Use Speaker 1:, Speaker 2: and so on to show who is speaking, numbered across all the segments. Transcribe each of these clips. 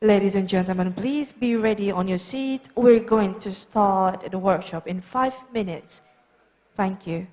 Speaker 1: Ladies and gentlemen, please be ready on your seat. We're going to start the workshop in 5 minutes. Thank you.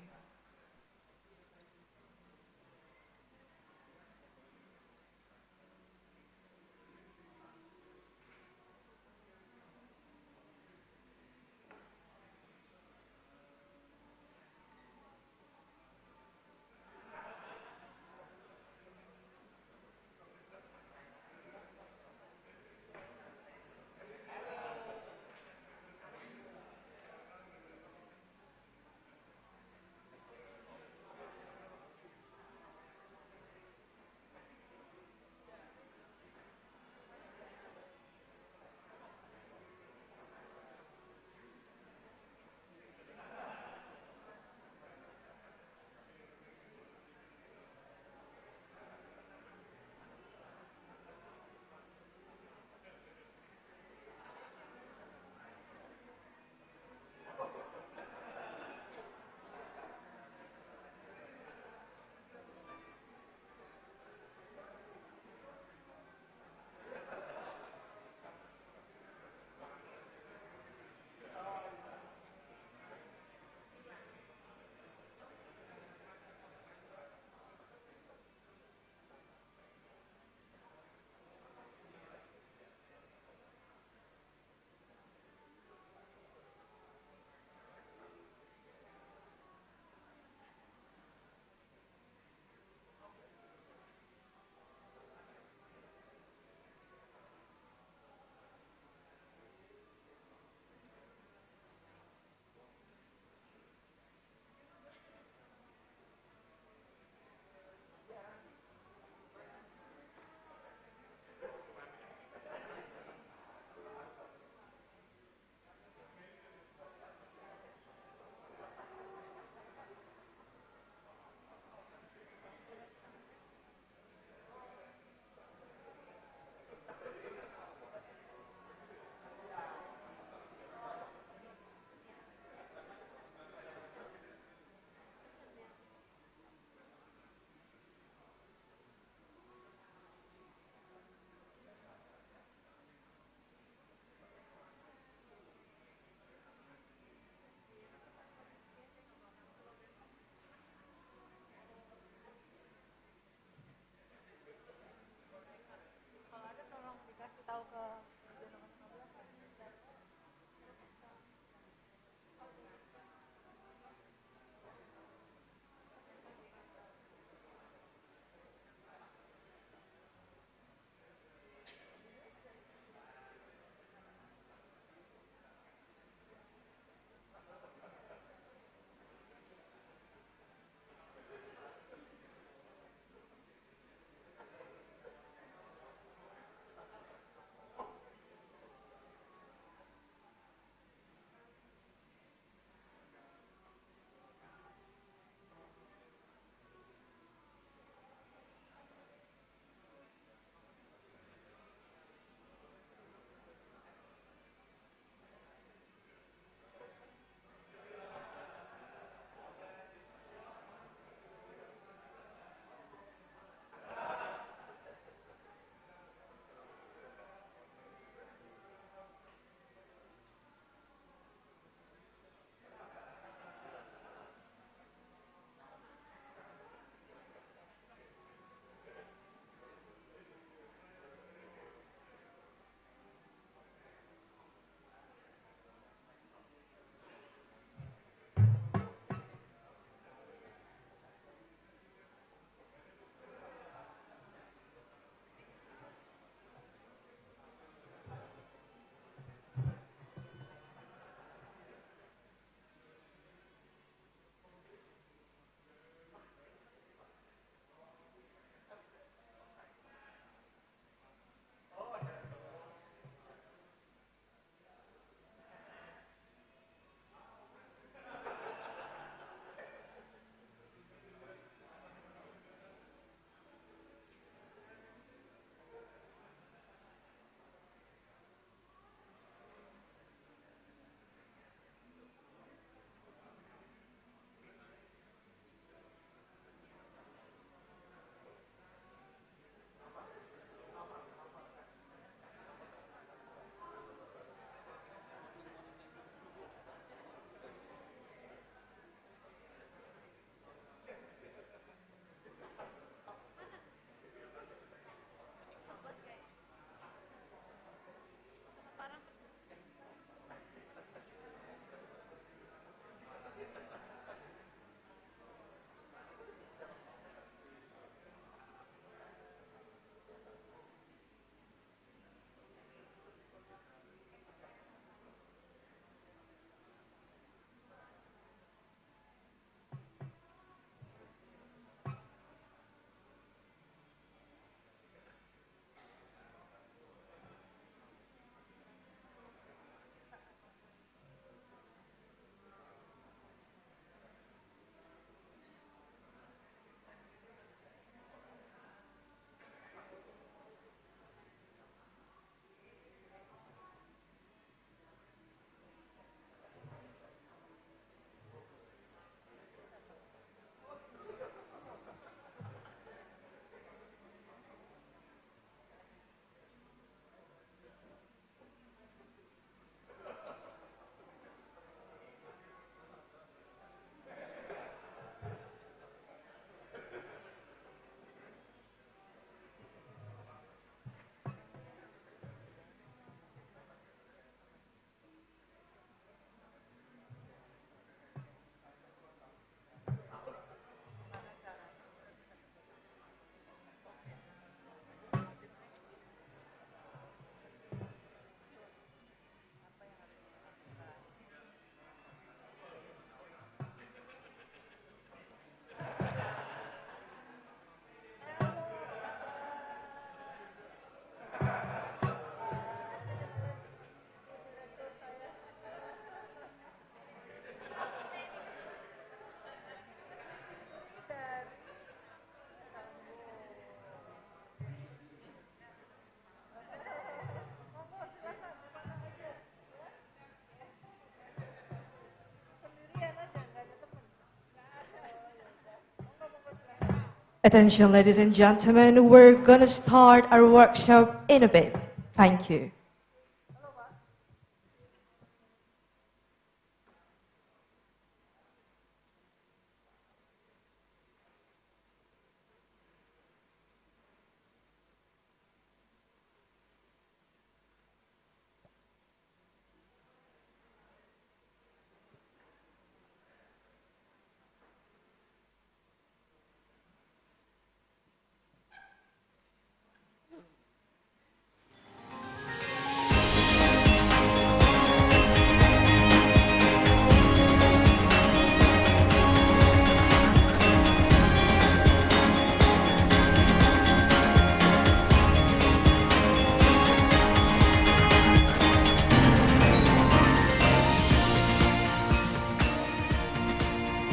Speaker 1: Attention, ladies and gentlemen, we're going to start our workshop in a bit. Thank you.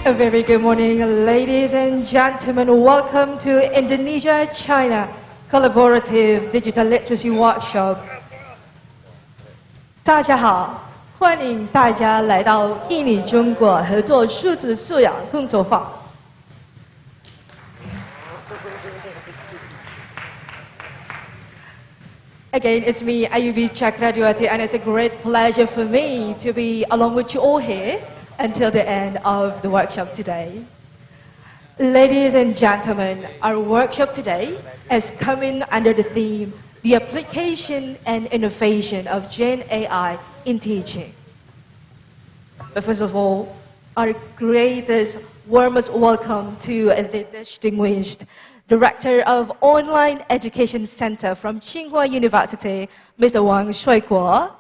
Speaker 1: A very good morning, ladies and gentlemen. Welcome to Indonesia-China Collaborative Digital Literacy Workshop. 大家好，欢迎大家来到印尼中国合作数字素养工作坊。Again, it's me, Ayubi Chakradyawati, and it's a great pleasure for me to be along with you all here until the end of the workshop today. Ladies and gentlemen, our workshop today is coming under the theme, the application and innovation of GenAI in teaching. But first of all, our greatest, warmest welcome to the distinguished Director of Online Education Center from Tsinghua University, Mr. Wang Shuikuo,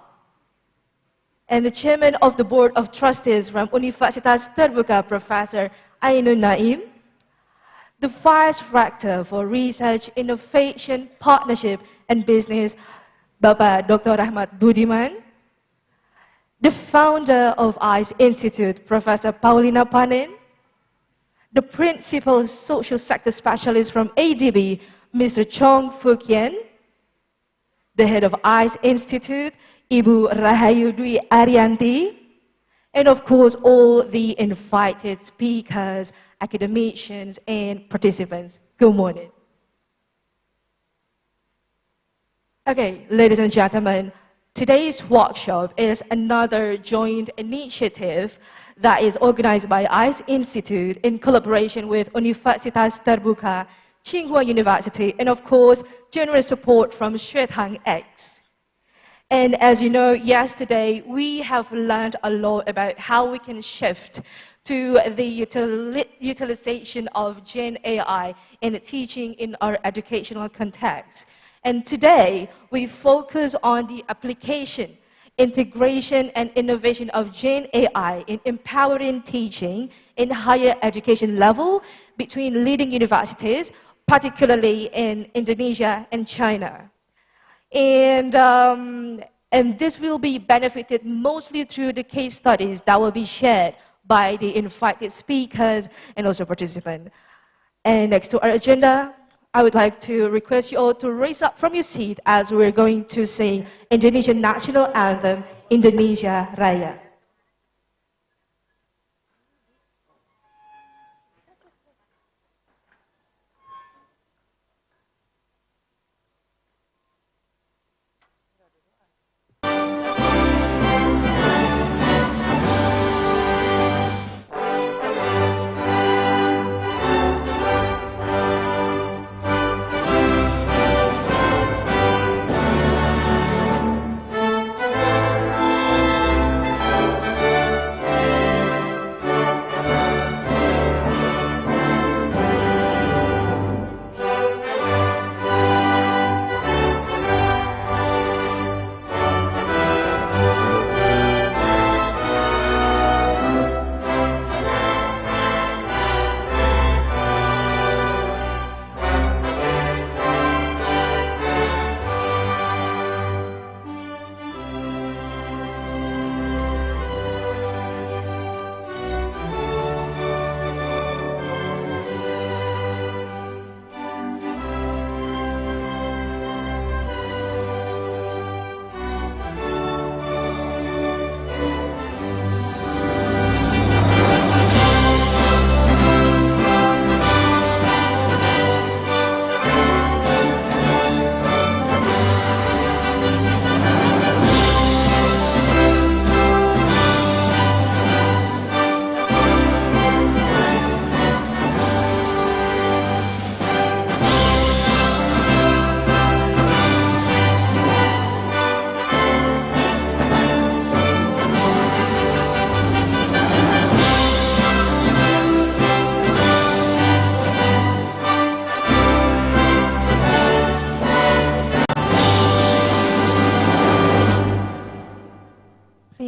Speaker 1: and the Chairman of the Board of Trustees from Universitas Terbuka, Professor Ainun Naim, the Vice Rector for Research, Innovation, Partnership and Business, Bapak Dr. Rahmat Budiman, the founder of ICE Institute, Professor Paulina Panin, the Principal Social Sector Specialist from ADB, Mr. Chong Fukien, the Head of ICE Institute, Ibu Rahayu Dwi Arianti, and of course all the invited speakers, academicians, and participants. Good morning. Okay, ladies and gentlemen, today's workshop is another joint initiative that is organized by ICE Institute in collaboration with Universitas Terbuka, Tsinghua University, and of course, generous support from XuetangX. And as you know, yesterday we have learned a lot about how we can shift to the utilization of GenAI in teaching in our educational context. And today we focus on the application, integration, and innovation of GenAI in empowering teaching in higher education level between leading universities, particularly in Indonesia and China. And this will be benefited mostly through the case studies that will be shared by the invited speakers and also participants. And next to our agenda, I would like to request you all to raise up from your seat as we're going to sing Indonesian national anthem, Indonesia Raya.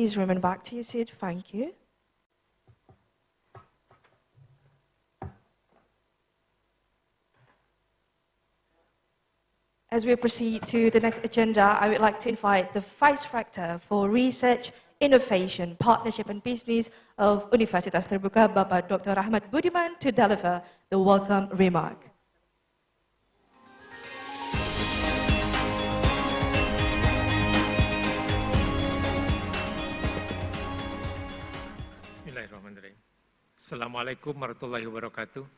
Speaker 1: please remain back to your seat. Thank you. As we proceed to the next agenda, I would like to invite the Vice Rector for Research, Innovation, Partnership and Business of Universitas Terbuka, Bapak Dr. Rahmat Budiman, to deliver the welcome remark.
Speaker 2: Bismillahirrahmanirrahim. Assalamualaikum warahmatullahi wabarakatuh.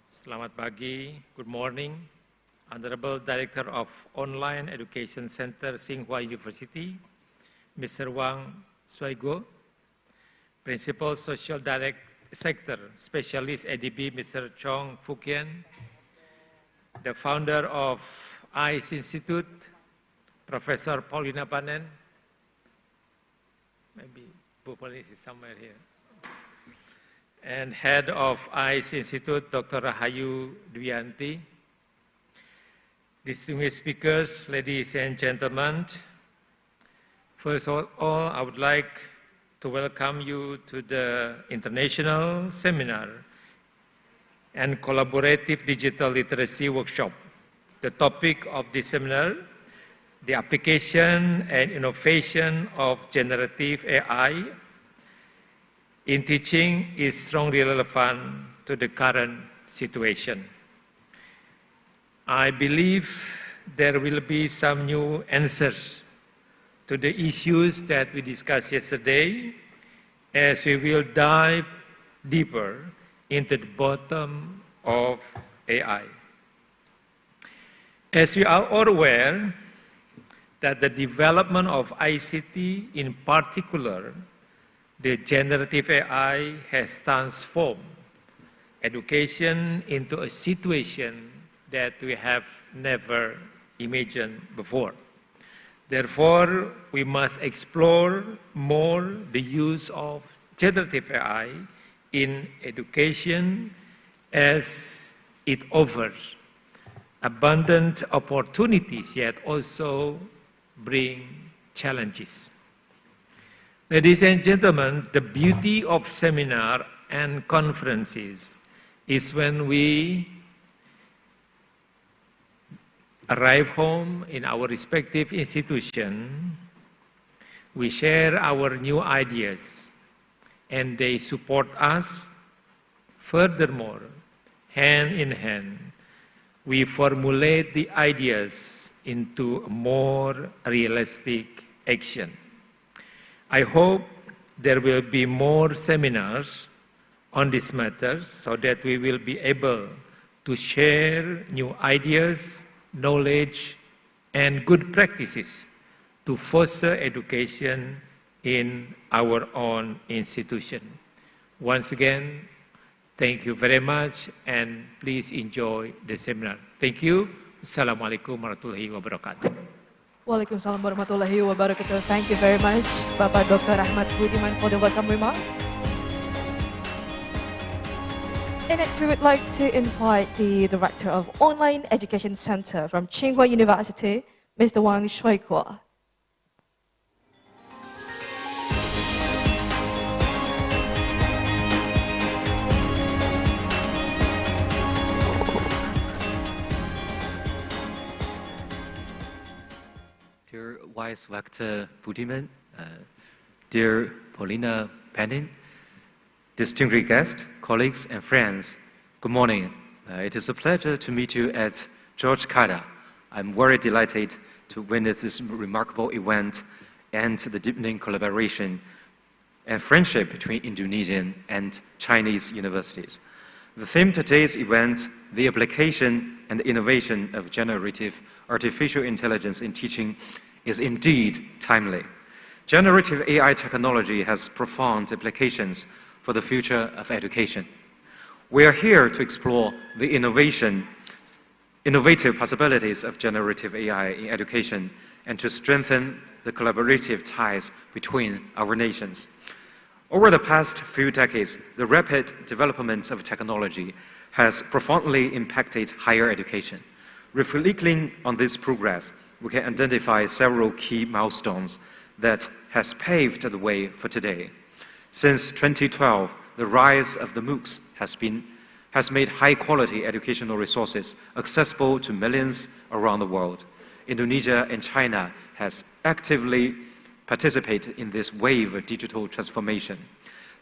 Speaker 2: Selamat pagi, good morning. Honorable Director of Online Education Center, Tsinghua University, Mr. Wang Shuaigo, Principal Social Direct Sector Specialist ADB, Mr. Chong Fukian, the founder of ICE Institute, Professor Paulina Panen, maybe Bupolis is somewhere here, and head of ICE Institute, Dr. Rahayu Dwianti, distinguished speakers, ladies and gentlemen. First of all, I would like to welcome you to the International Seminar and Collaborative Digital Literacy Workshop. The topic of this seminar, the application and innovation of generative AI in teaching, is strongly relevant to the current situation. I believe there will be some new answers to the issues that we discussed yesterday, as we will dive deeper into the bottom of AI. As we are all aware that the development of ICT, in particular, the generative AI, has transformed education into a situation that we have never imagined before. Therefore, we must explore more the use of generative AI in education, as it offers abundant opportunities, yet also bring challenges. Ladies and gentlemen, the beauty of seminar and conferences is when we arrive home in our respective institution, we share our new ideas, and they support us. Furthermore, hand in hand, we formulate the ideas into more realistic action. I hope there will be more seminars on this matter so that we will be able to share new ideas, knowledge, and good practices to foster education in our own institution. Once again, thank you very much, and please enjoy the seminar. Thank you. Assalamualaikum warahmatullahi wabarakatuh.
Speaker 1: Waalaikumsalam warahmatullahi wabarakatuh. Thank you very much, Bapak Dr. Rahmat Budiman, for the welcome remark. And next, we would like to invite the Director of Online Education Center from Tsinghua University, Mr. Wang Shuaigo.
Speaker 3: Dear Vice Rector Budiman, dear Paulina Panin, distinguished guests, colleagues, and friends, good morning. It is a pleasure to meet you at Yogyakarta. I'm very delighted to witness this remarkable event and the deepening collaboration and friendship between Indonesian and Chinese universities. The theme of today's event, the application and innovation of generative artificial intelligence in teaching, is indeed timely. Generative AI technology has profound applications for the future of education. We are here to explore the innovative possibilities of generative AI in education and to strengthen the collaborative ties between our nations. Over the past few decades, the rapid development of technology has profoundly impacted higher education. Reflecting on this progress, we can identify several key milestones that has paved the way for today. Since 2012, the rise of the MOOCs has made high-quality educational resources accessible to millions around the world. Indonesia and China has actively participated in this wave of digital transformation.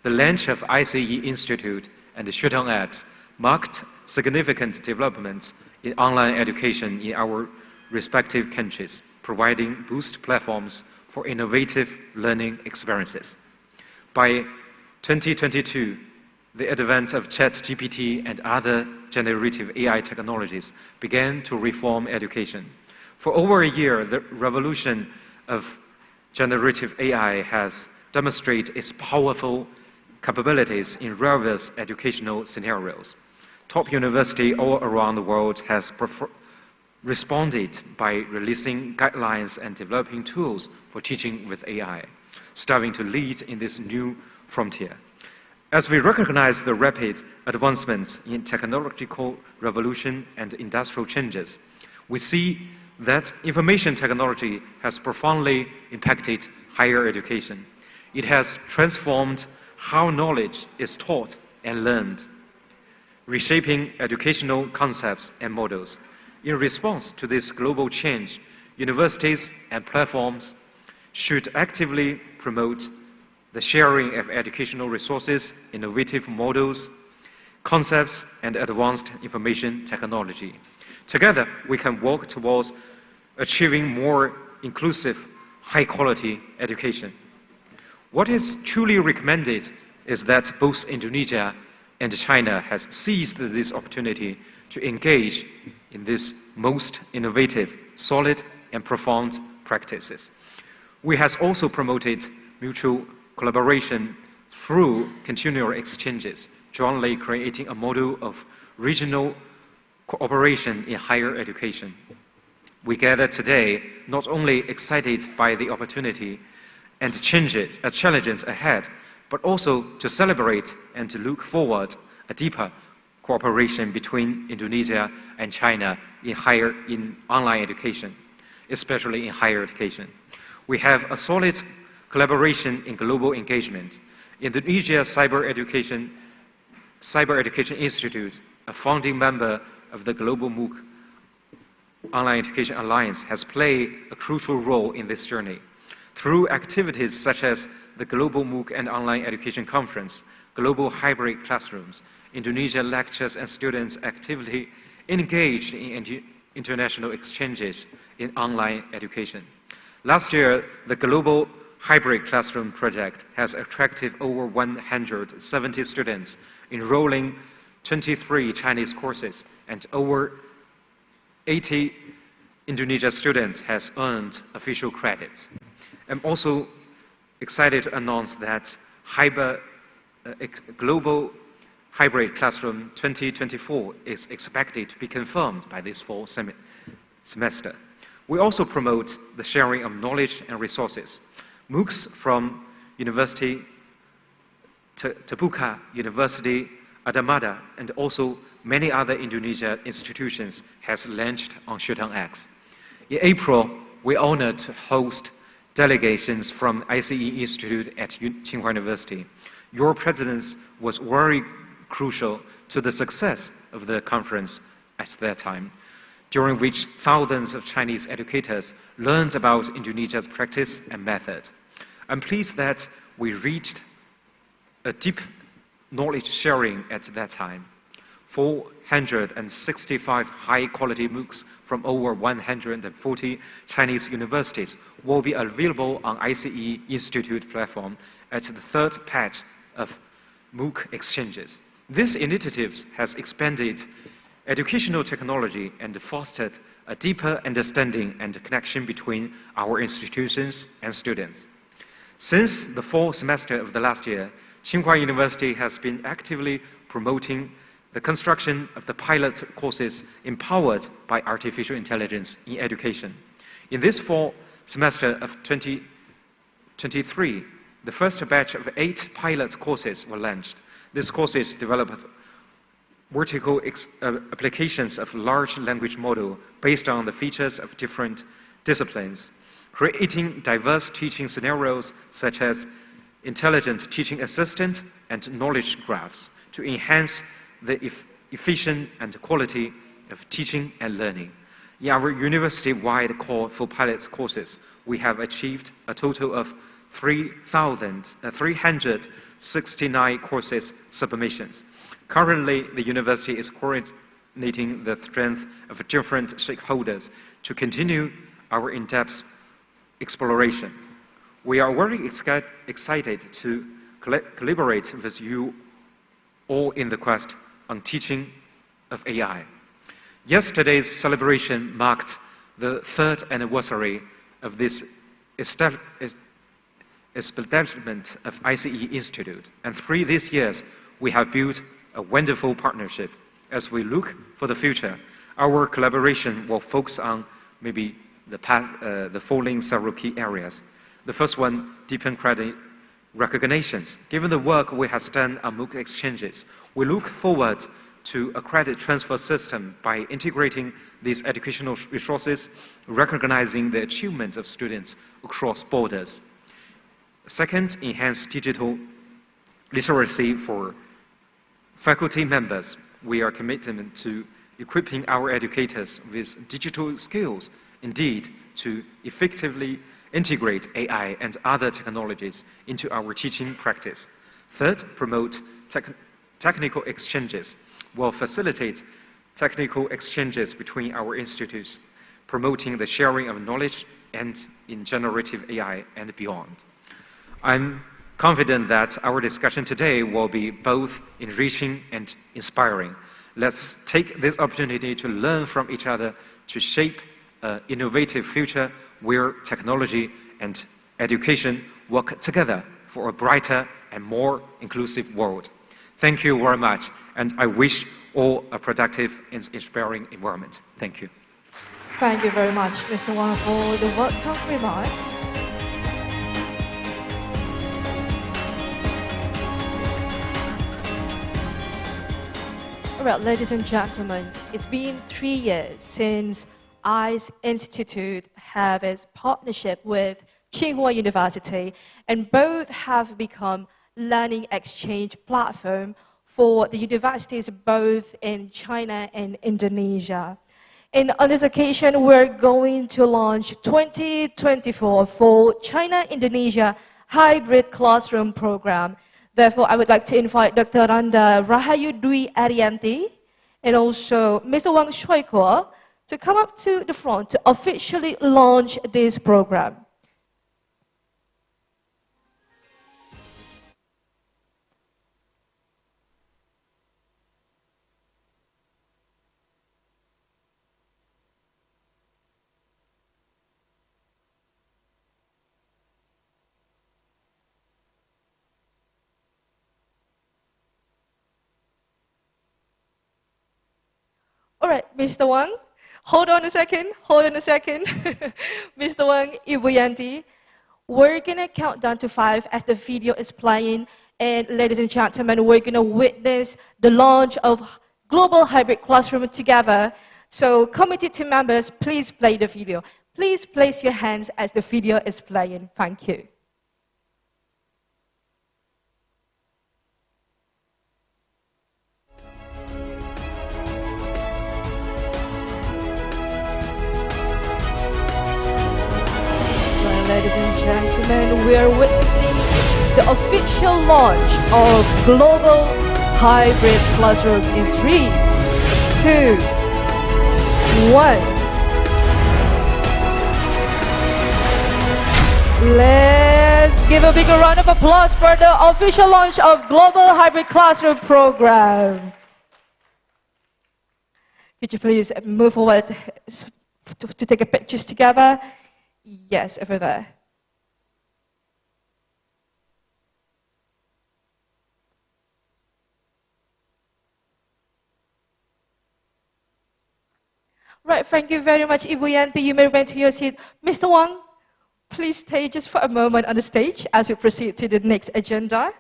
Speaker 3: The launch of ICE Institute and XuetangX marked significant developments in online education in our respective countries, providing boost platforms for innovative learning experiences. By 2022, the advent of ChatGPT and other generative AI technologies began to reform education. For over a year, the revolution of generative AI has demonstrated its powerful capabilities in various educational scenarios. Top universities all around the world has responded by releasing guidelines and developing tools for teaching with AI, striving to lead in this new frontier. As we recognize the rapid advancements in technological revolution and industrial changes, we see that information technology has profoundly impacted higher education. It has transformed how knowledge is taught and learned, reshaping educational concepts and models. In response to this global change, universities and platforms should actively promote the sharing of educational resources, innovative models, concepts, and advanced information technology. Together, we can work towards achieving more inclusive, high-quality education. What is truly recommended is that both Indonesia and China has seized this opportunity to engage in these most innovative, solid, and profound practices. We have also promoted mutual collaboration through continual exchanges, jointly creating a model of regional cooperation in higher education. We gather today not only excited by the opportunity and challenges ahead, but also to celebrate and to look forward a deeper cooperation between Indonesia and China in online education, especially in higher education. We have a solid collaboration in global engagement. Indonesia Cyber Education Institute, a founding member of the Global MOOC Online Education Alliance, has played a crucial role in this journey. Through activities such as the Global MOOC and Online Education Conference, Global Hybrid Classrooms, Indonesia lecturers and students actively engaged in international exchanges in online education. Last year, the Global Hybrid Classroom project has attracted over 170 students, enrolling 23 Chinese courses, and over 80 Indonesia students has earned official credits. I'm also excited to announce that Global Hybrid Classroom 2024 is expected to be confirmed by this fall semester. We also promote the sharing of knowledge and resources. MOOCs from Universitas Terbuka, Universitas Gadjah Mada, and also many other Indonesia institutions has launched on XuetangX. In April, we are honored to host delegations from ICE Institute at Tsinghua University. Your presence was very crucial to the success of the conference at that time, during which thousands of Chinese educators learned about Indonesia's practice and method. I'm pleased that we reached a deep knowledge sharing at that time. 465 high-quality MOOCs from over 140 Chinese universities will be available on ICE Institute platform at the third batch of MOOC exchanges. This initiative has expanded educational technology and fostered a deeper understanding and connection between our institutions and students. Since the fall semester of the last year, Tsinghua University has been actively promoting the construction of the pilot courses empowered by artificial intelligence in education. In this fall semester of 2023, the first batch of 8 pilot courses were launched. These courses developed vertical applications of large language model based on the features of different disciplines, creating diverse teaching scenarios such as intelligent teaching assistant and knowledge graphs to enhance the efficient and quality of teaching and learning. In our university-wide call for pilot courses, we have achieved a total of 369 courses submissions. Currently, the university is coordinating the strength of different stakeholders to continue our in-depth exploration. We are very excited to collaborate with you all in the quest on teaching of AI. Yesterday's celebration marked the 3rd anniversary of this establishment of ICE Institute, and through these years, we have built a wonderful partnership. As we look for the future, our collaboration will focus on maybe the following several key areas. The first one, deepen credit recognitions. Given the work we have done on MOOC exchanges, we look forward to a credit transfer system by integrating these educational resources, recognizing the achievement of students across borders. Second, enhance digital literacy for faculty members. We are committed to equipping our educators with digital skills, indeed, to effectively integrate AI and other technologies into our teaching practice. Third, promote technical exchanges. Will facilitate technical exchanges between our institutes, promoting the sharing of knowledge and in generative AI and beyond. I'm confident that our discussion today will be both enriching and inspiring. Let's take this opportunity to learn from each other to shape an innovative future where technology and education work together for a brighter and more inclusive world. Thank you very much, and I wish all a productive and inspiring environment. Thank you.
Speaker 1: Thank you very much, Mr. Wang, for the welcome remark. All right, ladies and gentlemen, it's been 3 years since ICE Institute have its partnership with Tsinghua University, and both have become learning exchange platform for the universities both in China and Indonesia. And on this occasion, we're going to launch 2024 for China-Indonesia Hybrid Classroom Program. Therefore, I would like to invite Dr. Randa Rahayu Dwi Arianti and also Mr. Wang Shuaiko to come up to the front to officially launch this program. All right, Mr. Wang, hold on a second. Mr. Wang, Ibu Yanti, we're going to count down to 5 as the video is playing. And ladies and gentlemen, we're going to witness the launch of Global Hybrid Classroom together. So committee team members, please play the video. Please place your hands as the video is playing. Thank you. Ladies and gentlemen, we are witnessing the official launch of Global Hybrid Classroom in 3, 2, 1. Let's give a big round of applause for the official launch of Global Hybrid Classroom Program. Could you please move forward to take a pictures together? Yes, over there. Right, thank you very much, Ibu Yanti. You may remain to your seat. Mr. Wang, please stay just for a moment on the stage as we proceed to the next agenda.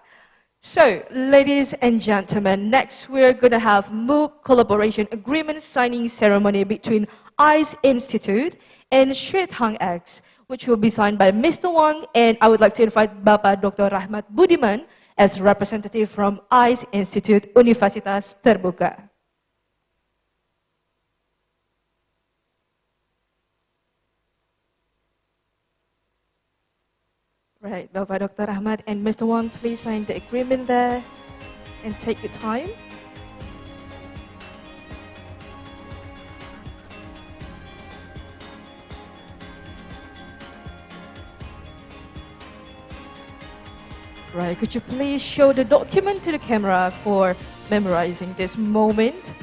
Speaker 1: So, ladies and gentlemen, next we're going to have MOOC collaboration agreement signing ceremony between ICE Institute and XuetangX, which will be signed by Mr. Wang, and I would like to invite Bapak Dr. Rahmat Budiman as representative from ICE Institute, Universitas Terbuka. Right, Bapak Dr. Rahmat and Mr. Wang, please sign the agreement there and take your time. Right, could you please show the document to the camera for memorizing this moment?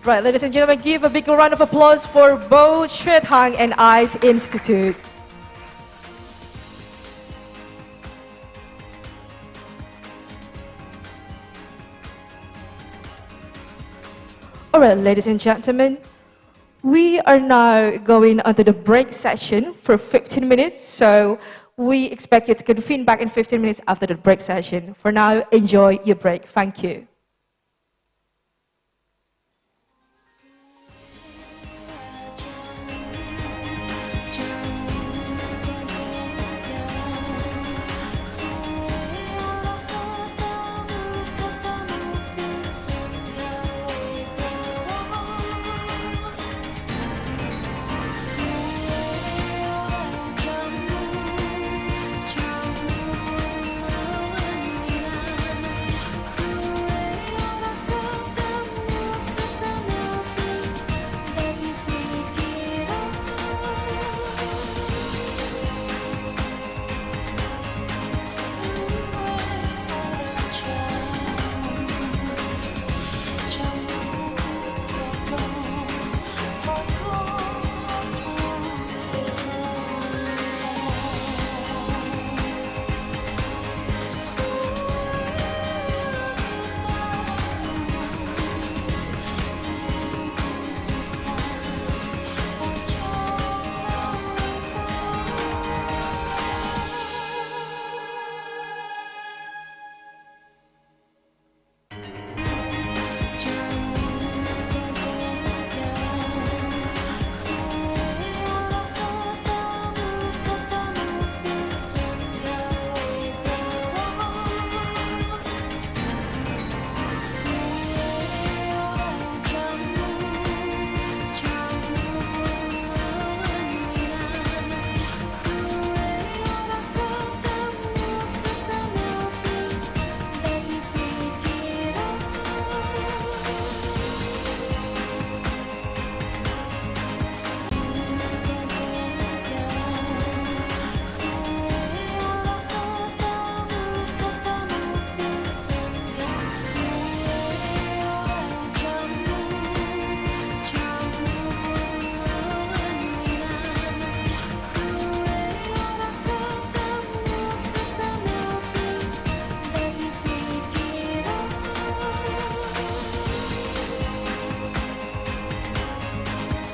Speaker 1: Right, ladies and gentlemen, give a big round of applause for both XuetangX and ICE Institute. All right, ladies and gentlemen, we are now going onto the break session for 15 minutes, so we expect you to convene back in 15 minutes after the break session. For now, enjoy your break. Thank you.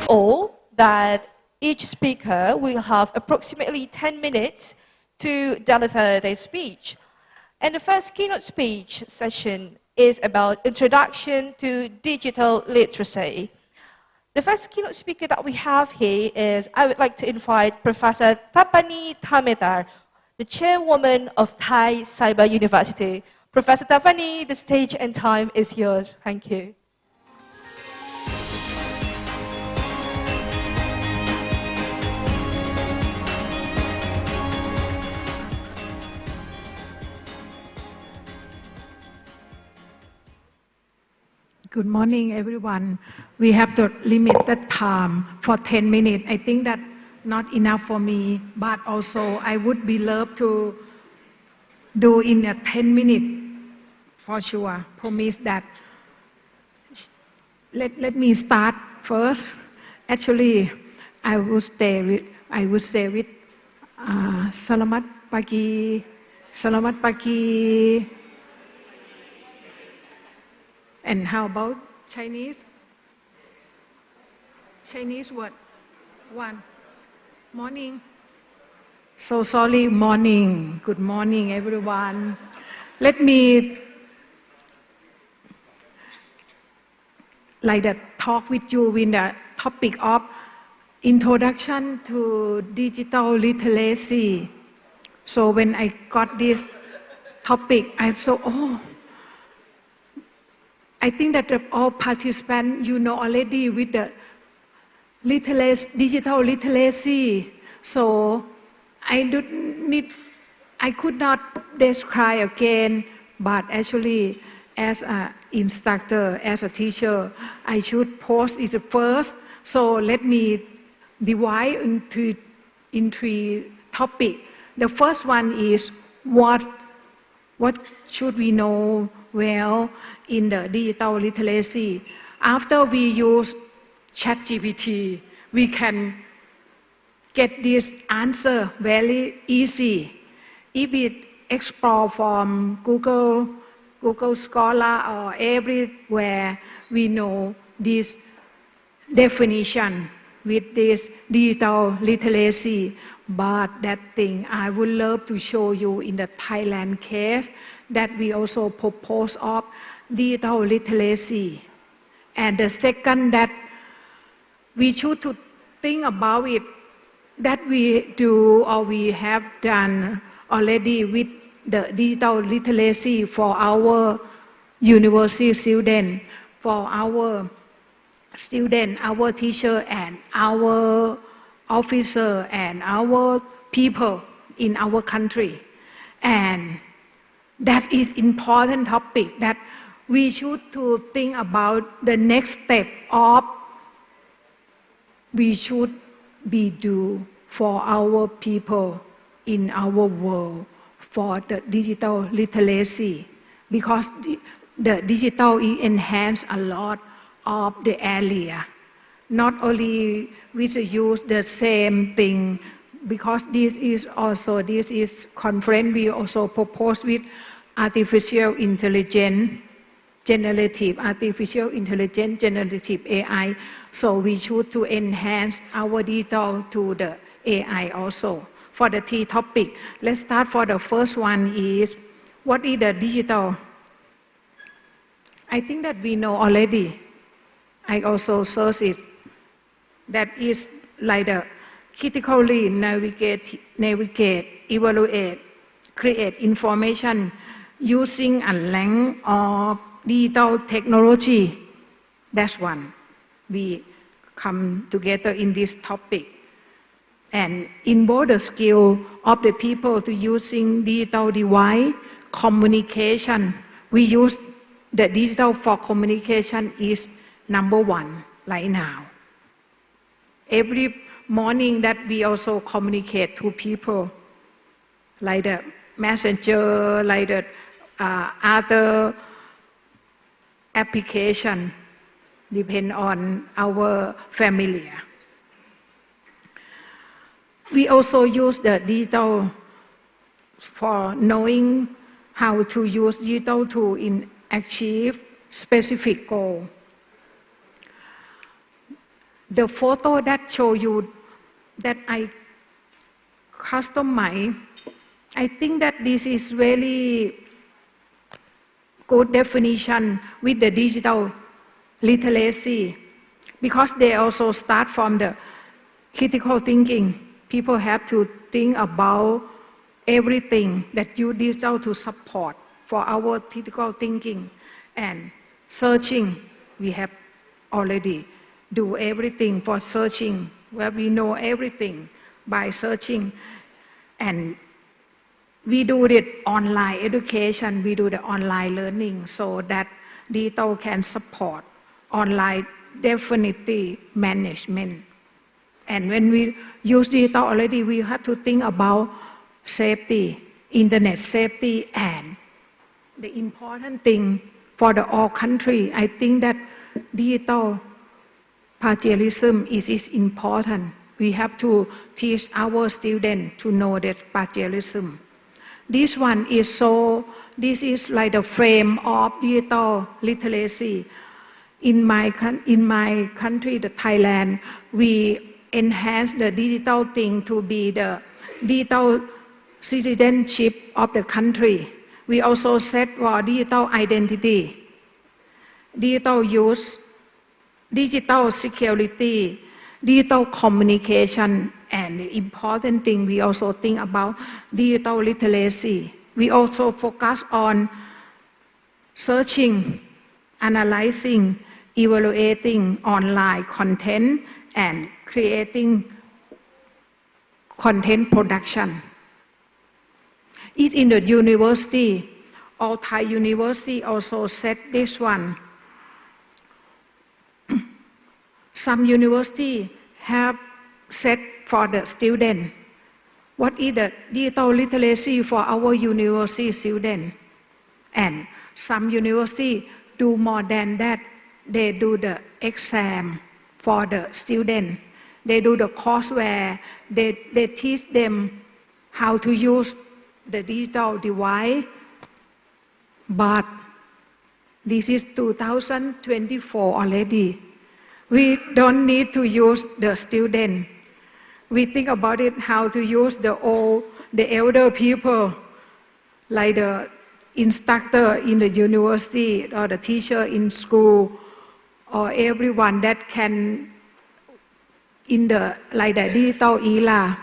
Speaker 1: All that each speaker will have approximately 10 minutes to deliver their speech. And the first keynote speech session is about introduction to digital literacy. The first keynote speaker that we have here is, I would like to invite Professor Tapani Thametar, the chairwoman of Thai Cyber University. Professor Tapani, the stage and time is yours. Thank you.
Speaker 4: Good morning, everyone. We have the limited time for 10 minutes. I think that not enough for me, but also I would be love to do in a 10 minutes for sure. Promise that. Let me start first. Actually, I would say with Selamat pagi. And how about Chinese? Chinese word? One. Morning. So sorry, morning. Good morning, everyone. Let me like the talk with you with the topic of introduction to digital literacy. So when I got this topic, I thought, I think that all participants, you know already with the digital literacy. So I could not describe again, but actually as an instructor, as a teacher, I should post it first. So let me divide into three topics. The first one is what should we know well in the digital literacy. After we use ChatGPT, we can get this answer very easy. If we explore from Google Scholar or everywhere, we know this definition with this digital literacy. But that thing I would love to show you in the Thailand case that we also propose of digital literacy. And the second that we should to think about it that we do or we have done already with the digital literacy for our university students, for our students, our teacher and our officer and our people in our country. And that is important topic that we should to think about the next step of we should be do for our people in our world for the digital literacy, because the digital enhance a lot of the area. Not only we should use the same thing, because this is conference we also propose with artificial intelligence, generative artificial intelligence, generative AI. So we should to enhance our digital to the AI also. For the three topic, let's start for the first one is, what is the digital? I think that we know already. I also search it. That is like the critically navigate, evaluate, create information using a length of digital technology. That's one. We come together in this topic. And involve the skill of the people to using digital device, communication. We use the digital for communication is number one right now. Every morning that we also communicate to people, like the messenger, like the other application, depend on our family. We also use the digital for knowing how to use digital to achieve specific goal. The photo that show you that I customize, I think that this is very good definition with the digital literacy, because they also start from the critical thinking. People have to think about everything that you digital to support for our critical thinking. And searching, we have already do everything for searching, where we know everything by searching. And we do the online education, we do the online learning, so that digital can support online definitely management. And when we use digital already, we have to think about safety, internet safety, and the important thing for the all country. I think that digital plagiarism is important. We have to teach our students to know that plagiarism. This one is this is like the frame of digital literacy. In my country, the Thailand, we enhance the digital thing to be the digital citizenship of the country. We also set for digital identity, digital use digital security, digital communication, and the important thing we also think about digital literacy. We also focus on searching, analyzing, evaluating online content, and creating content production. It's in the university. All Thai university also set this one. Some university have set for the student. What is the digital literacy for our university student? And some university do more than that. They do the exam for the student. They do the courseware. They teach them how to use the digital device. But this is 2024 already. We don't need to use the student. We think about it, how to use the elder people, like the instructor in the university or the teacher in school, or everyone that can in the like the digital era.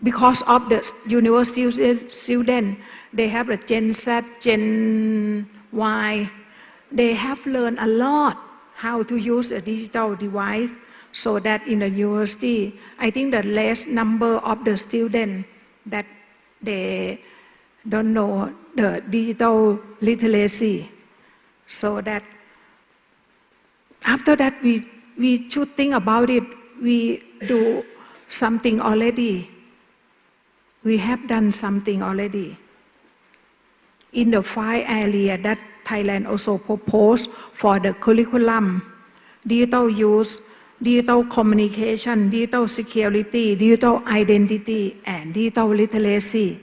Speaker 4: Because of the university student, they have the Gen Z, Gen Y. They have learned a lot how to use a digital device, so that in the university, I think the less number of the students that they don't know the digital literacy. So that after that we should think about it. We do something already. We have done something already. In the 5 areas that Thailand also proposed for the curriculum: digital use, digital communication, digital security, digital identity, and digital literacy.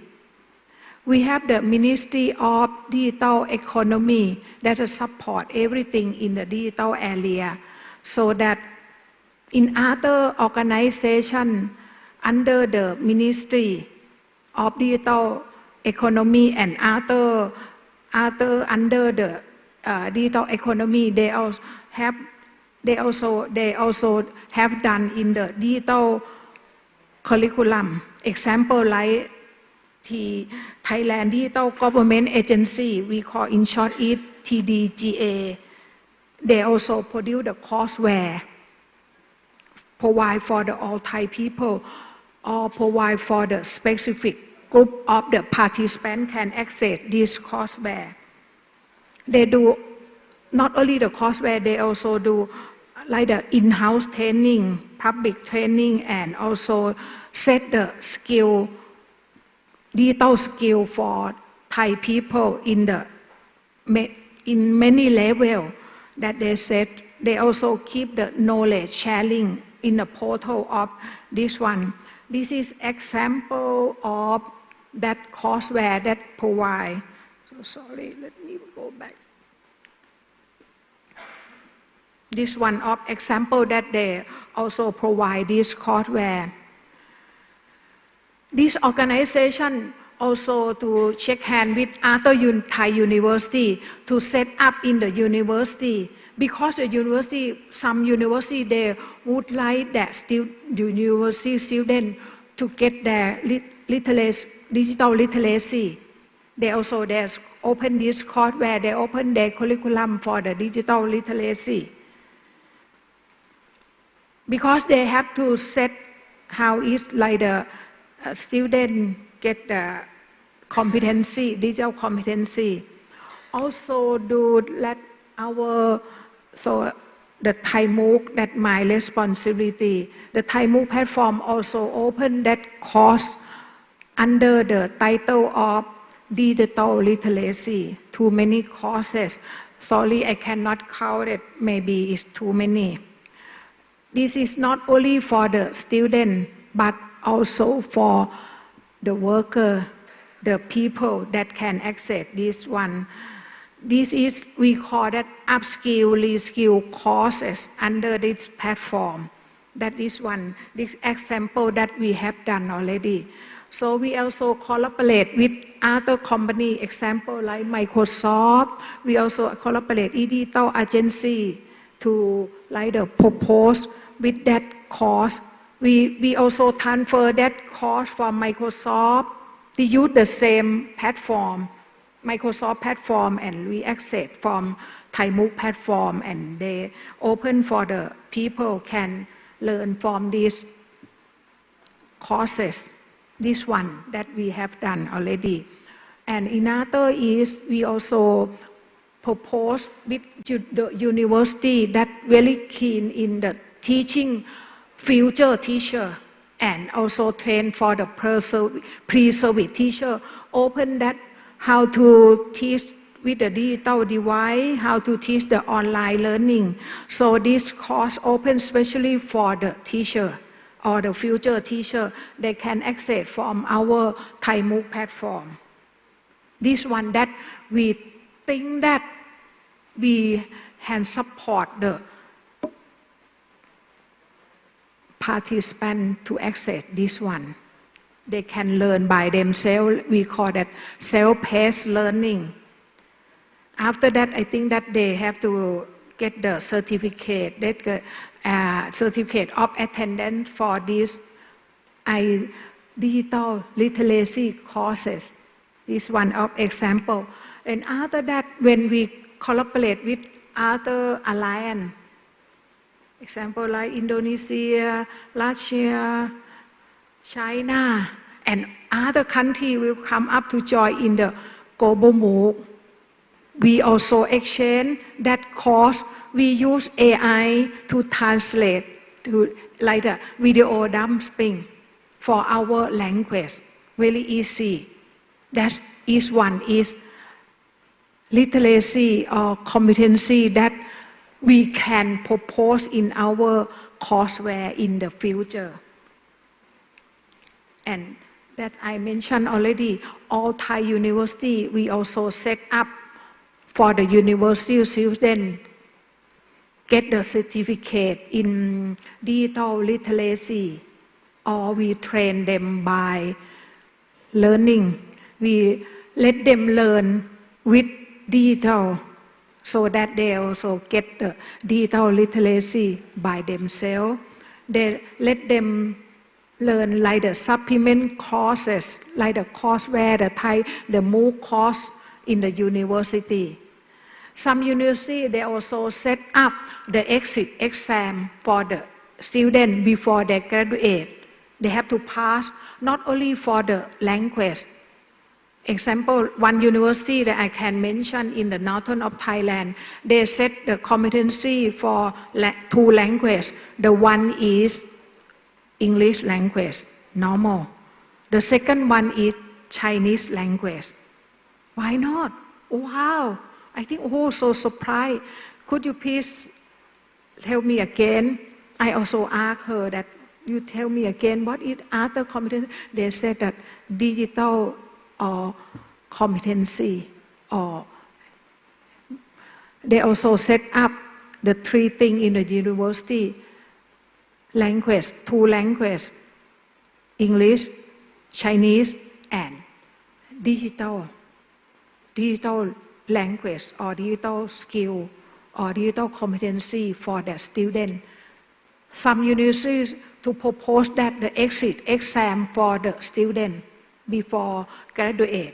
Speaker 4: We have the Ministry of Digital Economy that support everything in the digital area, so that in other organizations under the Ministry of Digital Economy and other under the digital economy, they also have done in the digital curriculum. Example like the Thailand Digital Government Agency, we call in short it TDGA. They also produce the courseware, provide for the all Thai people, or provide for the specific group of the participants can access this courseware. They do not only the courseware, they also do like the in-house training, public training, and also set the skill, digital skill for Thai people in many levels that they set. They also keep the knowledge sharing in the portal of this one. This is example of that courseware that provide. So sorry, let me go back. This one of example that they also provide this courseware. This organization also to check hand with other Thai university to set up in the university, because the university, some university, they would like that university student to get their digital literacy. They also open this course where they open their curriculum for the digital literacy. Because they have to set how it's like the student get the competency, digital competency. Also do let the Thai MOOC, that my responsibility. The Thai MOOC platform also open that course under the title of digital literacy. Too many courses. Sorry, I cannot count it. Maybe it's too many. This is not only for the student, but also for the worker, the people that can access this one. This is, we call that upskill, reskill courses under this platform. That is one, this example that we have done already. So we also collaborate with other company, example like Microsoft. We also collaborate with digital agency to like the propose with that course. We also transfer that course from Microsoft. They use the same platform, Microsoft platform, and we access from Thai MOOC platform, and they open for the people can learn from these courses. This one that we have done already. And another is we also propose with the university that very keen in the teaching future teacher and also train for the pre-service teacher, open that how to teach with the digital device, how to teach the online learning. So this course open especially for the teacher or the future teacher. They can access from our Thai MOOC platform. This one that we think that we can support the participants to access this one. They can learn by themselves. We call that self-paced learning. After that, I think that they have to get the certificate, certificate of attendance for these digital literacy courses. This one of example. And after that, when we collaborate with other alliance, example like Indonesia, Russia, China, and other countries will come up to join in the global MOOC. We also exchange that course. We use AI to translate to like the video dumping for our language. Very easy. That is one is literacy or competency that we can propose in our courseware in the future. And that I mentioned already, all Thai university, we also set up for the university students get the certificate in digital literacy, or we train them by learning. We let them learn with digital so that they also get the digital literacy by themselves. They let them learn like the supplement courses, like the courseware, the MOOC course in the university. Some universities, they also set up the exit exam for the students before they graduate. They have to pass not only for the language. Example, one university that I can mention in the northern of Thailand, they set the competency for two languages. The one is English language, normal. The second one is Chinese language. Why not? Wow! I think, so surprised. Could you please tell me again? I also asked her that, you tell me again, what is other competency? They said that digital or competency, or they also set up the three things in the university: language, two languages, English, Chinese, and digital language or digital skill or digital competency for the student. Some universities to propose that the exit exam for the student before graduate.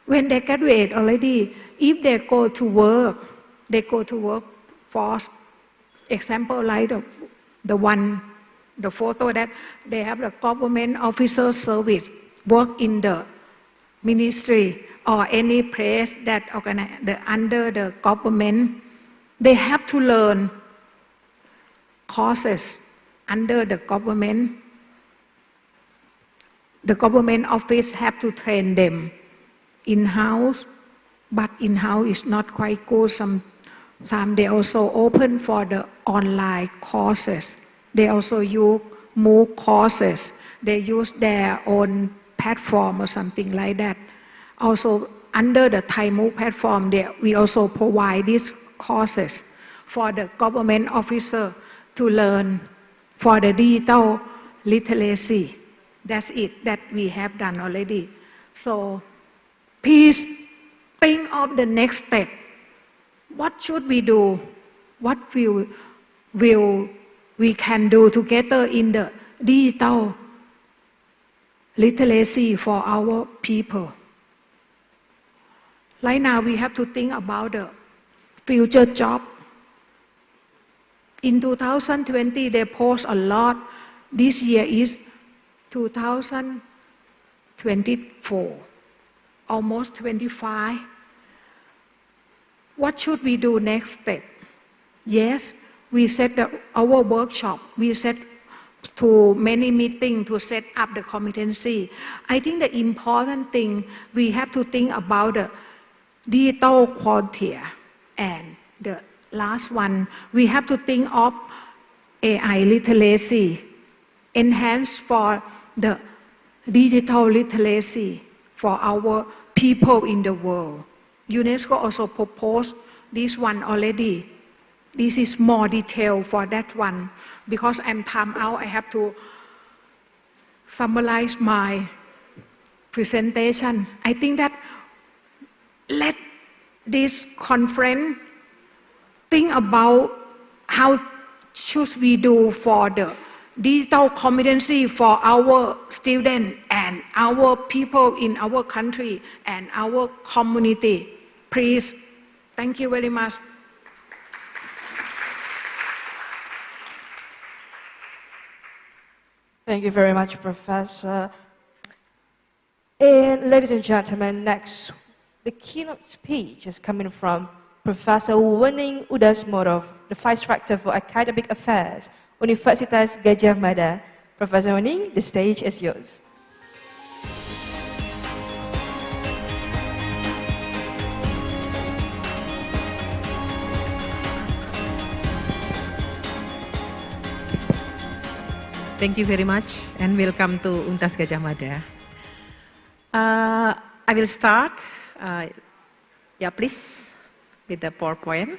Speaker 4: When they graduate already, if they go to work, they go to work for example like the photo that they have the government officer service, work in the ministry or any place that under the government, they have to learn courses under the government. The government office have to train them in-house, but in-house is not quite good. Sometimes they also open for the online courses. They also use MOOC courses. They use their own platform or something like that. Also, under the Thai MOOC platform, we also provide these courses for the government officer to learn for the digital literacy. That's it that we have done already. So please think of the next step. What should we do? What will we can do together in the digital literacy for our people. Right now, we have to think about the future job. In 2020, they post a lot. This year is 2024, almost 25. What should we do next step? Yes, we set our workshop. We set to many meetings to set up the competency. I think the important thing, we have to think about the digital quotient. And the last one, we have to think of AI literacy, enhance for the digital literacy for our people in the world. UNESCO also proposed this one already. This is more detail for that one. Because I'm time out, I have to summarize my presentation. I think that let this conference think about how should we do for the digital competency for our students and our people in our country and our community. Please, thank you very much.
Speaker 1: Thank you very much, Professor. And ladies and gentlemen, next, the keynote speech is coming from Professor Wening Udasmoro, the Vice Rector for Academic Affairs, Universitas Gadjah Mada. Professor Wening, the stage is yours.
Speaker 5: Thank you very much and welcome to Universitas Gadjah Mada. I will start, please, with the PowerPoint.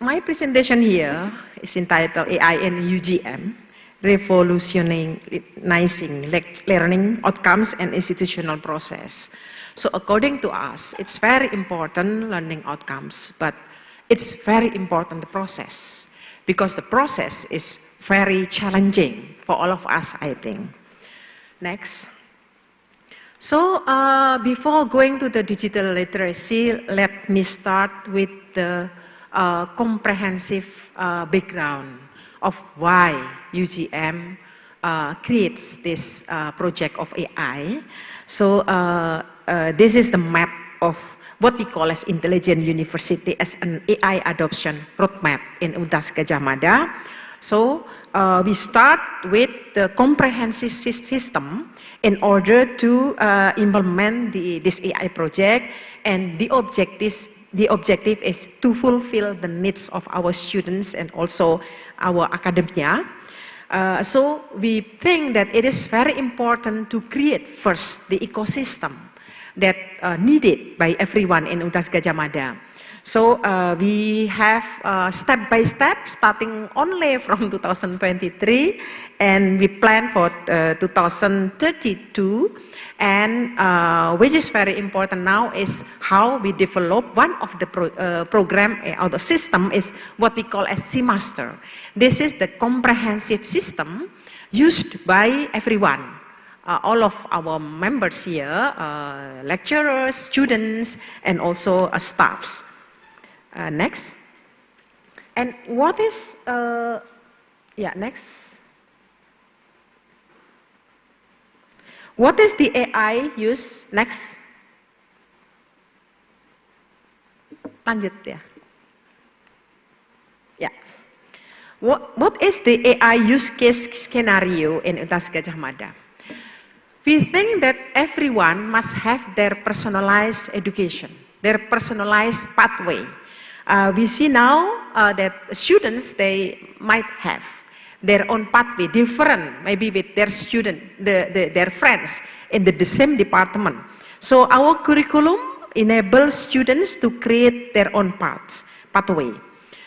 Speaker 5: My presentation here is entitled AI and UGM, Revolutionizing Learning Outcomes and Institutional Process. So according to us, it's very important learning outcomes, but it's very important the process, because the process is very challenging for all of us, I think. Next. So before going to the digital literacy, let me start with the comprehensive background of why UGM creates this project of AI. So this is the map of what we call as Intelligent University as an AI adoption roadmap in Universitas Gadjah Mada. So we start with the comprehensive system in order to implement this AI project, and the objective is to fulfill the needs of our students and also our academia. So we think that it is very important to create first the ecosystem that needed by everyone in Universitas Gadjah Mada. So we have step by step, starting only from 2023, and we plan for 2032. And which is very important now is how we develop one of the program or the system is what we call as CMaster. This is the comprehensive system used by everyone. All of our members here, lecturers, students, and also staffs. Next. And what is, next. What is the AI use? Next. Lanjut ya. Yeah. What is the AI use case scenario in Universitas Gadjah Mada? We think that everyone must have their personalized education, their personalized pathway. We see now that students, they might have their own pathway, different, maybe with their student, their friends in the same department. So our curriculum enables students to create their own pathway.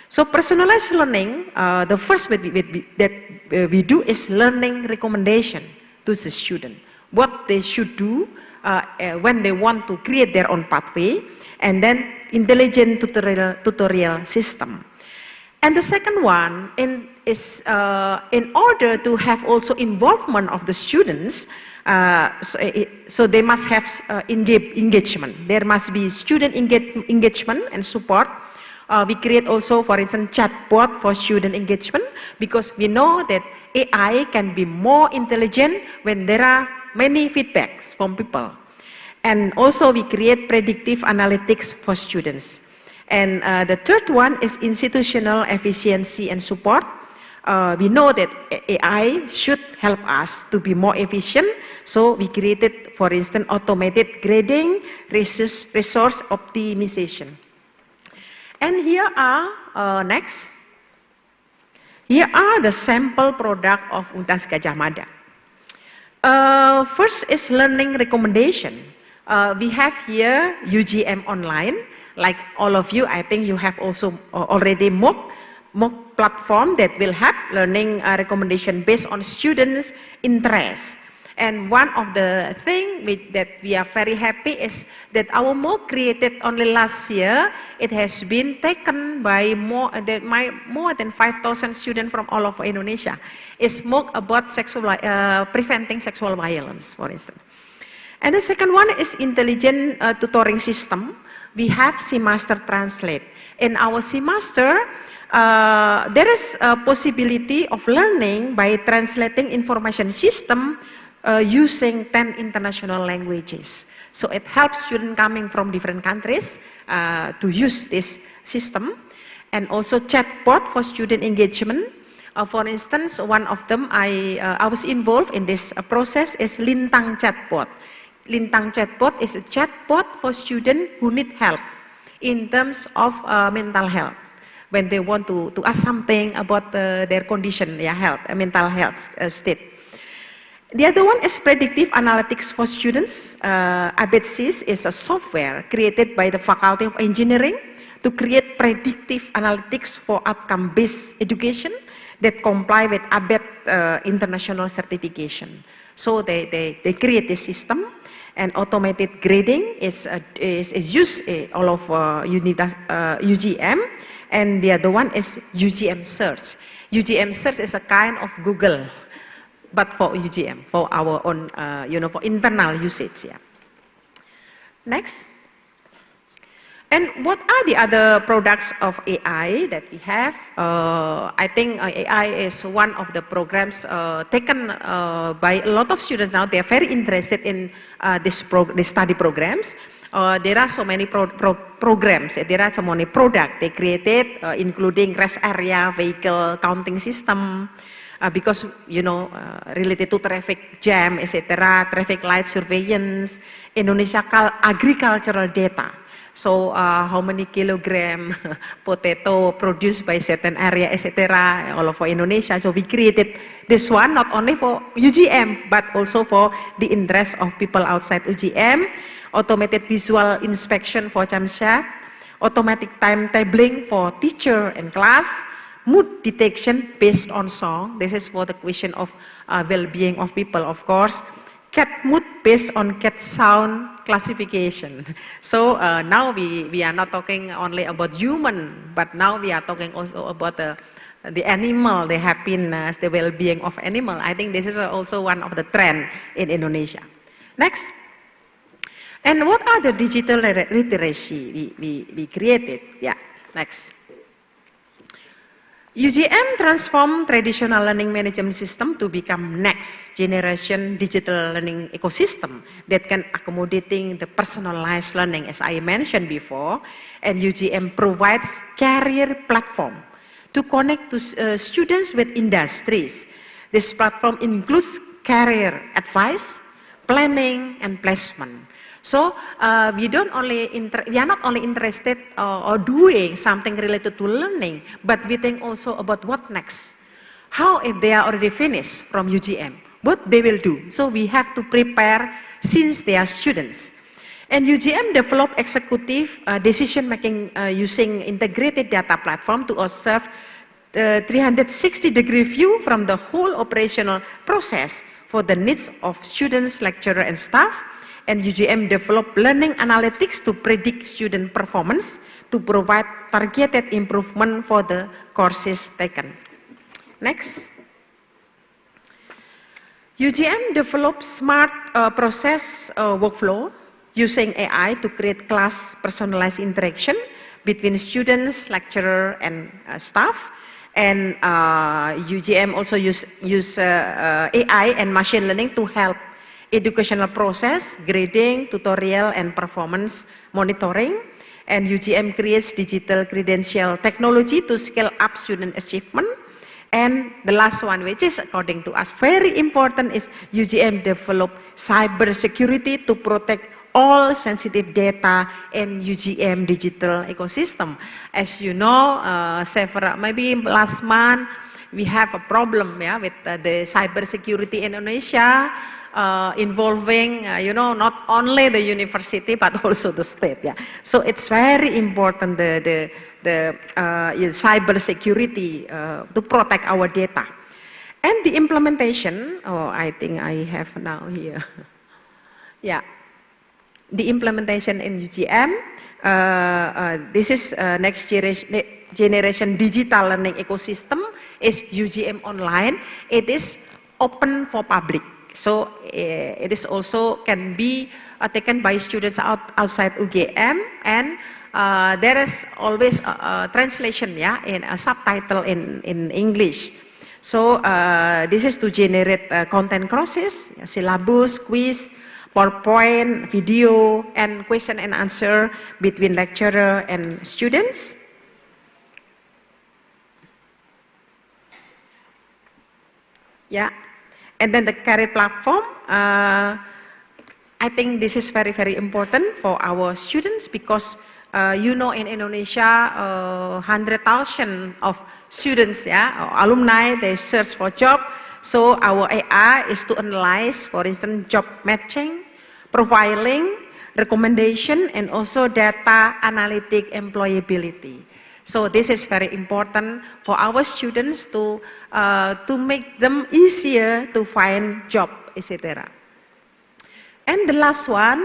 Speaker 5: So personalized learning, the first that we do is learning recommendation to the student. What they should do when they want to create their own pathway, and then intelligent tutorial system. And the second one is in order to have also involvement of the students, so they must have engagement. There must be student engagement and support. We create also, for instance, chatbot for student engagement, because we know that AI can be more intelligent when there are many feedbacks from people. And also we create predictive analytics for students. And the third one is institutional efficiency and support. We know that AI should help us to be more efficient. So we created, for instance, automated grading, resource optimization. And here are, next, here are the sample product of Universitas Gadjah Mada. First is learning recommendation. We have here UGM online. Like all of you, I think you have also already mock platform that will help learning recommendation based on students' interest. And one of the things that we are very happy is that our MOOC created only last year, it has been taken by more than 5,000 students from all over Indonesia. It's MOOC about preventing sexual violence, for instance. And the second one is intelligent tutoring system. We have Cmaster Translate. In our Cmaster, there is a possibility of learning by translating information system using 10 international languages. So it helps students coming from different countries to use this system. And also chatbot for student engagement. For instance, one of them I was involved in this process is Lintang Chatbot. Lintang Chatbot is a chatbot for students who need help in terms of mental health. When they want to ask something about their condition, mental health state. The other one is predictive analytics for students. ABETSIS is a software created by the Faculty of Engineering to create predictive analytics for outcome-based education that comply with ABET international certification. So they create this system. And automated grading is used all of UGM, and the other one is UGM Search. UGM Search is a kind of Google, but for UGM, for our own, for internal usage. Yeah. Next. And what are the other products of AI that we have? I think AI is one of the programs taken by a lot of students now. They are very interested in these study programs. There are so many programs. There are so many products they created, including rest area, vehicle counting system, because related to traffic jam, etc., traffic light surveillance, Indonesia agricultural data. So how many kilogram potato produced by certain area, etc., all over Indonesia. So we created this one not only for UGM, but also for the interest of people outside UGM. Automated visual inspection for Chamsha, automatic timetabling for teacher and class, mood detection based on song. This is for the question of well-being of people, of course. Cat mood based on cat sound classification. So now we are not talking only about human, but now we are talking also about the animal, the happiness, the well-being of animal. I think this is also one of the trend in Indonesia. Next. And what are the digital literacy we created? Yeah, next. UGM transformed traditional learning management system to become next generation digital learning ecosystem that can accommodating the personalized learning, as I mentioned before. And UGM provides career platform to connect to students with industries. This platform includes career advice, planning, and placement. So we are not only interested or doing something related to learning, but we think also about what next. How if they are already finished from UGM, what they will do. So we have to prepare since they are students. And UGM developed executive decision-making using integrated data platform to observe the 360-degree view from the whole operational process for the needs of students, lecturer, and staff. and UGM developed learning analytics to predict student performance to provide targeted improvement for the courses taken. Next. UGM developed smart process workflow using AI to create class personalized interaction between students, lecturer, and staff. And UGM also use AI and machine learning to help educational process, grading, tutorial, and performance monitoring. And UGM creates digital credential technology to scale up student achievement. And the last one, which is according to us very important, is UGM develop cyber security to protect all sensitive data in UGM digital ecosystem. As you know, maybe last month we have a problem with the cyber security in Indonesia, involving not only the university but also the state. So it's very important the cyber security to protect our data. And the implementation, I think I have now here. The implementation in UGM, this is next generation digital learning ecosystem, is UGM Online. It is open for public. So it is also can be taken by students outside UGM, and there is always a translation, in a subtitle in English. So this is to generate content courses, syllabus, quiz, PowerPoint, video, and question and answer between lecturer and students. And then the career platform, I think this is very, very important for our students because in Indonesia, 100,000 of students, alumni, they search for job. So our AI is to analyze, for instance, job matching, profiling, recommendation, and also data analytic employability. So this is very important for our students to make them easier to find job, etc. And the last one,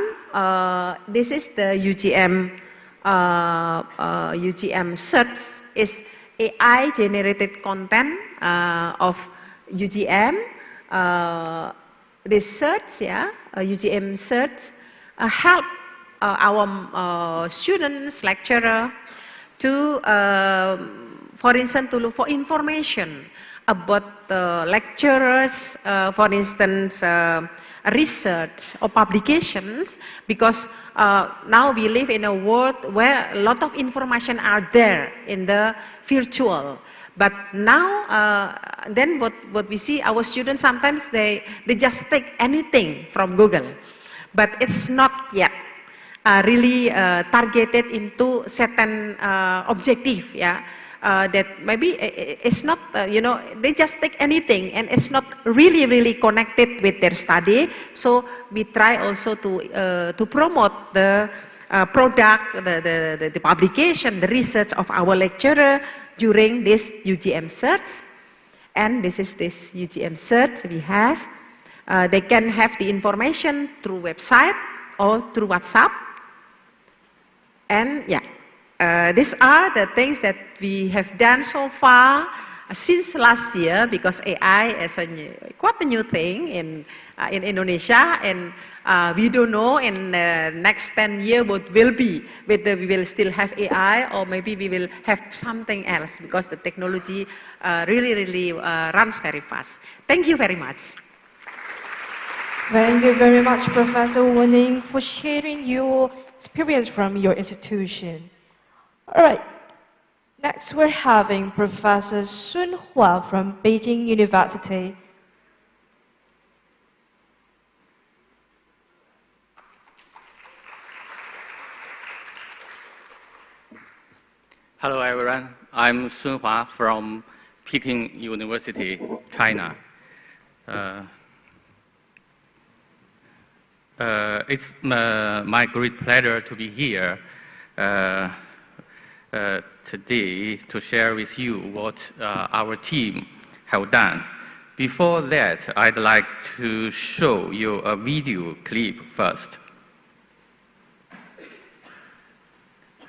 Speaker 5: this is the UGM search, is AI generated content of UGM. This search, UGM search help our students, lecturer, to, for instance, to look for information about lecturers, for instance, research or publications, because now we live in a world where a lot of information are there in the virtual. But now, then what we see, our students sometimes they just take anything from Google, but it's not yet really targeted into certain objective, that maybe it's not, they just take anything and it's not really connected with their study. So we try also to promote the product, the publication, the research of our lecturer during this UGM search. And this is this UGM search we have. They can have the information through website or through WhatsApp. And these are the things that we have done so far since last year, because AI is quite a new thing in Indonesia, and we don't know in the next 10 years what will be, whether we will still have AI or maybe we will have something else, because the technology really runs very fast. Thank you very much.
Speaker 1: Thank you very much, Professor Wen-Ning, for sharing your experience from your institution. All right, next we're having Professor Tsinghua from Beijing University.
Speaker 6: Hello everyone, I'm Tsinghua from Peking University, China. It's my great pleasure to be here today to share with you what our team have done. Before that, I'd like to show you a video clip first.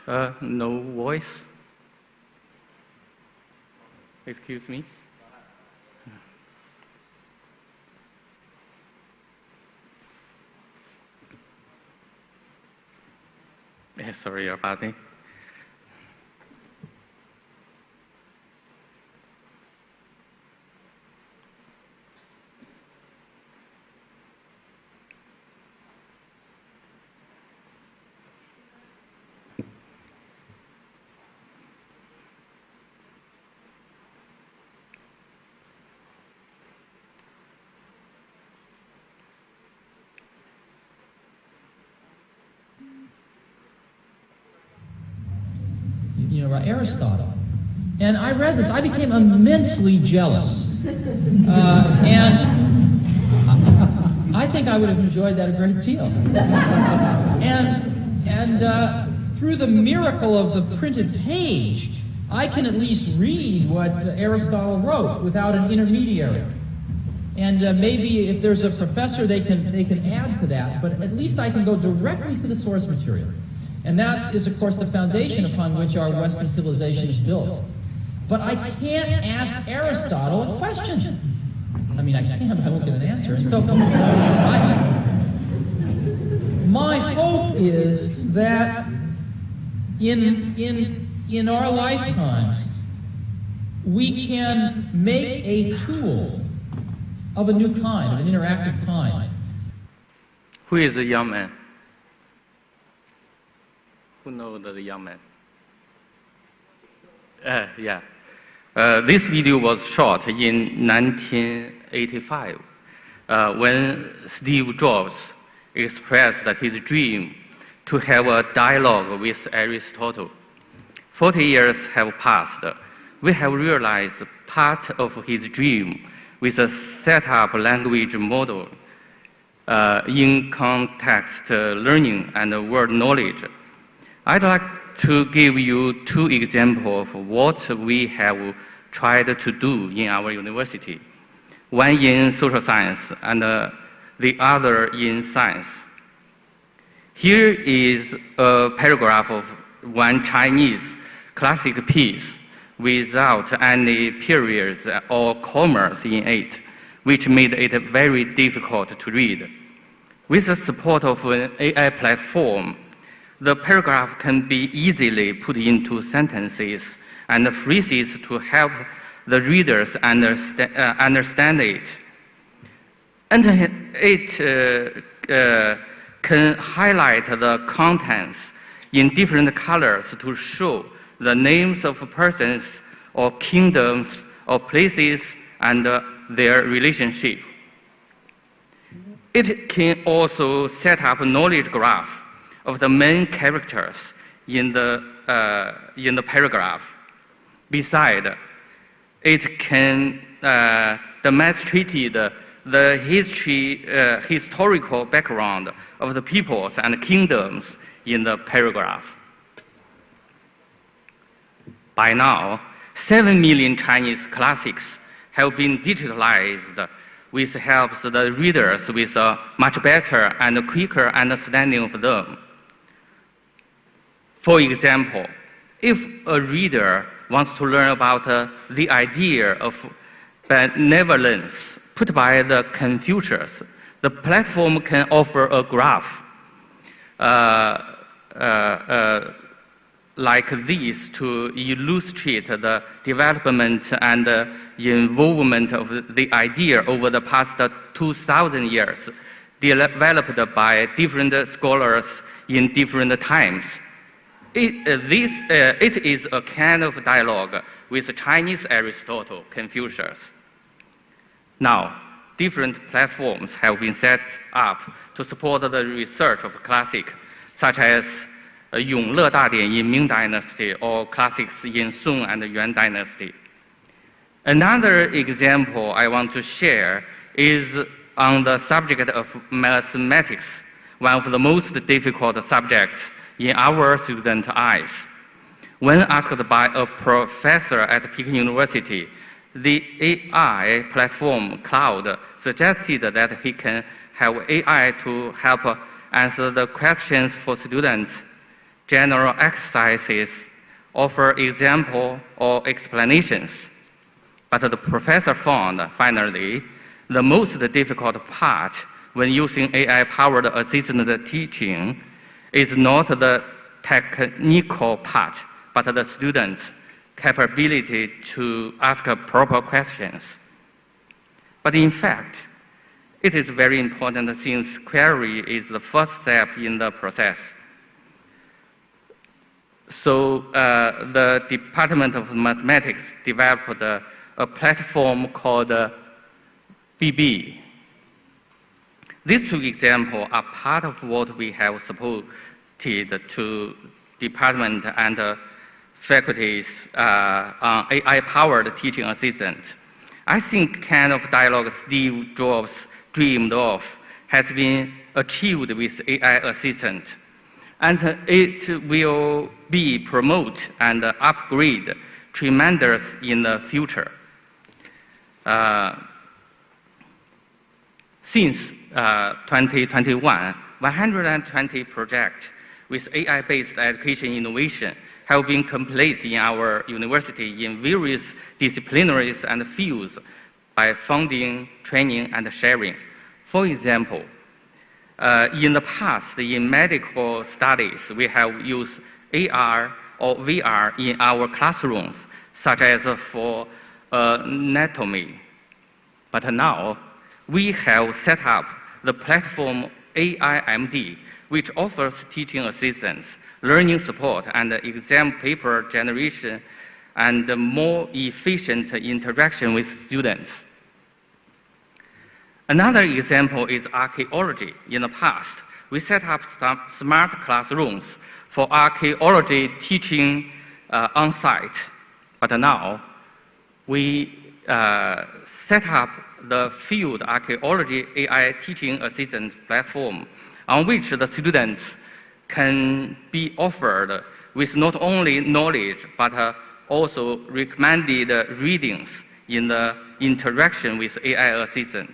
Speaker 6: No voice. Excuse me. Sorry about it.
Speaker 7: Aristotle. And I read this, I became immensely jealous. And I think I would have enjoyed that a great deal. And through the miracle of the printed page, I can at least read what Aristotle wrote without an intermediary. And maybe if there's a professor, they can add to that, but at least I can go directly to the source material. And that is, of course, the foundation upon which our Western civilization is built. But I can't ask Aristotle a question. I mean, I can, but I won't get an answer. And so my hope is that in our lifetimes, we can make a tool of a new kind, of an interactive kind.
Speaker 6: Who is the young man? Who knows the young man? Yeah. This video was shot in 1985 when Steve Jobs expressed his dream to have a dialogue with Aristotle. 40 years have passed. We have realized part of his dream with a set-up language model in context learning and word knowledge. I'd like to give you two examples of what we have tried to do in our university. One in social science and the other in science. Here is a paragraph of one Chinese classic piece without any periods or commas in it, which made it very difficult to read. With the support of an AI platform, the paragraph can be easily put into sentences and phrases to help the readers understand it. And it can highlight the contents in different colors to show the names of persons or kingdoms or places and their relationship. It can also set up a knowledge graph of the main characters in the paragraph. Besides, it can demonstrate the historical background of the peoples and kingdoms in the paragraph. By now, 7 million Chinese classics have been digitalized, which helps the readers with a much better and quicker understanding of them. For example, if a reader wants to learn about the idea of benevolence put by the Confucius, the platform can offer a graph like this to illustrate the development and involvement of the idea over the past 2,000 years, developed by different scholars in different times. It is a kind of dialogue with Chinese Aristotle, Confucius. Now, different platforms have been set up to support the research of classics, such as Yongle Dadian in Ming Dynasty or classics in Song and Yuan Dynasty. Another example I want to share is on the subject of mathematics, one of the most difficult subjects in our student eyes. When asked by a professor at Peking University, the AI platform Cloud suggested that he can have AI to help answer the questions for students. general exercises offer example or explanations. But the professor found, finally, the most difficult part when using AI-powered assisted teaching is not the technical part, but the student's capability to ask proper questions. But in fact, it is very important since query is the first step in the process. So the Department of Mathematics developed a platform called BB. These two examples are part of what we have supported to department and faculties on AI-powered teaching assistant. I think kind of dialogue Steve Jobs dreamed of has been achieved with AI assistant, and it will be promoted and upgrade tremendous in the future. Since 2021, 120 projects with AI-based education innovation have been completed in our university in various disciplinaries and fields by funding, training, and sharing. For example, in the past, in medical studies, we have used AR or VR in our classrooms, such as for anatomy. But now, we have set up the platform AIMD, which offers teaching assistance, learning support, and exam paper generation, and more efficient interaction with students. Another example is archaeology. In the past, we set up smart classrooms for archaeology teaching on site. But now, we set up the field archaeology AI teaching assistant platform on which the students can be offered with not only knowledge but also recommended readings in the interaction with AI assistant.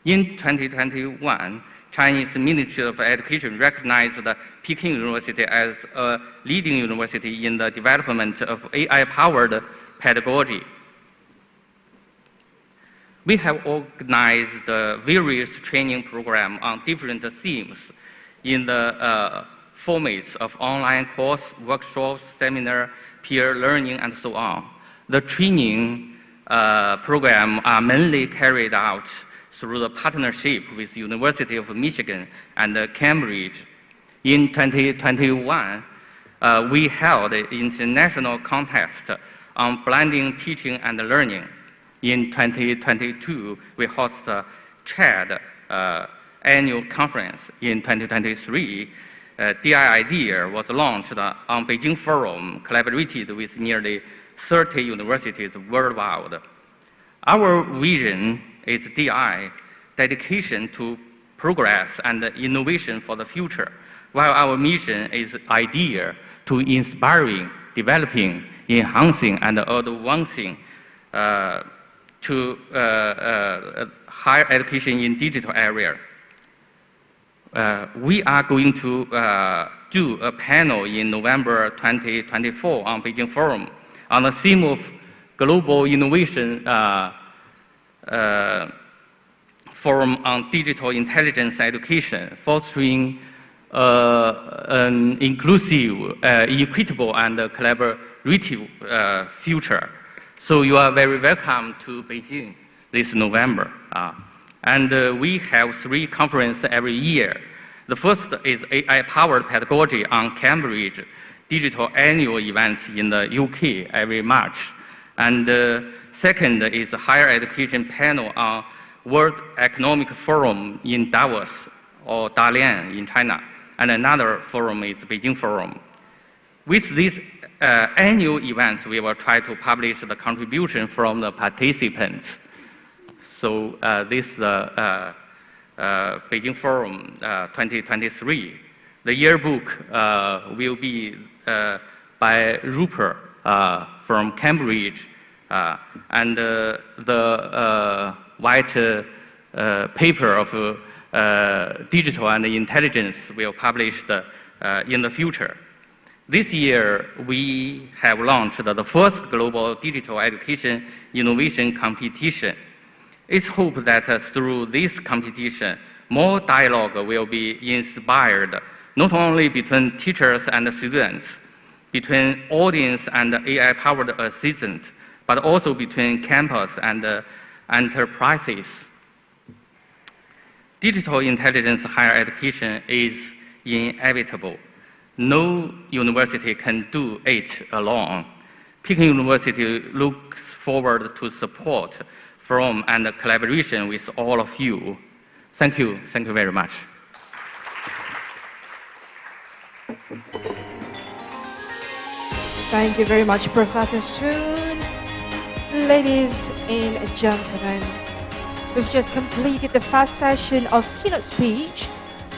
Speaker 6: In 2021, Chinese Ministry of Education recognized Peking University as a leading university in the development of AI-powered pedagogy. We have organized various training programs on different themes in the formats of online course, workshops, seminar, peer learning, and so on. The training programs are mainly carried out through the partnership with University of Michigan and Cambridge. In 2021, we held an international contest on blending teaching and learning. In 2022, we hosted CHAD annual conference. In 2023, DI Idea was launched on Beijing Forum, collaborated with nearly 30 universities worldwide. Our vision is DI, dedication to progress and innovation for the future, while our mission is idea to inspiring, developing, enhancing, and advancing to higher education in digital area. We are going to do a panel in November 2024 on Beijing Forum on the theme of global innovation forum on digital intelligence education, fostering an inclusive, equitable, and collaborative future. So you are very welcome to Beijing this November. And we have 3 conferences every year. The first is AI-powered pedagogy on Cambridge digital annual events in the UK every March. And second is a higher education panel on World Economic Forum in Davos or Dalian in China. And another forum is Beijing Forum. With these annual events, we will try to publish the contribution from the participants. So this Beijing Forum 2023. The yearbook will be by Rupert from Cambridge, and the white paper of digital and intelligence will publish in the future. This year, we have launched the first global digital education innovation competition. It's hoped that through this competition, more dialogue will be inspired, not only between teachers and students, between audience and AI-powered assistant, but also between campus and enterprises. Digital intelligence higher education is inevitable. No university can do it alone. Peking University looks forward to support from and collaboration with all of you. Thank you. Thank you very much.
Speaker 1: Thank you very much, Professor Sun. Ladies and gentlemen, we've just completed the first session of keynote speech,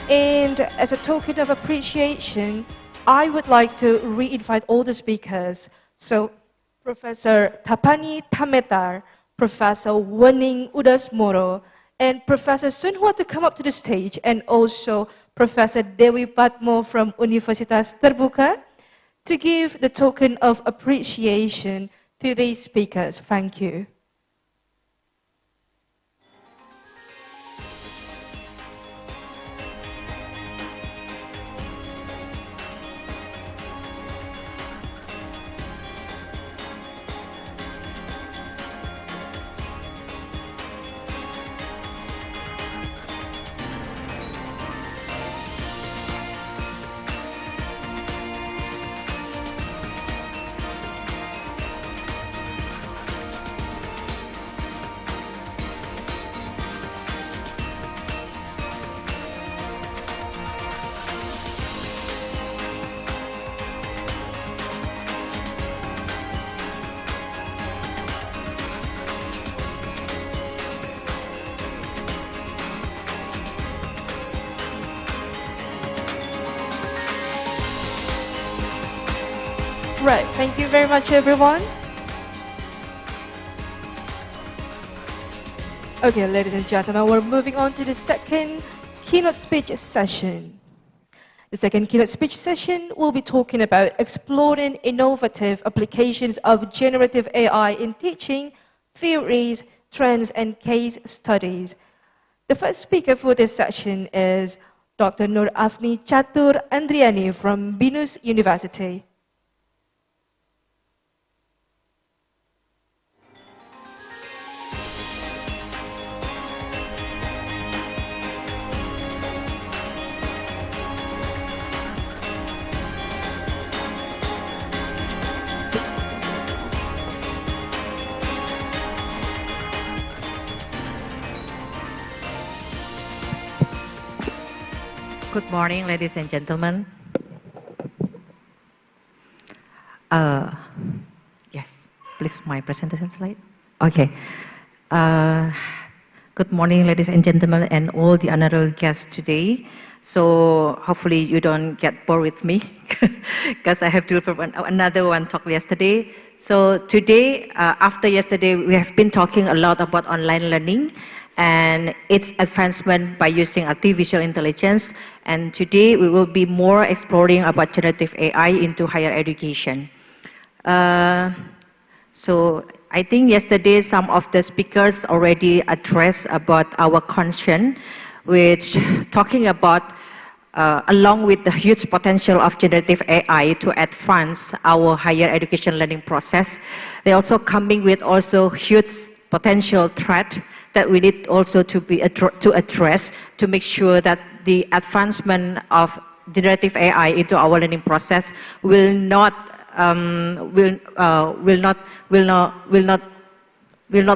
Speaker 1: and as a token of appreciation, I would like to re-invite all the speakers. So, Professor Tapani Tametar, Professor Wening Udasmoro, and Professor Tsinghua to come up to the stage, and also Professor Dewi Patmo from Universitas Terbuka to give the token of appreciation to these speakers. Thank you. Right, thank you very much, everyone. Okay, ladies and gentlemen, we're moving on to the second keynote speech session. The second keynote speech session will be talking about exploring innovative applications of generative AI in teaching, theories, trends, and case studies. The first speaker for this session is Dr. Nur Afni Chatur Andriani from Binus University.
Speaker 8: Good morning, ladies and gentlemen. Yes, please, my presentation slide. Okay. Good morning, ladies and gentlemen, and all the honorable guests today. So hopefully you don't get bored with me, because I have to deliver another one talk yesterday. So today, after yesterday, we have been talking a lot about online learning and its advancement by using artificial intelligence. And today we will be more exploring about generative AI into higher education. So I think yesterday some of the speakers already addressed about our concern, which talking about along with the huge potential of generative AI to advance our higher education learning process, they're also coming with also huge potential threat that we need also to address to make sure that the advancement of generative AI into our learning process will not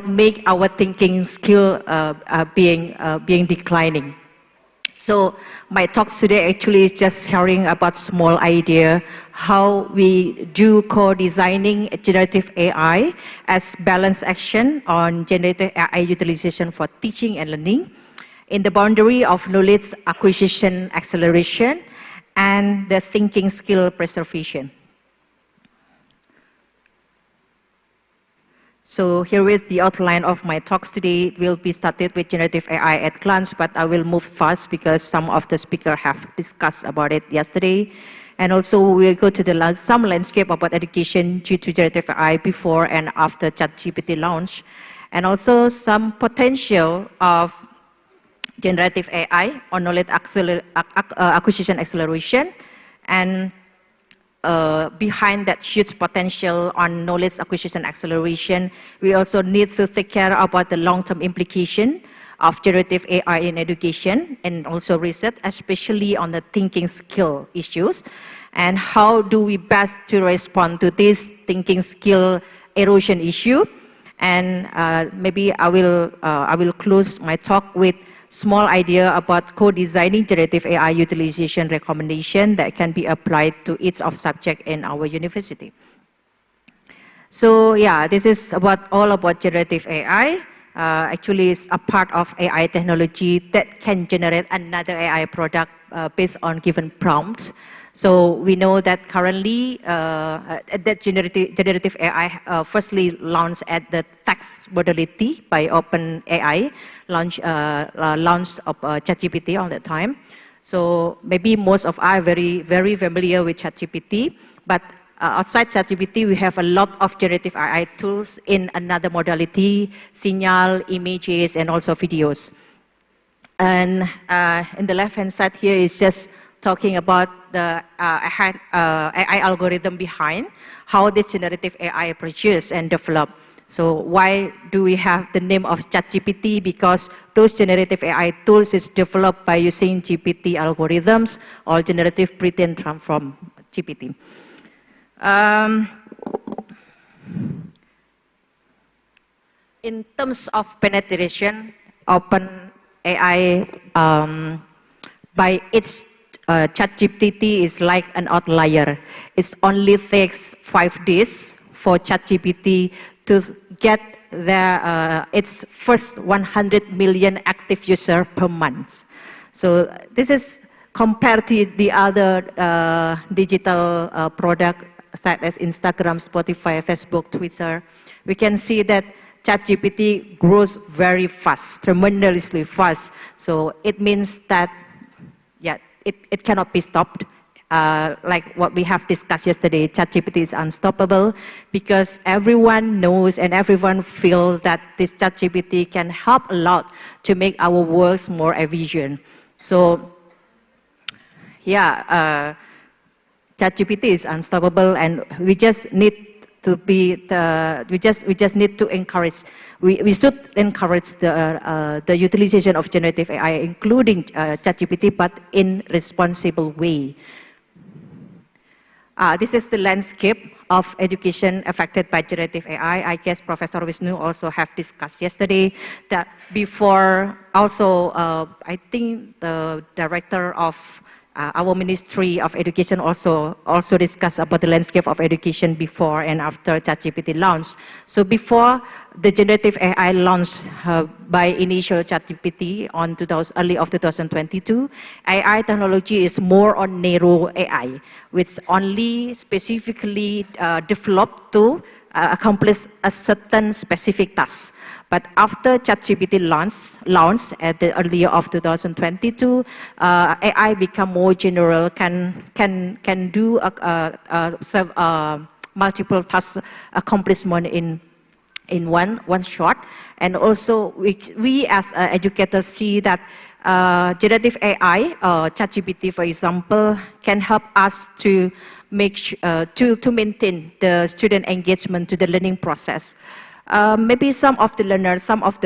Speaker 8: make our thinking skill being declining. So my talks today actually is just sharing about small idea how we do co-designing generative AI as balanced action on generative AI utilization for teaching and learning in the boundary of knowledge acquisition acceleration and the thinking skill preservation. So here is the outline of my talks today. It will be started with generative AI at glance, but I will move fast because some of the speakers have discussed about it yesterday. And also we'll go to some landscape about education due to generative AI before and after ChatGPT launch. And also some potential of generative AI on knowledge acquisition acceleration, and behind that huge potential on knowledge acquisition acceleration, we also need to take care about the long-term implication of generative AI in education and also research, especially on the thinking skill issues, and how do we best to respond to this thinking skill erosion issue. And maybe I will close my talk with small idea about co-designing generative AI utilization recommendation that can be applied to each of subject in our university. So yeah, this is all about generative AI. Actually, it's a part of AI technology that can generate another AI product based on given prompts. So we know that currently that generative AI firstly launched at the text modality by OpenAI, launch of ChatGPT on that time. So maybe most of us are very familiar with ChatGPT, but outside ChatGPT, we have a lot of generative AI tools in another modality, signal, images, and also videos. And in the left-hand side here is just talking about the AI algorithm behind how this generative AI produced and developed. So why do we have the name of ChatGPT? Because those generative AI tools is developed by using GPT algorithms or generative pre-trained transform GPT. In terms of penetration, OpenAI by its ChatGPT is like an outlier. It only takes 5 days for ChatGPT to get its first 100 million active user per month. So this is compared to the other digital product such as Instagram, Spotify, Facebook, Twitter. We can see that ChatGPT grows very fast, tremendously fast. So it means that, yeah, it cannot be stopped. Like what we have discussed yesterday, ChatGPT is unstoppable because everyone knows and everyone feels that this ChatGPT can help a lot to make our works more efficient. So, yeah, ChatGPT is unstoppable, and we just need to be we just need to encourage. We should encourage the utilization of generative AI, including ChatGPT, but in responsible way. This is the landscape of education affected by generative AI. I guess Professor Wisnu also have discussed yesterday that before. Also, I think the director of our Ministry of Education also discussed about the landscape of education before and after ChatGPT launch. So before the generative AI launched by initial ChatGPT on early of 2022, AI technology is more on narrow AI, which only specifically developed to accomplish a certain specific task. But after ChatGPT launched at the earlier of 2022, AI become more general, can do multiple task accomplishment in one shot. And also we as educators see that generative AI, ChatGPT for example, can help us to to maintain the student engagement to the learning process. Maybe some of the learners, some of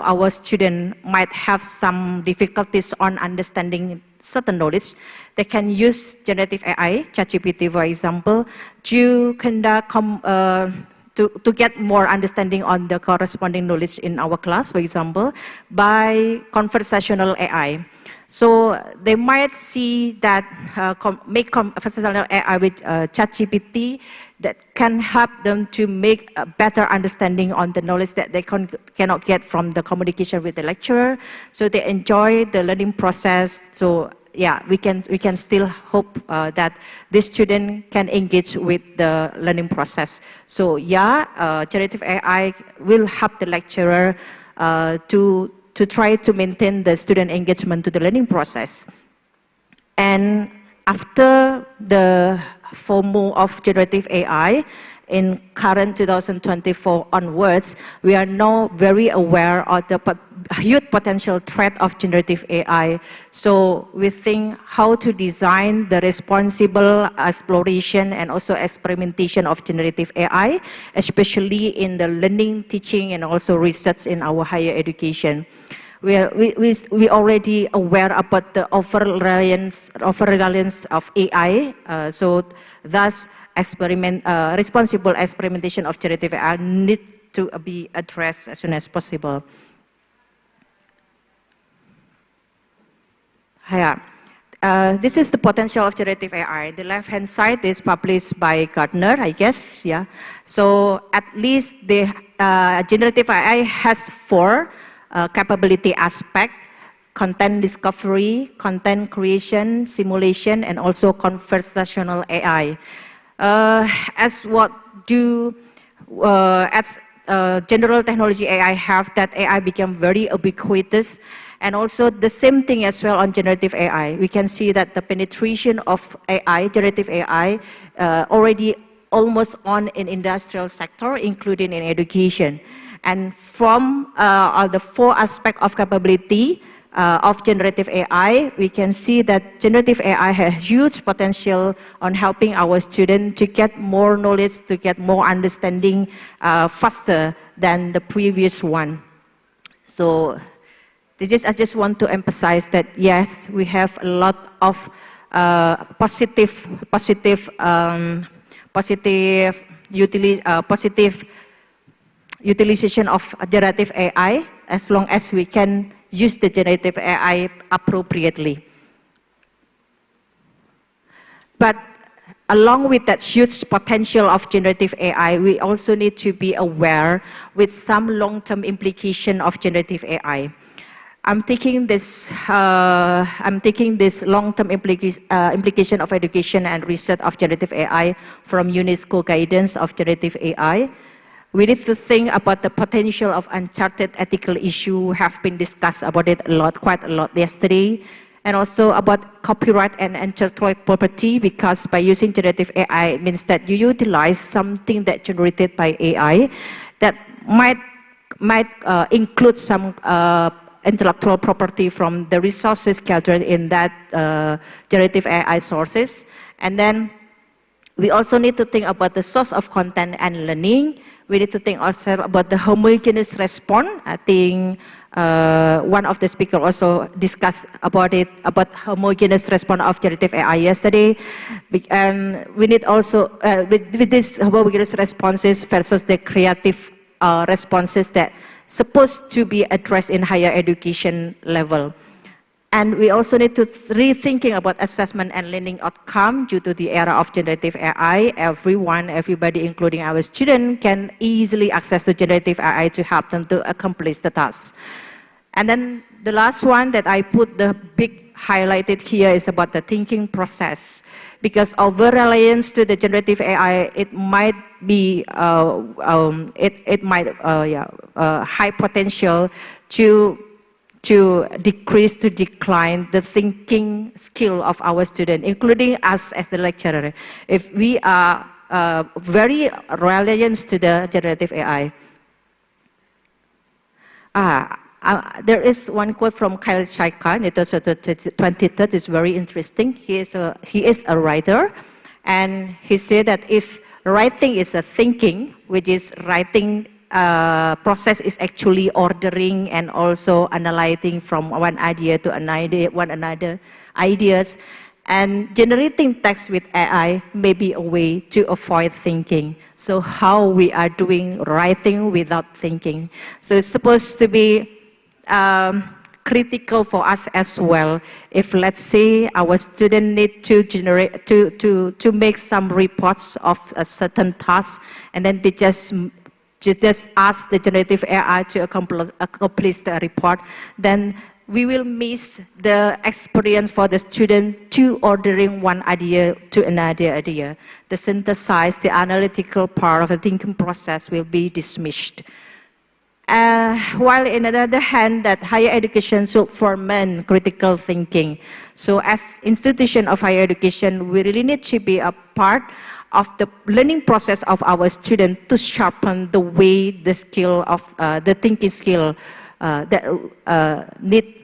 Speaker 8: our students might have some difficulties on understanding certain knowledge. They can use generative AI, ChatGPT for example, to conduct to get more understanding on the corresponding knowledge in our class, for example, by conversational AI. So they might see that make conversational AI with ChatGPT that can help them to make a better understanding on the knowledge that they cannot get from the communication with the lecturer. So they enjoy the learning process. So yeah, we can still hope that this student can engage with the learning process. So yeah, generative AI will help the lecturer to try to maintain the student engagement to the learning process. And after the FOMO of generative AI, in current 2024 onwards, we are now very aware of the huge potential threat of generative AI. So we think how to design the responsible exploration and also experimentation of generative AI, especially in the learning, teaching, and also research in our higher education. We already aware about the over-reliance of AI, so thus responsible experimentation of generative AI need to be addressed as soon as possible. Yeah. This is the potential of generative AI. The left-hand side is published by Gartner, I guess. Yeah. So at least the generative AI has 4 capability aspects: content discovery, content creation, simulation, and also conversational AI. As general technology AI have, that AI became very ubiquitous, and also the same thing as well on generative AI. We can see that the penetration of AI, generative AI, already almost on in industrial sector, including in education. And from the 4 aspects of capability of generative AI, we can see that generative AI has huge potential on helping our students to get more knowledge, to get more understanding faster than the previous one. So I just want to emphasize that yes, we have a lot of positive utilization of generative AI, as long as we can use the generative AI appropriately. But along with that huge potential of generative AI, we also need to be aware with some long-term implication of generative AI. I'm taking this long-term implication of education and research of generative AI from UNESCO guidance of generative AI. We need to think about the potential of uncharted ethical issue. Have been discussed about it quite a lot yesterday, and also about copyright and intellectual property, because by using generative AI, it means that you utilize something that generated by AI that might include some intellectual property from the resources gathered in that generative AI sources. And then we also need to think about the source of content and learning. We need to think also about the homogeneous response. I think one of the speakers also discussed about it, about homogeneous response of generative AI yesterday. And we need also, with these homogeneous responses versus the creative responses that supposed to be addressed in higher education level. And we also need to rethinking about assessment and learning outcome. Due to the era of generative AI, everybody, including our students, can easily access the generative AI to help them to accomplish the task. And then the last one that I put the big highlighted here is about the thinking process. Because over-reliance to the generative AI, it might be high potential to decline the thinking skill of our student, including us as the lecturer, if we are very reliant to the generative AI. There is one quote from Kyle Shaikan, it was 23rd, it's very interesting. He is a writer, and he said that if writing is a thinking, which is writing process is actually ordering and also analyzing from one idea to another ideas, and generating text with AI may be a way to avoid thinking. So how we are doing writing without thinking? So it's supposed to be critical for us as well. If let's say our student need to generate to make some reports of a certain task, and then they just ask the generative AI to accomplish the report, then we will miss the experience for the student to ordering one idea to another idea. The synthesize, the analytical part of the thinking process will be dismissed. While on the other hand, that higher education should foment critical thinking. So as institution of higher education, we really need to be a part of the learning process of our students to sharpen the way the skill of the thinking skill that need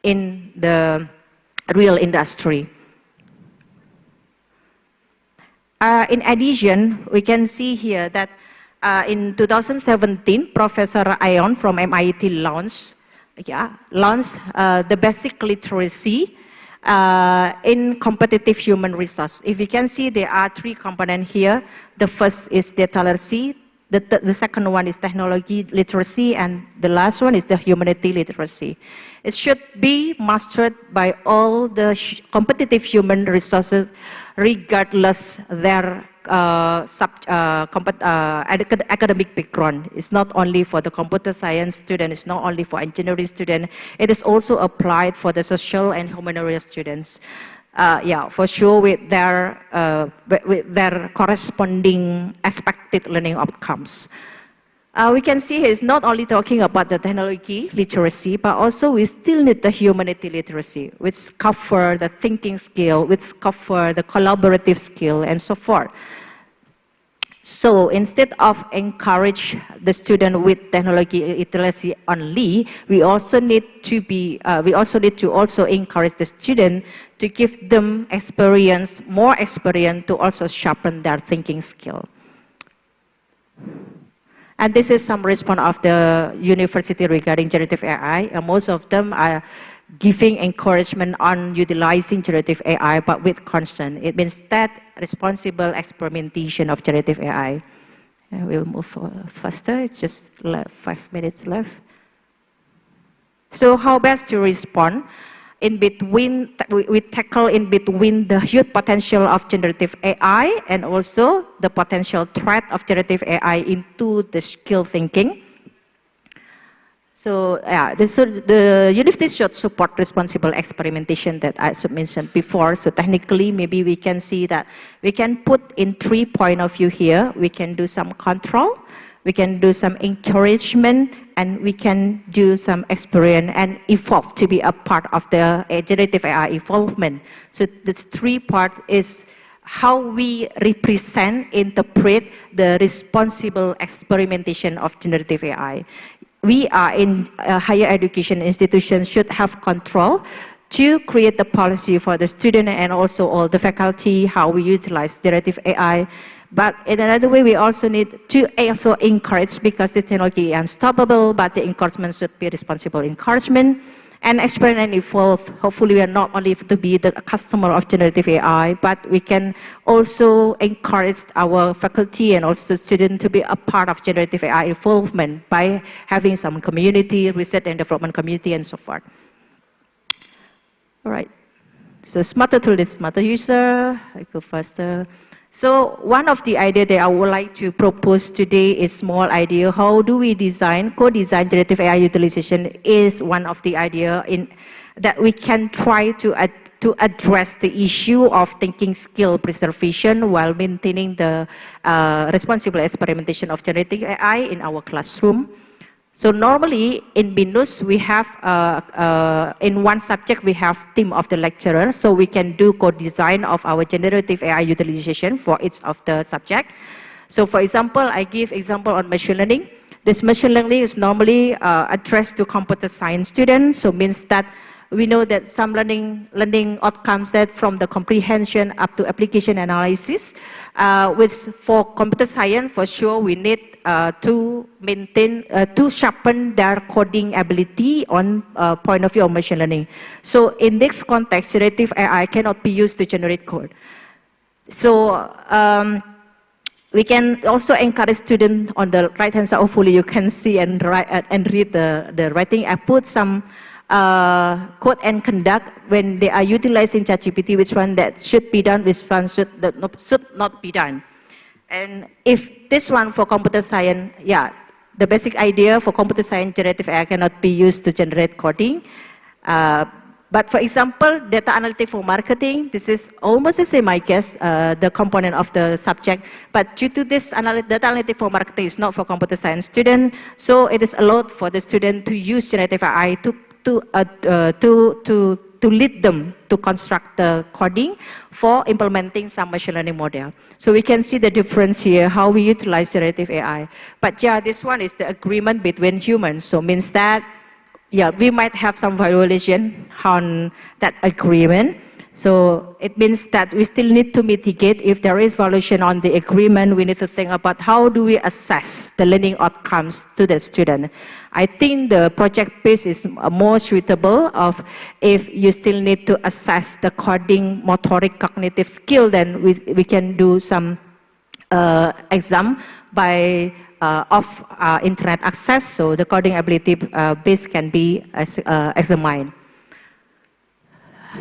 Speaker 8: in the real industry. In addition, we can see here that in 2017, Professor Ayon from MIT launched the basic literacy in competitive human resource. If you can see, there are 3 components here. The first is data literacy, the second one is technology literacy, and the last one is the humanity literacy. It should be mastered by all the competitive human resources, regardless their academic background. It's not only for the computer science student, it's not only for engineering student, it is also applied for the social and humanities students. For sure with their corresponding expected learning outcomes. We can see he's not only talking about the technology literacy, but also we still need the humanity literacy, which cover the thinking skill, which cover the collaborative skill, and so forth. So instead of encourage the student with technology literacy only, we also need to encourage the student to give them experience, more experience to also sharpen their thinking skill. And this is some response of the university regarding generative AI. And most of them are giving encouragement on utilizing generative AI, but with concern. It means that responsible experimentation of generative AI. We'll move faster. It's just 5 minutes left. So how best to respond? In between, we tackle in between the huge potential of generative AI and also the potential threat of generative AI into the skill thinking. So the university should support responsible experimentation that I mentioned before. So technically, maybe we can see that we can put in 3 points of view here. We can do some control, we can do some encouragement, and we can do some experience and evolve to be a part of the generative AI evolvement. So this 3 part is how we represent, interpret the responsible experimentation of generative AI. We are in a higher education institution should have control to create the policy for the student and also all the faculty, how we utilize generative AI. But in another way, we also need to also encourage, because this technology is unstoppable, but the encouragement should be responsible encouragement. And experiment and evolve. Hopefully, we are not only to be the customer of generative AI, but we can also encourage our faculty and also students to be a part of generative AI involvement by having some community, research and development community, and so forth. All right. So smarter tool is smarter user. I go faster. So one of the ideas that I would like to propose today is small idea. How do we design, co-design generative AI utilization is one of the idea in that we can try to address the issue of thinking skill preservation while maintaining the responsible experimentation of generative AI in our classroom. So normally in BINUS we have, in one subject we have team of the lecturer, so we can do co-design of our generative AI utilization for each of the subject. So for example, I give example on machine learning. This machine learning is normally addressed to computer science students, so means that we know that some learning outcomes that from the comprehension up to application analysis, which for computer science for sure we need to maintain, to sharpen their coding ability on point of view of machine learning. So in this context, generative AI cannot be used to generate code. So we can also encourage students on the right hand side, hopefully you can see and read the writing. I put some code and conduct when they are utilizing ChatGPT, which one that should be done, which one should not be done. And if this one for computer science, yeah, the basic idea for computer science generative AI cannot be used to generate coding. But for example, data analytics for marketing, this is almost the same, I guess, the component of the subject. But due to this, data analytics for marketing is not for computer science student, so it is allowed for the student to use generative AI to lead them to construct the coding for implementing some machine learning model. So we can see the difference here, how we utilize generative AI. But yeah, this one is the agreement between humans, so means that yeah, we might have some violation on that agreement. So it means that we still need to mitigate. If there is violation on the agreement, we need to think about how do we assess the learning outcomes to the student. I think the project piece is more suitable of if you still need to assess the coding, motoric, cognitive skill, then we can do some exam by internet access, so the coding ability base can be examined.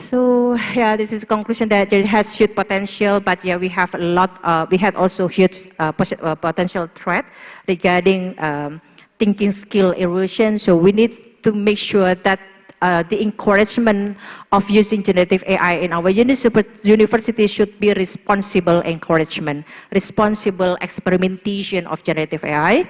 Speaker 8: So yeah, this is a conclusion that it has huge potential, but yeah, we have a lot. We had also huge potential threat regarding thinking skill erosion. So we need to make sure that the encouragement of using generative AI in our university should be responsible encouragement, responsible experimentation of generative AI,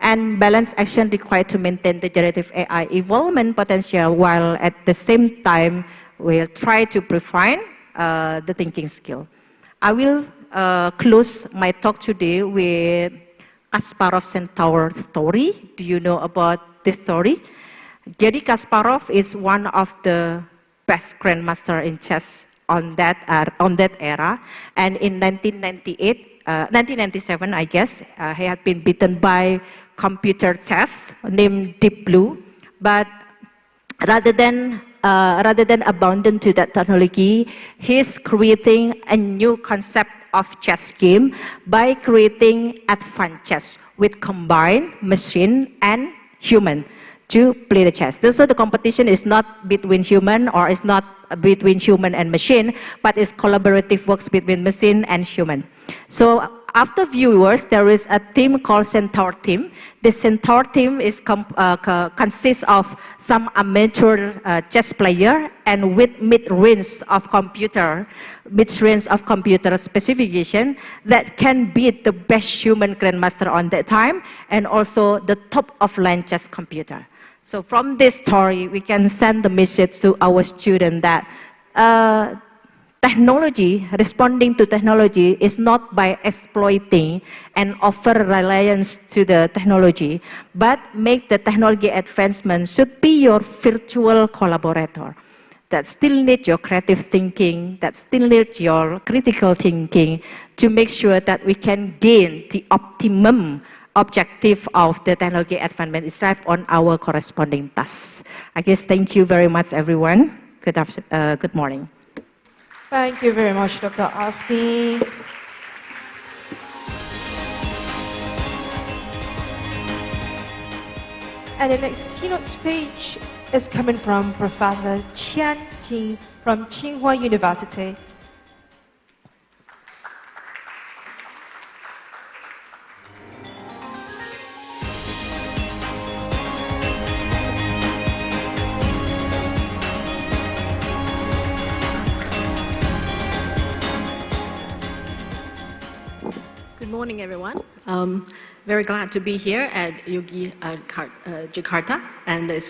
Speaker 8: and balanced action required to maintain the generative AI evolvement potential, while at the same time we'll try to refine the thinking skill. I will close my talk today with Kasparov Centaur story. Do you know about this story? Garry Kasparov is one of the best grandmaster in chess on that era, and in 1997, I guess, he had been beaten by computer chess named Deep Blue. But rather than abandon to that technology, he's creating a new concept of chess game by creating advanced chess with combined machine and human to play the chess. So the competition is not between human, or it's not between human and machine, but it's collaborative works between machine and human. So after viewers, there is a team called Centaur team. The Centaur team is consists of some amateur chess player and with mid-range of computer specification that can beat the best human grandmaster on that time, and also the top of line chess computer. So from this story, we can send the message to our students that responding to technology is not by exploiting and offer reliance to the technology, but make the technology advancement should be your virtual collaborator. That still needs your creative thinking, that still needs your critical thinking to make sure that we can gain the optimum objective of the technology advancement itself on our corresponding tasks. I guess thank you very much, everyone. Good morning.
Speaker 1: Thank you very much, Dr. Afni. And the next keynote speech is coming from Professor Qian Jing from Tsinghua University.
Speaker 9: Good morning, everyone. Very glad to be here at UGI Jakarta, and it's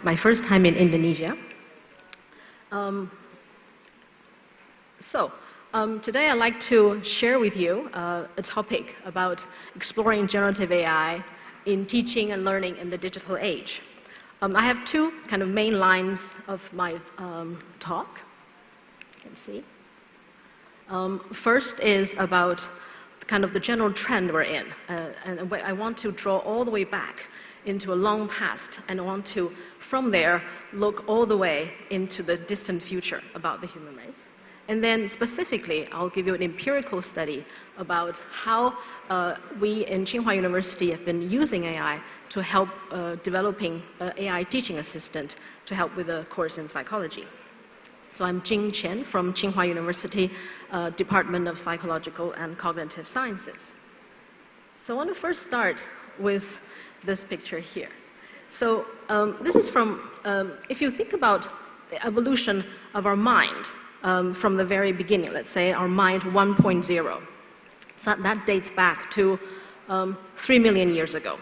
Speaker 9: my first time in Indonesia. Today I'd like to share with you a topic about exploring generative AI in teaching and learning in the digital age. I have two kind of main lines of my talk. You can see. First is about kind of the general trend we're in. And I want to draw all the way back into a long past, and I want to, from there, look all the way into the distant future about the human race. And then specifically, I'll give you an empirical study about how we in Tsinghua University have been using AI to help developing AI teaching assistant to help with a course in psychology. So I'm Jing Chen from Tsinghua University, Department of Psychological and Cognitive Sciences. So I want to first start with this picture here. So this is from, if you think about the evolution of our mind from the very beginning, let's say our mind 1.0, so that dates back to 3 million years ago,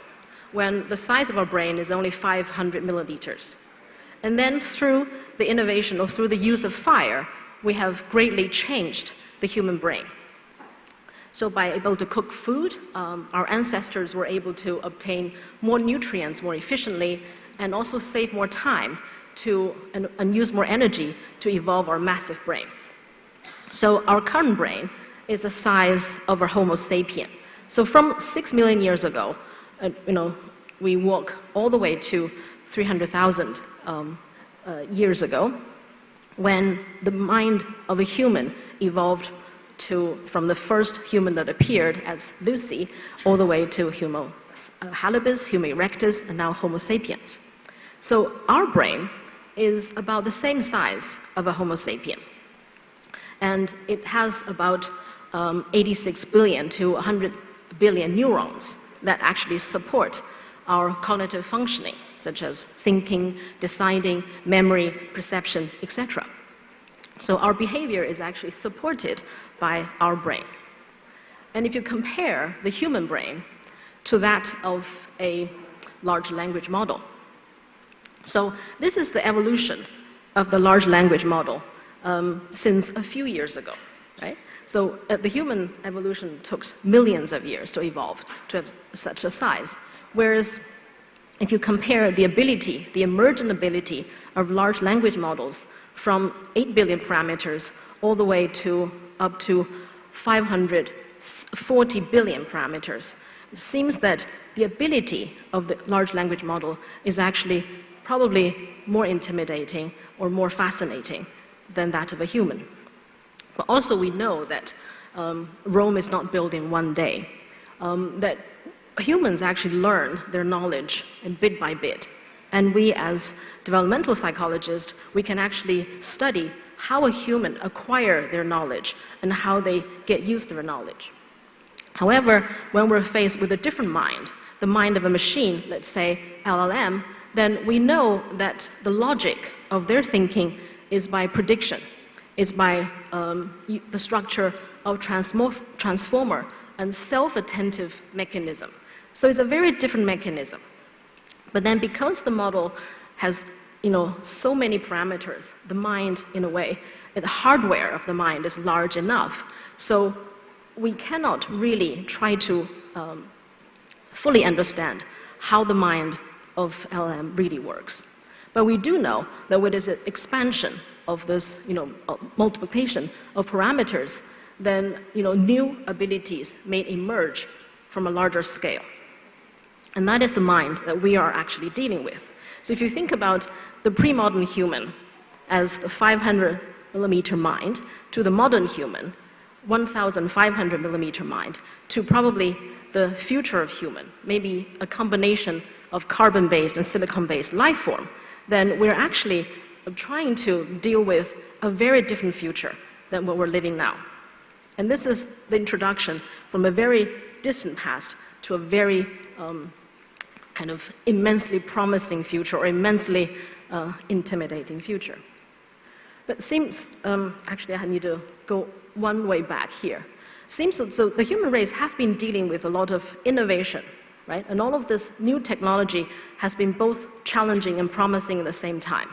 Speaker 9: when the size of our brain is only 500 milliliters. And then through the innovation or through the use of fire, we have greatly changed the human brain. So by able to cook food, our ancestors were able to obtain more nutrients more efficiently and also save more time and use more energy to evolve our massive brain. So our current brain is the size of our Homo sapien. So from 6 million years ago, we walk all the way to 300,000 years ago, when the mind of a human evolved from the first human that appeared as Lucy, all the way to Homo habilis, Homo erectus, and now Homo sapiens. So our brain is about the same size of a Homo sapien. And it has about 86 billion to 100 billion neurons that actually support our cognitive functioning, such as thinking, deciding, memory, perception, etc. So our behavior is actually supported by our brain. And if you compare the human brain to that of a large language model, so this is the evolution of the large language model since a few years ago, right? So the human evolution took millions of years to evolve to have such a size, whereas if you compare the ability, the emergent ability of large language models from 8 billion parameters all the way to up to 540 billion parameters, it seems that the ability of the large language model is actually probably more intimidating or more fascinating than that of a human. But also we know that Rome is not built in one day, that humans actually learn their knowledge bit by bit. And we as developmental psychologists, we can actually study how a human acquire their knowledge and how they get used to their knowledge. However, when we're faced with a different mind, the mind of a machine, let's say LLM, then we know that the logic of their thinking is by prediction, is by the structure of transformer and self-attentive mechanism. So it's a very different mechanism. But then because the model has so many parameters, the mind, in a way, the hardware of the mind is large enough. So we cannot really try to fully understand how the mind of LLM really works. But we do know that with this expansion of this multiplication of parameters, then new abilities may emerge from a larger scale. And that is the mind that we are actually dealing with. So if you think about the pre-modern human as the 500 millimeter mind to the modern human, 1,500 millimeter mind, to probably the future of human, maybe a combination of carbon-based and silicon-based life form, then we're actually trying to deal with a very different future than what we're living now. And this is the introduction from a very distant past to a very kind of immensely promising future or immensely intimidating future. But it seems, actually I need to go one way back here. Seems so the human race have been dealing with a lot of innovation, right? And all of this new technology has been both challenging and promising at the same time.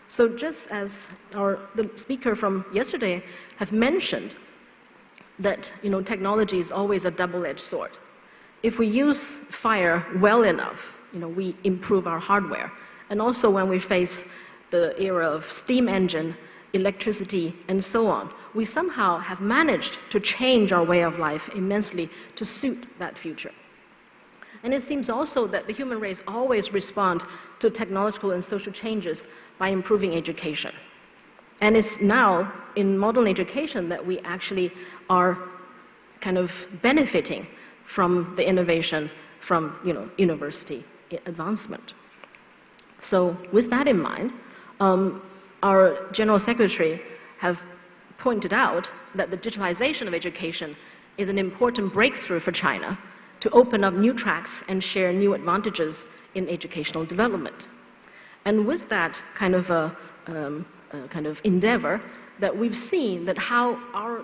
Speaker 9: So just as the speaker from yesterday have mentioned that technology is always a double-edged sword. If we use fire well enough, we improve our hardware. And also when we face the era of steam engine, electricity, and so on, we somehow have managed to change our way of life immensely to suit that future. And it seems also that the human race always respond to technological and social changes by improving education. And it's now in modern education that we actually are kind of benefiting from the innovation from university advancement. So with that in mind, our General Secretary have pointed out that the digitalization of education is an important breakthrough for China to open up new tracks and share new advantages in educational development. And with that kind of endeavor, that we've seen that how our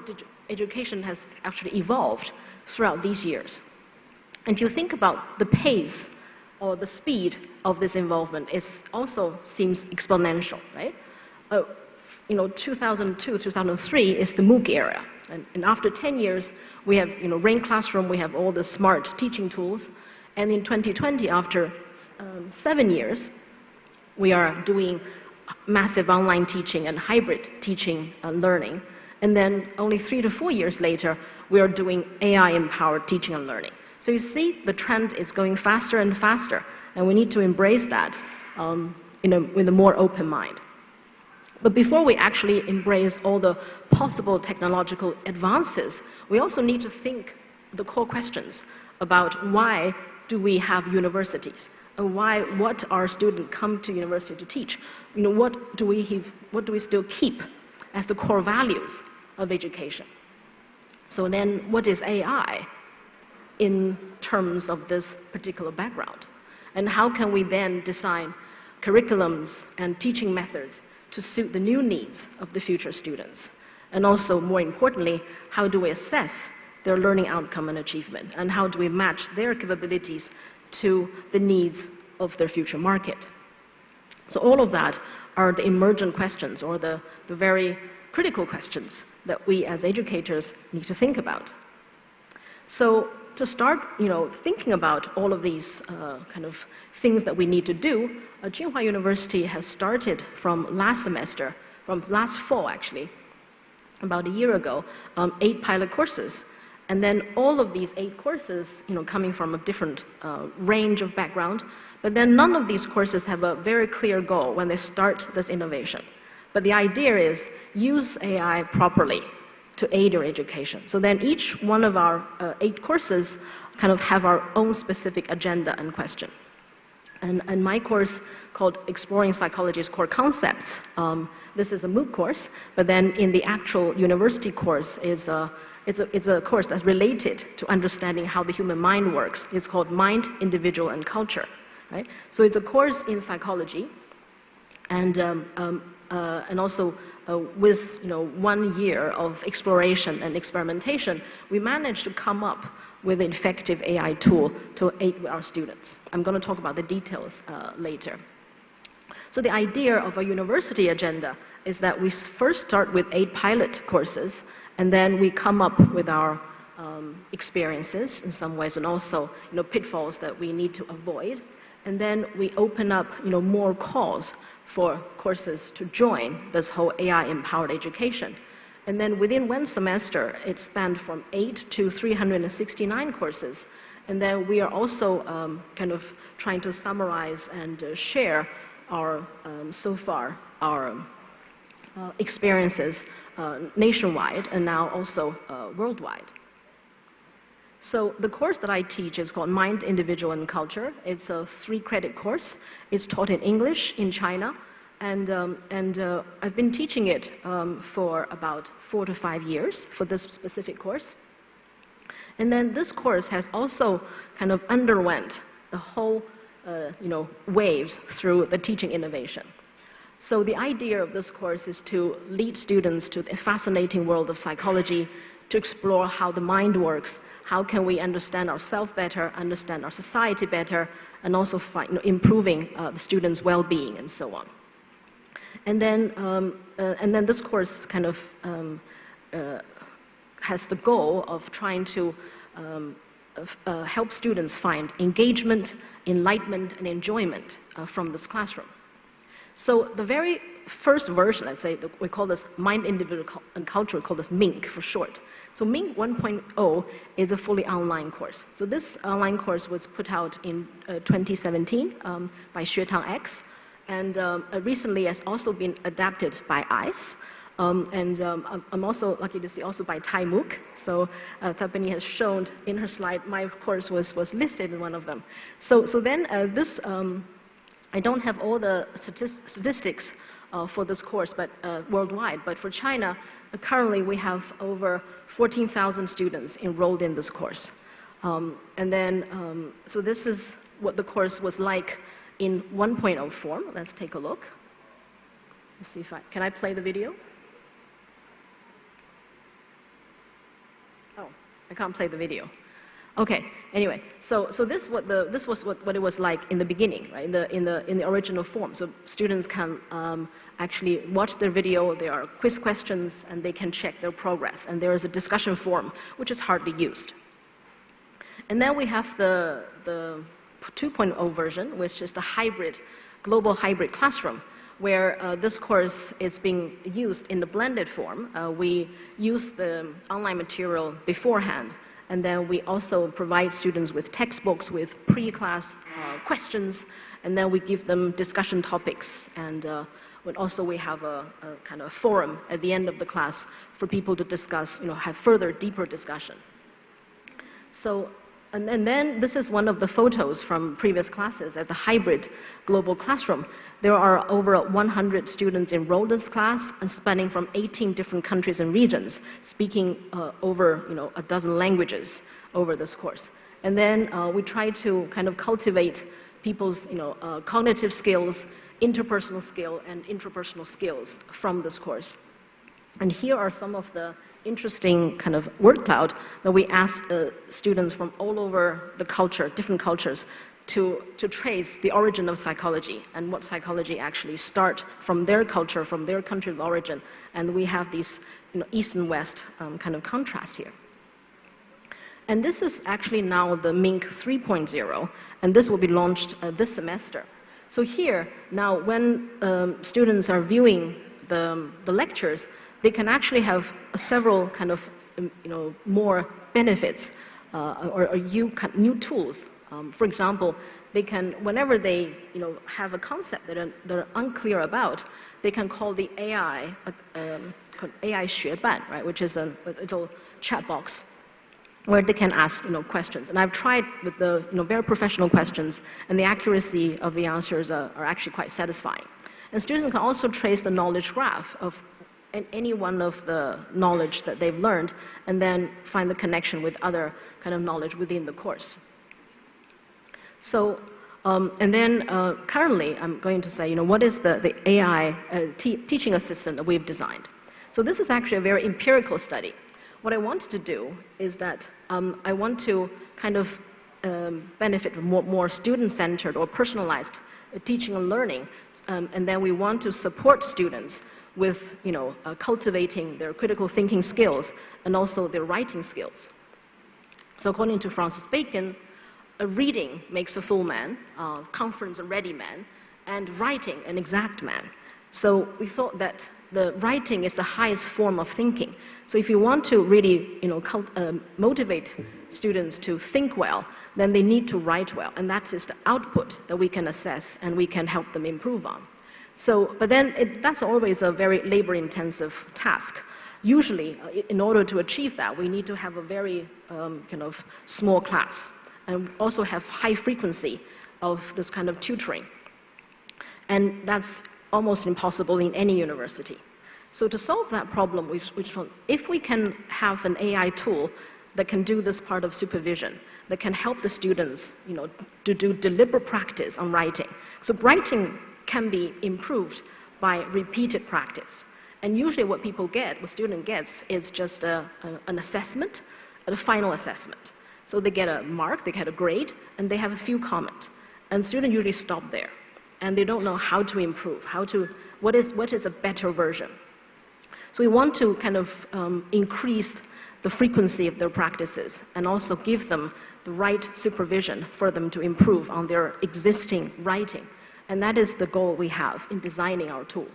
Speaker 9: education has actually evolved throughout these years. And if you think about the pace or the speed of this involvement, it also seems exponential, right? 2002, 2003 is the MOOC era. And after 10 years, we have Rain Classroom, we have all the smart teaching tools. And in 2020, after 7 years, we are doing massive online teaching and hybrid teaching and learning. And then only 3 to 4 years later, we are doing AI-empowered teaching and learning. So you see, the trend is going faster and faster, and we need to embrace that with a more open mind. But before we actually embrace all the possible technological advances, we also need to think the core questions about why do we have universities, and what our students come to university to teach. What do we still keep as the core values of education? So then, what is AI in terms of this particular background? And how can we then design curriculums and teaching methods to suit the new needs of the future students? And also, more importantly, how do we assess their learning outcome and achievement? And how do we match their capabilities to the needs of their future market? So all of that are the emergent questions, or the very critical questions that we as educators need to think about. So to start thinking about all of these kind of things that we need to do, Tsinghua University has started from last fall actually, about a year ago, 8 pilot courses. And then all of these 8 courses, coming from a different range of background, but then none of these courses have a very clear goal when they start this innovation. But the idea is use AI properly to aid your education. So then each one of our 8 courses kind of have our own specific agenda and question. And my course called Exploring Psychology's Core Concepts, this is a MOOC course, but then in the actual university course it's a course that's related to understanding how the human mind works. It's called Mind, Individual, and Culture. Right? So it's a course in psychology, and also with 1 year of exploration and experimentation, we managed to come up with an effective AI tool to aid our students. I'm going to talk about the details later. So the idea of a university agenda is that we first start with 8 pilot courses, and then we come up with our experiences in some ways, and also pitfalls that we need to avoid. And then we open up more calls for courses to join this whole AI-empowered education. And then within 1 semester, it spanned from 8 to 369 courses. And then we are also kind of trying to summarize and share our, so far, our experiences nationwide and now also worldwide. So the course that I teach is called Mind, Individual, and Culture. It's a 3-credit course. It's taught in English in China. And I've been teaching it for about 4 to 5 years for this specific course. And then this course has also kind of underwent the whole waves through the teaching innovation. So the idea of this course is to lead students to the fascinating world of psychology, to explore how the mind works, how can we understand ourselves better, understand our society better, and also find, improving the students' well-being and so on. And then this course kind of has the goal of trying to help students find engagement, enlightenment, and enjoyment from this classroom. So the very first version, let's say, we call this Mind, Individual, and Culture, we call this MINC for short. So MINC 1.0 is a fully online course. So this online course was put out in 2017 by XuetangX, and recently has also been adapted by ICE. I'm also lucky to see also by Thai MOOC. So Thapani has shown in her slide, my course was listed in one of them. So then this, I don't have all the statistics for this course, but worldwide. But for China, currently we have over 14,000 students enrolled in this course. So this is what the course was like in 1.0 form. Let's take a look. Let's see if can I play the video? Oh, I can't play the video. Okay. Anyway, so this was what it was like in the beginning, right? In the original form. So students can actually watch their video. There are quiz questions, and they can check their progress. And there is a discussion forum, which is hardly used. And then we have the 2.0 version, which is the global hybrid classroom, where this course is being used in the blended form. We use the online material beforehand, and then we also provide students with textbooks with pre-class questions, and then we give them discussion topics, and also we have a kind of forum at the end of the class for people to discuss, have further, deeper discussion. So, and then this is one of the photos from previous classes as a hybrid global classroom. There are over 100 students enrolled in this class and spanning from 18 different countries and regions, speaking over a dozen languages over this course. And then we try to kind of cultivate people's cognitive skills, interpersonal skill, and intrapersonal skills from this course. And here are some of the interesting kind of word cloud that we ask students from all over the culture, different cultures, to trace the origin of psychology and what psychology actually start from their culture, from their country of origin. And we have these East and West kind of contrast here. And this is actually now the MINC 3.0, and this will be launched this semester. So here, now when students are viewing the lectures, they can actually have several kind of more benefits or new tools. For example, they can, whenever they have a concept that they're unclear about, they can call the AI, AI 学伴, right, which is a little chat box where they can ask questions. And I've tried with the very professional questions, and the accuracy of the answers are actually quite satisfying. And students can also trace the knowledge graph of any one of the knowledge that they've learned, and then find the connection with other kind of knowledge within the course. So, and then currently I'm going to say, what is the AI teaching assistant that we've designed? So this is actually a very empirical study. What I wanted to do is that I want to kind of benefit from more student-centered or personalized teaching and learning, and then we want to support students with cultivating their critical thinking skills and also their writing skills. So according to Francis Bacon, a reading makes a full man, conference a ready man, and writing an exact man. So we thought that the writing is the highest form of thinking. So if you want to really motivate students to think well, then they need to write well, and that is the output that we can assess and we can help them improve on. So, but then that's always a very labor-intensive task. Usually, in order to achieve that, we need to have a very kind of small class and also have high frequency of this kind of tutoring. And that's almost impossible in any university. So to solve that problem, if we can have an AI tool that can do this part of supervision, that can help the students to do deliberate practice on writing. So writing can be improved by repeated practice. And usually what student gets is just an assessment, a final assessment. So they get a mark, they get a grade, and they have a few comments. And students usually stop there. And they don't know how to improve, what is a better version. So we want to kind of increase the frequency of their practices and also give them the right supervision for them to improve on their existing writing. And that is the goal we have in designing our tool.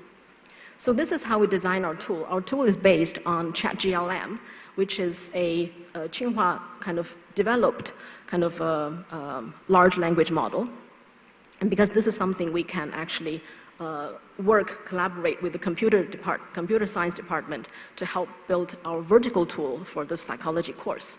Speaker 9: So this is how we design our tool. Our tool is based on ChatGLM, which is a Tsinghua kind of developed kind of large language model. And because this is something we can actually collaborate with the computer science department to help build our vertical tool for the psychology course.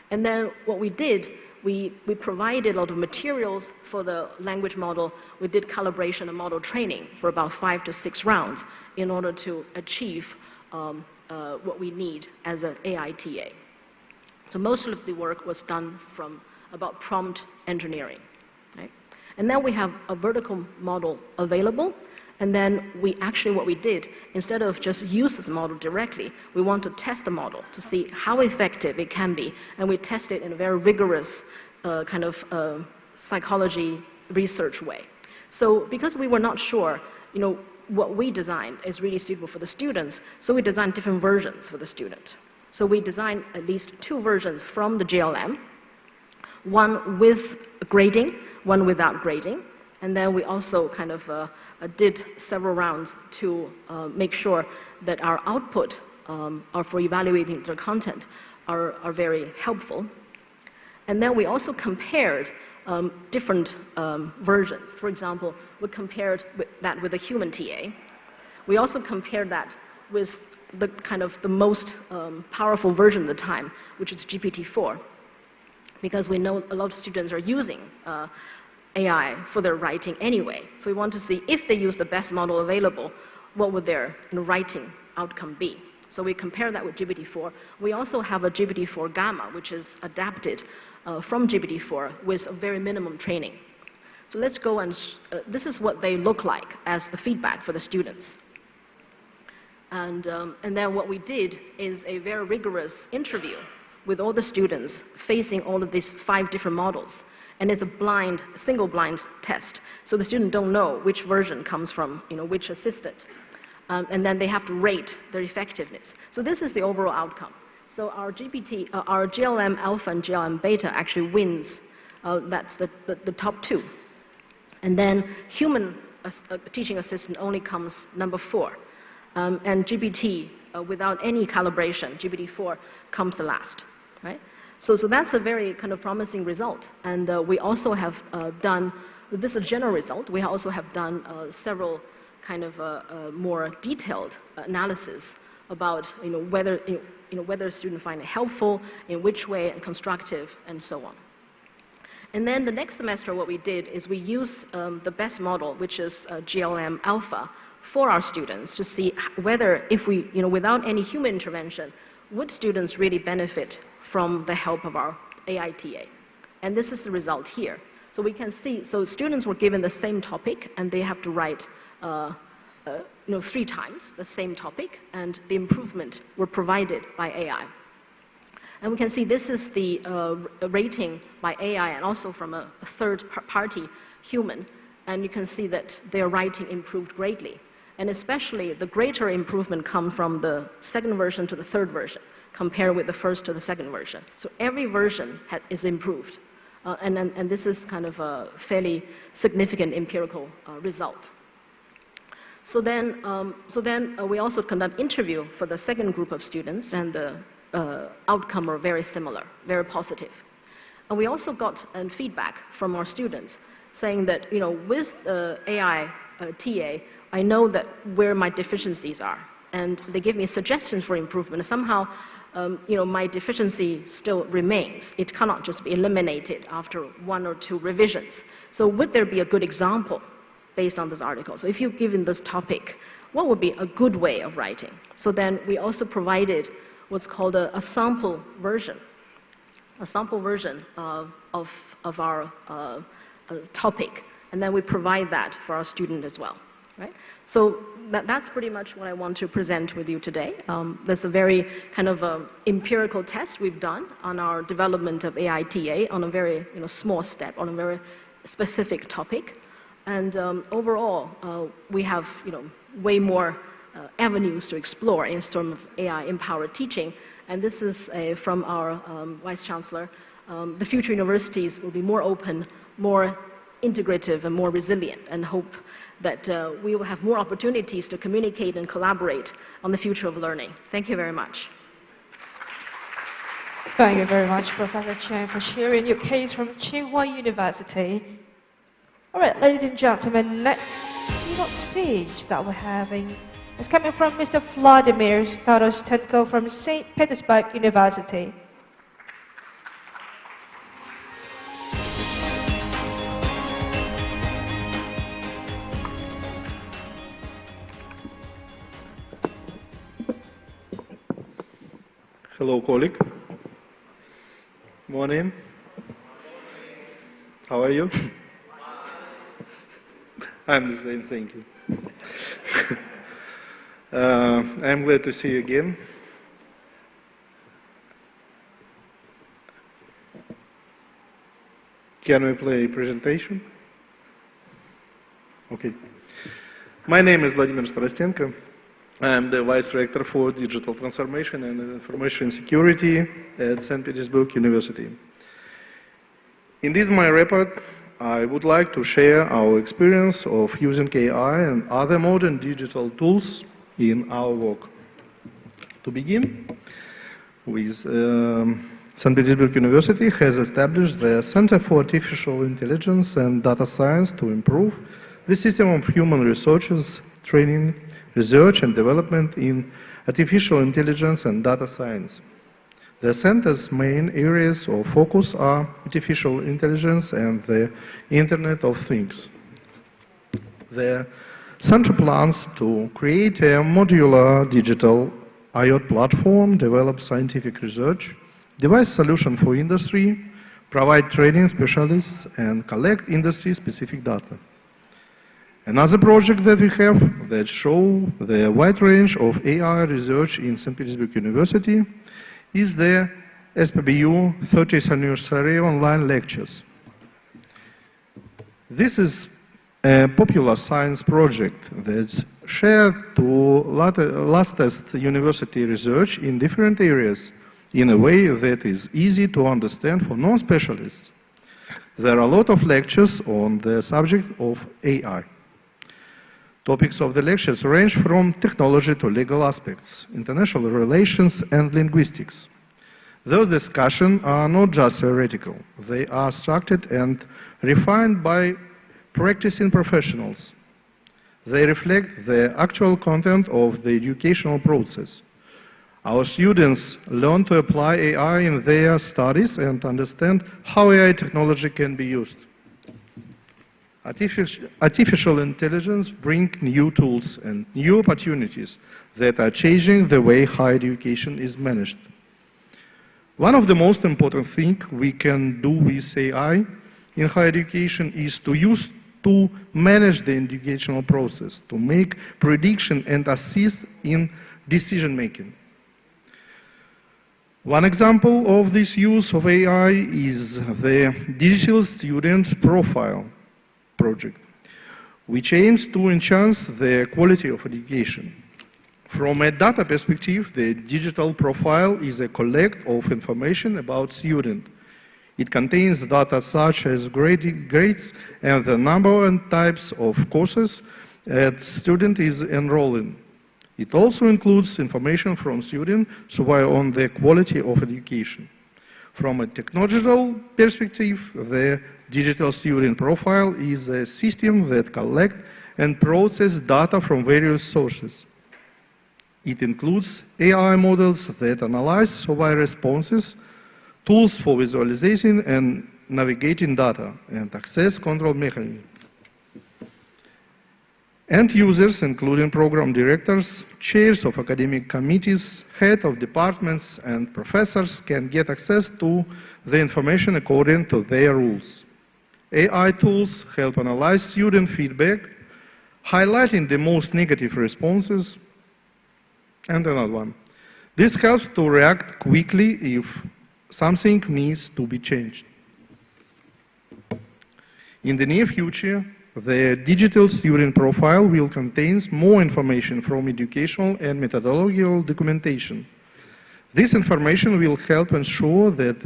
Speaker 9: And then what we did, we provided a lot of materials for the language model. We did calibration and model training for about 5 to 6 rounds in order to achieve what we need as an AI TA. So most of the work was done from about prompt engineering. And then we have a vertical model available. And then what we did, instead of just use this model directly, we want to test the model to see how effective it can be. And we test it in a very rigorous psychology research way. So because we were not sure, what we designed is really suitable for the students, so we designed different versions for the student. So we designed at least 2 versions from the GLM, one with grading, one without grading. And then we also did several rounds to make sure that our output for evaluating the content are very helpful. And then we also compared different versions. For example, we compared that with a human TA. We also compared that with the most powerful version at the time, which is GPT-4, because we know a lot of students are using AI for their writing anyway. So we want to see if they use the best model available, what would their writing outcome be. So we compare that with GPT-4. We also have a GPT-4 Gamma, which is adapted from GPT-4 with a very minimum training. So let's go and, this is what they look like as the feedback for the students. And then what we did is a very rigorous interview with all the students facing all of these 5 different models. And it's a single blind test. So the student don't know which version comes from which assistant. And then they have to rate their effectiveness. So this is the overall outcome. So our GLM alpha and GLM beta actually wins. That's the top 2. And then human teaching assistant only comes number 4. And GPT, without any calibration, GPT-4 comes the last, right? So that's a very promising result. And we also have done, this is a general result, we also have done several more detailed analysis about whether a student find it helpful, in which way, and constructive, and so on. And then the next semester what we did is we use the best model, which is GLM alpha, for our students to see whether if we, without any human intervention, would students really benefit from the help of our AITA. And this is the result here. So we can see, so students were given the same topic and they have to write 3 times the same topic, and the improvement were provided by AI. And we can see this is the rating by AI and also from a third-party human. And you can see that their writing improved greatly. And especially the greater improvement come from the second version to the third version, compared with the first to the second version. So every version is improved. And this is a fairly significant empirical result. So then we also conduct interview for the second group of students, and the outcome are very similar, very positive. And we also got feedback from our students saying that, with AI TA, I know that where my deficiencies are, and they give me suggestions for improvement. Somehow, my deficiency still remains. It cannot just be eliminated after 1 or 2 revisions. So would there be a good example based on this article? So if you're given this topic, what would be a good way of writing? So then we also provided what's called a sample version. A sample version of our topic, and then we provide that for our student as well, right? So that's pretty much what I want to present with you today. That's a very empirical test we've done on our development of AITA on a very small step, on a very specific topic. And overall, we have way more avenues to explore in terms of AI-empowered teaching. And this is from our Vice Chancellor. The future universities will be more open, more integrative, and more resilient, and hope that we will have more opportunities to communicate and collaborate on the future of learning. Thank you very much.
Speaker 1: Thank you very much, Professor Chen, for sharing your case from Tsinghua University. All right, ladies and gentlemen, next keynote speech that we're having is coming from Mr. Vladimir Starostenko from St. Petersburg University.
Speaker 10: Hello, colleague. Morning. How are you? I'm the same, thank you. I'm glad to see you again. Can we play presentation? Okay. My name is Vladimir Starastenko. I'm the Vice Rector for Digital Transformation and Information Security at St. Petersburg University. In this my report, I would like to share our experience of using AI and other modern digital tools in our work. To begin with, St. Petersburg University has established the Center for Artificial Intelligence and Data Science to improve the system of human researchers, training, research and development in artificial intelligence and data science. The center's main areas of focus are artificial intelligence and the Internet of Things. The center plans to create a modular digital IoT platform, develop scientific research, devise solutions for industry, provide training specialists, and collect industry-specific data. Another project that we have that show the wide range of AI research in St. Petersburg University is the SPBU 30th anniversary online lectures. This is a popular science project that's shared to latest university research in different areas in a way that is easy to understand for non-specialists. There are a lot of lectures on the subject of AI. Topics of the lectures range from technology to legal aspects, international relations and linguistics. Those discussions are not just theoretical. They are structured and refined by practicing professionals. They reflect the actual content of the educational process. Our students learn to apply AI in their studies and understand how AI technology can be used. Artificial intelligence brings new tools and new opportunities that are changing the way higher education is managed. One of the most important things we can do with AI in higher education is to manage the educational process, to make prediction and assist in decision making. One example of this use of AI is the Digital Student Profile project, which aims to enhance the quality of education. From a data perspective, the digital profile is a collect of information about student. It contains data such as grades and the number and types of courses that student is enrolling. It also includes information from students who are on the quality of education. From a technological perspective, the Digital Student Profile is a system that collects and processes data from various sources. It includes AI models that analyze survey responses, tools for visualization and navigating data, and access control mechanisms. End users, including program directors, chairs of academic committees, heads of departments, and professors can get access to the information according to their rules. AI tools help analyze student feedback, highlighting the most negative responses, and another one. This helps to react quickly if something needs to be changed. In the near future, the Digital Student Profile will contain more information from educational and methodological documentation. This information will help ensure that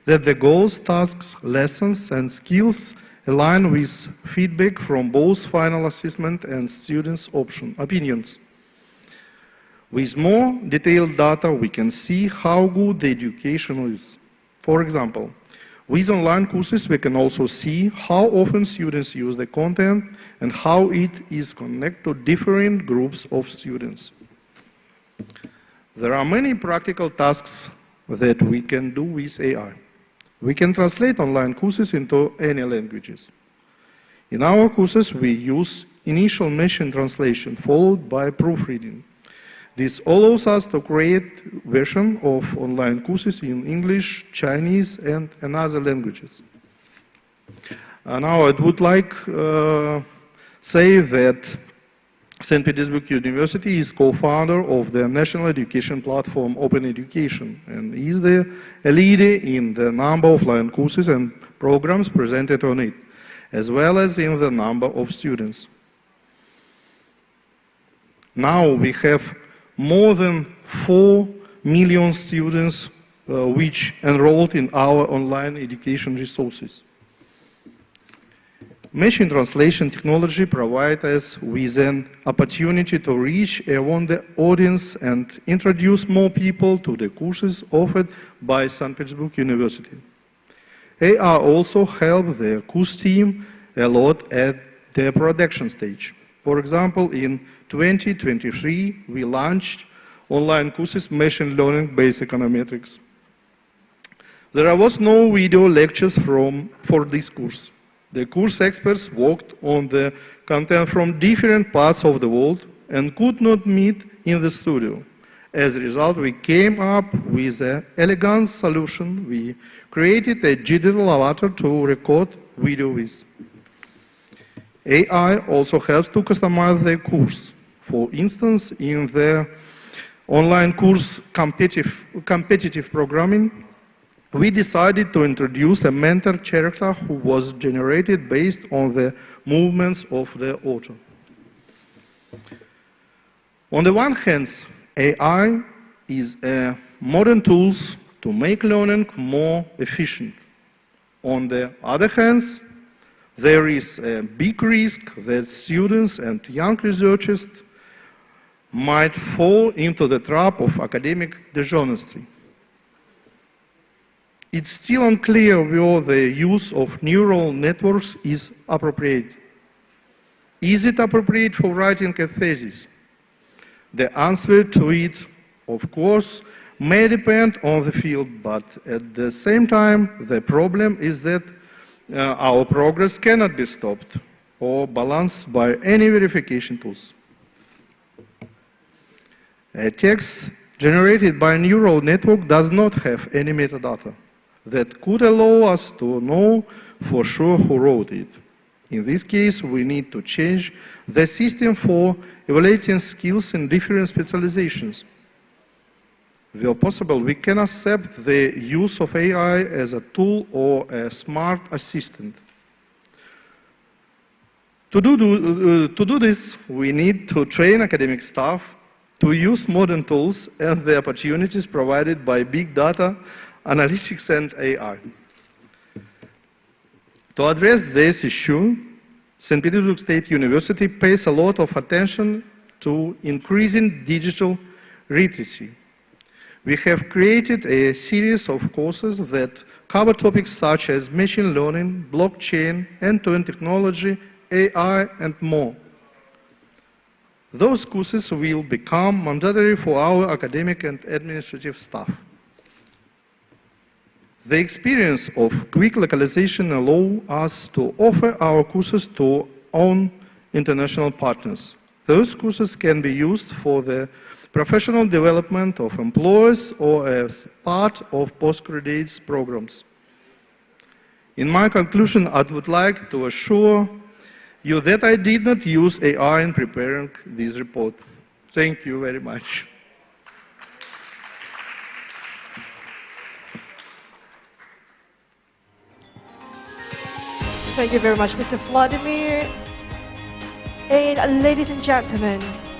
Speaker 10: the goals, tasks, lessons, and skills align with feedback from both final assessment and students' opinions. With more detailed data, we can see how good the education is. For example, with online courses, we can also see how often students use the content and how it is connected to different groups of students. There are many practical tasks that we can do with AI. We can translate online courses into any languages. In our courses, we use initial machine translation followed by proofreading. This allows us to create versions of online courses in English, Chinese, and other languages. Now I would like say that St. Petersburg University is co-founder of the national education platform Open Education and is a leader in the number of online courses and programs presented on it, as well as in the number of students. Now we have more than 4 million students which enrolled in our online education resources. Machine translation technology provides us with an opportunity to reach a wider audience and introduce more people to the courses offered by St. Petersburg University. AI also helped the course team a lot at the production stage. For example, in 2023, we launched online courses Machine Learning Based Econometrics. There was no video lectures for this course. The course experts worked on the content from different parts of the world and could not meet in the studio. As a result, we came up with an elegant solution. We created a digital avatar to record video with. AI also helps to customize the course. For instance, in the online course competitive programming, we decided to introduce a mentor character who was generated based on the movements of the author. On the one hand, AI is a modern tool to make learning more efficient. On the other hand, there is a big risk that students and young researchers might fall into the trap of academic dishonesty. It's still unclear whether the use of neural networks is appropriate. Is it appropriate for writing a thesis? The answer to it, of course, may depend on the field, but at the same time, the problem is that our progress cannot be stopped or balanced by any verification tools. A text generated by a neural network does not have any metadata that could allow us to know for sure who wrote it. In this case, we need to change the system for evaluating skills in different specializations. Where possible, we can accept the use of AI as a tool or a smart assistant. To do this, we need to train academic staff to use modern tools and the opportunities provided by big data, analytics, and AI. To address this issue, St. Petersburg State University pays a lot of attention to increasing digital literacy. We have created a series of courses that cover topics such as machine learning, blockchain, end-to-end technology, AI, and more. Those courses will become mandatory for our academic and administrative staff. The experience of quick localization allows us to offer our courses to own international partners. Those courses can be used for the professional development of employees or as part of postgraduate programs. In my conclusion, I would like to assure you that I did not use AI in preparing this report. Thank you very much.
Speaker 1: Thank you very much, Mr. Vladimir. And ladies and gentlemen,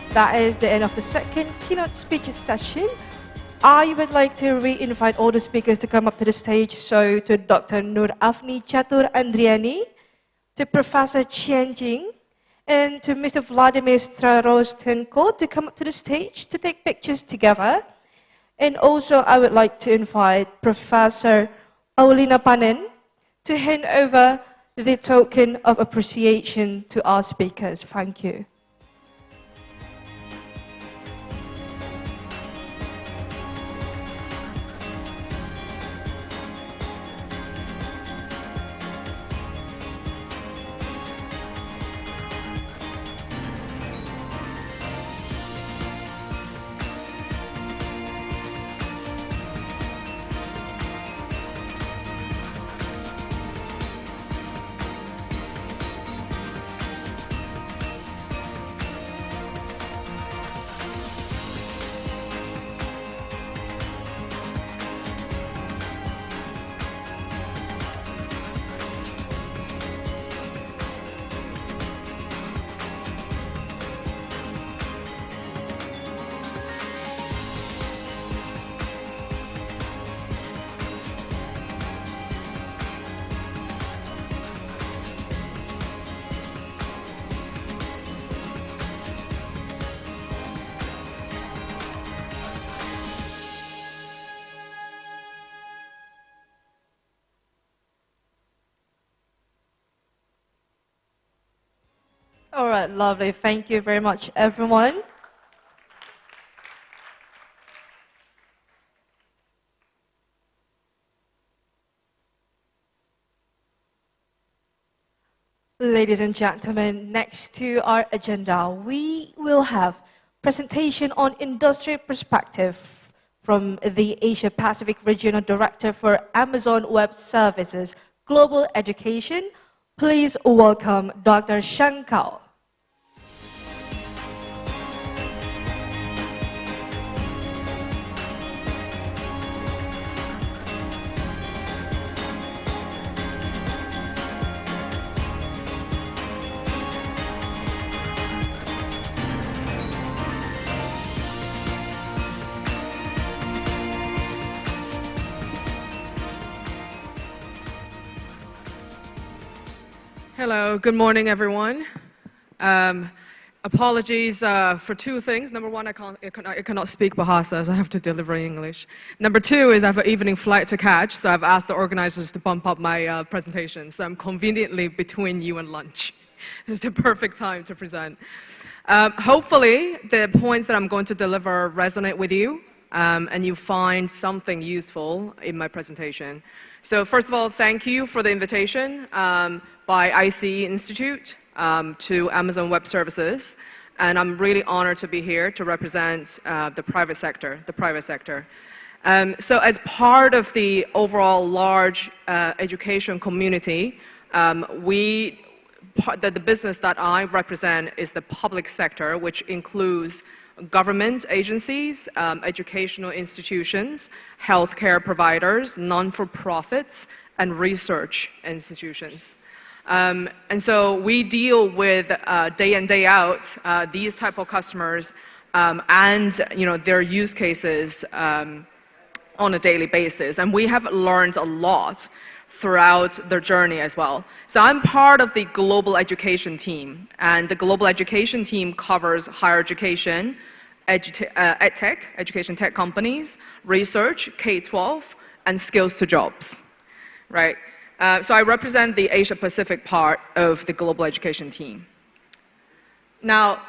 Speaker 1: that is the end of the second keynote speaker session. I would like to re-invite all the speakers to come up to the stage. So to Dr. Nur Afni Chatur Andriani, to Professor Qian Jing, and to Mr. Vladimir Starostenko to come up to the stage to take pictures together. And also I would like to invite Professor Aulina Panen to hand over the token of appreciation to our speakers. Thank you. All right, lovely. Thank you very much, everyone. Ladies and gentlemen, next to our agenda, we will have presentation on industry perspective from the Asia Pacific Regional Director for Amazon Web Services Global Education. Please welcome Dr. Shen Kao.
Speaker 11: Hello, good morning, everyone. Apologies for two things. Number one, I cannot speak Bahasa, so I have to deliver in English. Number two is I have an evening flight to catch, so I've asked the organizers to bump up my presentation. So I'm conveniently between you and lunch. This is the perfect time to present. Hopefully, the points that I'm going to deliver resonate with you, and you find something useful in my presentation. So first of all, thank you for the invitation by ICE Institute to Amazon Web Services. And I'm really honored to be here to represent the private sector. So as part of the overall large education community, the business that I represent is the public sector, which includes government agencies, educational institutions, healthcare providers, non-for-profits, and research institutions. And so we deal with day in, day out these type of customers and their use cases on a daily basis. And we have learned a lot throughout their journey as well. So I'm part of the global education team, and the global education team covers higher education, edtech, education tech companies, research, K-12, and skills to jobs, right? So I represent the Asia Pacific part of the global education team. Now,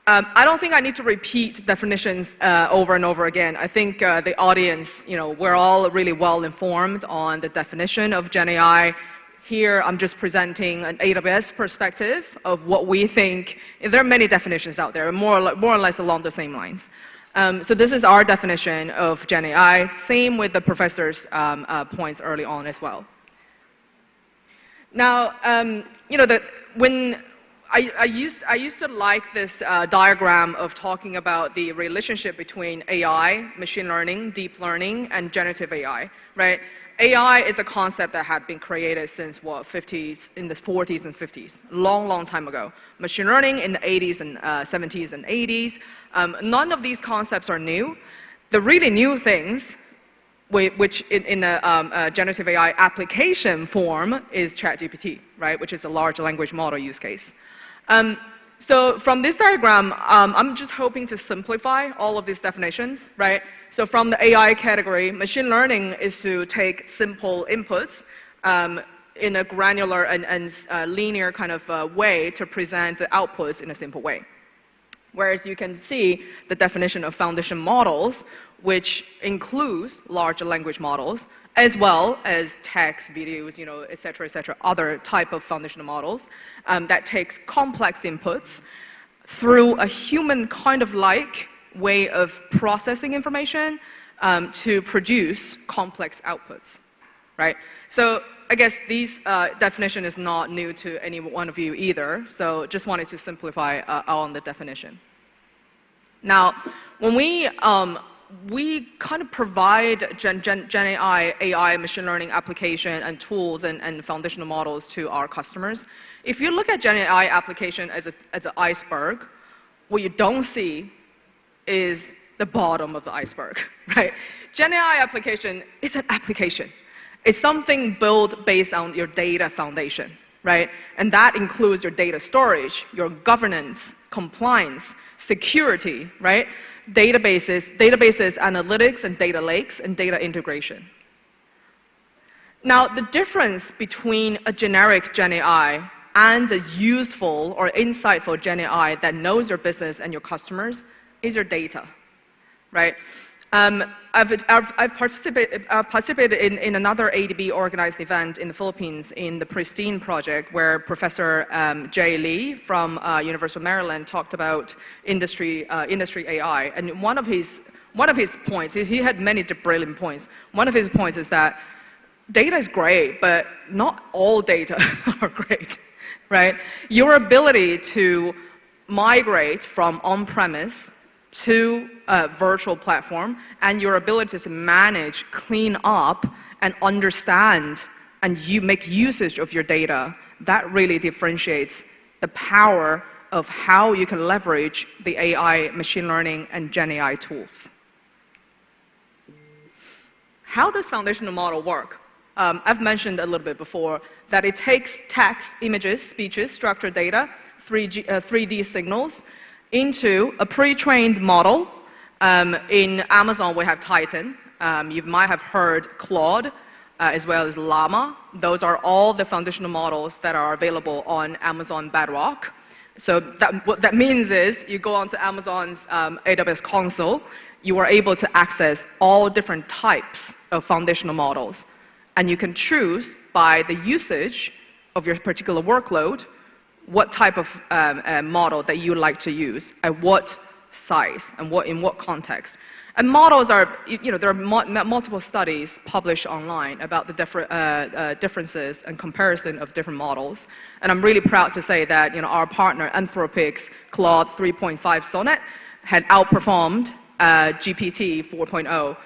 Speaker 11: I don't think I need to repeat definitions over and over again. I think the audience, we're all really well informed on the definition of GenAI. Here, I'm just presenting an AWS perspective of what we think. There are many definitions out there, more or less along the same lines. So this is our definition of GenAI, same with the professor's points early on as well. Now, when I used to like this diagram of talking about the relationship between AI, machine learning, deep learning, and generative AI, right? AI is a concept that had been created since in the 40s and 50s, long time ago. Machine learning in the 80s and 70s and 80s. None of these concepts are new. The really new things, which in a generative AI application form, is ChatGPT, right? Which is a large language model use case. So from this diagram, I'm just hoping to simplify all of these definitions, right? So from the AI category, machine learning is to take simple inputs in a granular and linear kind of way to present the outputs in a simple way. Whereas you can see the definition of foundation models, which includes large language models, as well as text, videos, et cetera, other type of foundational models that takes complex inputs through a human kind of like way of processing information to produce complex outputs, right? So I guess this definition is not new to any one of you either, so just wanted to simplify on the definition. Now, when we kind of provide GenAI, AI, machine learning application and tools and foundational models to our customers. If you look at GenAI application as an iceberg, what you don't see is the bottom of the iceberg, right? GenAI application is an application. It's something built based on your data foundation, right? And that includes your data storage, your governance, compliance, security, right? Databases, analytics, and data lakes, and data integration. Now, the difference between a generic GenAI and a useful or insightful GenAI that knows your business and your customers is your data, right? I've participated in another ADB organized event in the Philippines in the Pristine project where Professor Jay Lee from University of Maryland talked about industry AI. And one of his points, he had many brilliant points. One of his points is that data is great, but not all data are great, right? Your ability to migrate from on-premise to a virtual platform and your ability to manage, clean up, and understand and make usage of your data, that really differentiates the power of how you can leverage the AI, machine learning, and GenAI tools. How does foundational model work? I've mentioned a little bit before that it takes text, images, speeches, structured data, 3D signals, into a pre-trained model. In Amazon, we have Titan. You might have heard Claude, as well as Llama. Those are all the foundational models that are available on Amazon Bedrock. So what that means is you go onto Amazon's AWS console, you are able to access all different types of foundational models. And you can choose by the usage of your particular workload what type of model that you like to use, at what size, and in what context. And models are, there are multiple studies published online about the differences and comparison of different models. And I'm really proud to say that our partner Anthropic's Claude 3.5 Sonnet had outperformed GPT 4.0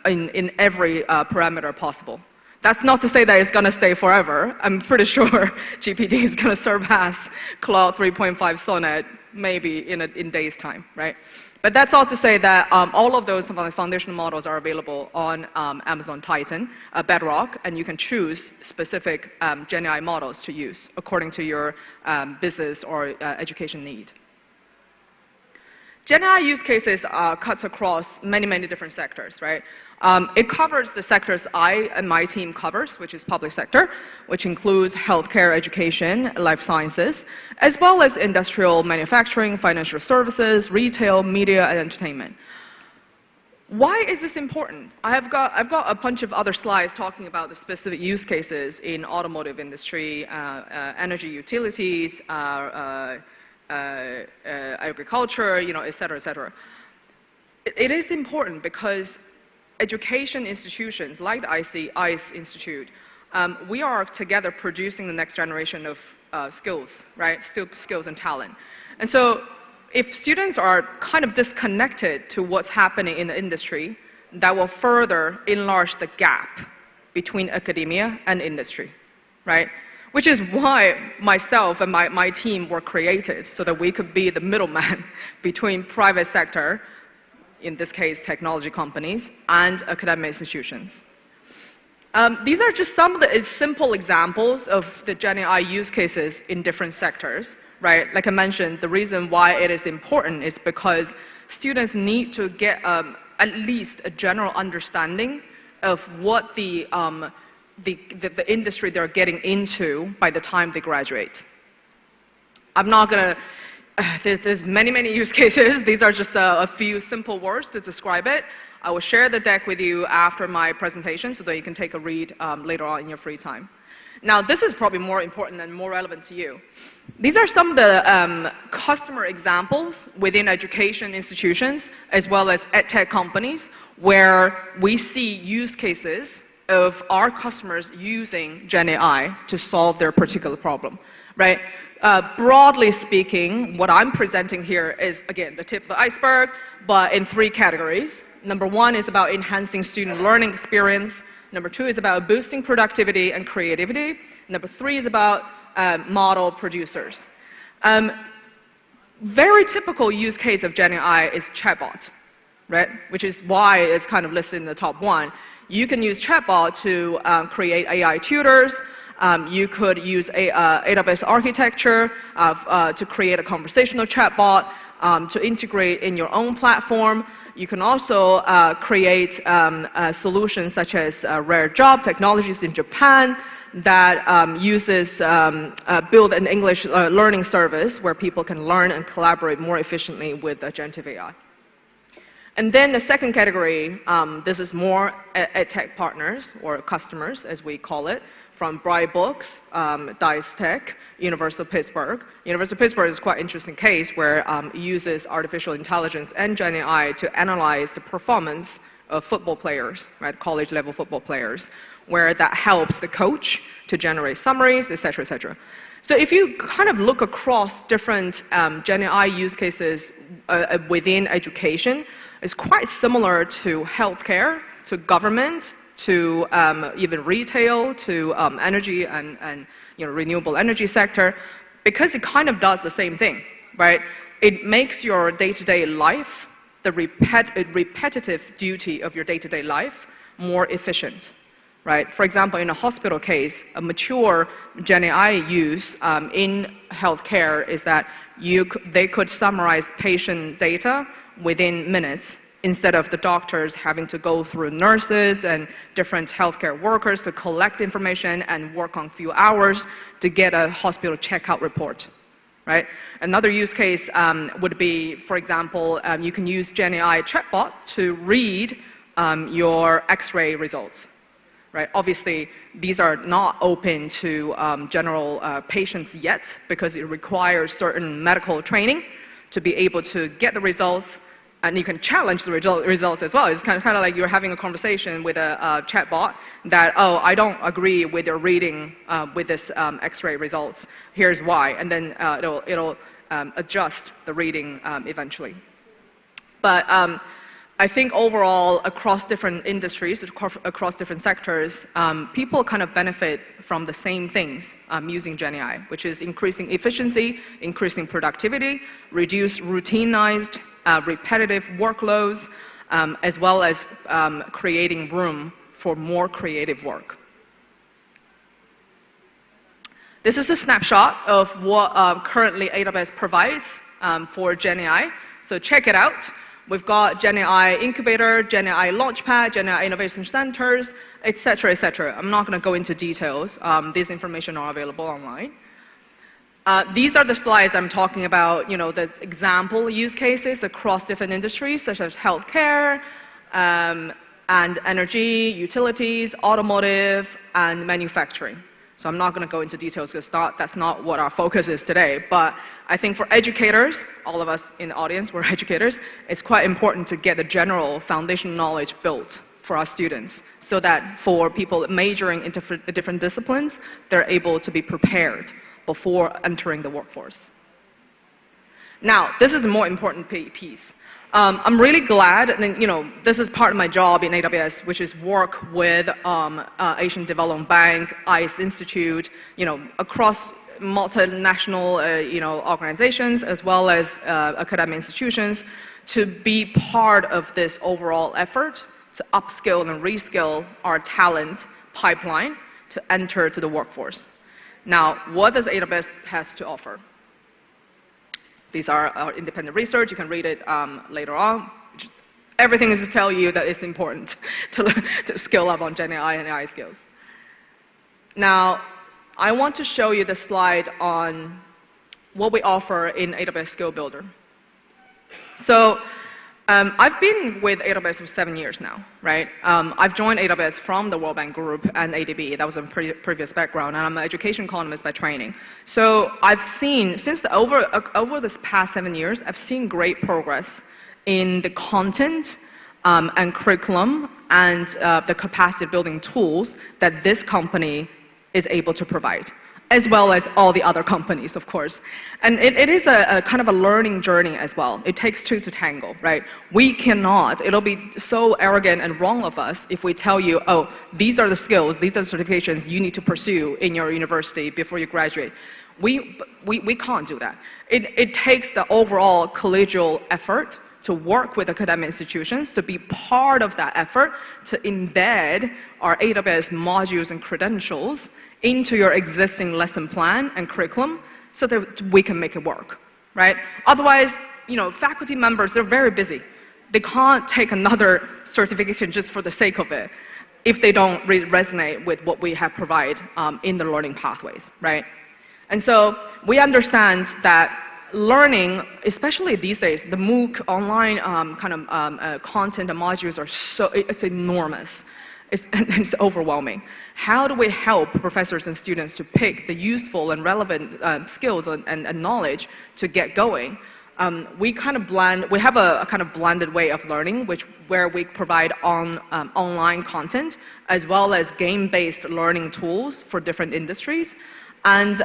Speaker 11: in every parameter possible. That's not to say that it's going to stay forever. I'm pretty sure GPT is going to surpass Claude 3.5 Sonnet maybe in days' time, right? But that's all to say that all of those foundational models are available on Amazon Titan, Bedrock, and you can choose specific GenAI models to use according to your business or education need. GenAI use cases cuts across many, many different sectors, right? It covers the sectors I and my team covers, which is public sector, which includes healthcare, education, life sciences, as well as industrial manufacturing, financial services, retail, media, and entertainment. Why is this important? I've got a bunch of other slides talking about the specific use cases in automotive industry, energy utilities, agriculture, et cetera, et cetera. It is important because education institutions like the ICE Institute, we are together producing the next generation of skills, right? Skills and talent. And so if students are kind of disconnected to what's happening in the industry, that will further enlarge the gap between academia and industry, right? Which is why myself and my team were created, so that we could be the middleman between private sector, in this case technology companies, and academic institutions. These are just some of the simple examples of the GenAI use cases in different sectors, right? Like I mentioned, the reason why it is important is because students need to get at least a general understanding of what the industry they're getting into by the time they graduate. I'm not gonna, there's many, many use cases. These are just a few simple words to describe it. I will share the deck with you after my presentation so that you can take a read later on in your free time. Now, this is probably more important and more relevant to you. These are some of the customer examples within education institutions as well as edtech companies where we see use cases of our customers using GenAI to solve their particular problem, right? Broadly speaking, what I'm presenting here is, again, the tip of the iceberg, but in 3 categories. Number 1 is about enhancing student learning experience. Number 2 is about boosting productivity and creativity. Number 3 is about model producers. Very typical use case of GenAI is chatbot, right? Which is why it's kind of listed in the top 1. You can use chatbot to create AI tutors. You could use AWS architecture to create a conversational chatbot to integrate in your own platform. You can also create solutions such as rare job technologies in Japan. that uses, build an English learning service where people can learn and collaborate more efficiently with generative AI. And then the second category, this is more edtech partners or customers, as we call it, from Bright Books, Dice Tech, University of Pittsburgh. University of Pittsburgh is quite an interesting case where it uses artificial intelligence and GenAI to analyze the performance of football players, right, college-level football players, where that helps the coach to generate summaries, et cetera, et cetera. So if you kind of look across different GenAI use cases within education, it's quite similar to healthcare, to government, to even retail, to energy and renewable energy sector, because it kind of does the same thing, right? It makes your day-to-day life, the repetitive duty of your day-to-day life, more efficient, right? For example, in a hospital case, a mature GenAI use in healthcare is that they could summarize patient data within minutes, instead of the doctors having to go through nurses and different healthcare workers to collect information and work on a few hours to get a hospital checkout report, right? Another use case would be, for example, you can use GenAI chatbot to read your X-ray results, right? Obviously, these are not open to general patients yet because it requires certain medical training to be able to get the results, and you can challenge the results as well. It's kind of like you're having a conversation with a chatbot that, oh, I don't agree with your reading with this X-ray results. Here's why, and then it'll adjust the reading eventually. But I think overall, across different industries, across different sectors, people kind of benefit from the same things using GenAI, which is increasing efficiency, increasing productivity, reduce routinized, repetitive workloads, as well as creating room for more creative work. This is a snapshot of what currently AWS provides for GenAI. So check it out. We've got GenAI Incubator, GenAI Launchpad, GenAI Innovation Centers, et cetera, et cetera. I'm not going to go into details. This information are available online. These are the slides I'm talking about, the example use cases across different industries, such as healthcare, and energy, utilities, automotive, and manufacturing. So I'm not going to go into details because that's not what our focus is today. But I think for educators, all of us in the audience, we're educators, it's quite important to get the general foundation knowledge built for our students so that for people majoring in different disciplines, they're able to be prepared before entering the workforce. Now, this is the more important piece. I'm really glad, and this is part of my job in AWS, which is work with Asian Development Bank, ICE Institute, across multinational, organizations as well as academic institutions, to be part of this overall effort to upskill and reskill our talent pipeline to enter to the workforce. Now, what does AWS has to offer? These are our independent research. You can read it later on. Everything is to tell you that it's important to skill up on GenAI and AI skills. Now, I want to show you the slide on what we offer in AWS Skill Builder. So I've been with AWS for 7 years now, right? I've joined AWS from the World Bank Group and ADB. That was a previous background, and I'm an education economist by training. So I've seen, since over this past 7 years, I've seen great progress in the content and curriculum and the capacity building tools that this company is able to provide, as well as all the other companies, of course. And it is a kind of a learning journey as well. It takes two to tango, right? We cannot, it'll be so arrogant and wrong of us if we tell you, oh, these are the skills, these are the certifications you need to pursue in your university before you graduate. We can't do that. It takes the overall collegial effort to work with academic institutions, to be part of that effort, to embed our AWS modules and credentials into your existing lesson plan and curriculum so that we can make it work, right? Otherwise, faculty members, they're very busy. They can't take another certification just for the sake of it. if they don't resonate with what we have provided in the learning pathways, right? And so we understand that learning, especially these days, the MOOC online content and modules are it's enormous. It's overwhelming. How do we help professors and students to pick the useful and relevant skills and knowledge to get going? We have a kind of blended way of learning, where we provide online content as well as game-based learning tools for different industries, and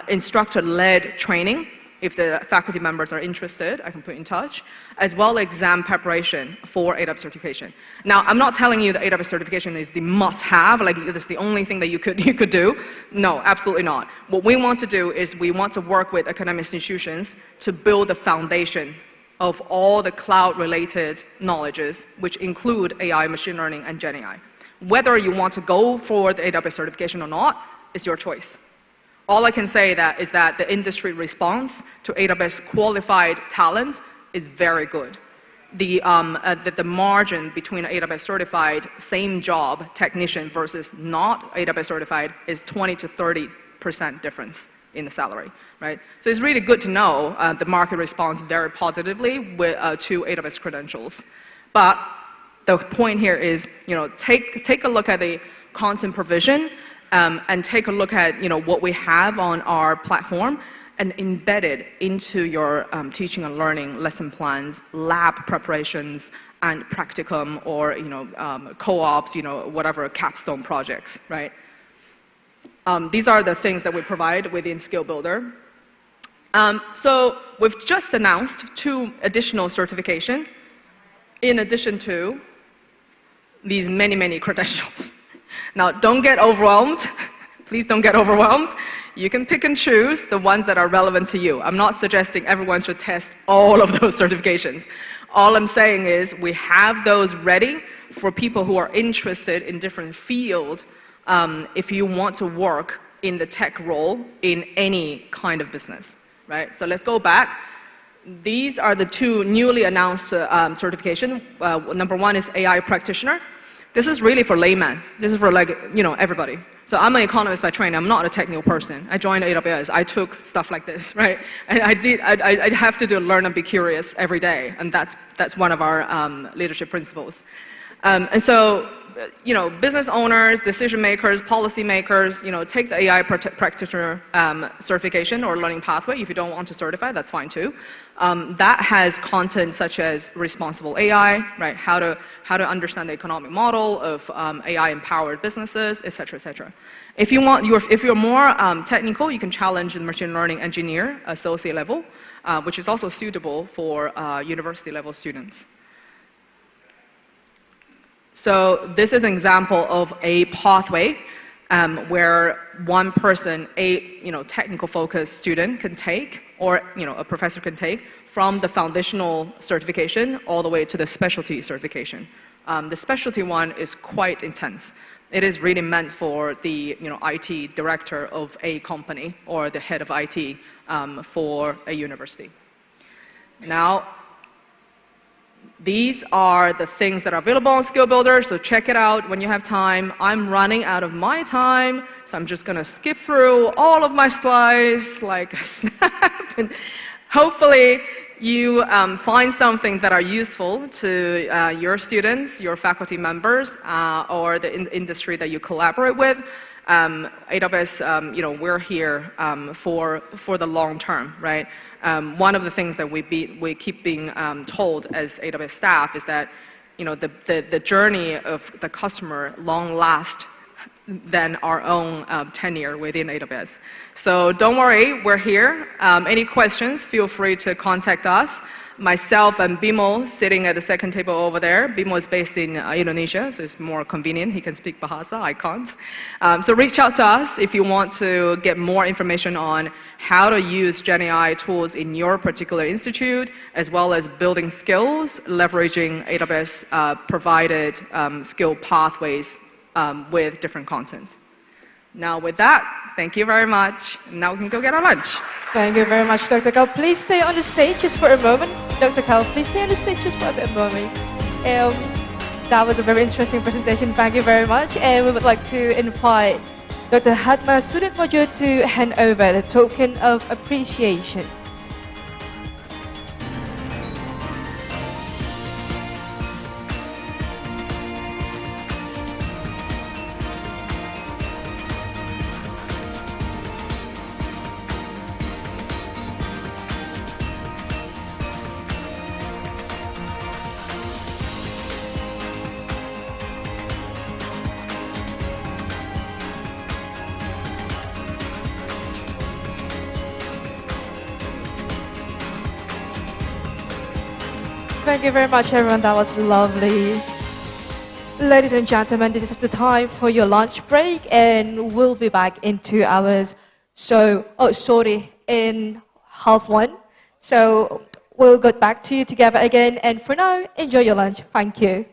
Speaker 11: instructor-led training. If the faculty members are interested, I can put in touch, as well as exam preparation for AWS certification. Now, I'm not telling you that AWS certification is the must-have, like it's the only thing that you could do. No, absolutely not. What we want to do is we want to work with academic institutions to build the foundation of all the cloud-related knowledges, which include AI, machine learning, and GenAI. Whether you want to go for the AWS certification or not is your choice. All I can say is that the industry response to AWS qualified talent is very good. The margin between AWS certified same job technician versus not AWS certified is 20 to 30% difference in the salary, right? So it's really good to know the market responds very positively to AWS credentials. But the point here is, take a look at the content provision. And take a look at what we have on our platform and embed it into your teaching and learning lesson plans, lab preparations, and practicum or co-ops, whatever capstone projects, right? These are the things that we provide within Skill Builder. So we've just announced 2 additional certification in addition to these many credentials. Now, don't get overwhelmed. Please don't get overwhelmed. You can pick and choose the ones that are relevant to you. I'm not suggesting everyone should test all of those certifications. All I'm saying is we have those ready for people who are interested in different fields if you want to work in the tech role in any kind of business, right? So let's go back. These are the 2 newly announced certification. Number 1 is AI practitioner. This is really for layman. This is for everybody. So I'm an economist by training. I'm not a technical person. I joined AWS. I took stuff like this, right? And I have to learn and be curious every day. And that's one of our leadership principles. And so, business owners, decision makers, policy makers, take the AI practitioner certification or learning pathway. If you don't want to certify, that's fine too. That has content such as responsible AI, right? How to understand the economic model of AI-empowered businesses, et cetera, et cetera. If you're more technical, you can challenge the machine learning engineer associate level, which is also suitable for university level students. So this is an example of a pathway where one person, a technical focused student can take, or a professor can take, from the foundational certification all the way to the specialty certification. The specialty one is quite intense. It is really meant for the IT director of a company or the head of IT for a university. Now, these are the things that are available on Skill Builder, so check it out when you have time. I'm running out of my time, so I'm just going to skip through all of my slides like a snap. And hopefully, you find something that are useful to your students, your faculty members, or the industry that you collaborate with. AWS, we're here for the long term, right? One of the things that we keep being told as AWS staff is that the journey of the customer long lasts than our own tenure within AWS. So don't worry, we're here. Any questions, feel free to contact us. Myself and Bimo sitting at the second table over there. Bimo is based in Indonesia, so it's more convenient. He can speak Bahasa, I can't. So reach out to us if you want to get more information on how to use GenAI tools in your particular institute, as well as building skills, leveraging AWS provided skill pathways with different content. Now with that, thank you very much. Now we can go get our lunch.
Speaker 1: Thank you very much, Dr. Kao. Please stay on the stage just for a moment. Dr. Kao, please stay on the stage just for a moment. That was a very interesting presentation. Thank you very much. And we would like to invite Dr. Hatma Suditmojo to hand over the token of appreciation. Thank you very much, everyone. That was lovely. Ladies and gentlemen, this is the time for your lunch break, and we'll be back in 2 hours. In half one. So we'll get back to you together again. And for now, enjoy your lunch. Thank you.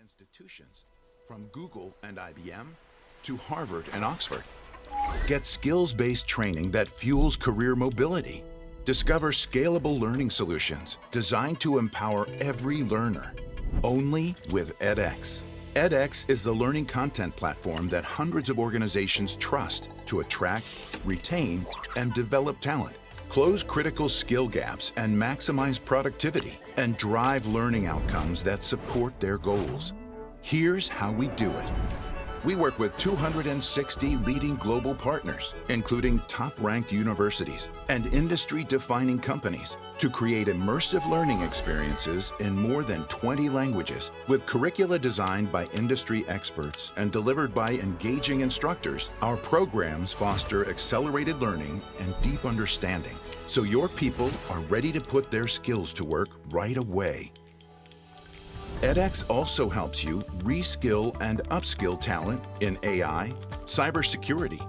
Speaker 12: institutions, from Google and IBM to Harvard and Oxford. Get skills-based training that fuels career mobility. Discover scalable learning solutions designed to empower every learner, only with edX. edX is the learning content platform that hundreds of organizations trust to attract, retain, and develop talent, close critical skill gaps, and maximize productivity, and drive learning outcomes that support their goals. Here's how we do it. We work with 260 leading global partners, including top-ranked universities and industry-defining companies, to create immersive learning experiences in more than 20 languages, with curricula designed by industry experts and delivered by engaging instructors. Our programs foster accelerated learning and deep understanding, so your people are ready to put their skills to work right away. edX also helps you reskill and upskill talent in AI, cybersecurity,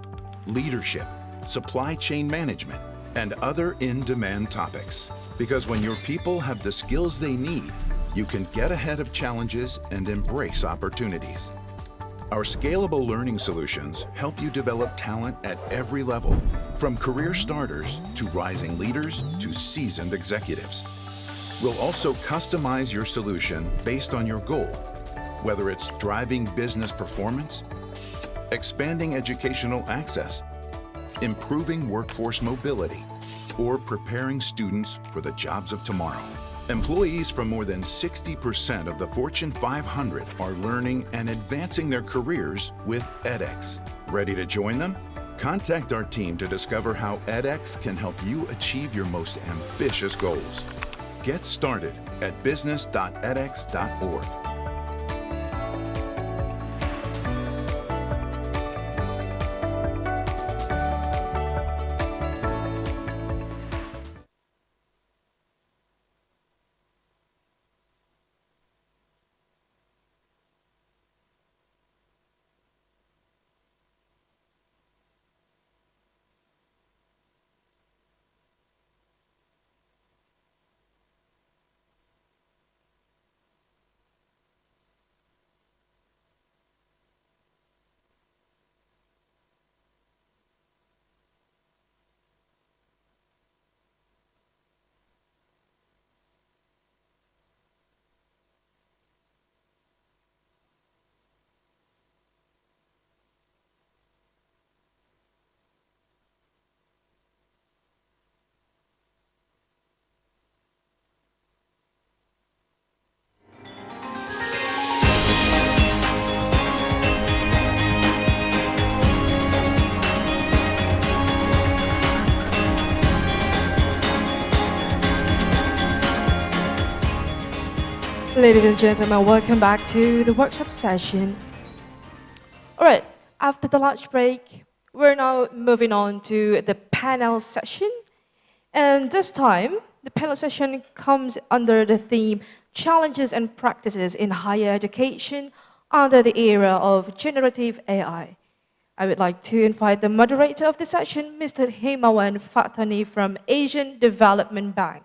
Speaker 12: leadership, supply chain management, and other in-demand topics. Because when your people have the skills they need, you can get ahead of challenges and embrace opportunities. Our scalable learning solutions help you develop talent at every level, from career starters to rising leaders to seasoned executives. We'll also customize your solution based on your goal, whether it's driving business performance, expanding educational access, improving workforce mobility, or preparing students for the jobs of tomorrow. Employees from more than 60% of the Fortune 500 are learning and advancing their careers with edX. Ready to join them? Contact our team to discover how edX can help you achieve your most ambitious goals. Get started at business.edx.org.
Speaker 1: Ladies and gentlemen, welcome back to the workshop session. All right, after the lunch break, we're now moving on to the panel session. And this time, the panel session comes under the theme Challenges and Practices in Higher Education under the Era of Generative AI. I would like to invite the moderator of the session, Mr. Himawan Fathani from Asian Development Bank.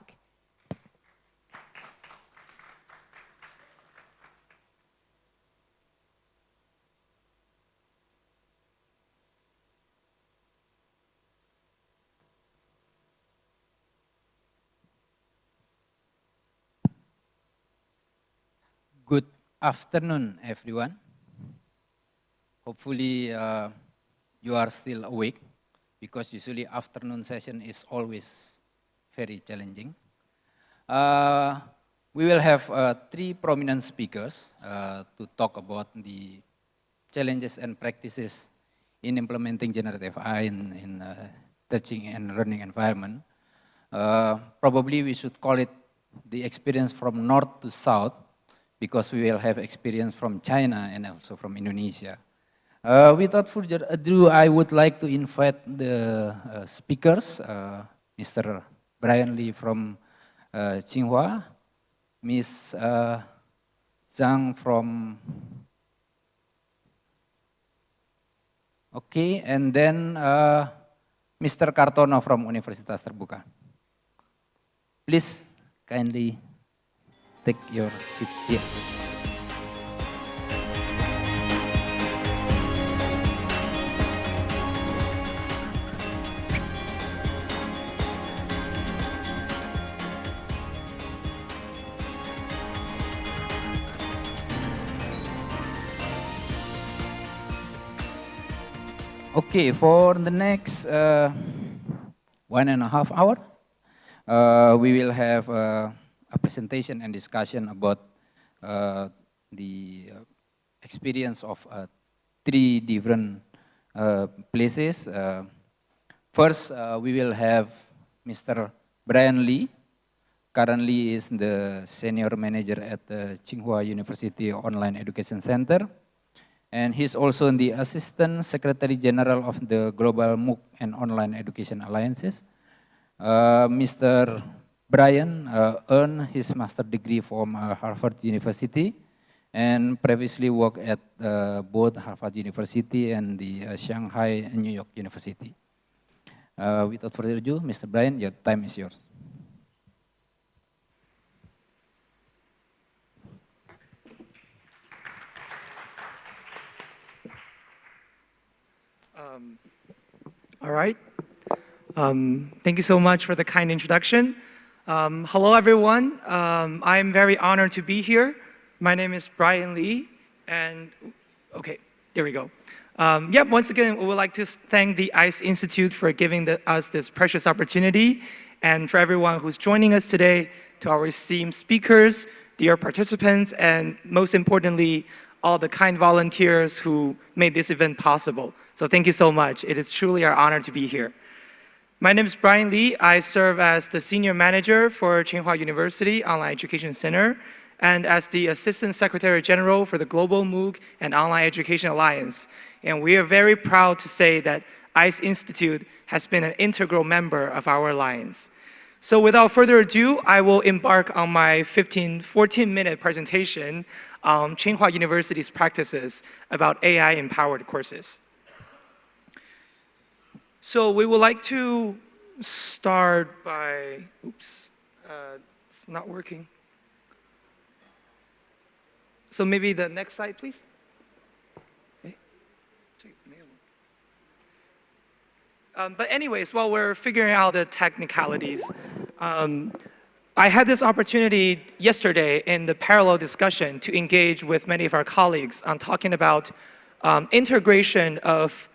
Speaker 13: Good afternoon, everyone. Hopefully, you are still awake, because usually afternoon session is always very challenging. We will have 3 prominent speakers to talk about the challenges and practices in implementing generative AI in teaching and learning environment. Probably we should call it the experience from north to south, because we will have experience from China and also from Indonesia. Without further ado, I would like to invite the speakers, Mr. Brian Lee from Tsinghua, Ms. Zhang from, okay, and then Mr. Kartono from Universitas Terbuka. Please kindly take your seat here. Okay, for the next 1.5 hours, we will have a presentation and discussion about the experience of 3 different places. First, we will have Mr. Brian Lee. Currently is the senior manager at the Tsinghua University Online Education Center. And he's also the Assistant Secretary General of the Global MOOC and Online Education Alliances. Mr. Brian earned his master's degree from Harvard University and previously worked at both Harvard University and the Shanghai and New York University. Without further ado, Mr. Brian, your time is yours.
Speaker 14: All right. Thank you so much for the kind introduction. Hello, everyone. I'm very honored to be here. My name is Brian Lee, and okay, there we go. Once again, we would like to thank the ICE Institute for giving us this precious opportunity, and for everyone who's joining us today, to our esteemed speakers, dear participants, and most importantly, all the kind volunteers who made this event possible. So thank you so much. It is truly our honor to be here. My name is Brian Lee. I serve as the Senior Manager for Tsinghua University Online Education Center and as the Assistant Secretary General for the Global MOOC and Online Education Alliance. And we are very proud to say that ICE Institute has been an integral member of our alliance. So without further ado, I will embark on my 14-minute presentation on Tsinghua University's practices about AI-empowered courses. So we would like to start by, oops, it's not working. So maybe the next slide, please. Okay. But anyways, while we're figuring out the technicalities, I had this opportunity yesterday in the parallel discussion to engage with many of our colleagues on talking about integration of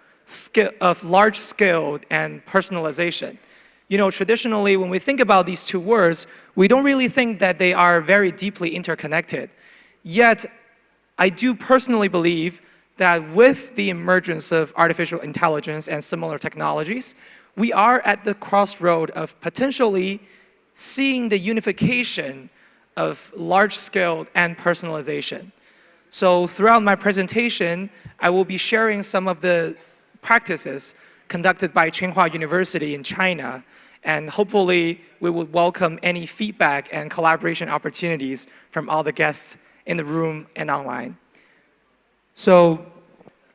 Speaker 14: large-scale and personalization. You know, traditionally, when we think about these two words, we don't really think that they are very deeply interconnected. Yet, I do personally believe that with the emergence of artificial intelligence and similar technologies, we are at the crossroad of potentially seeing the unification of large-scale and personalization. So throughout my presentation, I will be sharing some of the practices conducted by Tsinghua University in China, and hopefully we would welcome any feedback and collaboration opportunities from all the guests in the room and online. So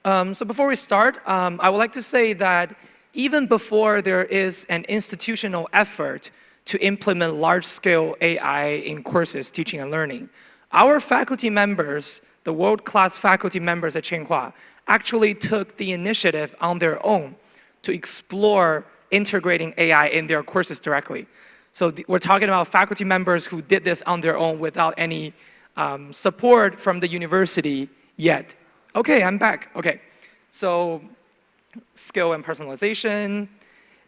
Speaker 14: before we start, I would like to say that even before there is an institutional effort to implement large-scale AI in courses, teaching and learning, our faculty members, the world-class faculty members at Tsinghua, actually took the initiative on their own to explore integrating AI in their courses directly. So we're talking about faculty members who did this on their own without any support from the university yet. Okay, I'm back. Okay, so skill and personalization.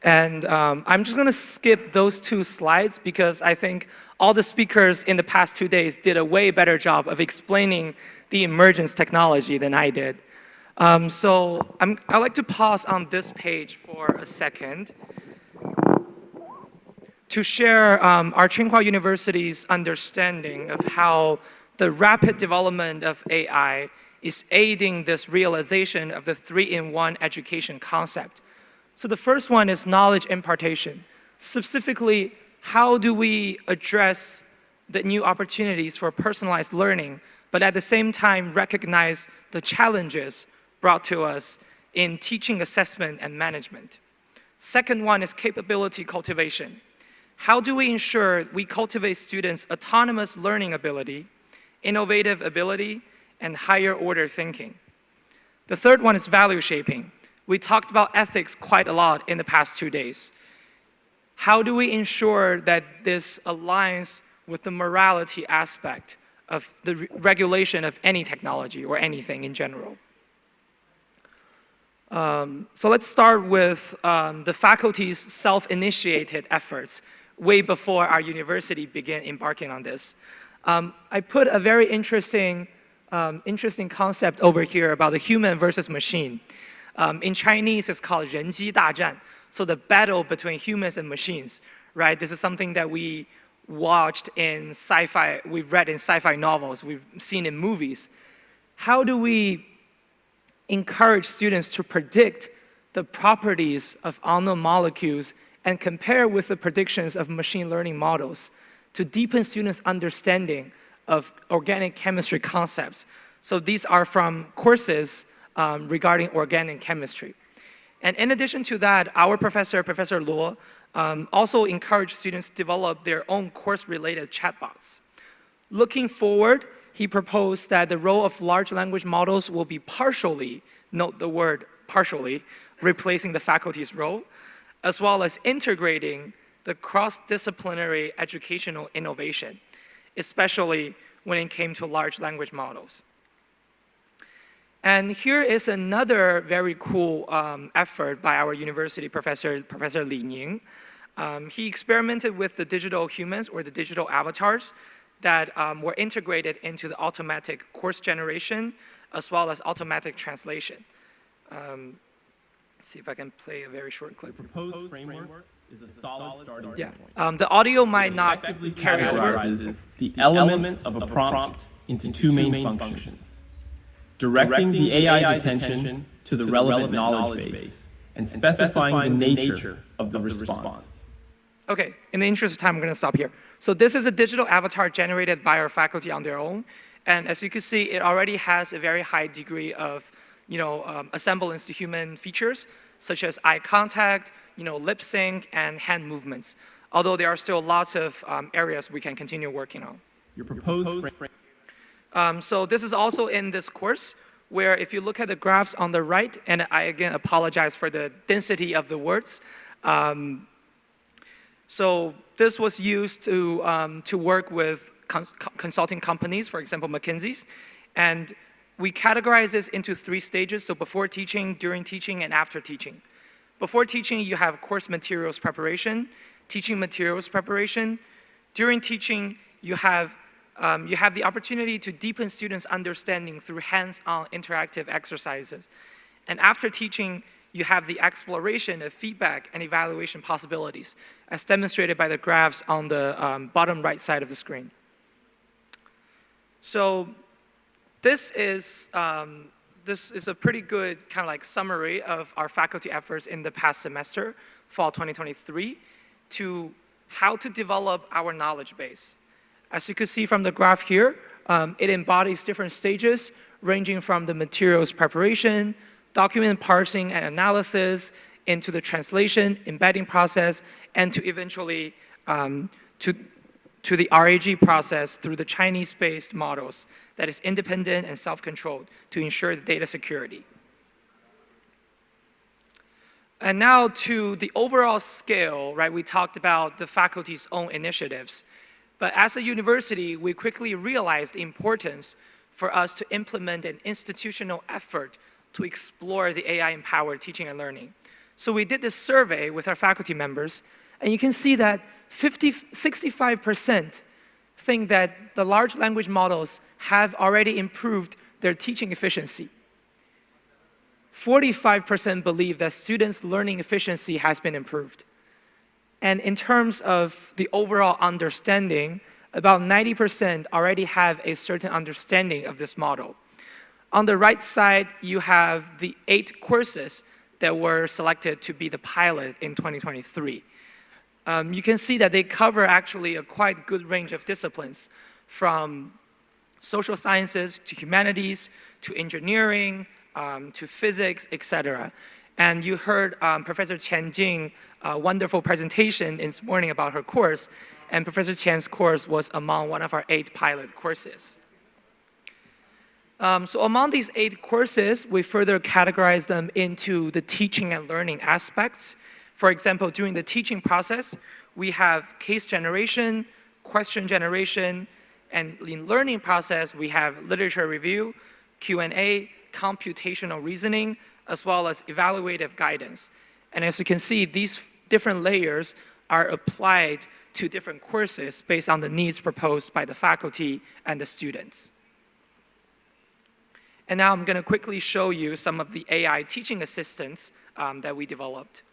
Speaker 14: And I'm just going to skip those 2 slides because I think all the speakers in the past 2 days did a way better job of explaining the emergence technology than I did. So I'd like to pause on this page for a second to share our Tsinghua University's understanding of how the rapid development of AI is aiding this realization of the 3-in-1 education concept. So the first one is knowledge impartation. Specifically, how do we address the new opportunities for personalized learning, but at the same time recognize the challenges brought to us in teaching assessment and management. Second one is capability cultivation. How do we ensure we cultivate students' autonomous learning ability, innovative ability, and higher order thinking? The third one is value shaping. We talked about ethics quite a lot in the past 2 days. How do we ensure that this aligns with the morality aspect of the regulation of any technology or anything in general? So let's start with the faculty's self-initiated efforts way before our university began embarking on this. I put a very interesting concept over here about the human versus machine. In Chinese, it's called 人机大战, so the battle between humans and machines, right? This is something that we watched in sci-fi, we've read in sci-fi novels, we've seen in movies. How do we encourage students to predict the properties of unknown molecules and compare with the predictions of machine learning models to deepen students' understanding of organic chemistry concepts? So these are from courses regarding organic chemistry. And in addition to that, our professor, Professor Luo, also encouraged students to develop their own course-related chatbots. Looking forward, he proposed that the role of large language models will be partially, note the word partially, replacing the faculty's role, as well as integrating the cross-disciplinary educational innovation, especially when it came to large language models. And here is another very cool effort by our university professor, Professor Li Ning. He experimented with the digital humans or the digital avatars that were integrated into the automatic course generation as well as automatic translation. Let's see if I can play a very short clip.
Speaker 15: Proposed framework is a solid starting point.
Speaker 14: The audio might not carry over.
Speaker 15: The elements of a prompt into two main functions: directing the AI's attention to the relevant knowledge base and specifying the nature of the response.
Speaker 14: Okay, in the interest of time, I'm going to stop here. So this is a digital avatar generated by our faculty on their own. And as you can see, it already has a very high degree of assemblance to human features, such as eye contact, lip sync, and hand movements. Although there are still lots of areas we can continue working on.
Speaker 15: Your proposed
Speaker 14: so this is also in this course, where if you look at the graphs on the right, and I again apologize for the density of the words. So this was used to work with consulting companies, for example, McKinsey's. And we categorize this into 3 stages, so before teaching, during teaching, and after teaching. Before teaching, you have course materials preparation, teaching materials preparation. During teaching, you have the opportunity to deepen students' understanding through hands-on interactive exercises. And after teaching, you have the exploration of feedback and evaluation possibilities, as demonstrated by the graphs on the bottom right side of the screen. So this is a pretty good kind of like summary of our faculty efforts in the past semester, fall 2023, to how to develop our knowledge base. As you can see from the graph here, it embodies different stages ranging from the materials preparation, document parsing and analysis, into the translation, embedding process, and to eventually to the RAG process through the Chinese-based models that is independent and self-controlled to ensure the data security. And now to the overall scale, right? We talked about the faculty's own initiatives. But as a university, we quickly realized the importance for us to implement an institutional effort to explore the AI-empowered teaching and learning. So we did this survey with our faculty members, and you can see that 65% think that the large language models have already improved their teaching efficiency. 45% believe that students' learning efficiency has been improved. And in terms of the overall understanding, about 90% already have a certain understanding of this model. On the right side, you have the 8 courses that were selected to be the pilot in 2023. You can see that they cover actually a quite good range of disciplines, from social sciences to humanities to engineering to physics, etc. And you heard Professor Qian Jing a wonderful presentation this morning about her course, and Professor Qian's course was among one of our 8 pilot courses. So among these 8 courses, we further categorize them into the teaching and learning aspects. For example, during the teaching process, we have case generation, question generation, and in learning process, we have literature review, Q&A, computational reasoning, as well as evaluative guidance. And as you can see, these different layers are applied to different courses based on the needs proposed by the faculty and the students. And now I'm going to quickly show you some of the AI teaching assistants that we developed.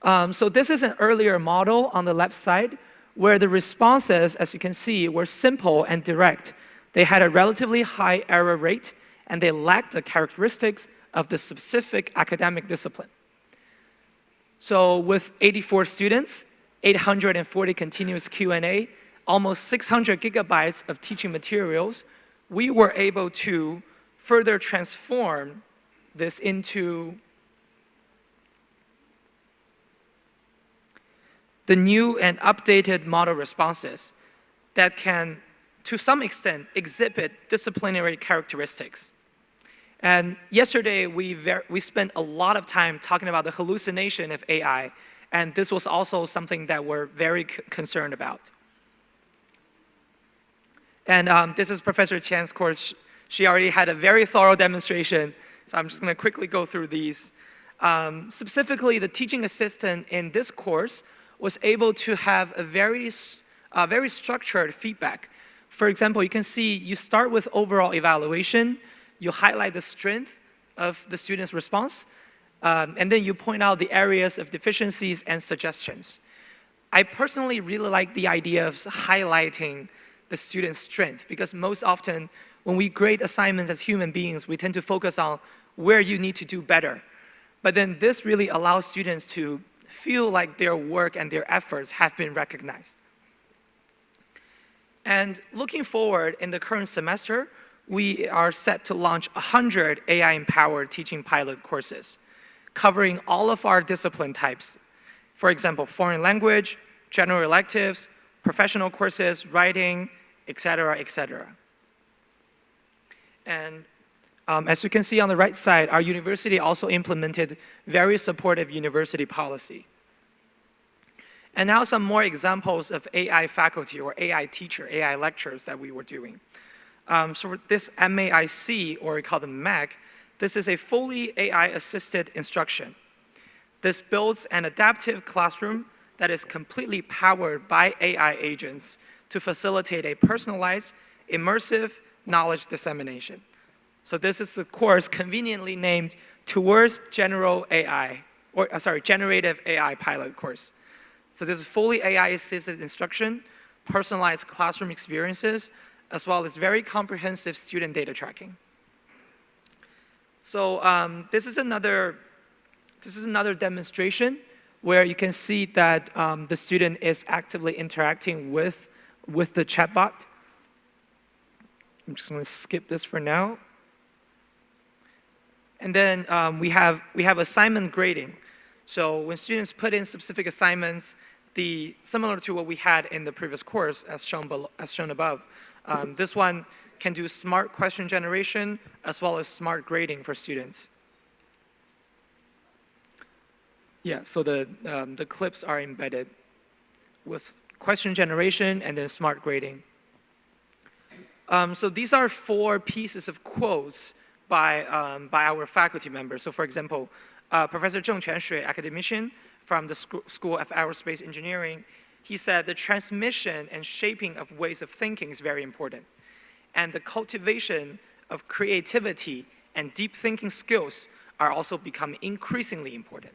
Speaker 14: So this is an earlier model on the left side, where the responses, as you can see, were simple and direct. They had a relatively high error rate, and they lacked the characteristics of the specific academic discipline. So with 84 students, 840 continuous Q&A, almost 600 gigabytes of teaching materials, we were able to further transform this into the new and updated model responses that can, to some extent, exhibit disciplinary characteristics. And yesterday, we spent a lot of time talking about the hallucination of AI, and this was also something that we're very concerned about. And this is Professor Chan's course. She already had a very thorough demonstration, so I'm just going to quickly go through these. Specifically, the teaching assistant in this course was able to have a very structured feedback. For example, you can see you start with overall evaluation, you highlight the strength of the student's response, and then you point out the areas of deficiencies and suggestions. I personally really like the idea of highlighting the student's strength, because most often when we grade assignments as human beings, we tend to focus on where you need to do better. But then this really allows students to feel like their work and their efforts have been recognized. And looking forward in the current semester, we are set to launch 100 AI-empowered teaching pilot courses, covering all of our discipline types. For example, foreign language, general electives, professional courses, writing, etc., etc. And as you can see on the right side, our university also implemented very supportive university policy. And now some more examples of AI faculty or AI teacher, AI lectures that we were doing. So for this MAIC, or we call them MAC, this is a fully AI-assisted instruction. This builds an adaptive classroom that is completely powered by AI agents to facilitate a personalized, immersive knowledge dissemination. So this is the course conveniently named Towards Generative AI Pilot Course. So this is fully AI-assisted instruction, personalized classroom experiences, as well as very comprehensive student data tracking. So this is another demonstration where you can see that the student is actively interacting with the chatbot. I'm just going to skip this for now. And then we have assignment grading. So when students put in specific assignments, similar to what we had in the previous course, as shown above, this one can do smart question generation as well as smart grading for students. Yeah, so the clips are embedded with question generation and then smart grading. So these are 4 pieces of quotes by our faculty members. So for example, Professor Zheng Quanshui, academician from the School of Aerospace Engineering, he said the transmission and shaping of ways of thinking is very important. And the cultivation of creativity and deep thinking skills are also becoming increasingly important.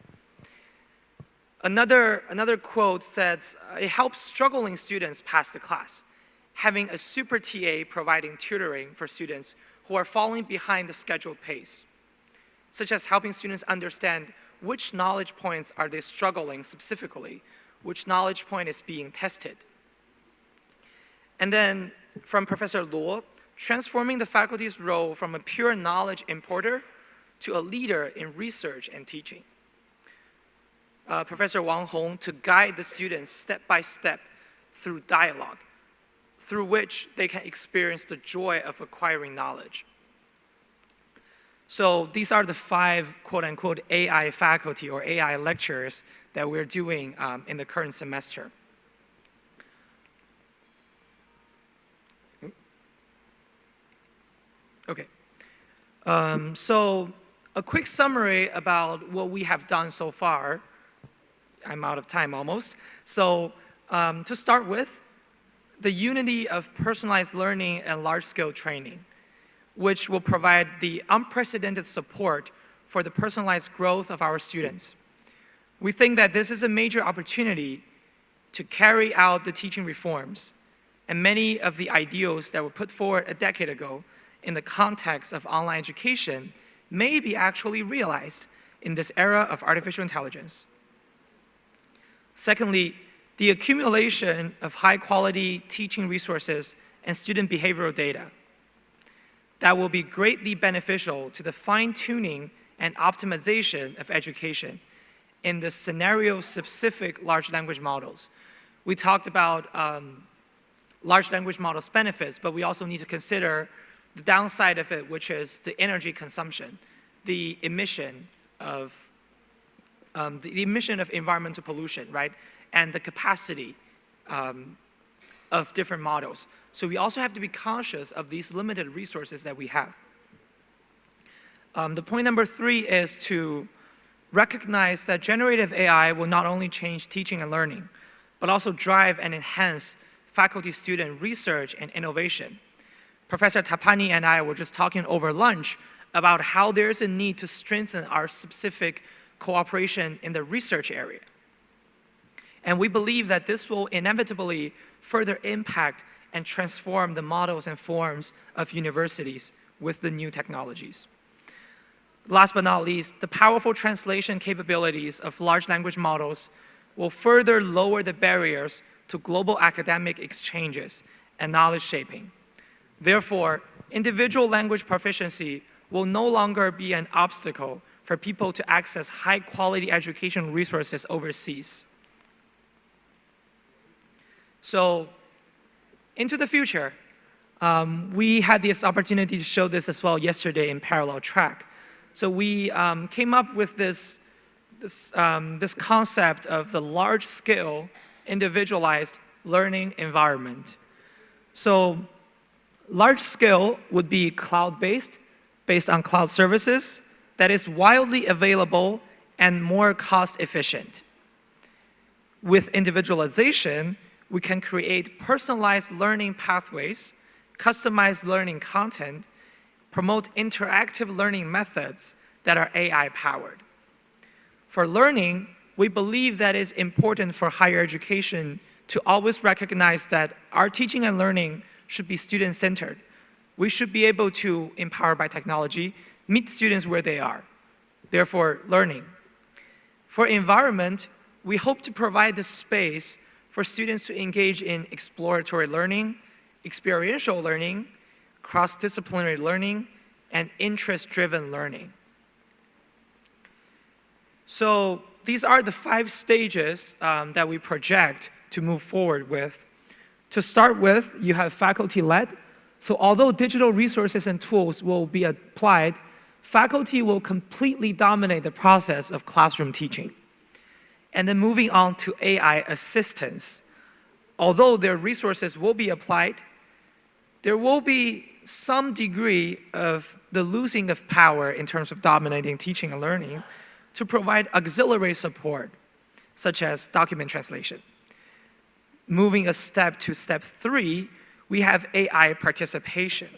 Speaker 14: Another quote says, it helps struggling students pass the class. Having a super TA providing tutoring for students who are falling behind the scheduled pace, such as helping students understand which knowledge points are they struggling specifically, which knowledge point is being tested. And then from Professor Luo, transforming the faculty's role from a pure knowledge importer to a leader in research and teaching. Professor Wang Hong, to guide the students step by step through dialogue, through which they can experience the joy of acquiring knowledge. So these are the 5 quote-unquote AI faculty or AI lectures that we're doing in the current semester. Okay. So a quick summary about what we have done so far. I'm out of time almost. So to start with, the unity of personalized learning and large-scale training, which will provide the unprecedented support for the personalized growth of our students. We think that this is a major opportunity to carry out the teaching reforms and many of the ideals that were put forward a decade ago in the context of online education may be actually realized in this era of artificial intelligence. Secondly, the accumulation of high-quality teaching resources and student behavioral data that will be greatly beneficial to the fine-tuning and optimization of education in the scenario-specific large language models. We talked about large language models' benefits, but we also need to consider the downside of it, which is the energy consumption, the emission of environmental pollution, right? And the capacity of different models. So we also have to be conscious of these limited resources that we have. The point number 3 is to recognize that generative AI will not only change teaching and learning, but also drive and enhance faculty-student research and innovation. Professor Tapani and I were just talking over lunch about how there's a need to strengthen our specific cooperation in the research area. And we believe that this will inevitably further impact and transform the models and forms of universities with the new technologies. Last but not least, the powerful translation capabilities of large language models will further lower the barriers to global academic exchanges and knowledge shaping. Therefore, individual language proficiency will no longer be an obstacle for people to access high-quality education resources overseas. So, into the future, we had this opportunity to show this as well yesterday in parallel track. So we came up with this concept of the large-scale, individualized learning environment. So large-scale would be cloud-based, based on cloud services, that is widely available and more cost-efficient. With individualization, we can create personalized learning pathways, customized learning content, promote interactive learning methods that are AI-powered. For learning, we believe that it's important for higher education to always recognize that our teaching and learning should be student-centered. We should be able to, empowered by technology, meet students where they are. Therefore, learning. For environment, we hope to provide the space for students to engage in exploratory learning, experiential learning, cross-disciplinary learning, and interest-driven learning. So these are the 5 stages that we project to move forward with. To start with, you have faculty-led. So although digital resources and tools will be applied, faculty will completely dominate the process of classroom teaching. And then moving on to AI assistance. Although their resources will be applied, there will be some degree of the losing of power in terms of dominating teaching and learning to provide auxiliary support, such as document translation. Moving a step to step 3, we have AI participation,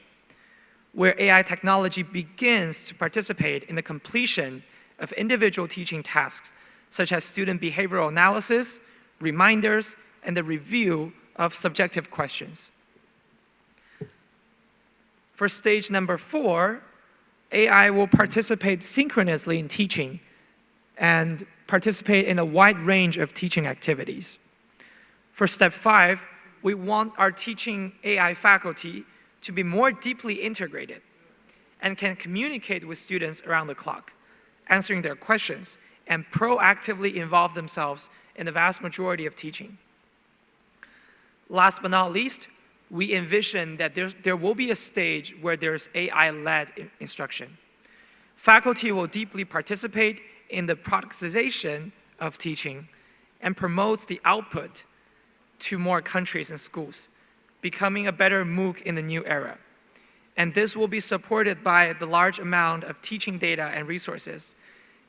Speaker 14: where AI technology begins to participate in the completion of individual teaching tasks, such as student behavioral analysis, reminders, and the review of subjective questions. For stage number 4, AI will participate synchronously in teaching and participate in a wide range of teaching activities. For step 5, we want our teaching AI faculty to be more deeply integrated and can communicate with students around the clock, answering their questions and proactively involve themselves in the vast majority of teaching. Last but not least, we envision that there will be a stage where there's AI-led instruction. Faculty will deeply participate in the productization of teaching and promotes the output to more countries and schools, becoming a better MOOC in the new era. And this will be supported by the large amount of teaching data and resources.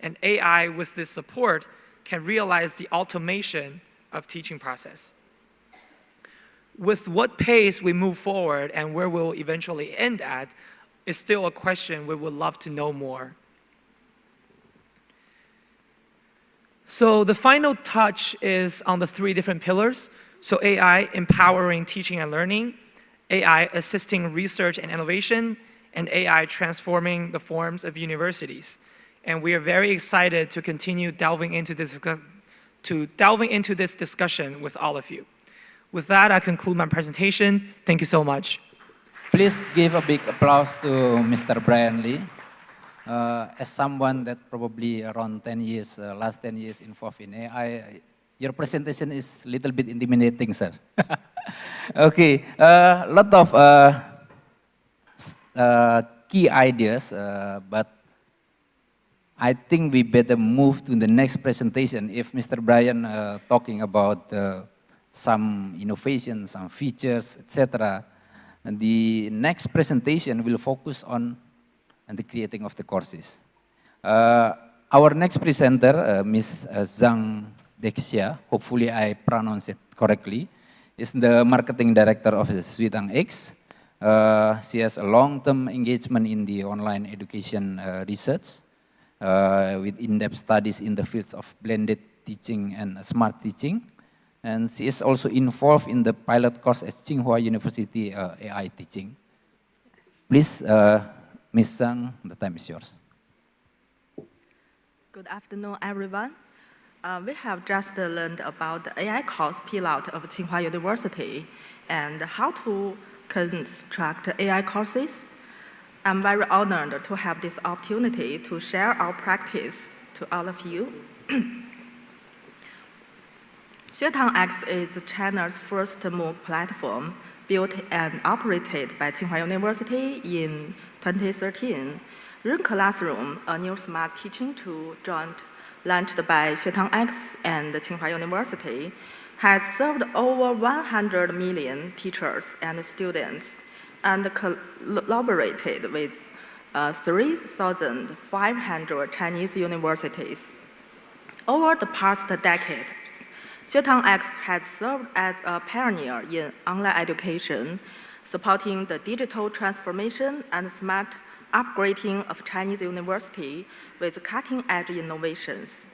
Speaker 14: And AI with this support can realize the automation of teaching process. With what pace we move forward and where we'll eventually end at is still a question we would love to know more. So the final touch is on the 3 different pillars. So AI empowering teaching and learning, AI assisting research and innovation, and AI transforming the forms of universities. And we are very excited to continue delving into this discussion with all of you. With that, I conclude my presentation. Thank you so much.
Speaker 13: Please give a big applause to Mr. Brian Lee. As someone that probably around 10 years, last 10 years involved in AI, your presentation is a little bit intimidating, sir. Okay, a lot of key ideas, but I think we better move to the next presentation. If Mr. Brian talking about some innovation, some features, etc., and the next presentation will focus on the creating of the courses. Our next presenter, Ms. Zhang Dexia, hopefully I pronounce it correctly, is the marketing director of XuetangX. She has a long-term engagement in the online education research with in-depth studies in the fields of blended teaching and smart teaching. And she is also involved in the pilot course at Tsinghua University AI teaching. Please, Ms. Zhang, the time is yours.
Speaker 16: Good afternoon, everyone. We have just learned about the AI course pilot of Tsinghua University and how to construct AI courses. I'm very honored to have this opportunity to share our practice to all of you. XuetangX is China's first MOOC platform built and operated by Tsinghua University in 2013. Learn Classroom, a new smart teaching tool launched by XuetangX and Tsinghua University, has served over 100 million teachers and students and collaborated with 3,500 Chinese universities. Over the past decade, XuetangX has served as a pioneer in online education, supporting the digital transformation and smart upgrading of Chinese university with cutting-edge innovations.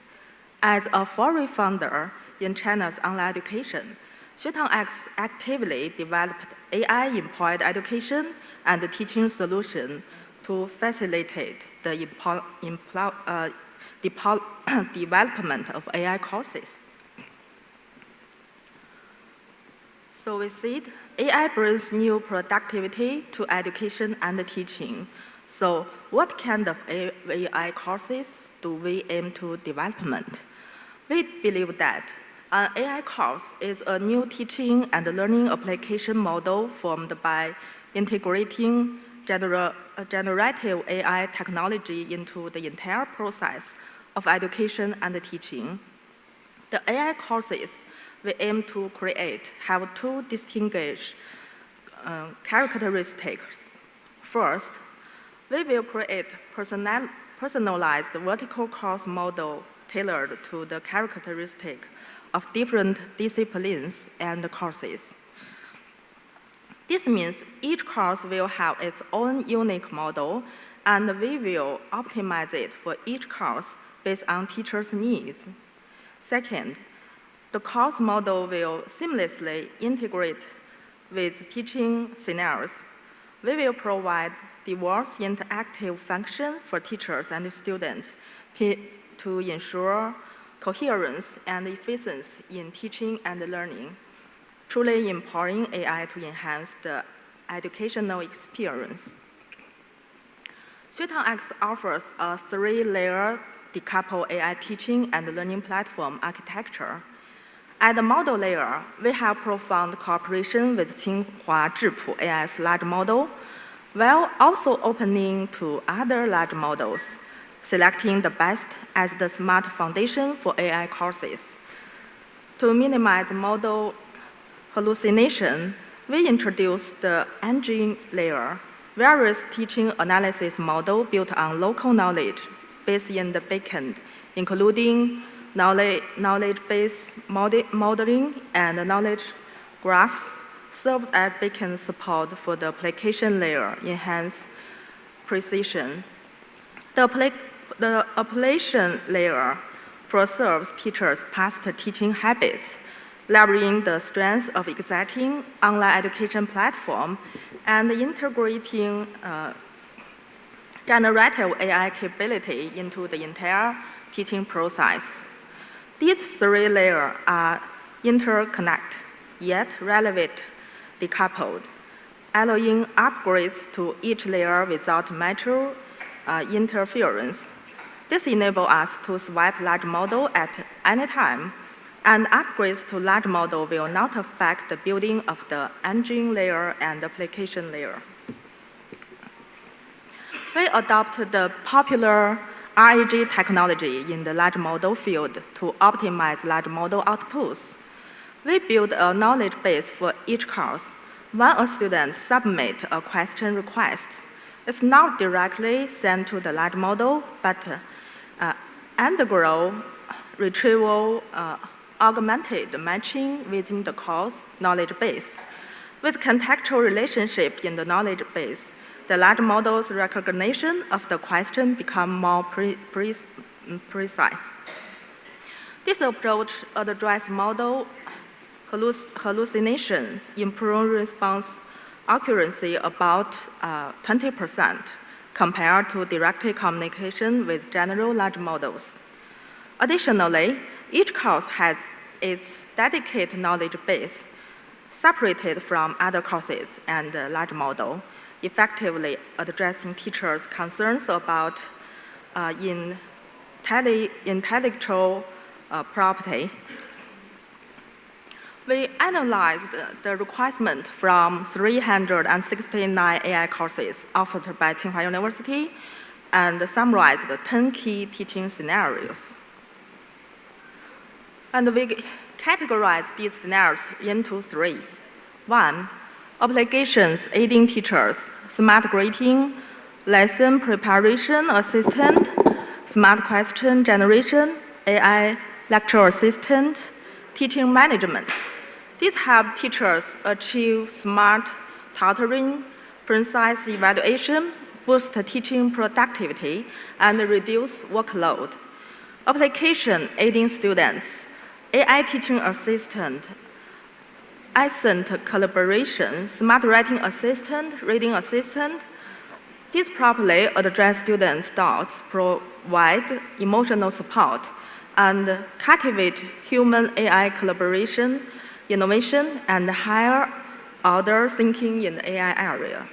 Speaker 16: As a foreign founder in China's online education, XuetangX actively developed AI-empowered education and teaching solutions to facilitate the development of AI courses. So we see AI brings new productivity to education and teaching. So what kind of AI courses do we aim to development? We believe that an AI course is a new teaching and learning application model formed by integrating generative AI technology into the entire process of education and teaching. The AI courses we aim to create have 2 distinguished characteristics. First, we will create personalized vertical course model tailored to the characteristic of different disciplines and courses. This means each course will have its own unique model, and we will optimize it for each course based on teachers' needs. Second, the course model will seamlessly integrate with teaching scenarios. We will provide diverse interactive functions for teachers and students to ensure coherence and efficiency in teaching and learning, truly empowering AI to enhance the educational experience. XuetangX offers a 3-layer decoupled AI teaching and learning platform architecture. At the model layer, we have profound cooperation with Tsinghua AI's large model, while also opening to other large models, selecting the best as the smart foundation for AI courses. To minimize model hallucination, we introduced the engine layer, various teaching analysis models built on local knowledge based in the backend, including knowledge-based modeling and knowledge graphs, served as backend support for the application layer, enhance precision. The application layer preserves teachers' past teaching habits, leveraging the strengths of existing online education platform and integrating generative AI capability into the entire teaching process. These three layers are interconnected, yet relevant decoupled, allowing upgrades to each layer without major interference. This enables us to swipe large model at any time, and upgrades to large model will not affect the building of the engine layer and application layer. We adopted the popular RAG technology in the large model field to optimize large model outputs. We built a knowledge base for each course. When a student submits a question request, it's not directly sent to the large model, but undergo retrieval augmented matching within the course knowledge base. With contextual relationship in the knowledge base, the large model's recognition of the question becomes more precise. This approach addresses model hallucination, improving response accuracy about 20% compared to direct communication with general large models. Additionally, each course has its dedicated knowledge base, separated from other courses and large model, effectively addressing teachers' concerns about intellectual property. We analyzed the requirement from 369 AI courses offered by Tsinghua University and summarized 10 key teaching scenarios. And we categorized these scenarios into three. One, obligations aiding teachers, smart grading, lesson preparation assistant, smart question generation, AI lecture assistant, teaching management. These help teachers achieve smart tutoring, precise evaluation, boost teaching productivity, and reduce workload. Application aiding students, AI teaching assistant, accent collaboration, smart writing assistant, reading assistant. These properly address students' doubts, provide emotional support, and cultivate human AI collaboration, innovation, and higher order thinking in the AI area.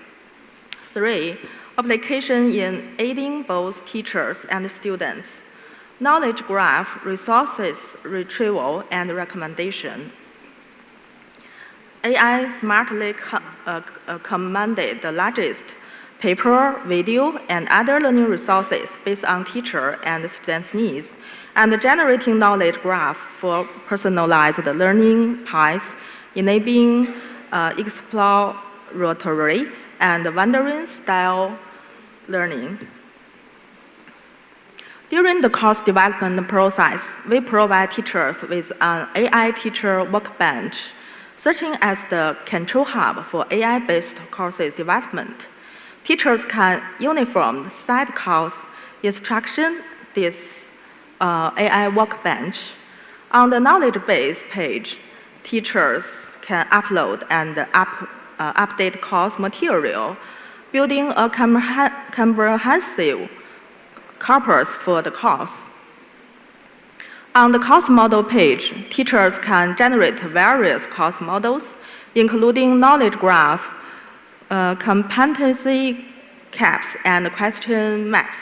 Speaker 16: Three, application in aiding both teachers and students. Knowledge graph, resources retrieval, and recommendation. AI smartly commanded the largest paper, video, and other learning resources based on teacher and students' needs, and generating knowledge graph for personalized learning paths, enabling exploratory and wandering style learning. During the course development process, we provide teachers with an AI teacher workbench, serving as the control hub for AI-based courses development. Teachers can uniformly set course instruction this AI workbench. On the knowledge base page, teachers can upload and update course material, building a comprehensive corpus for the course. On the course model page, teachers can generate various course models, including knowledge graph, competency caps, and question maps.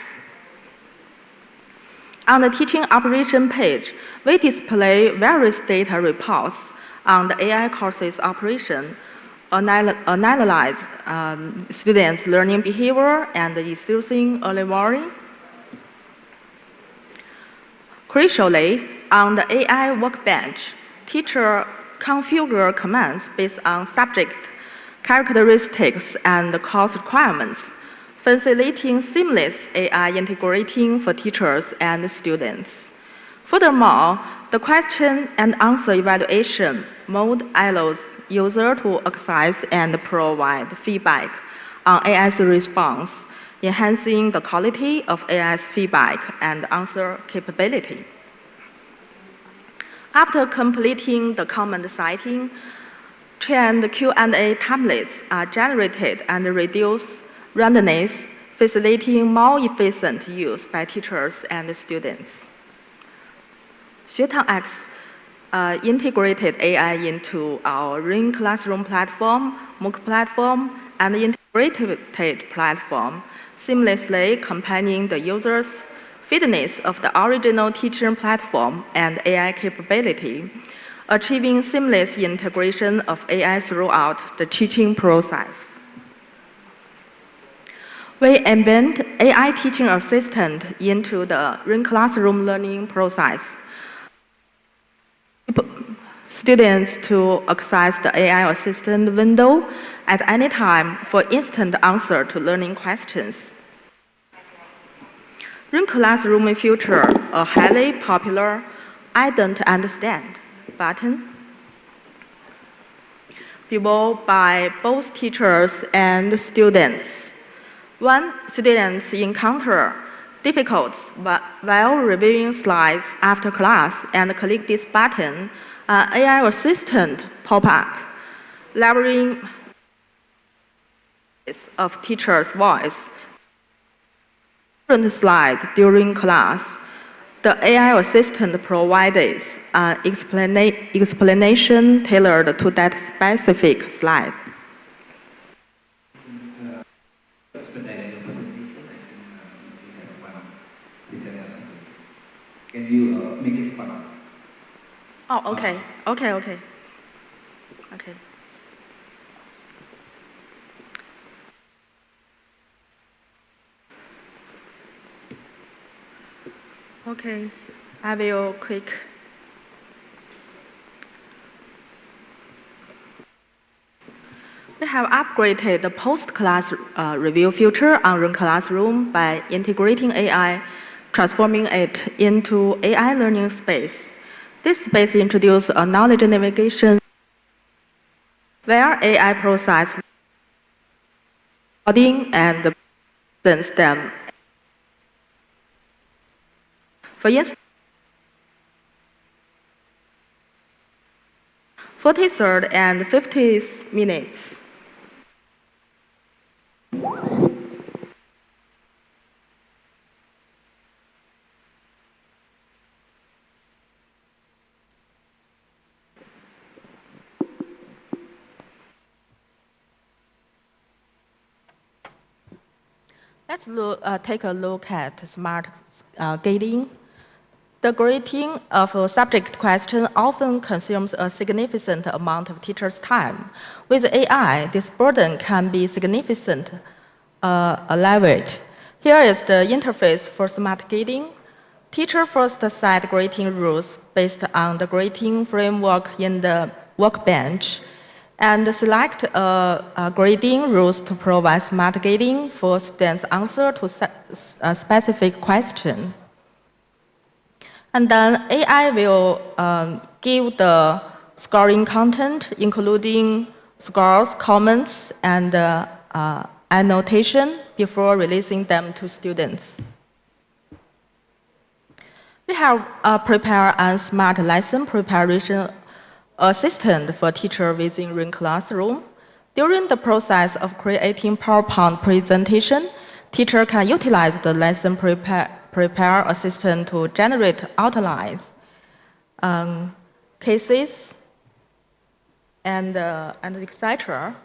Speaker 16: On the teaching operation page, we display various data reports on the AI courses operation, analyze students' learning behavior, and using early warning. Crucially, on the AI workbench, teacher configure commands based on subject characteristics and course requirements, facilitating seamless AI integrating for teachers and students. Furthermore, the question and answer evaluation mode allows users to access and provide feedback on AI's response, enhancing the quality of AI's feedback and answer capability. After completing the comment citing, trained Q&A templates are generated and reduce randomness, facilitating more efficient use by teachers and students. XuetangX integrated AI into our Ring Classroom platform, MOOC platform, and integrated platform, seamlessly combining the user's fitness of the original teaching platform and AI capability, achieving seamless integration of AI throughout the teaching process. We embed AI teaching assistant into the Ring Classroom learning process. Students to access the AI assistant window at any time for instant answer to learning questions. Ring Classroom features a highly popular I don't understand button, viewed by both teachers and students. When students encounter difficulties while reviewing slides after class and click this button, an AI assistant pop up, leveraging of teacher's voice. Different slides during class, the AI assistant provides an explanation tailored to that specific slide.
Speaker 17: Can you make it fun?
Speaker 16: Oh, okay. Okay. Okay, I will quick. We have upgraded the post-class review feature on Ring Classroom by integrating AI, transforming it into AI learning space. This space introduces a knowledge navigation where AI processes coding and presents them. For instance, 43rd and 50th minutes. Let's take a look at smart grading. The grading of a subject question often consumes a significant amount of teachers' time. With AI, this burden can be significantly leveraged. Here is the interface for smart grading. Teacher first set grading rules based on the grading framework in the workbench, and select grading rules to provide smart grading for students' answer to a specific question. And then AI will give the scoring content, including scores, comments, and annotation before releasing them to students. We have prepared a smart lesson preparation assistant for teachers within Ring Classroom. During the process of creating PowerPoint presentation, teacher can utilize the lesson prepare assistant to generate outlines, cases, and etc.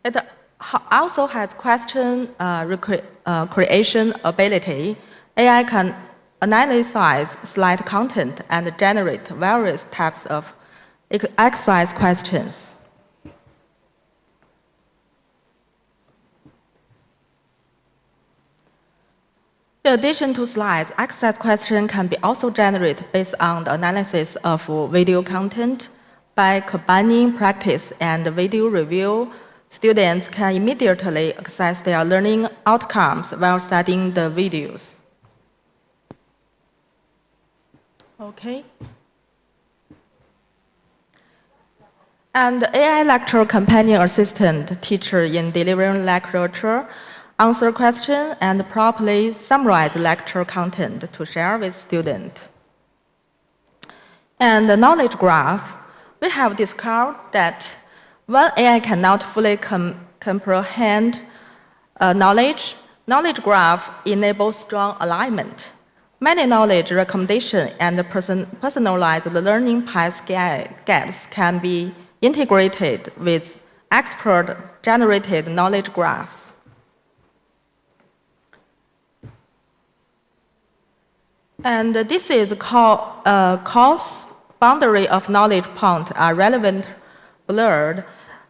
Speaker 16: It also has question creation ability. AI can analyze slide content and generate various types of exercise questions. In addition to slides, exercise questions can be also generated based on the analysis of video content, By combining practice and video review, students can immediately access their learning outcomes while studying the videos. Okay. And AI lecture companion assistant teacher in delivering lecture, answer questions, and properly summarize lecture content to share with students. And the knowledge graph, we have discovered that when AI cannot fully comprehend knowledge graph enables strong alignment. Many knowledge recommendation and personalized learning path guides can be integrated with expert-generated knowledge graphs. And this is called course boundary of knowledge point are relevant blurred.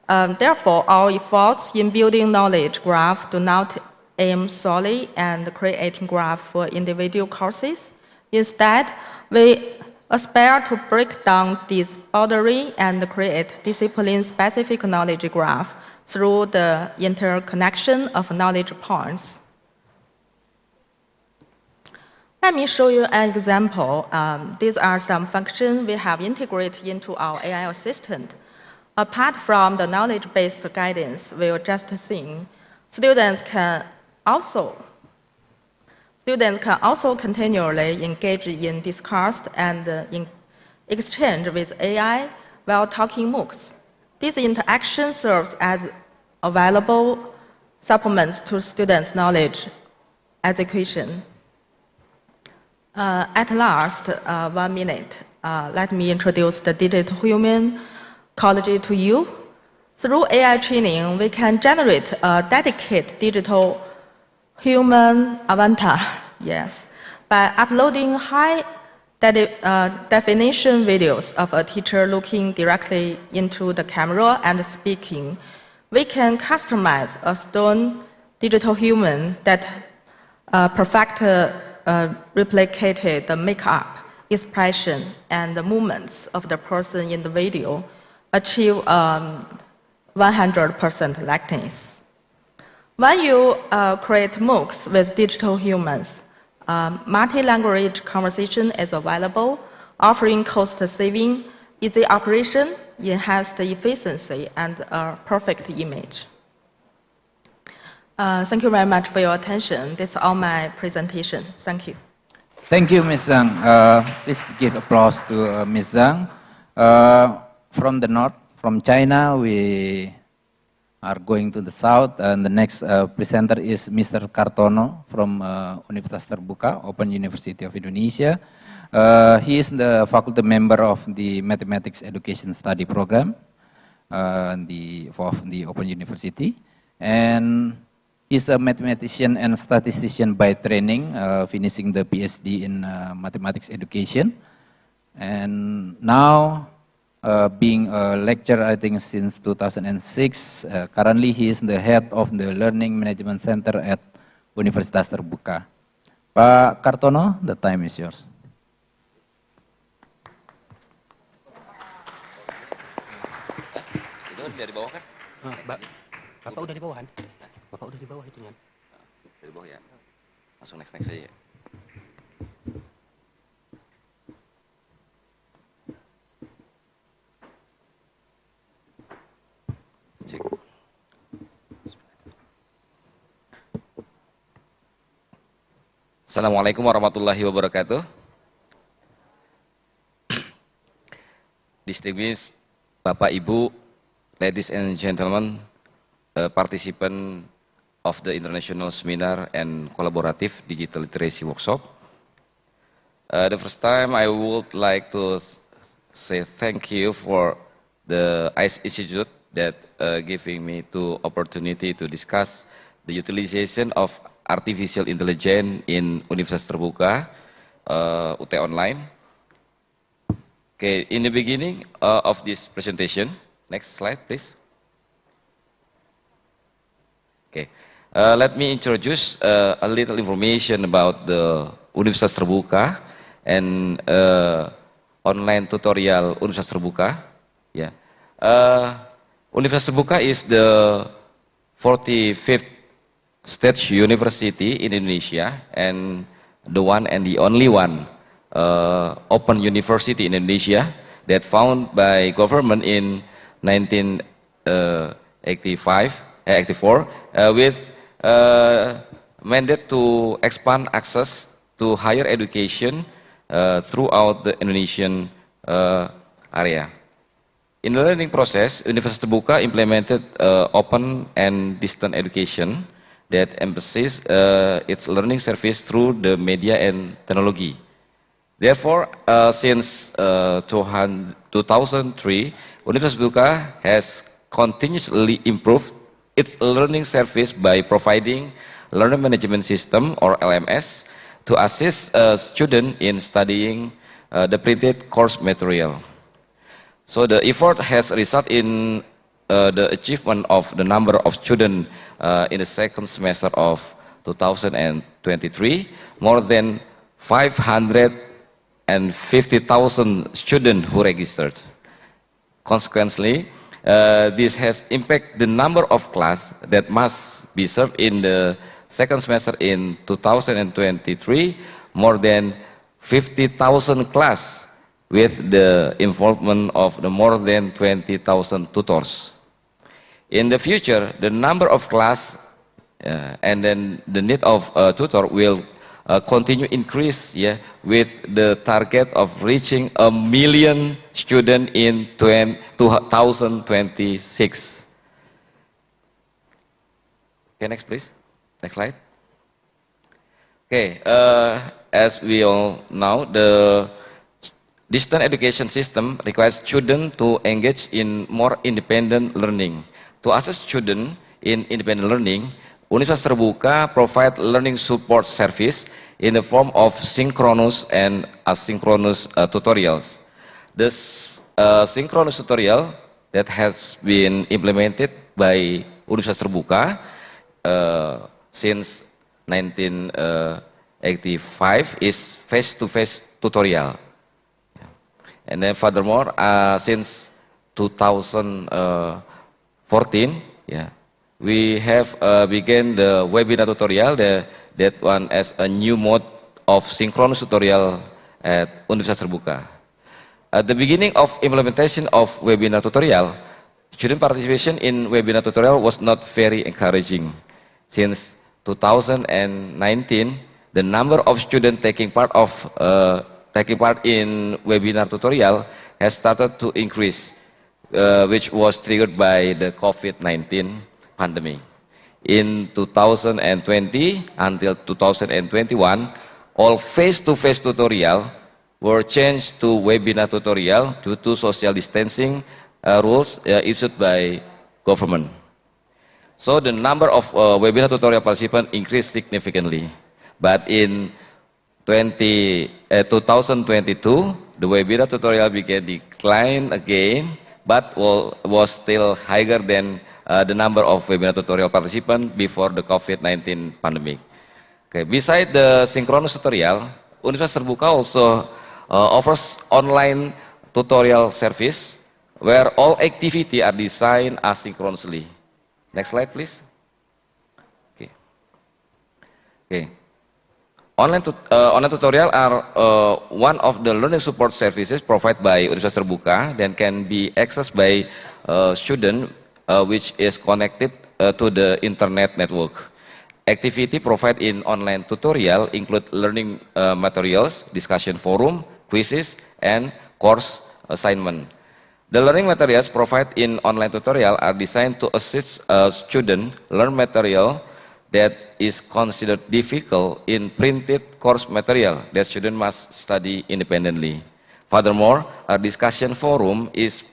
Speaker 16: Therefore, our efforts in building knowledge graph do not aim solely at creating graph for individual courses. Instead, we aspire to break down this boundary and create discipline-specific knowledge graph through the interconnection of knowledge points. Let me show you an example. These are some functions we have integrated into our AI assistant. Apart from the knowledge-based guidance we were just seeing, students can also continually engage in discourse and in exchange with AI while talking MOOCs. This interaction serves as a valuable supplement to students' knowledge execution. At last, 1 minute, let me introduce the digital human college to you. Through AI training, we can generate a dedicated digital human avatar, yes, by uploading high definition videos of a teacher looking directly into the camera and speaking. We can customize a stone digital human that replicated the makeup, expression, and the movements of the person in the video, achieve 100% likeness. When you create MOOCs with digital humans, multi-language conversation is available, offering cost-saving, easy operation, enhanced efficiency, and a perfect image. Thank you very much for your attention. That's all my presentation. Thank you.
Speaker 13: Thank you, Ms. Zhang. Please give applause to Ms. Zhang. From the north, from China, we are going to the south, and the next presenter is Mr. Kartono from Universitas Terbuka, Open University of Indonesia. He is the faculty member of the Mathematics Education Study Program of the Open University, and he's a mathematician and statistician by training, finishing the PhD in mathematics education, and now being a lecturer, I think, since 2006. Currently, he is the head of the Learning Management Center at Universitas Terbuka. Pak Kartono, the time is yours.
Speaker 18: Itu dari bawah kan?
Speaker 19: Bapak udah di bawah kan? Bapak udah di bawah itu kan?
Speaker 18: Dari bawah ya. Langsung next saja. Assalamualaikum warahmatullahi wabarakatuh. Distinguished Bapak Ibu, ladies and gentlemen, participant of the International Seminar and Collaborative Digital Literacy Workshop. The first time I would like to say thank you for the ICE Institute that giving me the opportunity to discuss the utilization of artificial intelligence in Universitas Terbuka, UT Online. Okay, in the beginning of this presentation, next slide please. Okay, let me introduce a little information about the Universitas Terbuka and online tutorial Universitas Terbuka. Yeah. Universitas Terbuka is the 45th state university in Indonesia and the one and the only one open university in Indonesia that found by government in 1984 with mandate to expand access to higher education throughout the Indonesian area. In the learning process, Universitas Terbuka implemented open and distant education that emphasizes its learning service through the media and technology. Therefore, since 2003, Universitas Terbuka has continuously improved its learning service by providing learning management system or LMS to assist students in studying the printed course material. So the effort has resulted in the achievement of the number of students in the second semester of 2023, more than 550,000 students who registered. Consequently, this has impacted the number of classes that must be served in the second semester in 2023, more than 50,000 classes with the involvement of the more than 20,000 tutors. In the future, the number of class and then the need of tutor will continue increase, with the target of reaching 1 million students in 2026. Okay, next please. Next slide. Okay, as we all know, the distant education system requires students to engage in more independent learning. To assist students in independent learning, Universitas Terbuka provide learning support service in the form of synchronous and asynchronous tutorials. This synchronous tutorial that has been implemented by Universitas Terbuka since 1985 is face-to-face tutorial. And then furthermore, since 2014, we have begun the webinar tutorial, that one as a new mode of synchronous tutorial at Universitas Terbuka. At the beginning of implementation of webinar tutorial, student participation in webinar tutorial was not very encouraging. Since 2019, the number of students taking part in webinar tutorial has started to increase, which was triggered by the COVID-19 pandemic. In 2020 until 2021, all face-to-face tutorial were changed to webinar tutorial due to social distancing rules issued by government. So the number of webinar tutorial participants increased significantly. But in 2022, the webinar tutorial began decline again, but was still higher than the number of webinar tutorial participants before the COVID-19 pandemic. Okay, besides the synchronous tutorial, Universitas Terbuka also offers online tutorial service where all activities are designed asynchronously. Next slide, please. Okay. Online tutorial are one of the learning support services provided by Universitas Terbuka that can be accessed by students which is connected to the internet network. Activity provided in online tutorial include learning materials, discussion forum, quizzes, and course assignment. The learning materials provided in online tutorial are designed to assist students learn material that is considered difficult in printed course material that students must study independently. Furthermore, a discussion forum is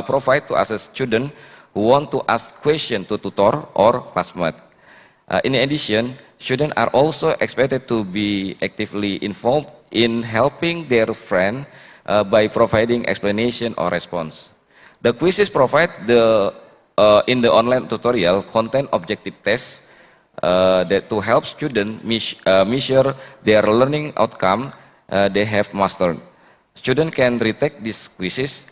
Speaker 18: provided to assist students who want to ask questions to tutor or classmate. In addition, students are also expected to be actively involved in helping their friend by providing explanation or response. The quizzes provide in the online tutorial contain objective tests that to help students measure their learning outcome they have mastered. Students can retake these quizzes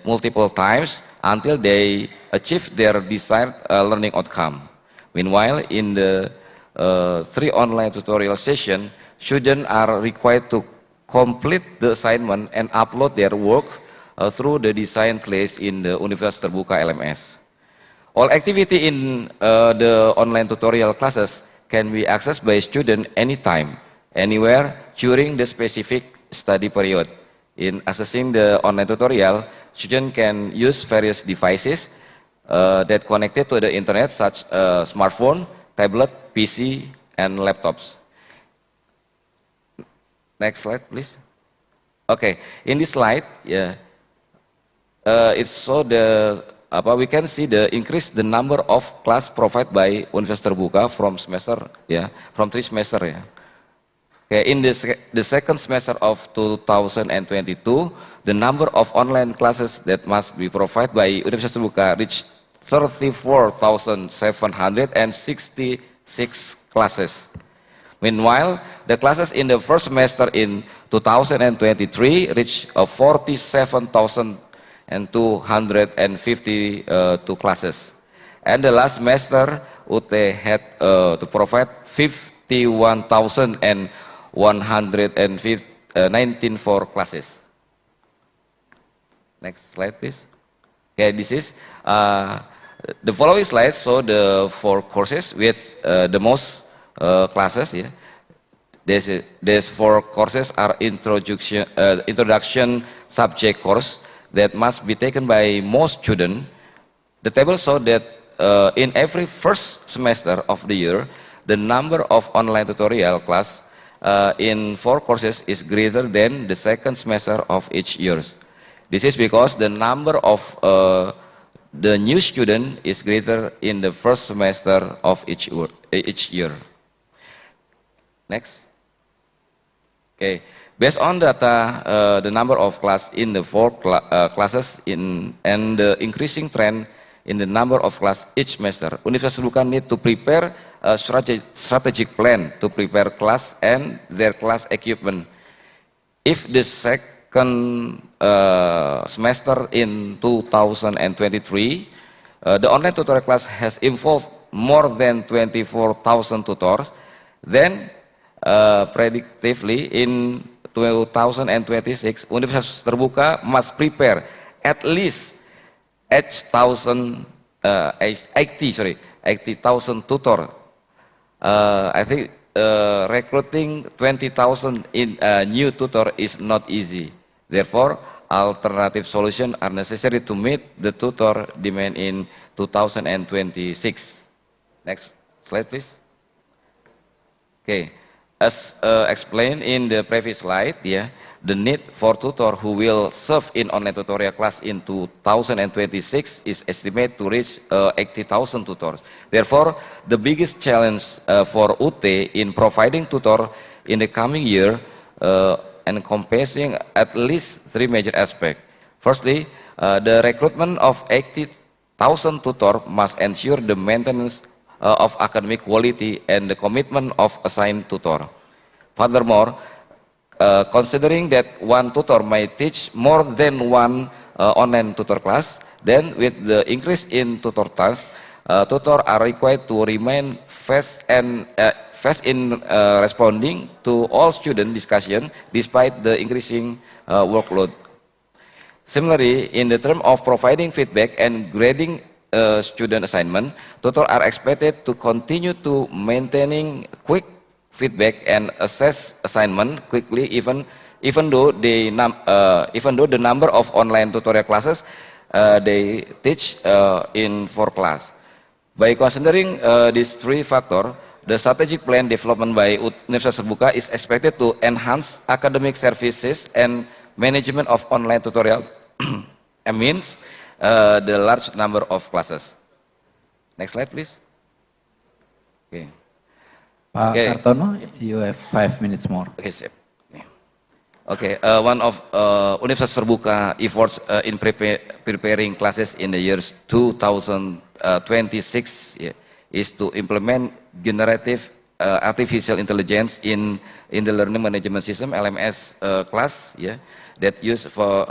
Speaker 18: multiple times until they achieve their desired learning outcome. Meanwhile, in the 3 online tutorial sessions, students are required to complete the assignment and upload their work through the design place in the Universitas Terbuka LMS. All activity in the online tutorial classes can be accessed by students anytime, anywhere during the specific study period. In accessing the online tutorial, students can use various devices that connected to the internet, such as smartphone, tablet, PC, and laptops. Next slide, please. Okay, in this slide, it shows we can see the increase the number of class provided by Universitas Terbuka from 3 semester. Okay, in the second semester of 2022, the number of online classes that must be provided by Universitas Terbuka reached 34,766 classes. Meanwhile, the classes in the first semester in 2023 reached 47,252 classes. And the last semester, UT had to provide 51,119 classes. Next slide, please. Okay, this is the following slides show the 4 courses with the most classes. These 4 courses are introduction subject course that must be taken by most students. The table shows that in every first semester of the year, the number of online tutorial class in 4 courses is greater than the second semester of each year. This is because the number of the new student is greater in the first semester of each year. Next. Okay. Based on data, the number of class in the 4 classes and the increasing trend in the number of class each semester, Universitas Terbuka need to prepare a strategic plan to prepare class and their class equipment. If the second semester in 2023, the online tutorial class has involved more than 24,000 tutors, then predictively in 2026, Universitas Terbuka must prepare at least 80,000 tutors. I think recruiting 20,000 in new tutor is not easy. Therefore, alternative solutions are necessary to meet the tutor demand in 2026. Next slide, please. Okay. As explained in the previous slide, the need for tutor who will serve in online tutorial class in 2026 is estimated to reach 80,000 tutors. Therefore, the biggest challenge for UT in providing tutor in the coming year encompassing at least 3 major aspects. Firstly, the recruitment of 80,000 tutors must ensure the maintenance of academic quality and the commitment of assigned tutor. Furthermore, considering that one tutor might teach more than one online tutor class, then with the increase in tutor tasks, tutors are required to remain fast in responding to all student discussion despite the increasing workload. Similarly, in the term of providing feedback and grading student assignment, tutors are expected to continue to maintaining quick feedback and assess assignment quickly, even though the number of online tutorial classes they teach in 4 class. By considering these 3 factors, the strategic plan development by Universitas Terbuka is expected to enhance academic services and management of online tutorial and means the large number of classes. Next slide, please. Okay.
Speaker 13: Pak Kartono, you have 5 minutes more.
Speaker 18: Okay, sip. Okay, one of Universitas Terbuka efforts in preparing classes in the years 2026 is to implement generative artificial intelligence in the learning management system (LMS) class, yeah, that used for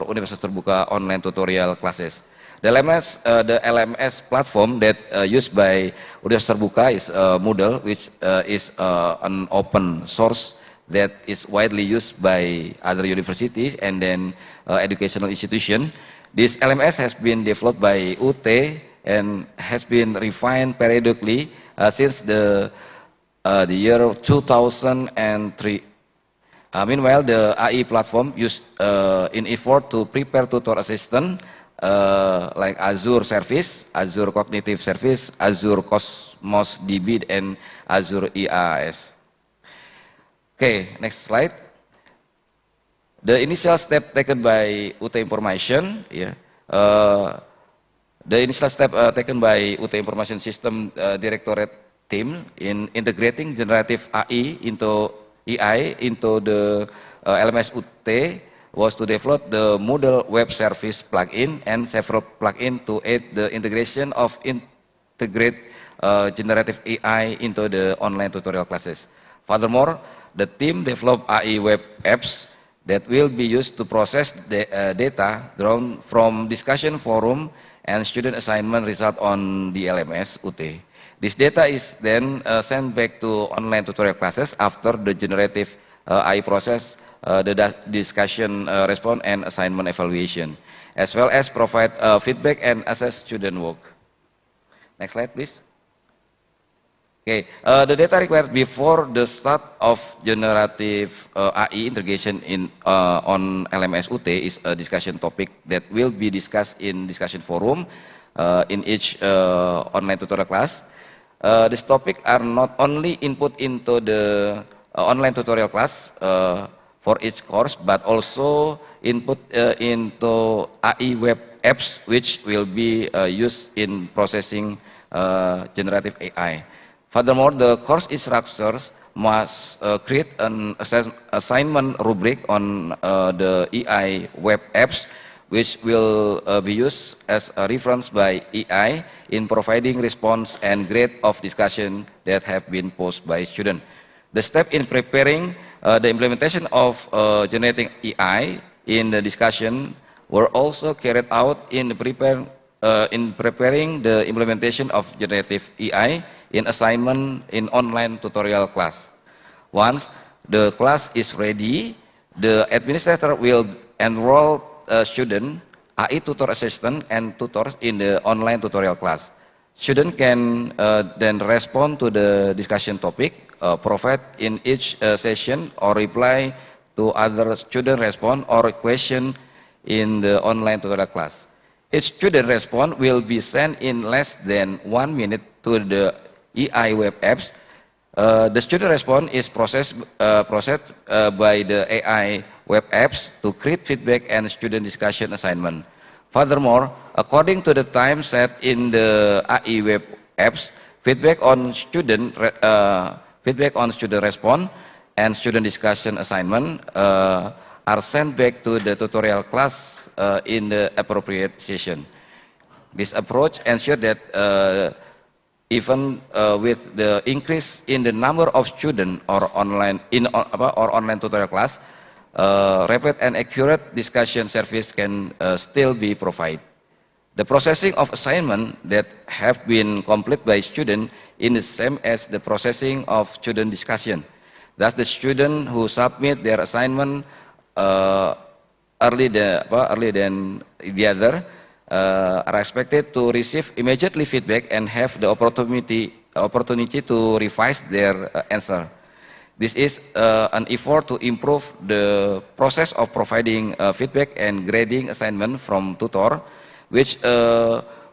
Speaker 18: Universitas Terbuka online tutorial classes. The LMS platform that used by Universitas Terbuka is Moodle, which is an open source that is widely used by other universities and then educational institutions. This LMS has been developed by UT and has been refined periodically since the year 2003. Meanwhile, the AI platform used in effort to prepare tutor assistant like Azure Service, Azure Cognitive Service, Azure Cosmos DB, and Azure IaaS. Okay, next slide. The initial step taken by UT Information, yeah, the initial step taken by UT Information System Directorate team in integrating generative AI into the LMS UT was to develop the Moodle Web Service plugin and several plugins to aid the integration of integrate generative AI into the online tutorial classes. Furthermore, the team developed AI web apps that will be used to process the data drawn from discussion forum and student assignment result on the LMS UT. This data is then sent back to online tutorial classes after the generative AI process, the discussion response and assignment evaluation, as well as provide feedback and assess student work. Next slide, please. Okay, the data required before the start of generative AI integration on LMS UT is a discussion topic that will be discussed in discussion forum in each online tutorial class. This topic are not only input into the online tutorial class for each course, but also input into AI web apps which will be used in processing generative AI. Furthermore, the course instructors must create an assignment rubric on the AI web apps, which will be used as a reference by AI in providing response and grade of discussion that have been posed by students. The step in preparing the implementation of generating AI in the discussion were also carried out in preparing the implementation of generative AI in assignment in online tutorial class. Once the class is ready, the administrator will enroll student, AI tutor assistant, and tutors in the online tutorial class. Student can then respond to the discussion topic, provide in each session or reply to other student response or question in the online tutorial class. Each student response will be sent in less than 1 minute to the AI web apps. The student response is processed by the AI web apps to create feedback and student discussion assignment. Furthermore, according to the time set in the AI web apps, feedback on student response and student discussion assignment are sent back to the tutorial class in the appropriate session. This approach ensures that even with the increase in the number of students or online tutorial class, rapid and accurate discussion service can still be provided. The processing of assignment that have been completed by student is the same as the processing of student discussion. Thus, the student who submit their assignment early than the other are expected to receive immediately feedback and have the opportunity to revise their answer. This is an effort to improve the process of providing feedback and grading assignment from tutor, which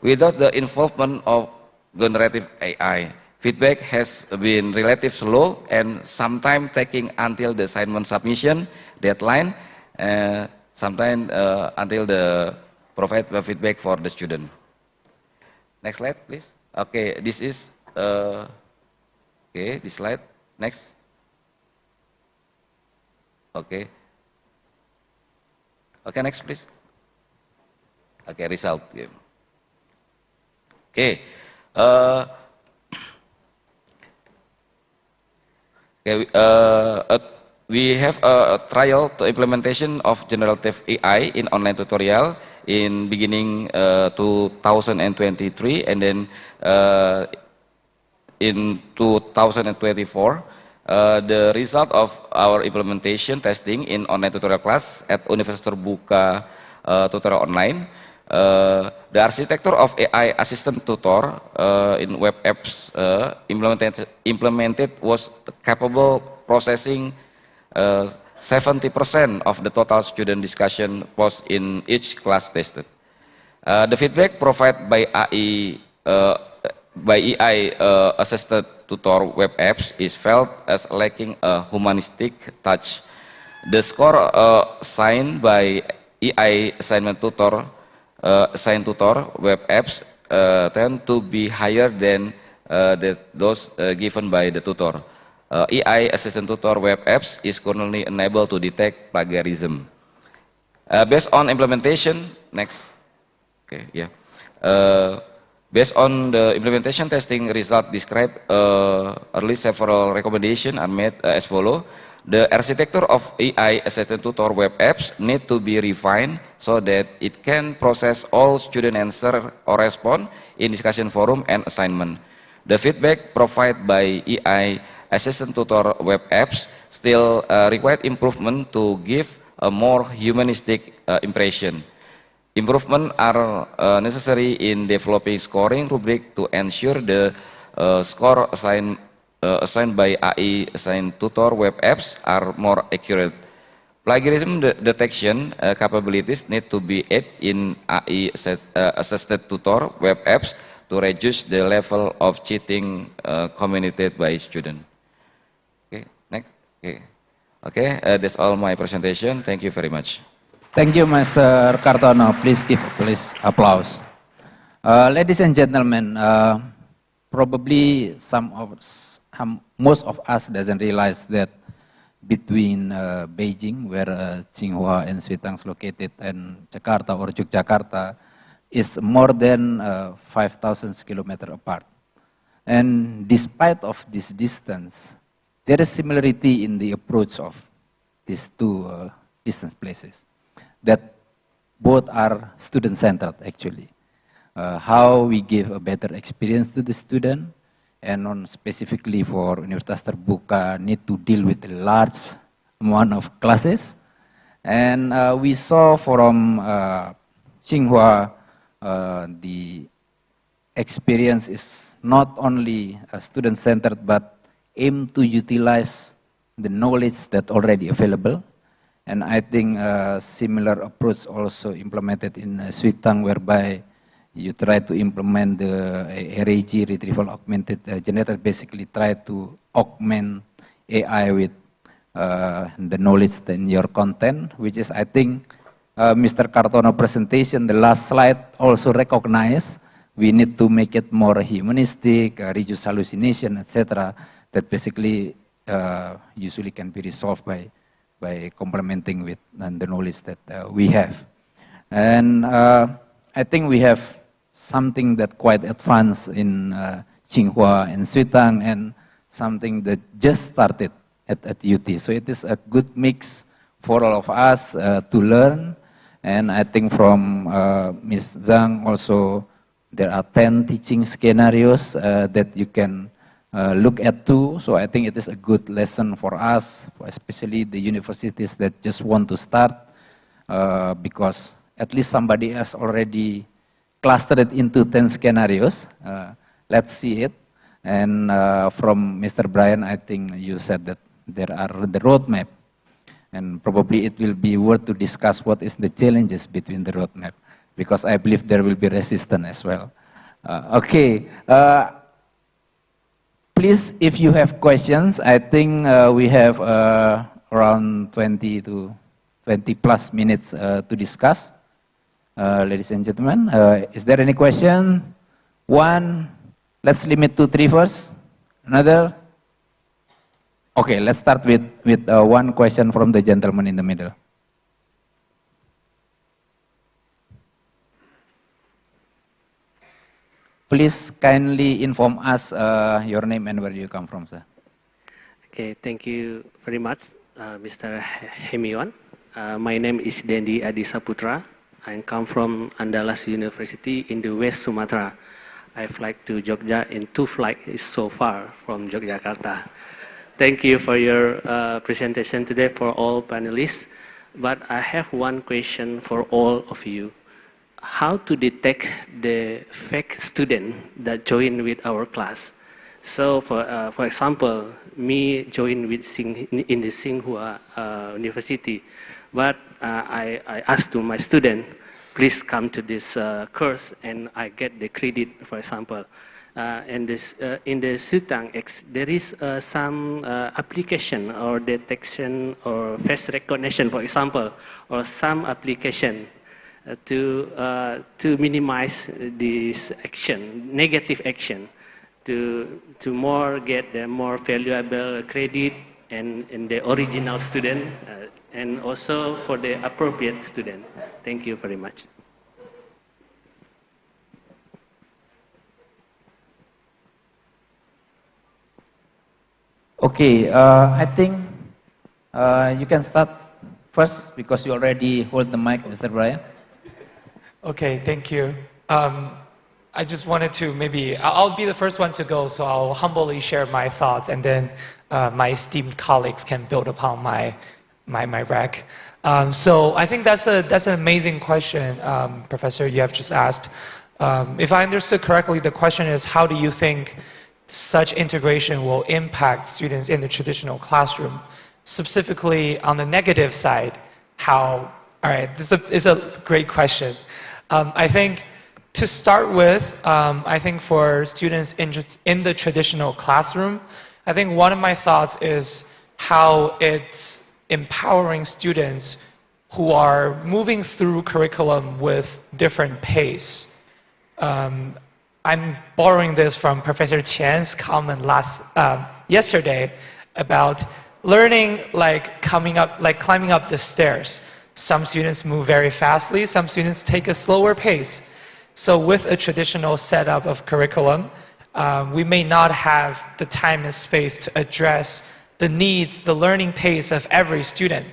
Speaker 18: without the involvement of generative AI, feedback has been relatively slow and sometimes taking until the assignment submission deadline, sometimes until the provide feedback for the student. Next slide, please. Okay, this is this slide. Next. Okay. Okay, next, please. Okay, result. Okay. Okay, we have a trial to implementation of generative AI in online tutorial in beginning 2023, and then in 2024. The result of our implementation testing in online tutorial class at Universitas Terbuka tutorial online. The architecture of AI assistant tutor in web apps implemented was capable processing 70% of the total student discussion post in each class tested. The feedback provided by AI assisted tutor web apps is felt as lacking a humanistic touch. The score assigned by AI assigned tutor web apps tend to be higher than those given by the tutor. AI assistant tutor web apps is currently unable to detect plagiarism. Based on implementation, next. Okay, yeah. Based on the implementation testing result described early, several recommendations are made as follow. The architecture of AI assistant tutor web apps need to be refined so that it can process all student answer or respond in discussion forum and assignment. The feedback provided by AI assistant tutor web apps still require improvement to give a more humanistic impression. Improvements are necessary in developing scoring rubric to ensure the score assigned by AI assigned tutor web apps are more accurate. Plagiarism detection capabilities need to be added in AI assisted tutor web apps to reduce the level of cheating committed by students. Okay, next. Okay, that's all my presentation. Thank you very much.
Speaker 13: Thank you, Mr. Kartono. Please give applause. Ladies and gentlemen, probably most of us doesn't realize that between Beijing, where Tsinghua and XuetangX located, and Jakarta or Yogyakarta, is more than 5,000 kilometers apart. And despite of this distance, there is similarity in the approach of these two distant places, that both are student-centered actually. How we give a better experience to the student, and on specifically for Universitas Terbuka need to deal with a large amount of classes. And we saw from Tsinghua, the experience is not only student-centered, but aim to utilize the knowledge that already available. And I think a similar approach also implemented in XuetangX, whereby you try to implement the RAG, retrieval augmented generator, basically try to augment AI with the knowledge in your content, which is, I think, Mr. Kartono presentation, the last slide also recognize we need to make it more humanistic, reduce hallucination, etc. That basically usually can be resolved by complementing with the knowledge that we have. And I think we have something that quite advanced in Tsinghua and XuetangX, and something that just started at UT. So it is a good mix for all of us to learn. And I think from Ms. Zhang also, there are 10 teaching scenarios that you can look at too. So I think it is a good lesson for us, especially the universities that just want to start, because at least somebody has already clustered it into 10 scenarios. Let's see it. And from Mr. Brian, I think you said that there are the roadmap, and probably it will be worth to discuss what is the challenges between the roadmap, because I believe there will be resistance as well. Okay. Please, if you have questions, I think we have around 20 to 20 plus minutes to discuss. Ladies and gentlemen, is there any question? One, let's limit to 3 first. Another? Okay, let's start with one question from the gentleman in the middle. Please kindly inform us your name and where you come from, sir.
Speaker 20: Okay, thank you very much, Mr. Hemiwan. My name is Dendi Adi Saputra. I come from Andalas University in the West Sumatra. I fly to Jogja in 2 flights so far from Yogyakarta. Thank you for your presentation today for all panelists. But I have one question for all of you. How to detect the fake student that join with our class? So for example, me join with in the Tsinghua University, but I asked to my student, please come to this course and I get the credit, for example. And this, in the XuetangX, there is some application or detection or face recognition, for example, or some application to minimize this action, negative action, to more get the more valuable credit and the original student, and also for the appropriate student. Thank you very much.
Speaker 13: Okay, I think you can start first because you already hold the mic, Mr. Brian.
Speaker 14: Okay, thank you. I just wanted to I'll be the first one to go, so I'll humbly share my thoughts, and then my esteemed colleagues can build upon my rec. So I think that's an amazing question, Professor, you have just asked. If I understood correctly, the question is, how do you think such integration will impact students in the traditional classroom? Specifically on the negative side, how? All right, this is a great question. I think to start with, I think for students in the traditional classroom, I think one of my thoughts is how it's empowering students who are moving through curriculum with different pace. I'm borrowing this from Professor Qian's comment yesterday about learning climbing up the stairs. Some students move very fastly, some students take a slower pace. So with a traditional setup of curriculum, we may not have the time and space to address the needs, the learning pace of every student.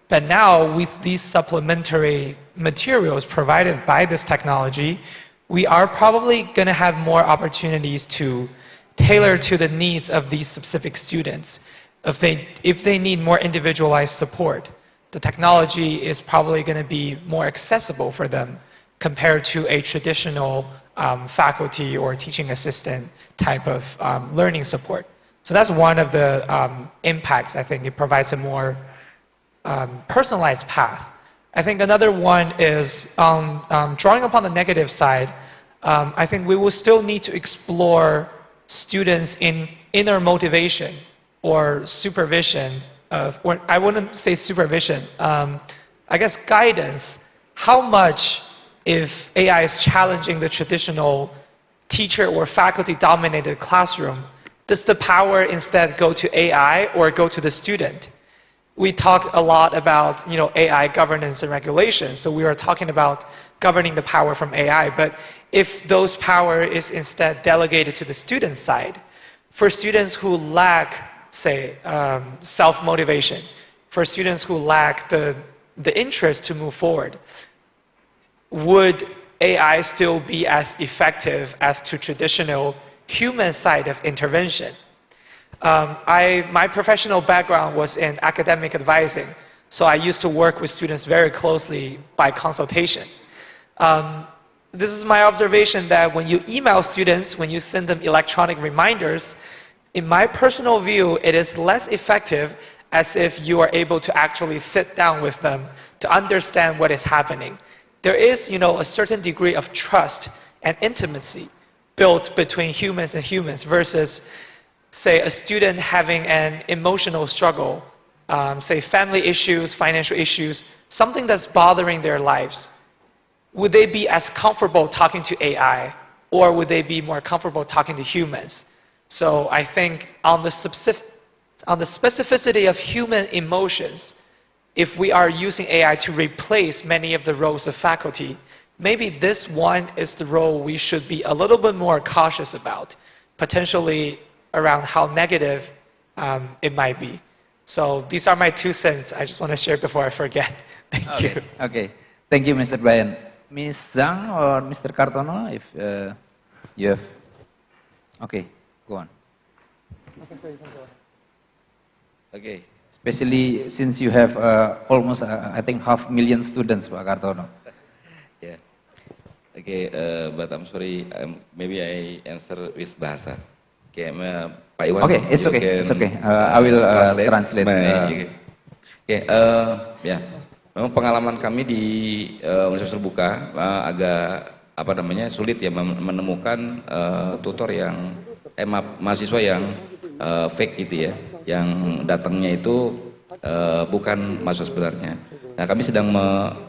Speaker 14: But now with these supplementary materials provided by this technology, we are probably going to have more opportunities to tailor to the needs of these specific students. If they need more individualized support, the technology is probably going to be more accessible for them compared to a traditional faculty or teaching assistant type of learning support. So that's one of the impacts. I think it provides a more personalized path. I think another one is drawing upon the negative side. I think we will still need to explore students in inner motivation or supervision or I wouldn't say supervision, I guess guidance. How much, if AI is challenging the traditional teacher or faculty dominated classroom, does the power instead go to AI or go to the student? We talk a lot about AI governance and regulation, so we are talking about governing the power from AI, but if those power is instead delegated to the student side, for students who lack, say, self-motivation, for students who lack the interest to move forward, would AI still be as effective as to traditional human side of intervention? My professional background was in academic advising, so I used to work with students very closely by consultation. This is my observation that when you email students, when you send them electronic reminders, in my personal view, it is less effective as if you are able to actually sit down with them to understand what is happening. There is, a certain degree of trust and intimacy built between humans and humans versus, say, a student having an emotional struggle, say family issues, financial issues, something that's bothering their lives. Would they be as comfortable talking to AI, or would they be more comfortable talking to humans? So I think on the specificity of human emotions, if we are using AI to replace many of the roles of faculty, maybe this one is the role we should be a little bit more cautious about, potentially around how negative it might be. So these are my 2 cents. I just want to share before I forget. Thank you.
Speaker 13: Okay. Thank you, Mr. Brian. Ms. Zhang or Mr. Kartono, if you have. Okay, go on.
Speaker 14: Okay, so you can go ahead.
Speaker 18: Okay.
Speaker 13: Especially since you have almost, I think, 500,000 students, Pak Kartono.
Speaker 18: Yeah. Okay, but I'm sorry, maybe I answer with bahasa. Okay, Pak Iwan.
Speaker 13: Okay, it's okay. It's okay. I will translate.
Speaker 18: Okay, ya. Memang pengalaman kami di Universitas Terbuka agak sulit ya menemukan tutor yang mahasiswa yang fake gitu ya, yang datangnya itu bukan mahasiswa sebenarnya. Nah, kami sedang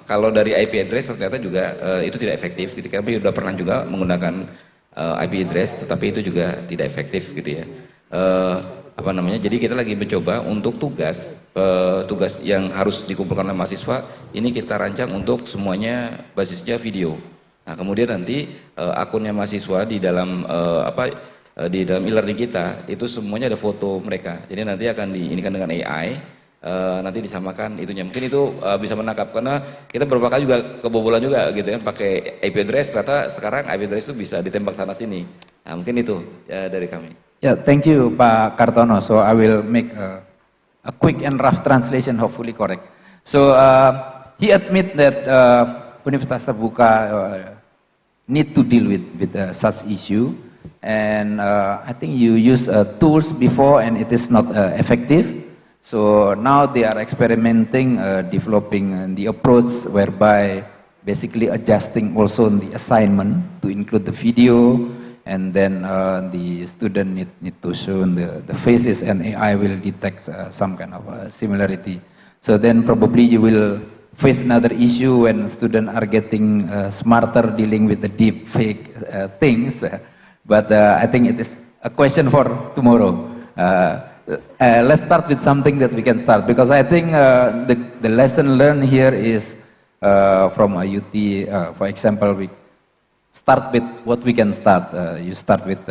Speaker 18: kalau dari IP address ternyata juga itu tidak efektif. Gitu. Kami sudah pernah juga menggunakan IP address, tetapi itu juga tidak efektif gitu ya. Jadi kita lagi mencoba untuk tugas yang harus dikumpulkan oleh mahasiswa ini kita rancang untuk semuanya basisnya video. Nah, kemudian nanti akunnya mahasiswa di dalam e-learning kita itu semuanya ada foto mereka. Jadi nanti akan diinikan dengan AI, nanti disamakan itunya. Mungkin itu bisa menangkap karena kita beberapa kali juga kebobolan juga gitu ya, pakai IP address, ternyata sekarang IP address itu bisa ditembak sana sini. Nah, mungkin itu ya dari kami.
Speaker 13: Yeah, thank you, Pak Kartono. So I will make a quick and rough translation, hopefully correct. So he admit that Universitas Terbuka need to deal with such issue, and I think you use tools before and it is not effective. So now they are experimenting, developing the approach whereby basically adjusting also the assignment to include the video, and then the student need to show the faces, and AI will detect some kind of similarity. So then probably you will face another issue when students are getting smarter dealing with the deep fake things. But I think it is a question for tomorrow. Let's start with something that we can start, because I think the lesson learned here is from a UT, for example, we start with what we can start. You start with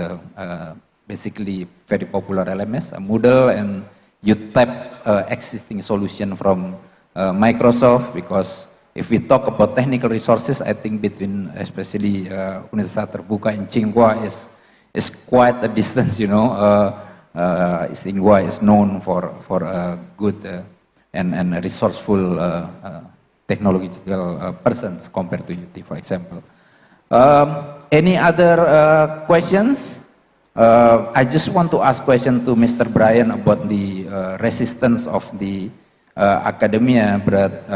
Speaker 13: basically very popular LMS, a Moodle, and you tap existing solution from Microsoft, because if we talk about technical resources, I think between especially Universitas Terbuka and Tsinghua is quite a distance, you know. Tsinghua is known for good and resourceful technological persons compared to UT, for example. Any other questions? I just want to ask question to Mr. Brian about the resistance of the academia, but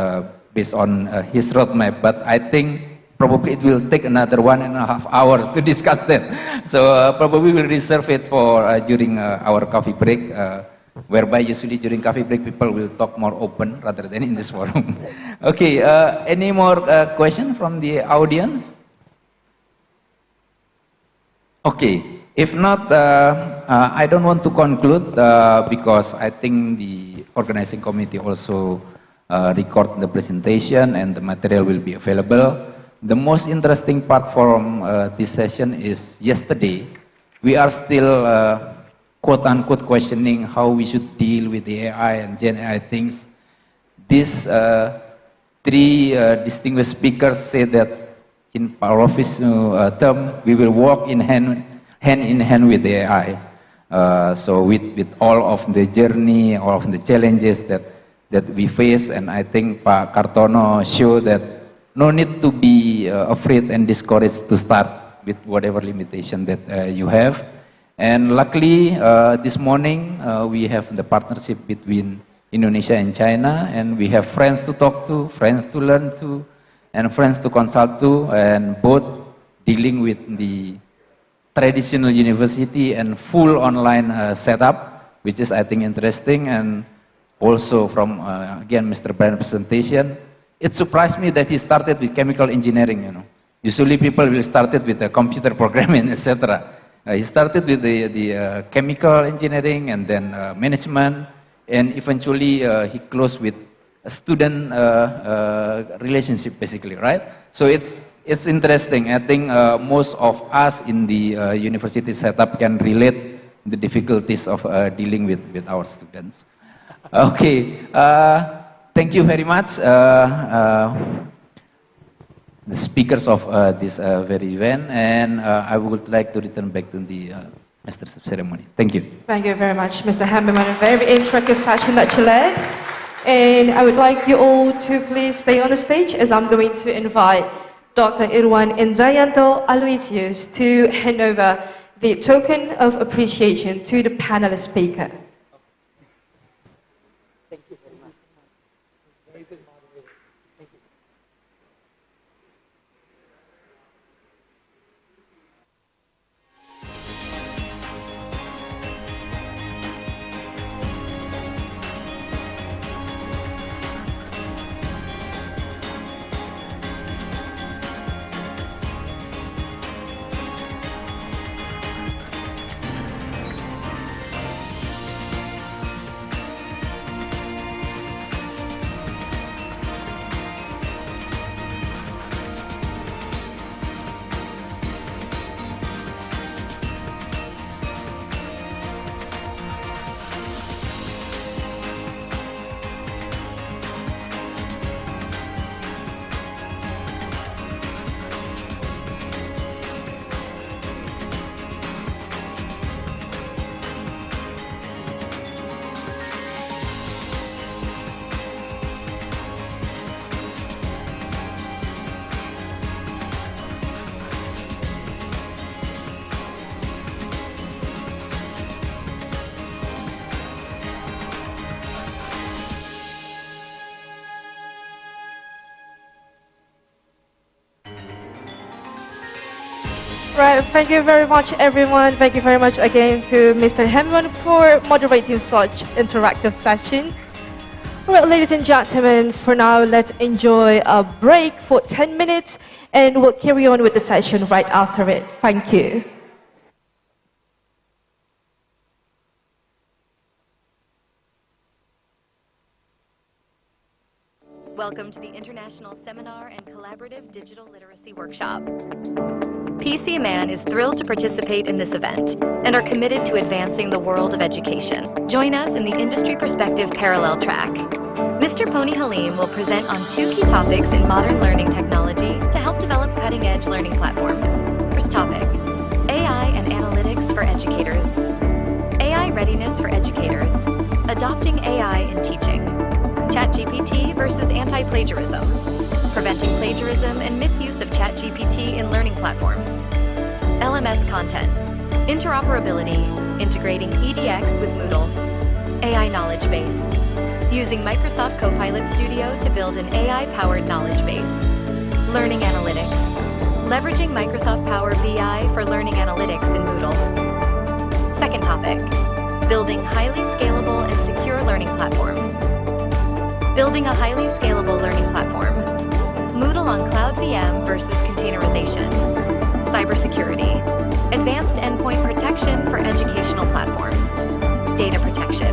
Speaker 13: based on his roadmap. But I think probably it will take another 1.5 hours to discuss that. So probably we'll reserve it for during our coffee break, whereby usually during coffee break people will talk more open rather than in this forum. Okay, any more question from the audience? Okay, if not, I don't want to conclude because I think the organizing committee also record the presentation and the material will be available. The most interesting part from this session is yesterday, we are still quote-unquote questioning how we should deal with the AI and GenAI things. These 3 distinguished speakers say that in our office term, we will work in hand in hand with the AI. So with all of the journey, all of the challenges that we face, and I think Pak Kartono showed that no need to be afraid and discouraged to start with whatever limitation that you have. And luckily, this morning, we have the partnership between Indonesia and China, and we have friends to talk to, friends to learn to, and friends to consult to, and both dealing with the traditional university and full online setup, which is I think interesting. And also from again Mr. Brian's presentation, it surprised me that he started with chemical engineering. You know, usually people will start it with the computer programming, etc. He started with the chemical engineering and then management, and eventually he closed with a student relationship, basically, right? So it's interesting. I think most of us in the university setup can relate the difficulties of dealing with our students. Okay, thank you very much, the speakers of this very event, and I would like to return back to the Masters of Ceremony. Thank you.
Speaker 1: Thank you very much, Mr. Hammerman. A very interactive session that you led. And I would like you all to please stay on the stage as I'm going to invite Dr. Irwan Indrayanto Aloysius to hand over the token of appreciation to the panelist speaker. Right, thank you very much, everyone. Thank you very much again to Mr. Hammerman for moderating such interactive session. All right, ladies and gentlemen, for now, let's enjoy a break for 10 minutes, and we'll carry on with the session right after it. Thank you.
Speaker 21: Welcome to the International Seminar and Collaborative Digital Literacy Workshop. PCMan is thrilled to participate in this event and are committed to advancing the world of education. Join us in the Industry Perspective Parallel Track. Mr. Pony Halim will present on 2 key topics in modern learning technology to help develop cutting-edge learning platforms. First topic, AI and analytics for educators. AI readiness for educators. Adopting AI in teaching. ChatGPT versus anti-plagiarism. Preventing plagiarism and misuse of ChatGPT in learning platforms. LMS content. Interoperability, integrating EDX with Moodle. AI knowledge base. Using Microsoft Copilot Studio to build an AI-powered knowledge base. Learning analytics. Leveraging Microsoft Power BI for learning analytics in Moodle. Second topic, building highly scalable and secure learning platforms. Building a highly scalable learning platform. Moodle on Cloud VM versus containerization. Cybersecurity. Advanced endpoint protection for educational platforms. Data protection.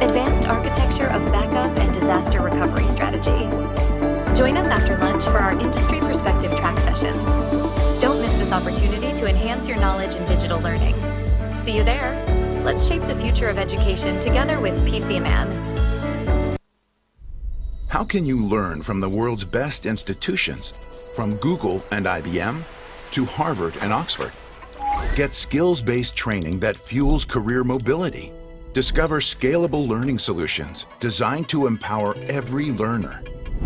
Speaker 21: Advanced architecture of backup and disaster recovery strategy. Join us after lunch for our Industry Perspective track sessions. Don't miss this opportunity to enhance your knowledge in digital learning. See you there. Let's shape the future of education together with PCMan.
Speaker 12: How can you learn from the world's best institutions, from Google and IBM to Harvard and Oxford? Get skills-based training that fuels career mobility. Discover scalable learning solutions designed to empower every learner,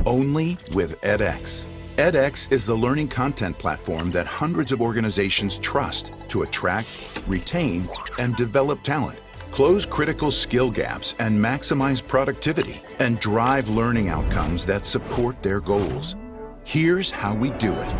Speaker 12: only with edX. edX is the learning content platform that hundreds of organizations trust to attract, retain, and develop talent. Close critical skill gaps and maximize productivity and drive learning outcomes that support their goals. Here's how we do it.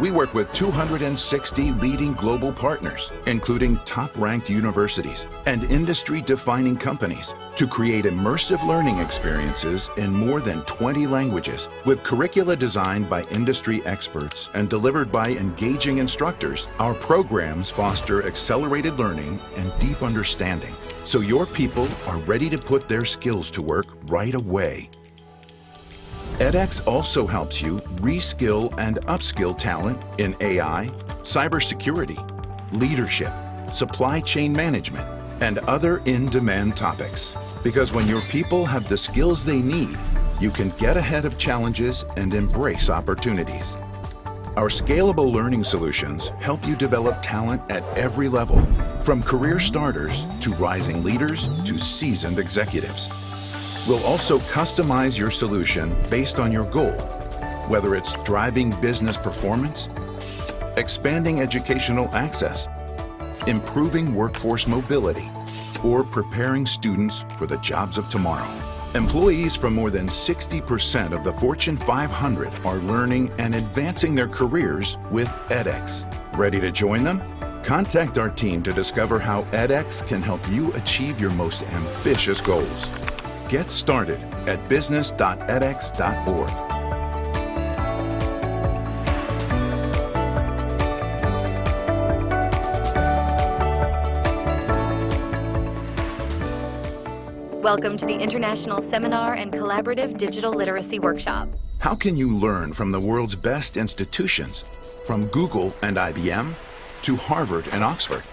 Speaker 12: We work with 260 leading global partners, including top-ranked universities and industry-defining companies, to create immersive learning experiences in more than 20 languages, with curricula designed by industry experts and delivered by engaging instructors. Our programs foster accelerated learning and deep understanding, so your people are ready to put their skills to work right away. edX also helps you reskill and upskill talent in AI, cybersecurity, leadership, supply chain management, and other in-demand topics. Because when your people have the skills they need, you can get ahead of challenges and embrace opportunities. Our scalable learning solutions help you develop talent at every level, from career starters to rising leaders to seasoned executives. We'll also customize your solution based on your goal, whether it's driving business performance, expanding educational access, improving workforce mobility, or preparing students for the jobs of tomorrow. Employees from more than 60% of the Fortune 500 are learning and advancing their careers with edX. Ready to join them? Contact our team to discover how edX can help you achieve your most ambitious goals. Get started at business.edx.org.
Speaker 21: Welcome to the International Seminar and Collaborative Digital Literacy Workshop.
Speaker 12: How can you learn from the world's best institutions, from Google and IBM to Harvard and Oxford?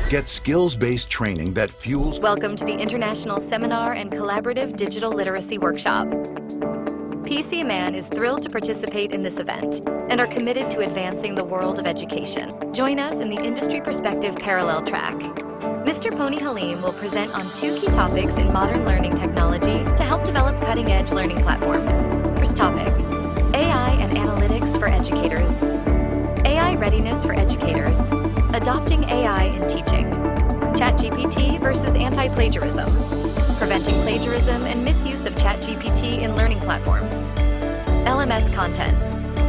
Speaker 12: Get skills-based training that fuels...
Speaker 21: Welcome to the International Seminar and Collaborative Digital Literacy Workshop. PC Man is thrilled to participate in this event and are committed to advancing the world of education. Join us in the Industry Perspective Parallel Track. Mr. Pony Halim will present on 2 key topics in modern learning technology to help develop cutting-edge learning platforms. First topic, AI and analytics for educators. AI readiness for educators. Adopting AI in teaching. ChatGPT versus anti-plagiarism. Preventing plagiarism and misuse of ChatGPT in learning platforms. LMS content.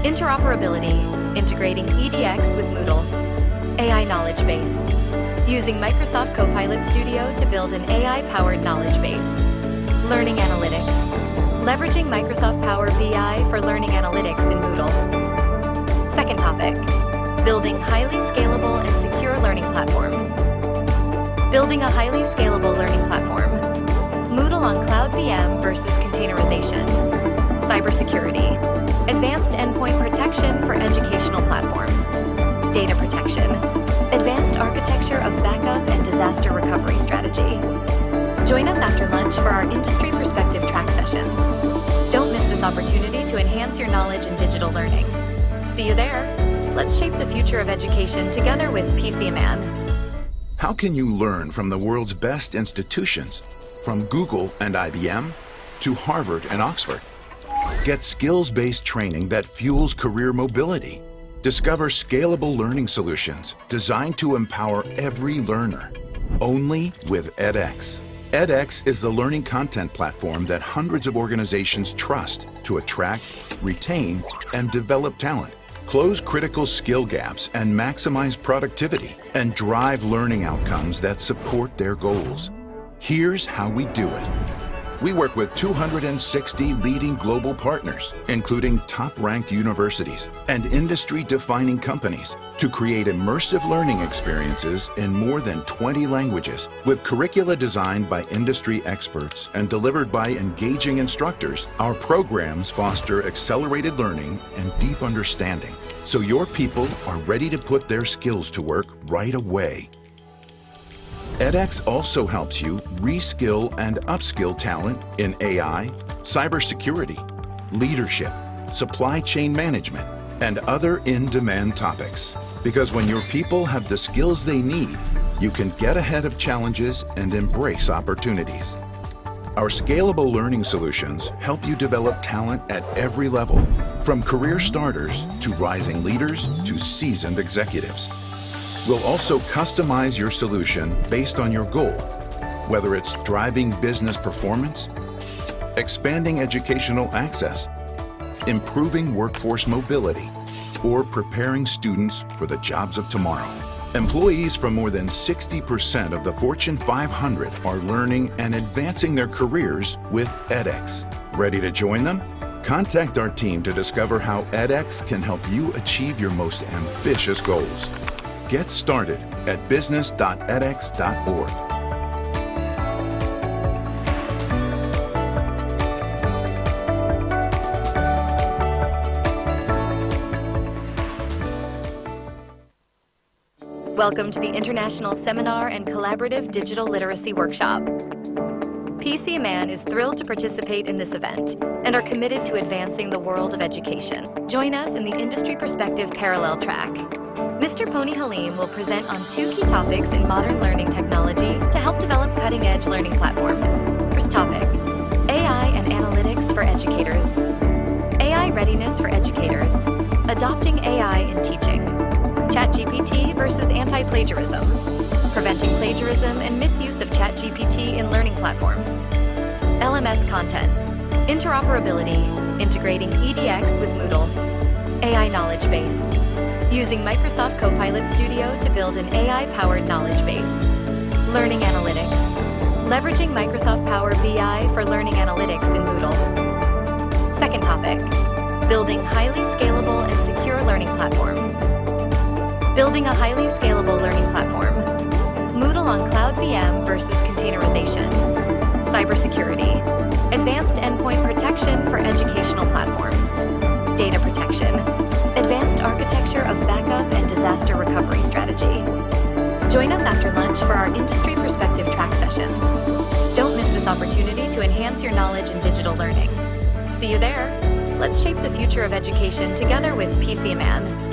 Speaker 21: Interoperability. Integrating EDX with Moodle. AI knowledge base. Using Microsoft Copilot Studio to build an AI-powered knowledge base. Learning analytics. Leveraging Microsoft Power BI for learning analytics in Moodle. Second topic, building highly scalable and secure learning platforms. Building a highly scalable learning platform. Moodle on Cloud VM versus containerization. Cybersecurity. Advanced endpoint protection for educational platforms. Data protection. Advanced architecture of backup and disaster recovery strategy. Join us after lunch for our Industry Perspective track sessions. Don't miss this opportunity to enhance your knowledge in digital learning. See you there. Let's shape the future of education together with PC Man.
Speaker 12: How can you learn from the world's best institutions, from Google and IBM to Harvard and Oxford? Get skills-based training that fuels career mobility. Discover scalable learning solutions designed to empower every learner, only with edX. edX is the learning content platform that hundreds of organizations trust to attract, retain, and develop talent, close critical skill gaps and maximize productivity, and drive learning outcomes that support their goals. Here's how we do it. We work with 260 leading global partners, including top-ranked universities and industry-defining companies, to create immersive learning experiences in more than 20 languages, with curricula designed by industry experts and delivered by engaging instructors. Our programs foster accelerated learning and deep understanding, so your people are ready to put their skills to work right away. edX also helps you reskill and upskill talent in AI, cybersecurity, leadership, supply chain management, and other in-demand topics. Because when your people have the skills they need, you can get ahead of challenges and embrace opportunities. Our scalable learning solutions help you develop talent at every level, from career starters to rising leaders to seasoned executives. We'll also customize your solution based on your goal, whether it's driving business performance, expanding educational access, improving workforce mobility, or preparing students for the jobs of tomorrow. Employees from more than 60% of the Fortune 500 are learning and advancing their careers with edX. Ready to join them? Contact our team to discover how edX can help you achieve your most ambitious goals. Get started at business.edx.org.
Speaker 21: Welcome to the International Seminar and Collaborative Digital Literacy Workshop. PC Man is thrilled to participate in this event and are committed to advancing the world of education. Join us in the Industry Perspective Parallel track. Mr. Pony Halim will present on 2 key topics in modern learning technology to help develop cutting-edge learning platforms. First topic, AI and analytics for educators. AI readiness for educators. Adopting AI in teaching. ChatGPT versus anti-plagiarism. Preventing plagiarism and misuse of ChatGPT in learning platforms. LMS content. Interoperability. Integrating EDX with Moodle. AI knowledge base. Using Microsoft Copilot Studio to build an AI-powered knowledge base. Learning analytics. Leveraging Microsoft Power BI for learning analytics in Moodle. Second topic. Building highly scalable and secure learning platforms. Building a highly scalable learning platform. Moodle on Cloud VM versus containerization. Cybersecurity. Advanced endpoint protection for educational platforms. Data protection. Advanced architecture of backup and disaster recovery strategy. Join us after lunch for our Industry Perspective track sessions. Don't miss this opportunity to enhance your knowledge in digital learning. See you there. Let's shape the future of education together with PC Man.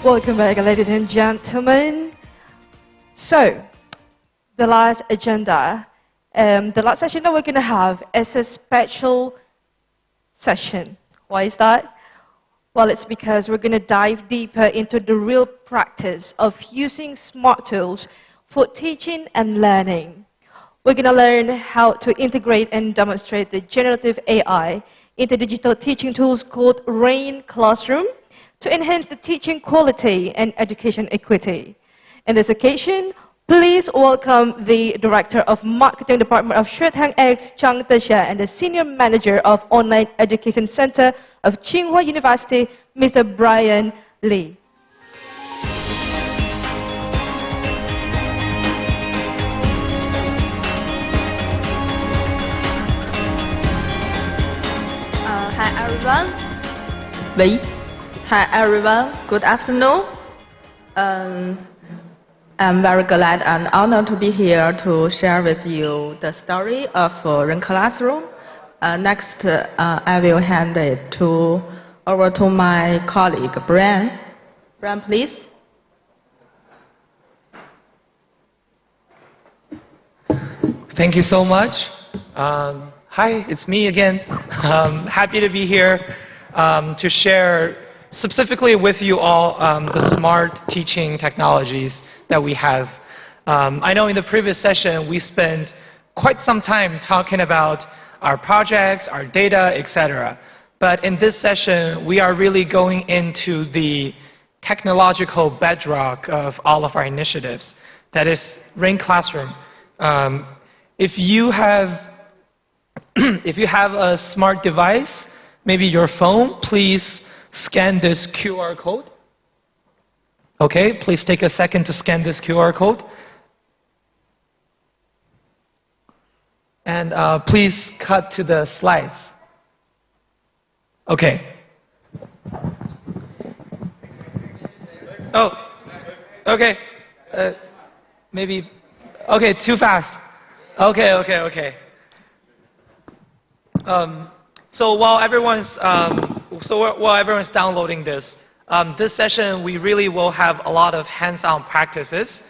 Speaker 1: Welcome back, ladies and gentlemen. So, the last agenda, the last session that we're going to have is a special session. Why is that? Well, it's because we're going to dive deeper into the real practice of using smart tools for teaching and learning. We're going to learn how to integrate and demonstrate the generative AI into digital teaching tools called Rain Classroom to enhance the teaching quality and education equity. In this occasion, please welcome the Director of Marketing Department of XuetangX, Chang Tesha, and the Senior Manager of Online Education Center of Tsinghua University, Mr. Brian Lee.
Speaker 16: Hi everyone. Hi everyone. Good afternoon. I'm very glad and honored to be here to share with you the story of Rain Classroom. Next, I will hand it over to my colleague, Brian. Brian, please.
Speaker 14: Thank you so much. Hi, it's me again. Happy to be here to share specifically with you all the smart teaching technologies that we have. I know in the previous session we spent quite some time talking about our projects, our data, etc. But in this session, we are really going into the technological bedrock of all of our initiatives. That is Rain Classroom. If you have a smart device, maybe your phone, please scan this QR code. Okay, please take a second to scan this QR code. And please cut to the slides. Okay. Oh, okay. Maybe, okay, too fast. Okay. So while everyone's downloading this, this session we really will have a lot of hands-on practices,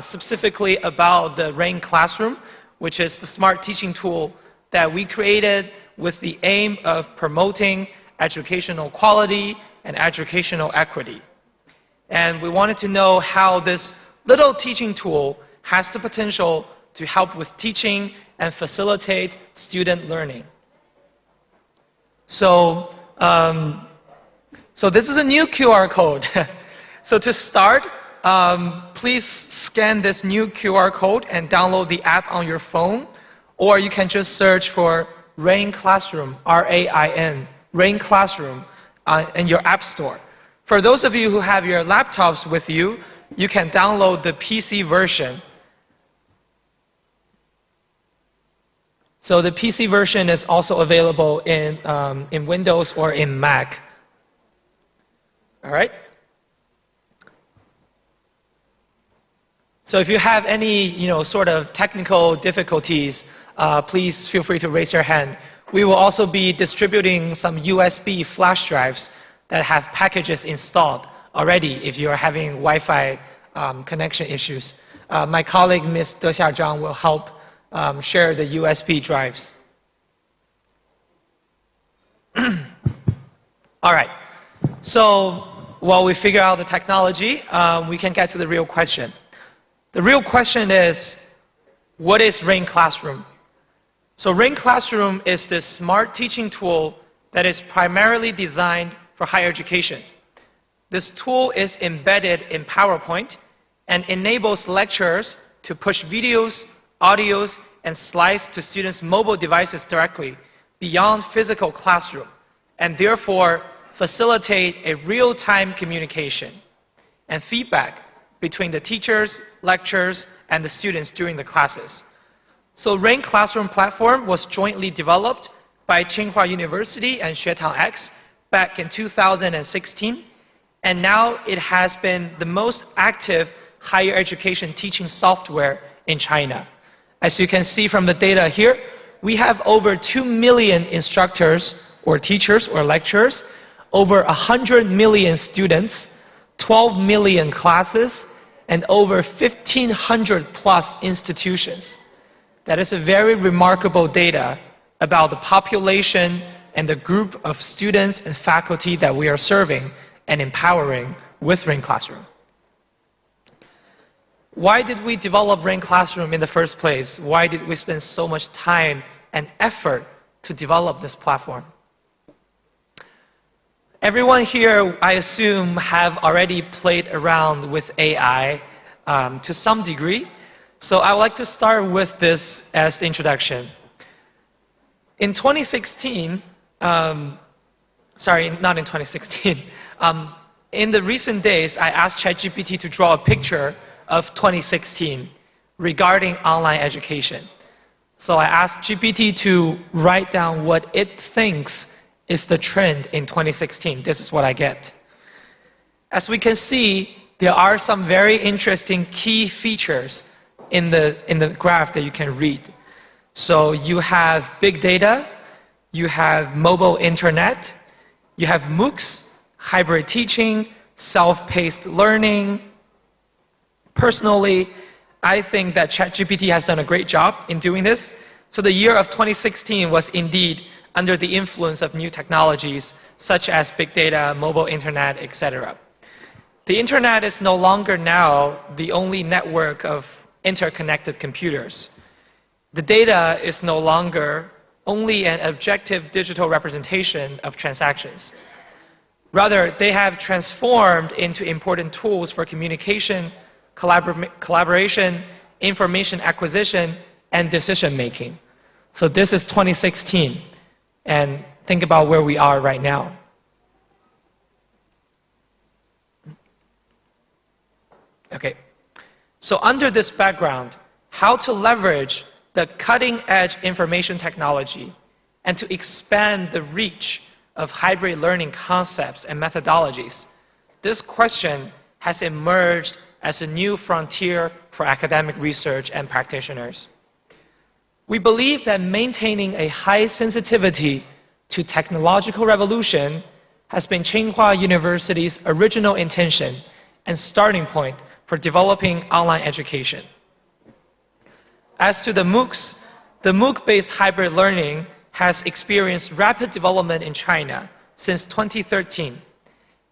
Speaker 14: specifically about the Rain Classroom, which is the smart teaching tool that we created with the aim of promoting educational quality and educational equity. And we wanted to know how this little teaching tool has the potential to help with teaching and facilitate student learning. So this is a new QR code. So to start, please scan this new QR code and download the app on your phone, or you can just search for Rain Classroom, R-A-I-N, Rain Classroom in your app store. For those of you who have your laptops with you, you can download the PC version. So the PC version is also available in Windows or in Mac. All right? So if you have any, sort of technical difficulties, please feel free to raise your hand. We will also be distributing some USB flash drives that have packages installed already if you are having Wi-Fi connection issues. My colleague, Ms. De Xiazhang, will help share the USB drives. All right. So while we figure out the technology, we can get to the real question. The real question is, what is Rain Classroom? So Rain Classroom is this smart teaching tool that is primarily designed for higher education. This tool is embedded in PowerPoint and enables lecturers to push videos, audios, and slides to students' mobile devices directly beyond physical classroom, and therefore facilitate a real-time communication and feedback between the teachers, lecturers, and the students during the classes. So Rain Classroom platform was jointly developed by Tsinghua University and XuetangX back in 2016, and now it has been the most active higher education teaching software in China. As you can see from the data here, we have over 2 million instructors or teachers or lecturers, over 100 million students, 12 million classes, and over 1,500 plus institutions. That is a very remarkable data about the population and the group of students and faculty that we are serving and empowering with Rain Classroom. Why did we develop Rain Classroom in the first place? Why did we spend so much time and effort to develop this platform? Everyone here, I assume, have already played around with AI to some degree. So I would like to start with this as the introduction. In 2016, sorry, not in 2016, in the recent days, I asked ChatGPT to draw a picture of 2016 regarding online education. So I asked GPT to write down what it thinks is the trend in 2016. This is what I get. As we can see, there are some very interesting key features in the graph that you can read. So you have big data, you have mobile internet, you have MOOCs, hybrid teaching, self-paced learning. Personally, I think that ChatGPT has done a great job in doing this. So the year of 2016 was indeed under the influence of new technologies such as big data, mobile internet, etc. The internet is no longer now the only network of interconnected computers. The data is no longer only an objective digital representation of transactions. Rather, they have transformed into important tools for communication, collaboration, information acquisition, and decision making. So this is 2016, and think about where we are right now. Okay, so under this background, how to leverage the cutting-edge information technology and to expand the reach of hybrid learning concepts and methodologies, this question has emerged as a new frontier for academic research and practitioners. We believe that maintaining a high sensitivity to technological revolution has been Tsinghua University's original intention and starting point for developing online education. As to the MOOCs, the MOOC-based hybrid learning has experienced rapid development in China since 2013.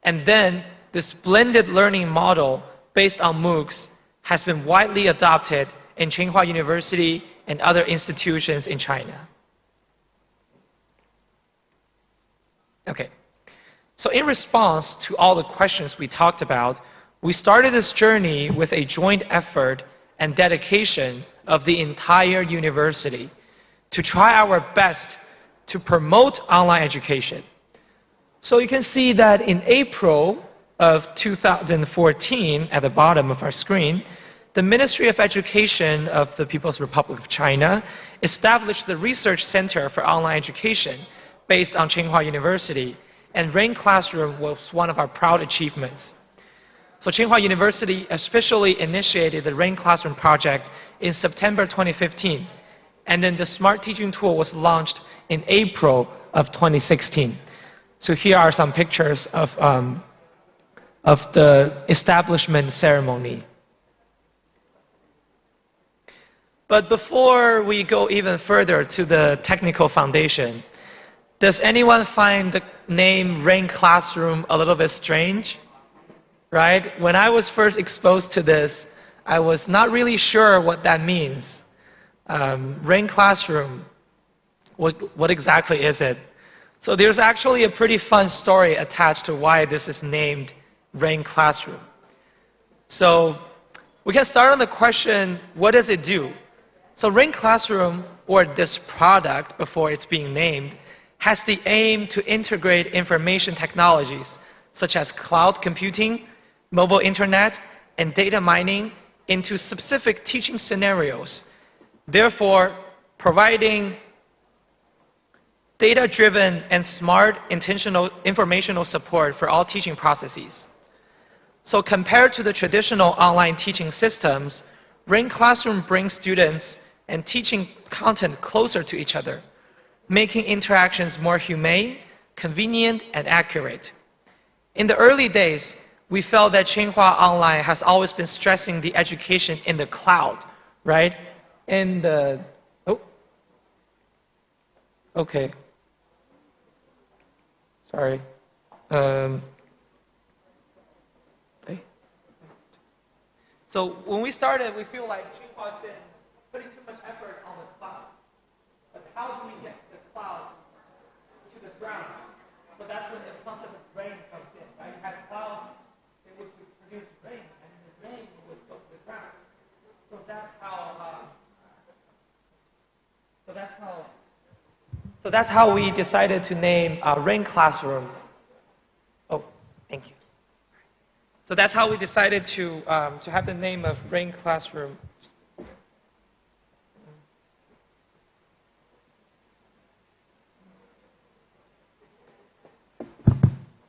Speaker 14: And then this blended learning model based on MOOCs has been widely adopted in Tsinghua University and other institutions in China. Okay, so in response to all the questions we talked about, we started this journey with a joint effort and dedication of the entire university to try our best to promote online education. So you can see that in April of 2014, at the bottom of our screen, the Ministry of Education of the People's Republic of China established the Research Center for Online Education based on Tsinghua University, and Rain Classroom was one of our proud achievements. So Tsinghua University officially initiated the Rain Classroom project in September 2015, and then the Smart Teaching Tool was launched in April of 2016. So here are some pictures of the establishment ceremony. But before we go even further to the technical foundation, does anyone find the name Rain Classroom a little bit strange? Right? When I was first exposed to this, I was not really sure what that means. Rain Classroom, what exactly is it? So there's actually a pretty fun story attached to why this is named Rain Classroom. So we can start on the question, what does it do? So Rain Classroom, or this product before it's being named, has the aim to integrate information technologies such as cloud computing, mobile internet, and data mining into specific teaching scenarios, therefore providing data-driven and smart, intentional informational support for all teaching processes. So compared to the traditional online teaching systems, Rain Classroom brings students and teaching content closer to each other, making interactions more humane, convenient, and accurate. In the early days, we felt that Tsinghua Online has always been stressing the education in the cloud, right? In the, okay. Sorry. So when we started, we feel like Tsinghua has been putting too much effort on the cloud. But how do we get the cloud to the ground? So that's when the concept of rain comes in, right? You have clouds, they would produce rain, and the rain would go to the ground. So that's how we decided to name Rain Classroom. Oh, thank you. So that's how we decided to have the name of Rain Classroom.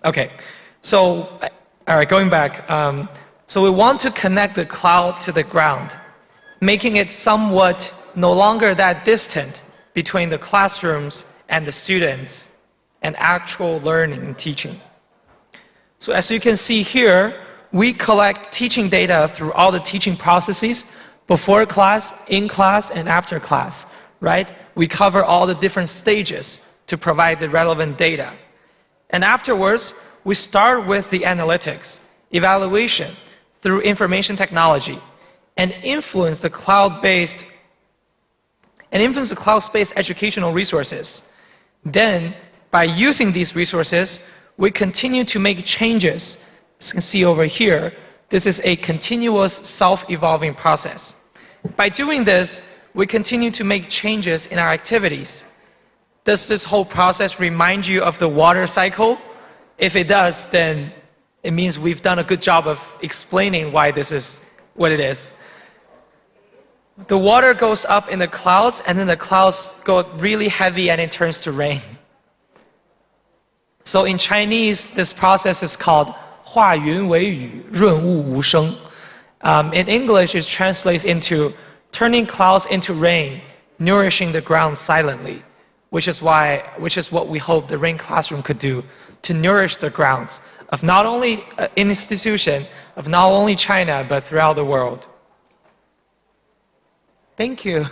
Speaker 14: Okay, so, all right, going back. So we want to connect the cloud to the ground, making it somewhat no longer that distant between the classrooms and the students and actual learning and teaching. So as you can see here, we collect teaching data through all the teaching processes before class, in class, and after class, right? We cover all the different stages to provide the relevant data. And afterwards, we start with the analytics, evaluation through information technology, and influence the cloud-based educational resources. Then, by using these resources, we continue to make changes. As you can see over here, this is a continuous self-evolving process. By doing this, we continue to make changes in our activities. Does this whole process remind you of the water cycle? If it does, then it means we've done a good job of explaining why this is what it is. The water goes up in the clouds, and then the clouds go really heavy and it turns to rain. So in Chinese, this process is called 化云为雨,润物无声. In English, it translates into turning clouds into rain, nourishing the ground silently, which is what we hope the Rain Classroom could do, to nourish the grounds of not only an institution, of not only China, but throughout the world. Thank you.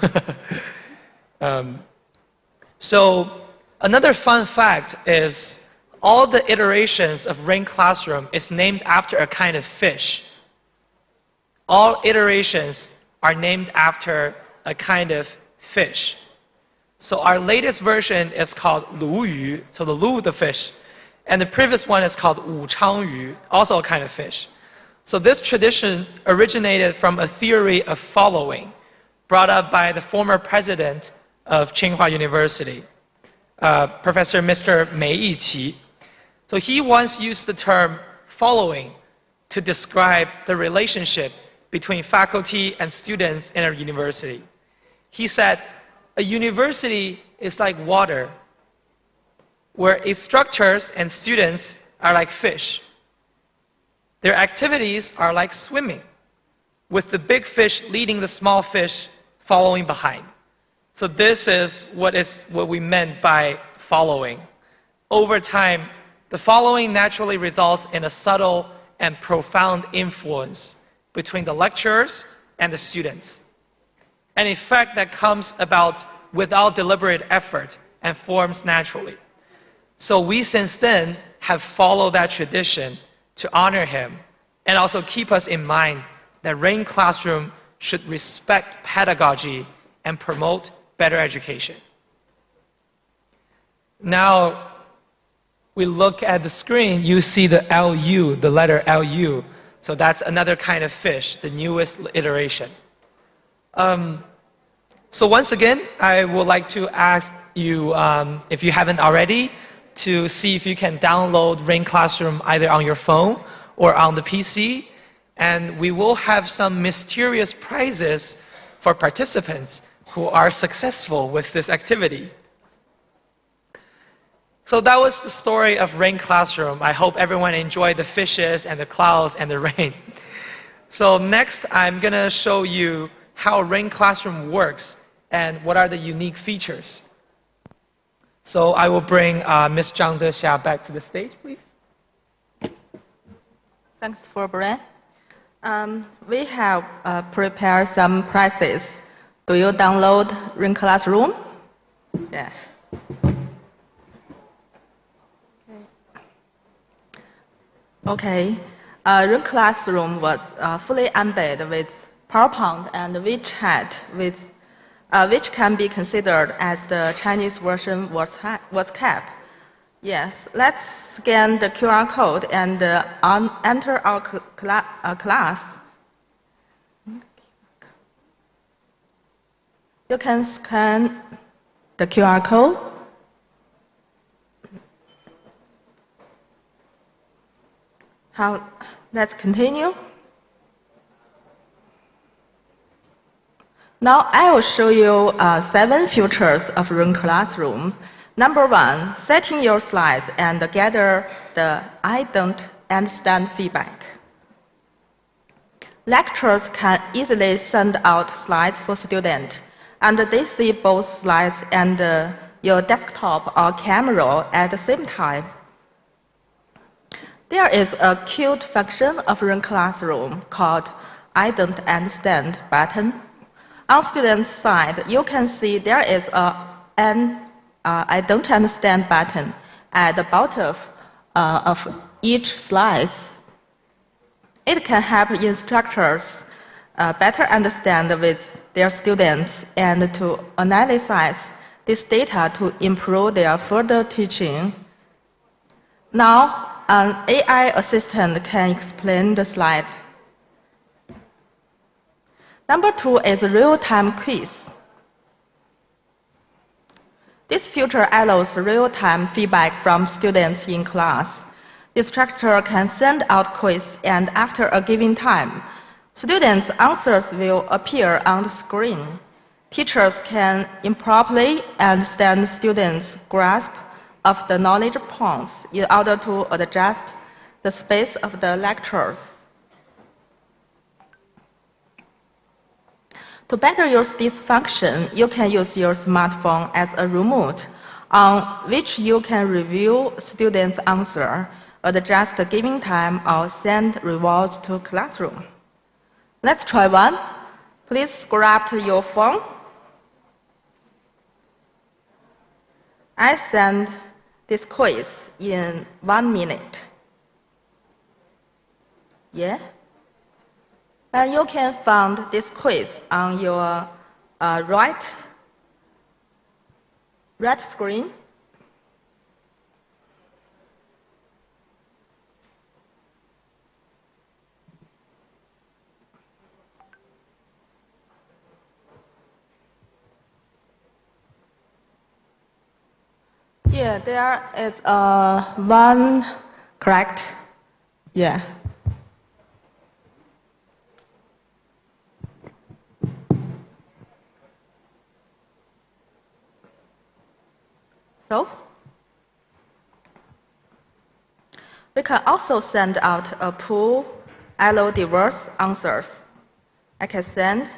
Speaker 14: So another fun fact is all the iterations of Rain Classroom is named after a kind of fish. All iterations are named after a kind of fish. So our latest version is called Lu Yu, so the Lu, the fish. And the previous one is called Wu Chang Yu, also a kind of fish. So this tradition originated from a theory of following, brought up by the former president of Tsinghua University, Professor Mr. Mei Yiqi. So he once used the term following to describe the relationship between faculty and students in a university. He said, a university is like water, where instructors and students are like fish. Their activities are like swimming, with the big fish leading the small fish following behind. So this is what we meant by following. Over time, the following naturally results in a subtle and profound influence between the lecturers and the students, an effect that comes about without deliberate effort and forms naturally. So we since then have followed that tradition to honor him and also keep us in mind that Rain Classroom should respect pedagogy and promote better education. Now, we look at the screen, you see the LU, the letter LU. So that's another kind of fish, the newest iteration. So once again, I would like to ask you, if you haven't already, to see if you can download Rain Classroom either on your phone or on the PC. And we will have some mysterious prizes for participants who are successful with this activity. So that was the story of Rain Classroom. I hope everyone enjoyed the fishes and the clouds and the rain. So next, I'm going to show you how Rain Classroom works and what are the unique features. So I will bring Ms. Zhang Dexia back to the stage, please.
Speaker 16: Thanks for Brian. We have prepared some prizes. Do you download Ring Classroom? Yeah. Okay. Ring Classroom was fully embedded with PowerPoint and WeChat, which can be considered as the Chinese version WhatsApp. Yes, let's scan the QR code and enter our class. You can scan the QR code. Let's continue. Now I will show you 7 features of Ring Classroom. Number 1, setting your slides and gather the I don't understand feedback. Lecturers can easily send out slides for students, and they see both slides and your desktop or camera at the same time. There is a cute function of Ring Classroom called I don't understand button. On student's side, you can see there is an I don't understand button at the bottom of each slide. It can help instructors better understand with their students and to analyze this data to improve their further teaching. Now, an AI assistant can explain the slide. Number 2 is real-time quiz. This feature allows real-time feedback from students in class. The instructor can send out quiz, and after a given time, students' answers will appear on the screen. Teachers can improperly understand students' grasp of the knowledge points in order to adjust the space of the lectures. To better use this function, you can use your smartphone as a remote on which you can review students' answer, adjust the giving time, or send rewards to classroom. Let's try one. Please grab your phone. I send this quiz in 1 minute. Yeah? And you can find this quiz on your right screen. Yeah, there is one correct. Yeah. So, we can also send out a pool, allow diverse answers. I can send,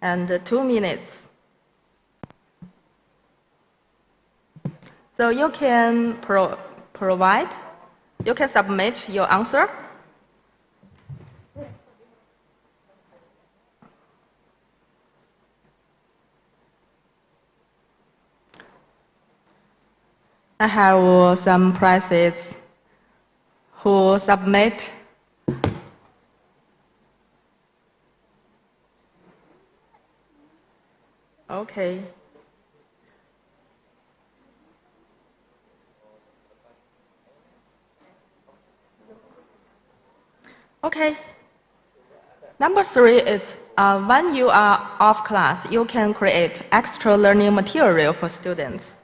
Speaker 16: and 2 minutes. So you can you can submit your answer. I have some prizes who submit. Okay. Okay. Number 3 is when you are off class, you can create extra learning material for students.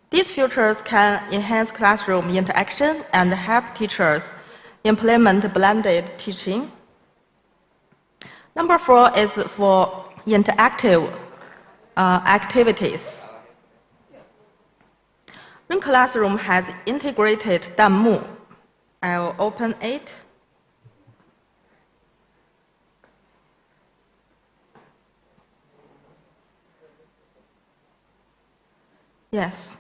Speaker 16: These features can enhance classroom interaction and help teachers implement blended teaching. Number 4 is for interactive activities. Ring Classroom has integrated 弹幕. I will open it. Yes.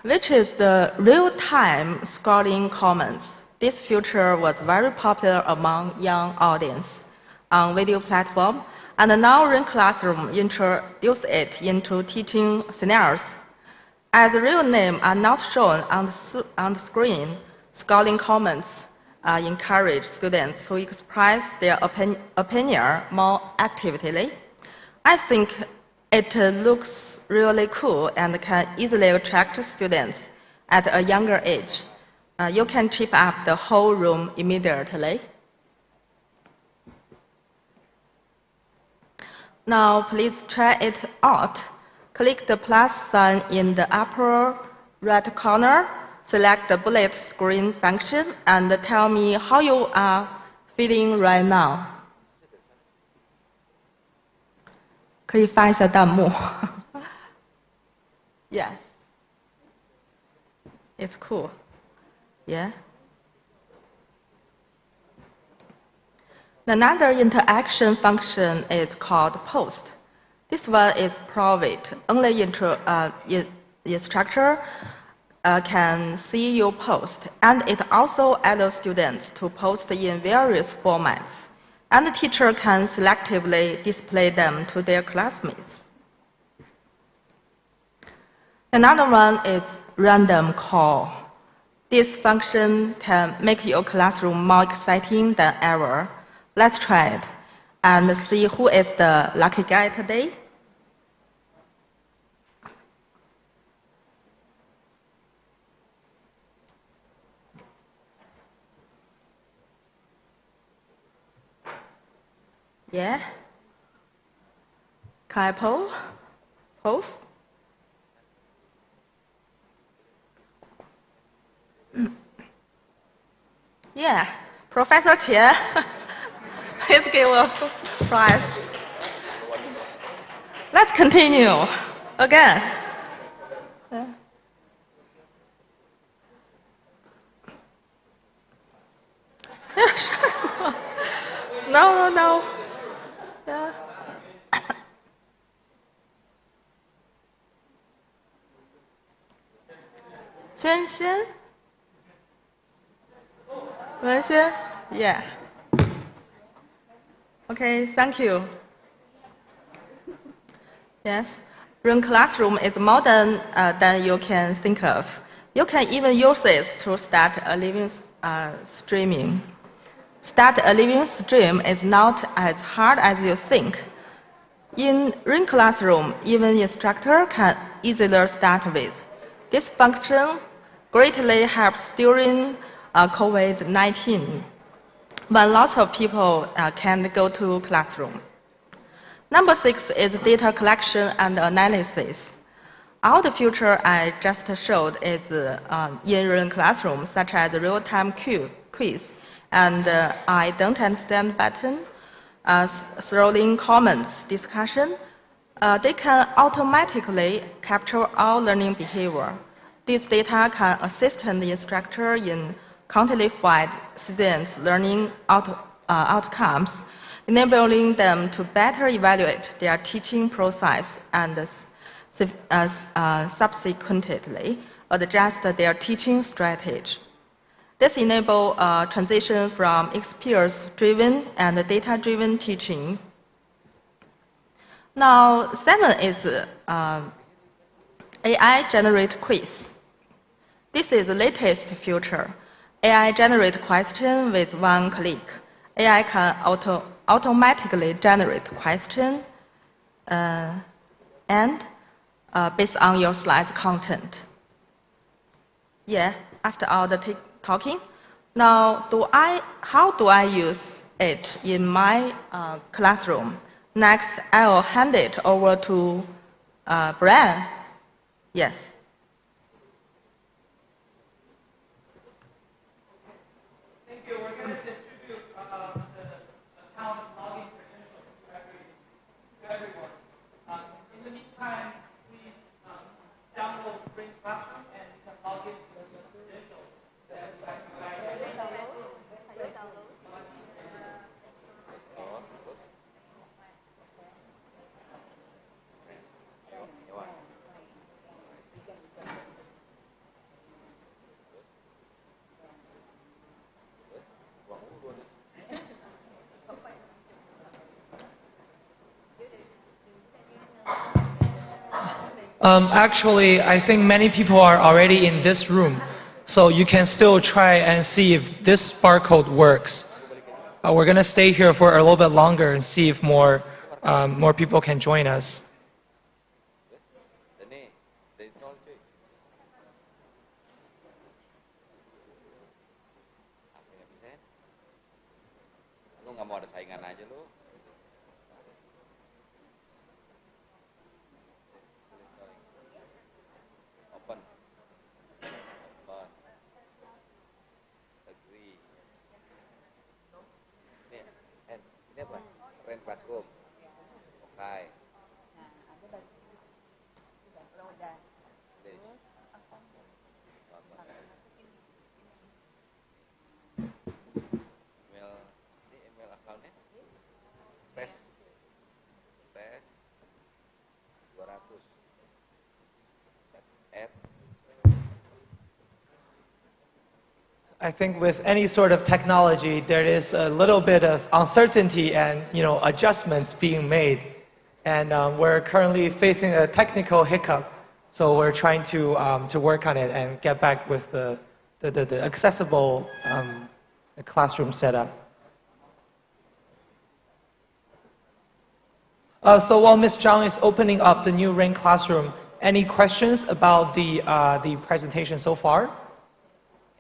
Speaker 16: Which is the real-time scoring comments. This feature was very popular among young audience on video platform, and now Ring Classroom introduced it into teaching scenarios. As the real names are not shown on the screen, scoring comments encourage students to express their opinion more actively. I think it looks really cool and can easily attract students at a younger age. You can chip up the whole room immediately. Now, please try it out. Click the plus sign in the upper right corner, select the bullet screen function, and tell me how you are feeling right now. 可以发一下弹幕。Yeah, it's cool. Yeah. Another interaction function is called post. This one is private. Only instructor can see your post, and it also allows students to post in various formats, and the teacher can selectively display them to their classmates. Another one is random call. This function can make your classroom more exciting than ever. Let's try it and see who is the lucky guy today. Yeah. Can I pose? Yeah, Professor Qian, please give a prize. Let's continue again. Yeah, sure. No. Yeah. Xuan? Wenxuan? Yeah. Okay, thank you. Yes, Ring Classroom is more than you can think of. You can even use it to start a living streaming. Start a living stream is not as hard as you think. In Ring Classroom, even instructor can easily start with. This function greatly helps during COVID-19, when lots of people can't go to classroom. Number 6 is data collection and analysis. All the feature I just showed is in Ring Classroom, such as real-time quiz and I don't understand button, throwing comments, discussion. They can automatically capture all learning behavior. This data can assist the instructor in quantified students' learning outcomes, enabling them to better evaluate their teaching process and subsequently adjust their teaching strategy. This enables transition from experience-driven and data-driven teaching. Now, 7 is AI generate quiz. This is the latest feature. AI generate question with one click. AI can automatically generate question and based on your slide's content. Yeah, after all the talking. Now, how do I use it in my classroom? Next, I will hand it over to Brian. Yes.
Speaker 14: Thank you. We're going to distribute the account login credentials to everyone. In the meantime, please download Ring Classroom and you can log in with your credentials. Actually, I think many people are already in this room, so you can still try and see if this barcode works. We're going to stay here for a little bit longer and see if more people can join us. I think with any sort of technology, there is a little bit of uncertainty and adjustments being made. And we're currently facing a technical hiccup, so we're trying to work on it and get back with the accessible classroom setup. So while Ms. Zhang is opening up the new Rain classroom, any questions about the presentation so far?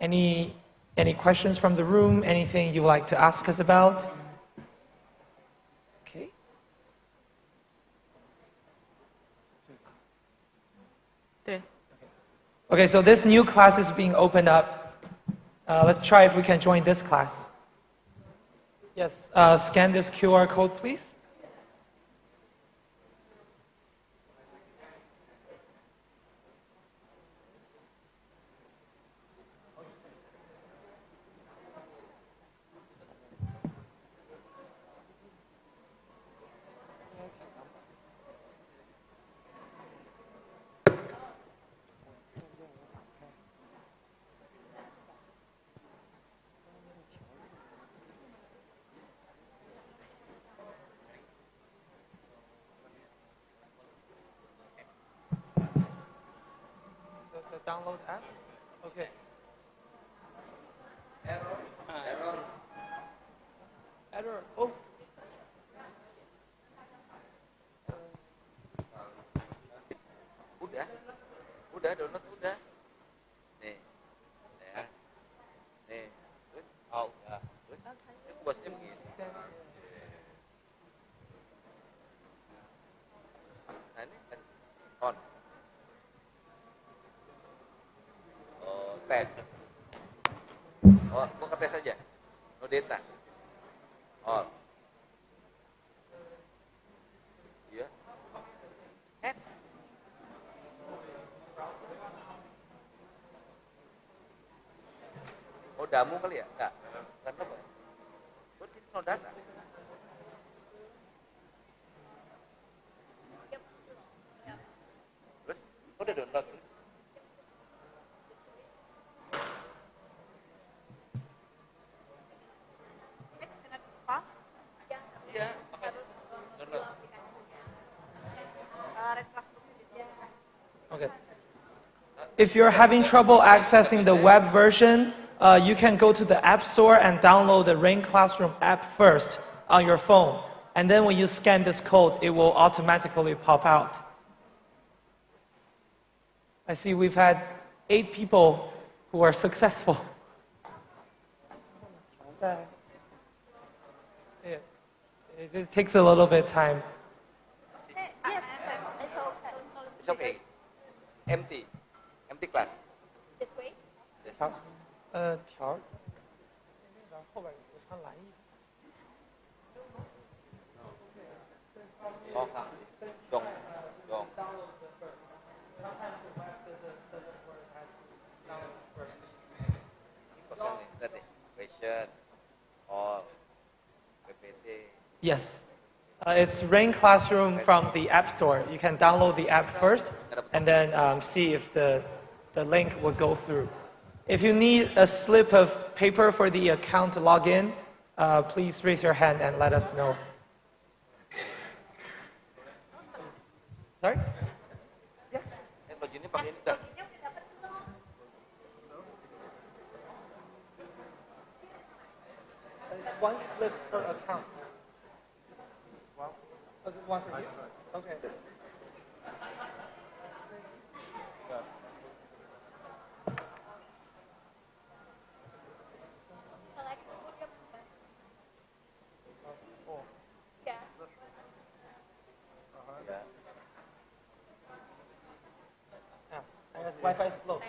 Speaker 14: Any questions from the room? Anything you would like to ask us about? Okay. Okay, so this new class is being opened up. Let's try if we can join this class. Yes, scan this QR code, please. Download app? Okay. Error. Oh.
Speaker 18: Udah download udah. Nih. Ya. Nih. Oh, udah. Ini bosnya begini. Nah, ini kan on. Tes. Oh, gua ke tes aja. No data. Oh. Iya. Oh, damu kali ya? Enggak. Bukan apa? Oh, ini no data. Terus, udah download.
Speaker 14: Okay. If you're having trouble accessing the web version, you can go to the App Store and download the Rain Classroom app first on your phone. And then when you scan this code, it will automatically pop out. I see we've had 8 people who are successful. It takes a little bit of time.
Speaker 18: It's okay. Empty class.
Speaker 2: This way.
Speaker 14: 条，然后后边有穿蓝衣服。
Speaker 18: Oh, dong. Question, all, PPT.
Speaker 14: Yes. It's Rain Classroom from the App Store. You can download the app first and then see if the link will go through. If you need a slip of paper for the account to log in, please raise your hand and let us know. Sorry? Yes? One slip per account. Wow. Was it one for you? Okay. Wi-Fi is slow.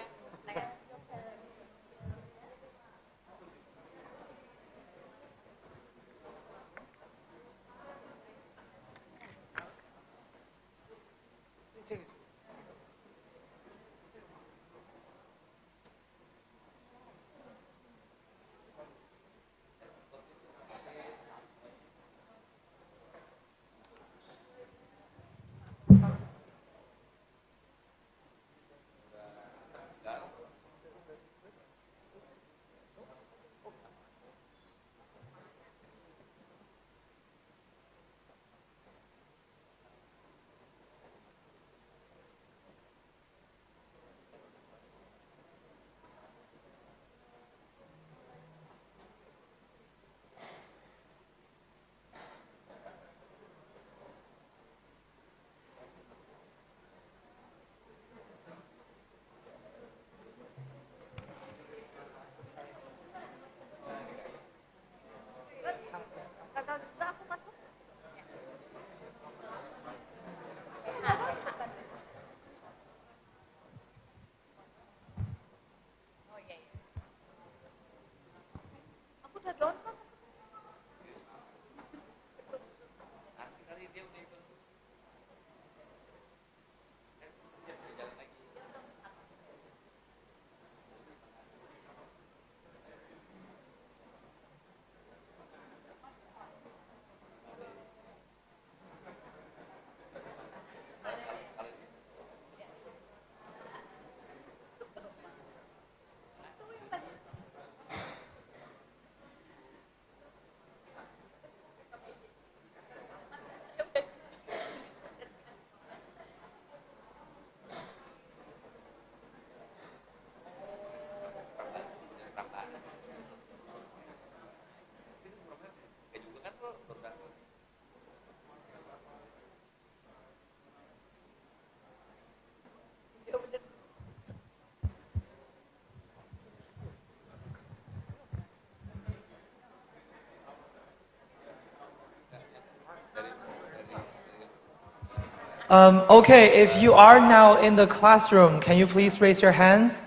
Speaker 14: Okay, if you are now in the classroom, can you please raise your hands?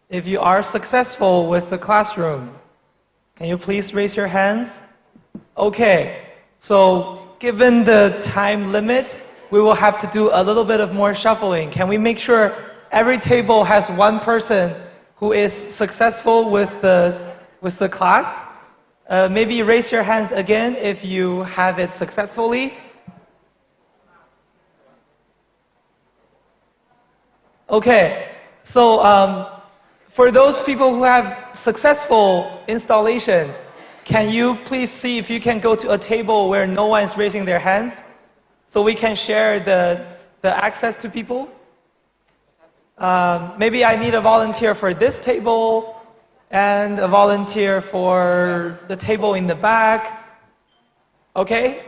Speaker 14: If you are successful with the classroom, can you please raise your hands? Okay, so given the time limit, we will have to do a little bit of more shuffling. Can we make sure every table has one person who is successful with the class? Maybe raise your hands again if you have it successfully. Okay, so for those people who have successful installation, can you please see if you can go to a table where no one is raising their hands so we can share the access to people? Maybe I need a volunteer for this table and a volunteer for the table in the back. Okay?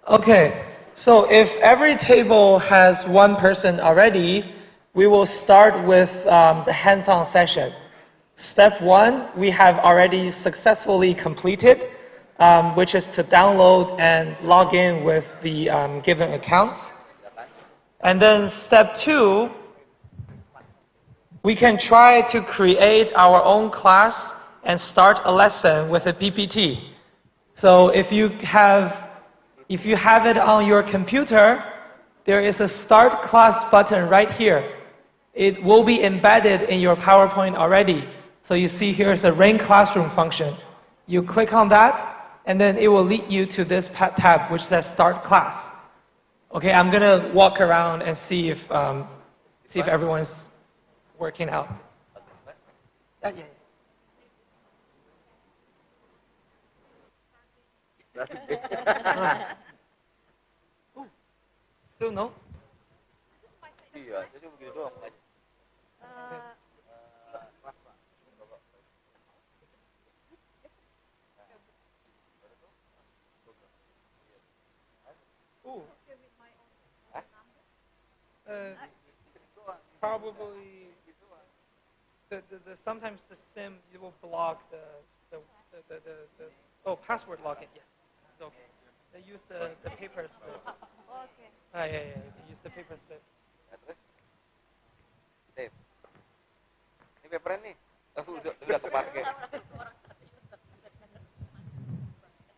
Speaker 14: Okay, so if every table has one person already, we will start with the hands-on session. Step 1, we have already successfully completed, which is to download and log in with the given accounts. And then step 2, we can try to create our own class and start a lesson with a PPT. So if you have it on your computer, there is a Start Class button right here. It will be embedded in your PowerPoint already. So you see here's a Rain Classroom function. You click on that, and then it will lead you to this tab which says Start Class. Okay, I'm gonna walk around and see if everyone's working out. Yeah. Still no?
Speaker 18: Iya, saya cuma begini doang.
Speaker 14: Probably sometimes the SIM will block the password login. Yes, it's okay. They use the paper slip.
Speaker 2: Okay.
Speaker 14: Yeah. They use the paper slip.
Speaker 18: Ini papernya nih, udah kepake.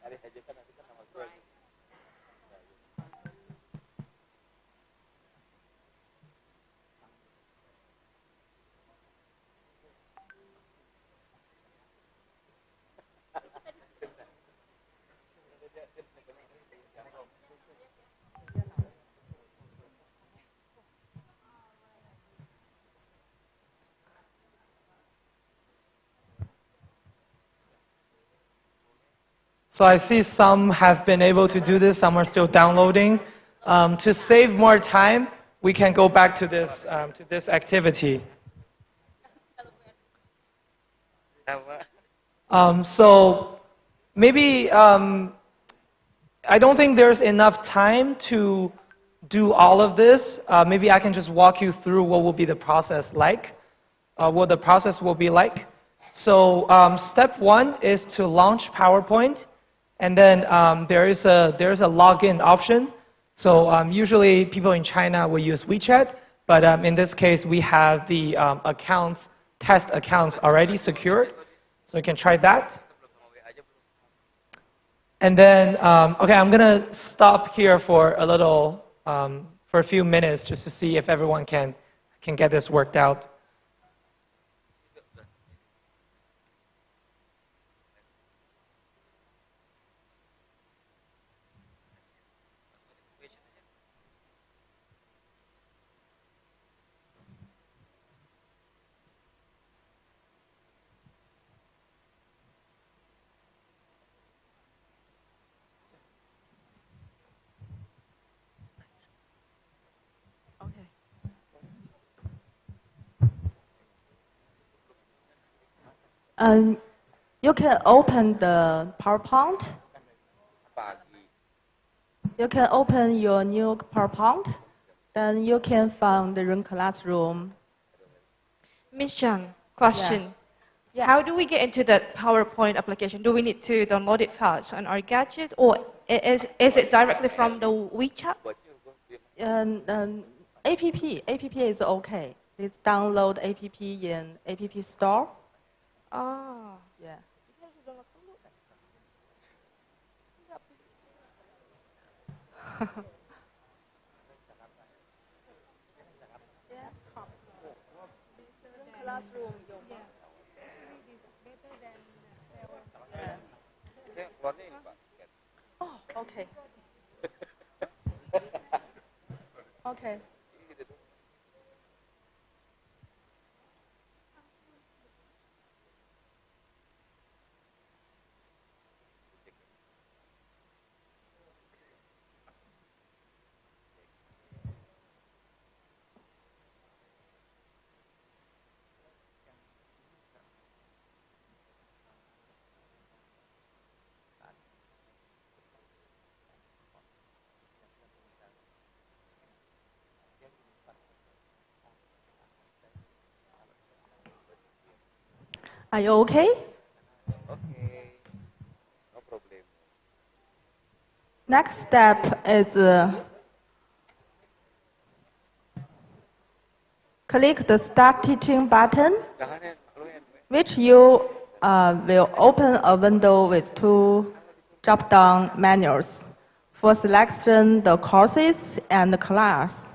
Speaker 18: Hari aja kan nanti kan nama gue.
Speaker 14: So I see some have been able to do this, some are still downloading. To save more time, we can go back to this activity. So maybe I don't think there's enough time to do all of this. Maybe I can just walk you through what will be the process like, what the process will be like. So step one is to launch PowerPoint. And then there is a login option. So usually people in China will use WeChat, but in this case we have the test accounts already secured. So you can try that. And then, okay, I'm gonna stop here for a few minutes just to see if everyone can get this worked out.
Speaker 16: You can open the PowerPoint. You can open your new PowerPoint. Then you can find the room classroom.
Speaker 1: Miss Zhang, question.
Speaker 16: Yeah.
Speaker 1: How do we get into that PowerPoint application? Do we need to download it first on our gadget, or is it directly from the WeChat?
Speaker 16: App is okay. Please download app in App Store.
Speaker 1: Oh.
Speaker 16: Yeah. Oh, okay. Okay. Are you okay?
Speaker 18: Okay, no problem.
Speaker 16: Next step is click the Start Teaching button, which you will open a window with two drop-down menus for selection the courses and the class.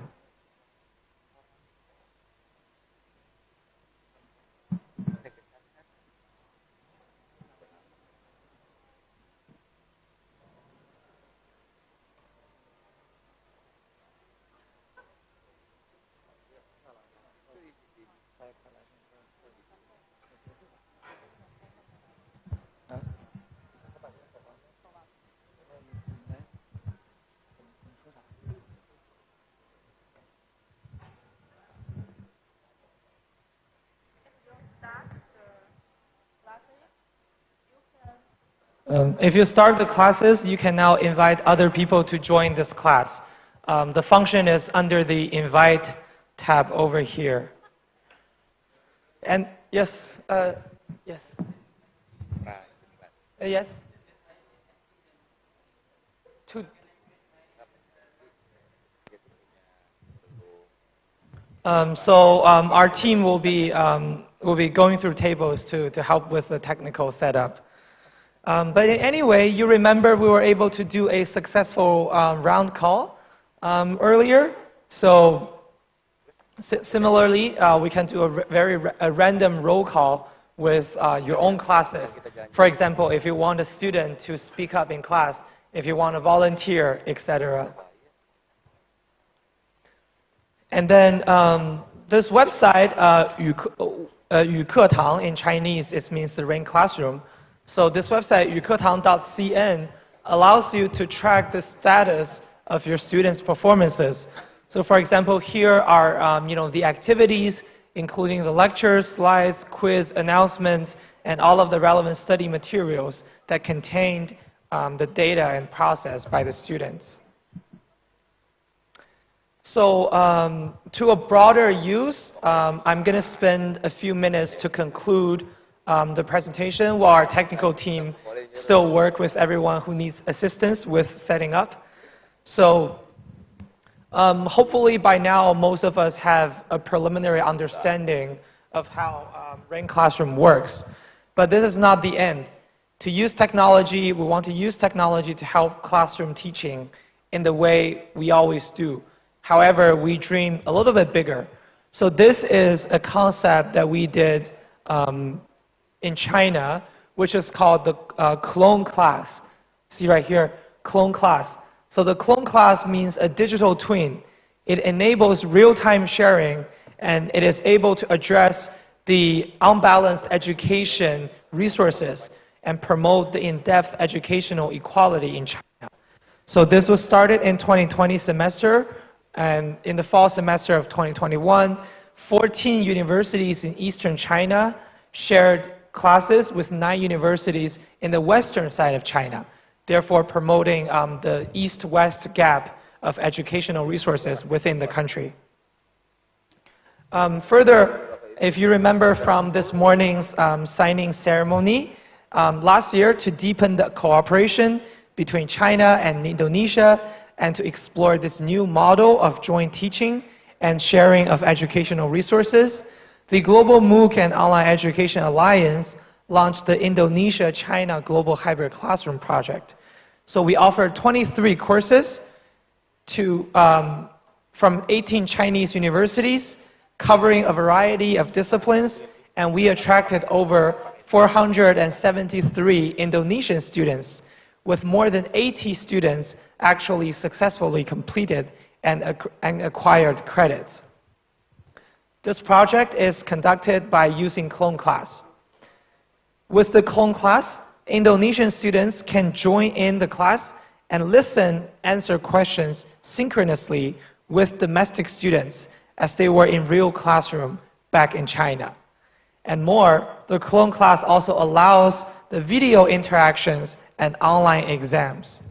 Speaker 14: If you start the classes, you can now invite other people to join this class. The function is under the invite tab over here. And yes, yes. Yes. Our team will be going through tables to help with the technical setup. But anyway, you remember we were able to do a successful round call earlier. So similarly, we can do a random roll call with your own classes. For example, if you want a student to speak up in class, if you want to volunteer, etc. And then this website, XuetangX in Chinese, it means the rain classroom. So this website, XuetangCN, allows you to track the status of your students' performances. So for example, here are the activities, including the lectures, slides, quiz, announcements, and all of the relevant study materials that contained the data and processed by the students. So to a broader use, I'm going to spend a few minutes to conclude the presentation while our technical team still work with everyone who needs assistance with setting up. So hopefully by now, most of us have a preliminary understanding of how Rain Classroom works. But this is not the end. To use technology, we want to use technology to help classroom teaching in the way we always do. However, we dream a little bit bigger. So this is a concept that we did in China, which is called the clone class. See right here, clone class. So the clone class means a digital twin. It enables real-time sharing, and it is able to address the unbalanced education resources and promote the in-depth educational equality in China. So this was started in 2020 semester, and in the fall semester of 2021, 14 universities in Eastern China shared classes with 9 universities in the western side of China, therefore promoting the east-west gap of educational resources within the country. Further, if you remember from this morning's signing ceremony, last year to deepen the cooperation between China and Indonesia and to explore this new model of joint teaching and sharing of educational resources, the Global MOOC and Online Education Alliance launched the Indonesia-China Global Hybrid Classroom Project. So we offered 23 courses from 18 Chinese universities, covering a variety of disciplines, and we attracted over 473 Indonesian students, with more than 80 students actually successfully completed and acquired credits. This project is conducted by using Clone Class. With the Clone Class, Indonesian students can join in the class and listen, answer questions synchronously with domestic students as they were in real classroom back in China. And more, the Clone Class also allows the video interactions and online exams.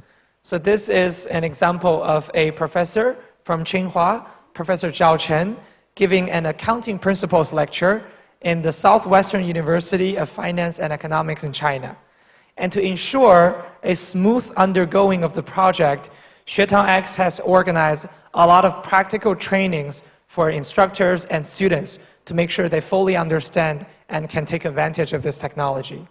Speaker 14: So this is an example of a professor from Tsinghua, Professor Zhao Chen, giving an accounting principles lecture in the Southwestern University of Finance and Economics in China. And to ensure a smooth undergoing of the project, XuetangX has organized a lot of practical trainings for instructors and students to make sure they fully understand and can take advantage of this technology.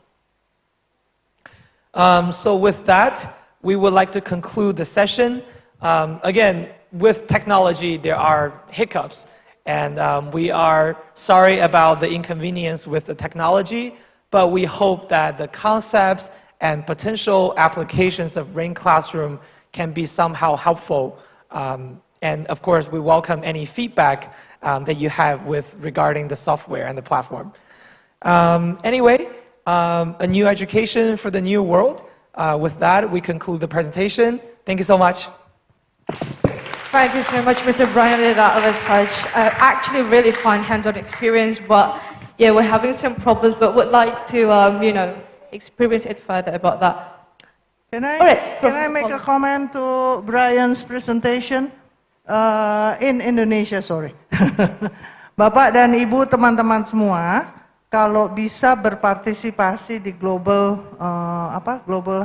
Speaker 14: So with that, we would like to conclude the session. Again, with technology, there are hiccups, and we are sorry about the inconvenience with the technology, but we hope that the concepts and potential applications of Rain Classroom can be somehow helpful. And of course, we welcome any feedback that you have regarding the software and the platform. Anyway, a new education for the new world. With that, we conclude the presentation. Thank you so much.
Speaker 1: Thank you so much, Mr. Brian. That was such actually really fun hands-on experience. But yeah, we're having some problems, but would like to experience it further about that.
Speaker 2: Can I,
Speaker 1: All right,
Speaker 2: can I make a comment to Brian's presentation? In Indonesia, sorry. Bapak dan Ibu, teman-teman semua, kalau bisa berpartisipasi di global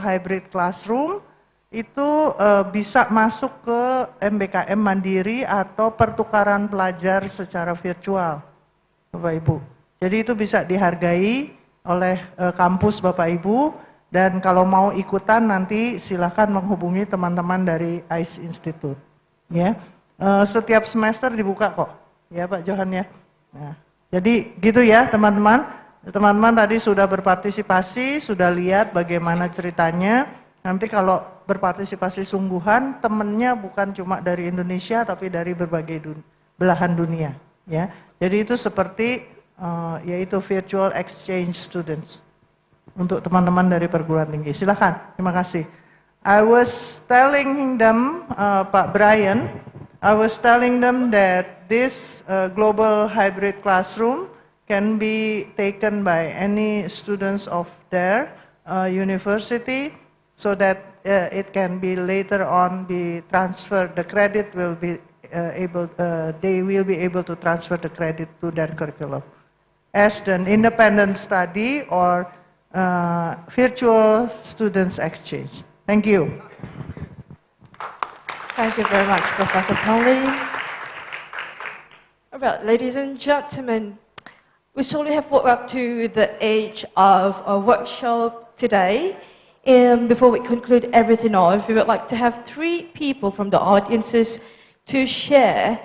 Speaker 2: hybrid classroom, itu bisa masuk ke MBKM Mandiri atau pertukaran pelajar secara virtual, Bapak Ibu. Jadi itu bisa dihargai oleh kampus Bapak Ibu, dan kalau mau ikutan nanti silakan menghubungi teman-teman dari ICE Institute. Ya, setiap semester dibuka kok, ya Pak Johan ya. Nah, jadi gitu ya teman-teman. Teman-teman tadi sudah berpartisipasi, sudah lihat bagaimana ceritanya. Nanti kalau berpartisipasi sungguhan, temennya bukan cuma dari Indonesia, tapi dari berbagai belahan dunia. Ya, jadi itu seperti yaitu virtual exchange students untuk teman-teman dari perguruan tinggi. Silakan, terima kasih. I was telling them, Pak Brian, I was telling them that this global hybrid classroom can be taken by any students of their university, so that it can be later on be transferred. The credit will be they will be able to transfer the credit to their curriculum as an independent study or virtual students exchange. Thank you.
Speaker 1: Thank you very much, Professor Polly. All right, ladies and gentlemen, we slowly have walked up to the age of a workshop today. And before we conclude everything off, we would like to have 3 people from the audiences to share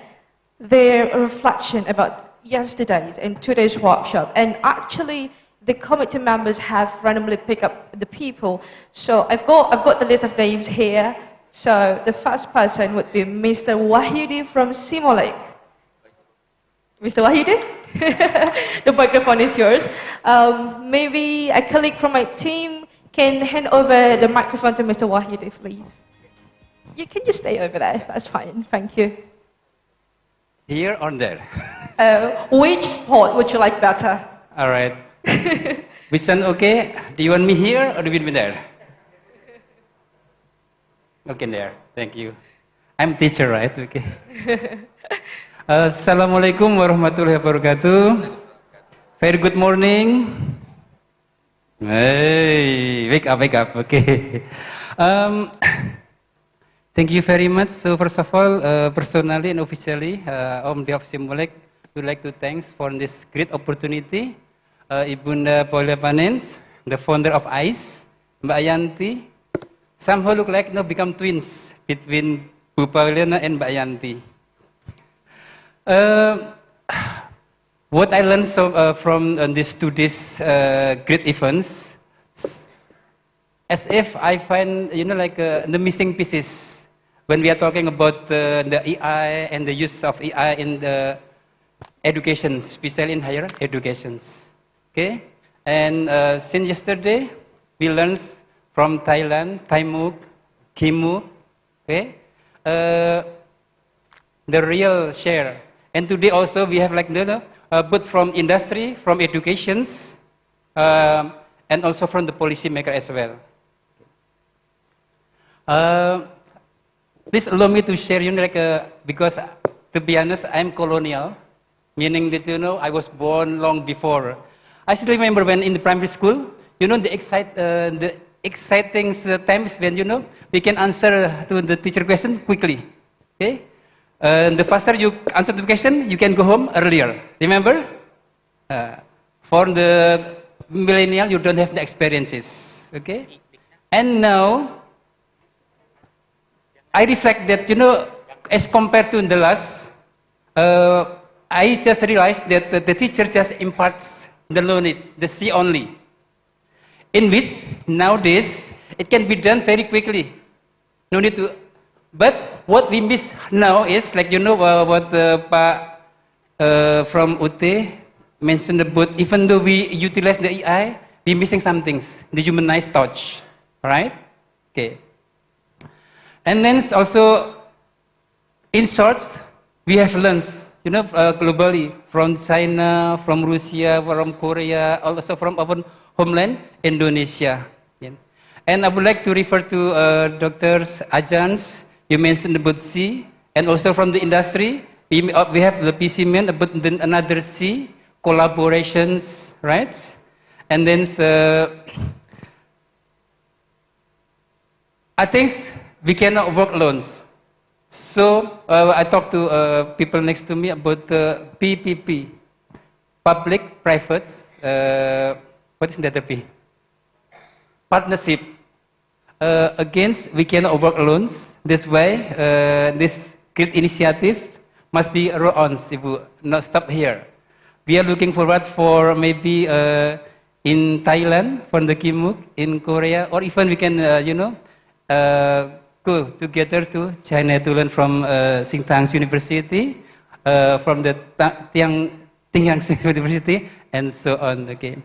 Speaker 1: their reflection about yesterday's and today's workshop. And actually, the committee members have randomly picked up the people. So I've got the list of names here. So the first person would be Mr. Wahyudi from Simolek. Mr. Wahyudi? The microphone is yours. Maybe a colleague from my team can hand over the microphone to Mr. Wahyudi, please. You can just stay over there. That's fine. Thank you.
Speaker 22: Here or there?
Speaker 1: Which spot would you like better?
Speaker 22: All right. Which one okay? Do you want me here or do you want me there? Okay, there. Thank you. I'm teacher, right? Okay. Assalamualaikum warahmatullahi wabarakatuh. Very good morning. Hey, wake up. Okay. Thank you very much. So first of all, personally and officially, on behalf of Simolek, we'd like to thanks for this great opportunity. Ibunda Paula Panens, the founder of ICE, Mbak Yanti, somehow look like become twins between Bu Paulina and Mbak Yanti. What I learned from these 2 days great events, as if I find the missing pieces when we are talking about the AI and the use of AI in the education, especially in higher educations. Okay, and since yesterday we learned from Thailand, Thaimuk, Kimuk, okay, the real share. And today also we have both from industry, from educations, and also from the policymaker as well. Please allow me to share, because to be honest, I'm colonial, meaning that I was born long before. I still remember when in the primary school, the exciting times when we can answer to the teacher question quickly. Okay, the faster you answer the question, you can go home earlier. Remember? For the millennial, you don't have the experiences. Okay, and now I reflect that as compared to the last, I just realized that the teacher just imparts the learning, the C only, in which nowadays it can be done very quickly. No need to. But what we miss now is what Pak from UT mentioned about. Even though we utilize the AI, we're missing some things. The humanized touch, right? Okay. And then also, in short, we have learned, globally, from China, from Russia, from Korea, also from our homeland, Indonesia. And I would like to refer to doctors, Ajans, you mentioned about C, and also from the industry, we have the PC man about another C, collaborations, right? And then I think we cannot work alone. So I talked to people next to me about the PPP, public-private, what is the other P? Partnership. Against, we cannot work alone. This way, this great initiative must be roll on, Ibu, not stop here. We are looking forward for maybe in Thailand, from the Kimuk, in Korea, or even we can, go together to China to learn from Tsinghua University, from the Tsinghua University, and so on. Okay.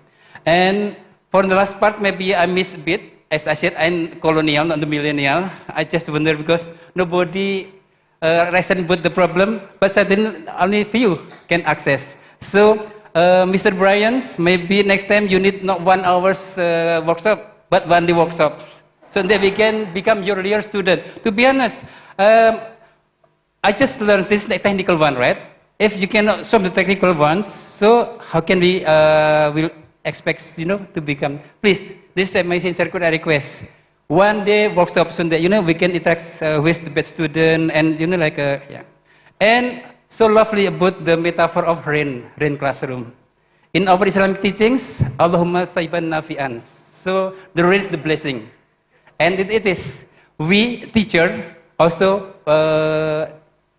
Speaker 22: And for the last part, maybe I missed a bit. As I said, I'm colonial, not the millennial. I just wonder because nobody reasoned about the problem, but suddenly only few can access. So, Mr. Brian, maybe next time you need not 1 hour's workshop, but 1 day workshops. So that we can become your real student. To be honest, I just learned this technical one, right? If you cannot solve the technical ones, so how can we will expect to become? Please, this is my sincere request. 1 day workshop so that we can interact with the best student and yeah. And so lovely about the metaphor of rain classroom. In our Islamic teachings, Allahumma sayyiban nafi'an. So the rain is the blessing. And it is, we teacher also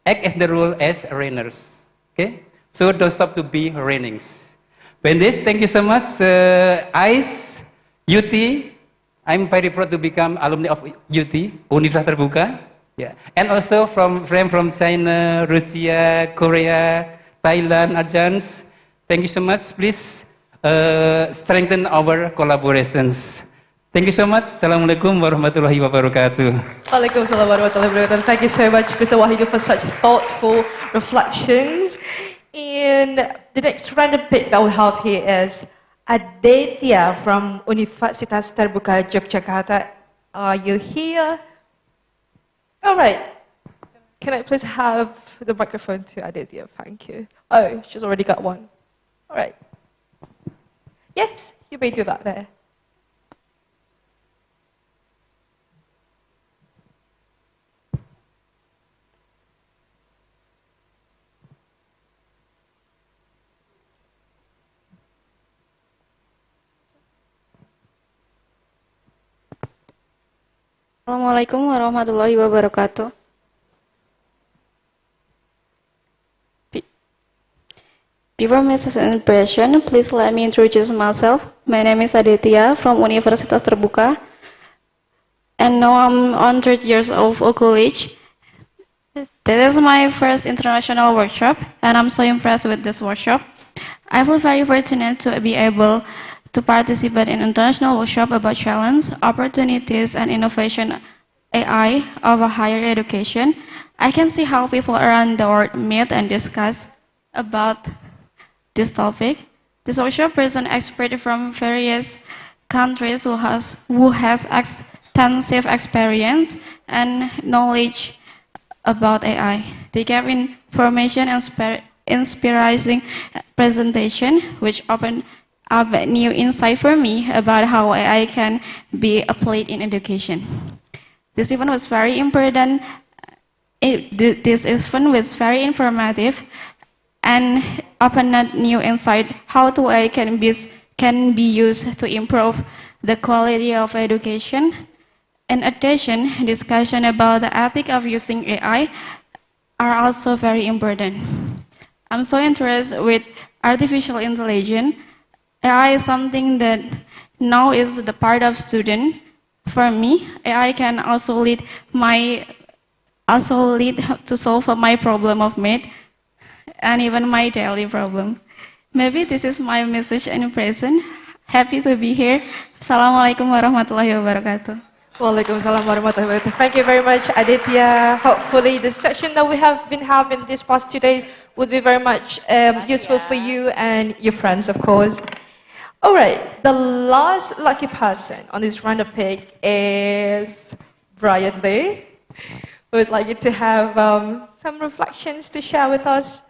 Speaker 22: act as the role as rainers. Okay? So don't stop to be rainings. With this, thank you so much. ICE, UT, I'm very proud to become alumni of UT, Universitas Terbuka. Yeah. And also from China, Russia, Korea, Thailand, Ajans. Thank you so much. Please strengthen our collaborations. Thank you so much. Assalamualaikum warahmatullahi wabarakatuh.
Speaker 1: Waalaikumsalam warahmatullahi wabarakatuh. Thank you so much, Mr. Wahidu, for such thoughtful reflections. And the next random pick that we have here is Aditya from Universitas Terbuka, Yogyakarta. Are you here? All right. Can I please have the microphone to Aditya? Thank you. Oh, she's already got one. All right. Yes, you may do that there.
Speaker 3: Assalamualaikum warahmatullahi wabarakatuh. Before my impression, please let me introduce myself. My name is Aditya from Universitas Terbuka, and now I'm on 3rd years of college. This is my first international workshop, and I'm so impressed with this workshop. I feel very fortunate to be able to participate in international workshop about challenges, opportunities, and innovation AI of higher education. I can see how people around the world meet and discuss about this topic. This workshop presents experts from various countries who has extensive experience and knowledge about AI. They gave information and inspiring presentation, which opened up a new insight for me about how AI can be applied in education. This event was very important. This event was very informative and opened a new insight how AI can be used to improve the quality of education. In addition, discussion about the ethics of using AI are also very important. I'm so interested with artificial intelligence. AI is something that now is the part of student. For me, AI can also lead to solve my problem of math and even my daily problem. Maybe this is my message and present. Happy to be here. Assalamualaikum warahmatullahi wabarakatuh.
Speaker 1: Waalaikumsalam warahmatullahi wabarakatuh. Thank you very much, Aditya. Hopefully the session that we have been having these past 2 days would be very much useful for you and your friends, of course. All right, the last lucky person on this round of pick is Brian Lee. We would like you to have some reflections to share with us.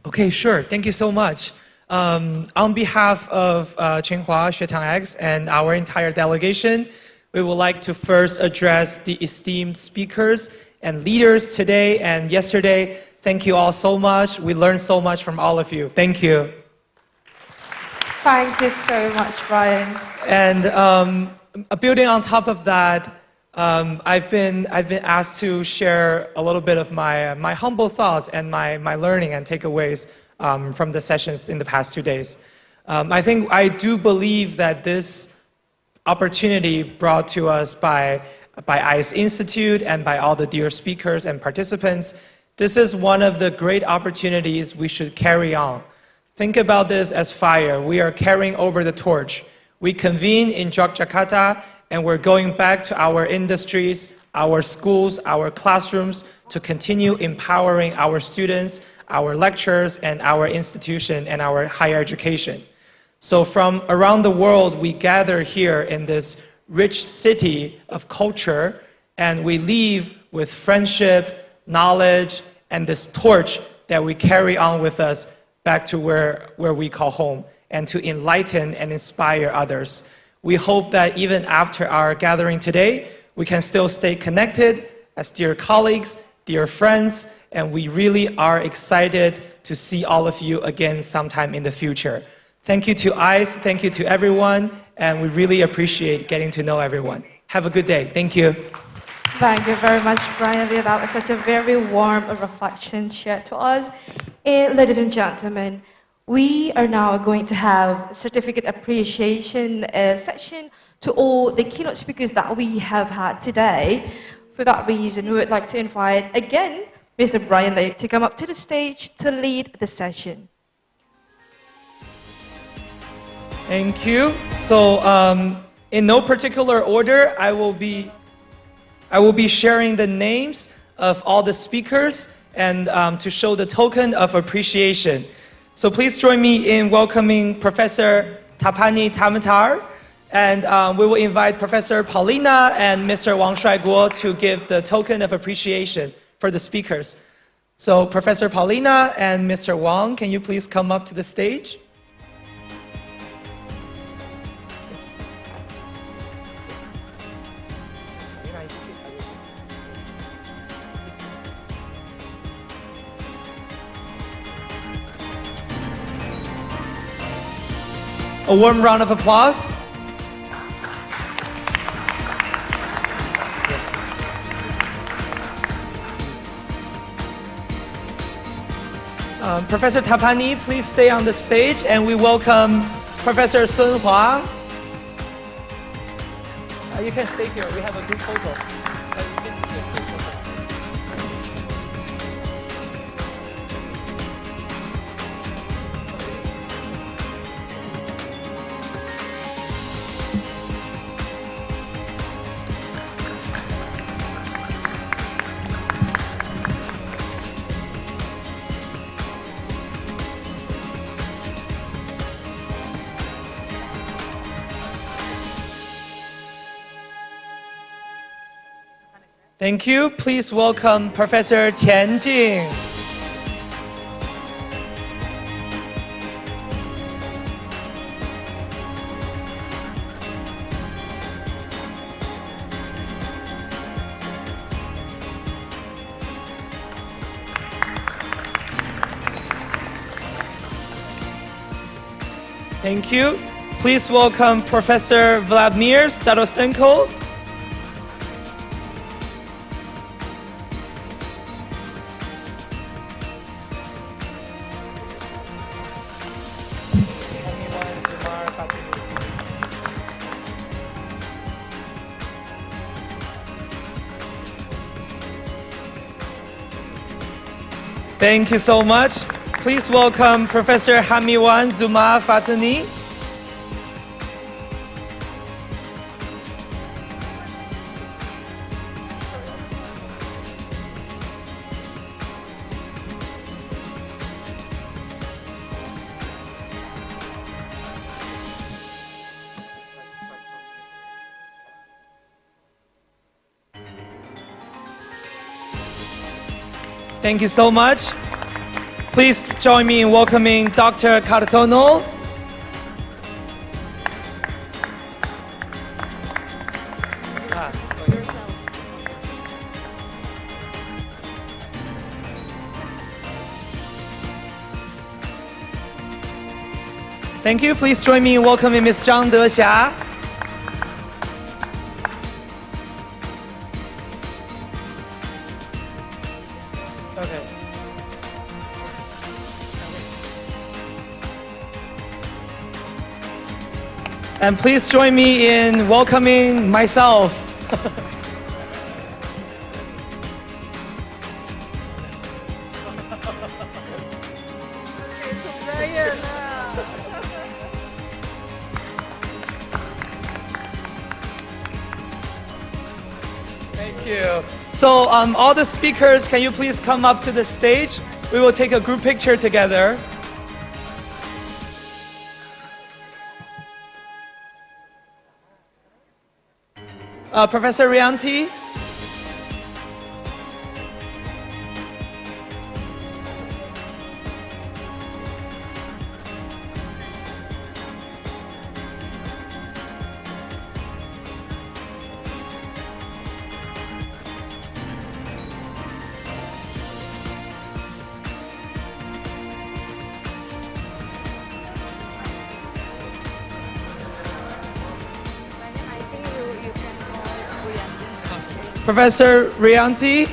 Speaker 14: Okay, sure. Thank you so much. On behalf of Tsinghua, XuetangX, and our entire delegation, we would like to first address the esteemed speakers and leaders today and yesterday. Thank you all so much. We learned so much from all of you. Thank you.
Speaker 1: Thank you so much, Brian.
Speaker 14: And building on top of that, I've been asked to share a little bit of my humble thoughts and my learning and takeaways from the sessions in the past 2 days. I do believe that this opportunity brought to us by ICE Institute and by all the dear speakers and participants, this is one of the great opportunities we should carry on. Think about this as fire. We are carrying over the torch. We convene in Yogyakarta and we're going back to our industries, our schools, our classrooms to continue empowering our students, our lecturers, and our institution and our higher education. So from around the world, we gather here in this rich city of culture, and we leave with friendship, knowledge, and this torch that we carry on with us back to where we call home, and to enlighten and inspire others. We hope that even after our gathering today, we can still stay connected as dear colleagues, dear friends, and we really are excited to see all of you again sometime in the future. Thank you to ICE, thank you to everyone, and we really appreciate getting to know everyone. Have a good day. Thank you.
Speaker 1: Thank you very much, Brian. That was such a very warm reflection shared to us. And ladies and gentlemen, we are now going to have a certificate appreciation session to all the keynote speakers that we have had today. For that reason, we would like to invite again Mr. Brian Lee to come up to the stage to lead the session.
Speaker 14: Thank you. So in no particular order, I will be sharing the names of all the speakers and to show the token of appreciation. So please join me in welcoming Professor Tapani Tamatar, and we will invite Professor Paulina and Mr. Wang Shuaiguo to give the token of appreciation for the speakers. So Professor Paulina and Mr. Wang, can you please come up to the stage? A warm round of applause. Professor Tapani, please stay on the stage, and we welcome Professor Sun Hua. You can stay here. We have a group photo. Thank you. Please welcome Professor Qian Jing. Thank you. Please welcome Professor Vladimir Starostenko. Thank you so much. Please welcome Professor Hamiwan Zuma Fatuni. Thank you so much. Please join me in welcoming Dr. Kartono. Thank you. Please join me in welcoming Ms. Zhang Dexia. Okay. And please join me in welcoming myself. Thank you. So all the speakers, can you please come up to the stage? We will take a group picture together. Professor Rianti. Professor Rianti.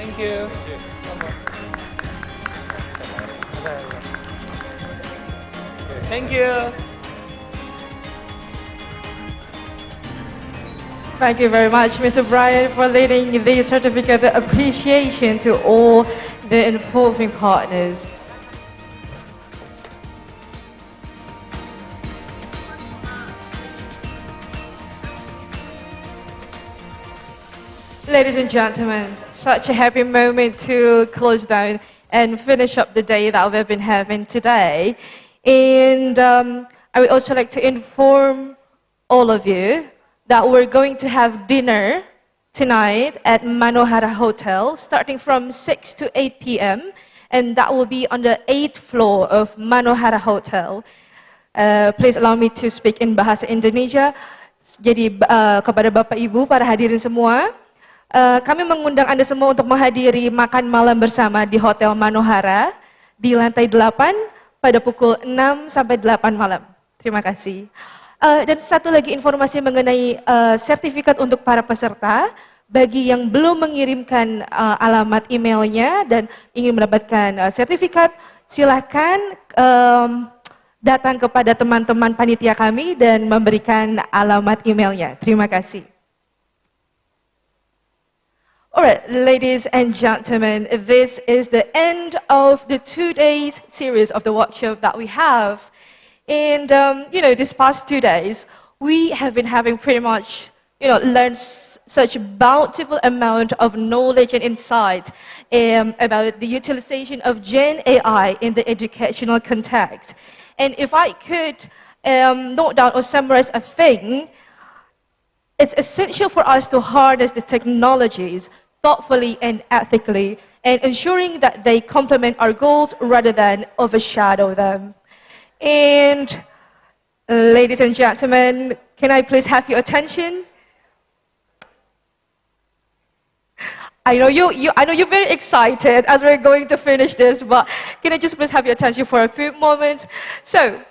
Speaker 14: Thank you. Thank you.
Speaker 1: Thank you very much, Mr. Brian, for leading the certificate of appreciation to all the involving partners. Ladies and gentlemen, such a happy moment to close down and finish up the day that we've been having today. And I would also like to inform all of you that we're going to have dinner tonight at Manohara Hotel starting from 6 to 8 p.m. and that will be on the 8th floor of Manohara Hotel. Please allow me to speak in bahasa Indonesia. Jadi kepada Bapak Ibu, para hadirin semua, kami mengundang Anda semua untuk menghadiri makan malam bersama di Hotel Manohara di lantai 8 pada pukul 6 sampai 8 malam. Terima kasih. Dan satu lagi informasi mengenai sertifikat untuk para peserta. Bagi yang belum mengirimkan alamat emailnya dan ingin mendapatkan sertifikat, silakan datang kepada teman-teman panitia kami dan memberikan alamat emailnya. Terima kasih. Alright, ladies and gentlemen, this is the end of the 2 days series of the workshop that we have. And, this past 2 days, we have been having pretty much, learned such a bountiful amount of knowledge and insight about the utilization of GenAI in the educational context. And if I could note down or summarize a thing, it's essential for us to harness the technologies thoughtfully and ethically, and ensuring that they complement our goals rather than overshadow them. And ladies and gentlemen, can I please have your attention? I know you're very excited as we're going to finish this, but can I just please have your attention for a few moments? So,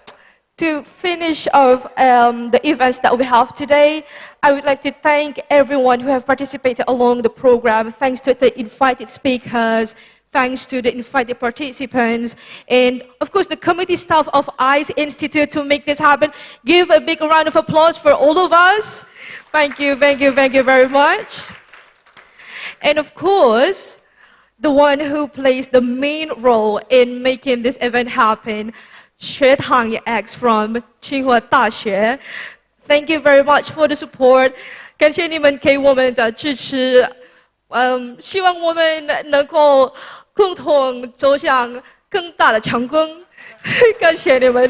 Speaker 1: to finish off the events that we have today, I would like to thank everyone who have participated along the program. Thanks to the invited speakers, thanks to the invited participants, and of course the committee staff of ICE Institute to make this happen. Give a big round of applause for all of us. Thank you very much. And of course, the one who plays the main role in making this event happen, XuetangX from Tsinghua University. Thank you very much for the support. 感谢你们给我们的支持。希望我们能够共同走向更大的成功。感谢你们。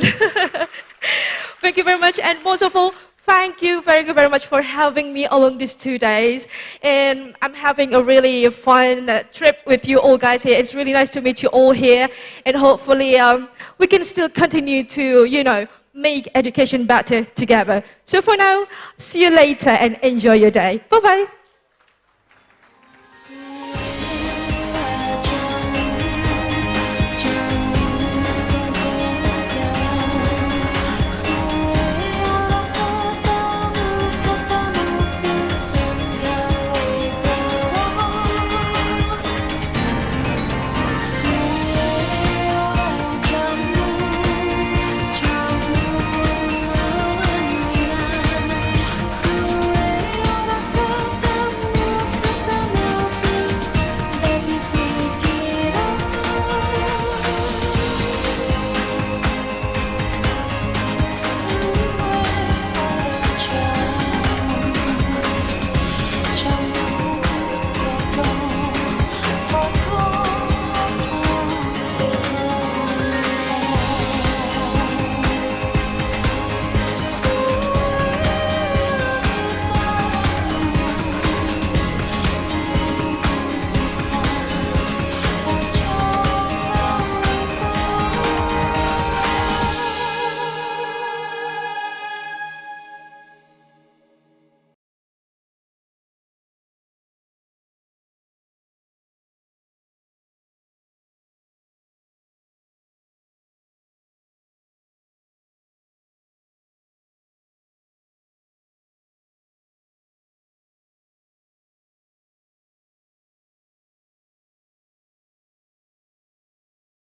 Speaker 1: Thank you very much, and most of all, thank you very much for having me along these 2 days. And I'm having a really fun trip with you all guys here. It's really nice to meet you all here. And hopefully we can still continue to, make education better together. So for now, see you later and enjoy your day. Bye-bye.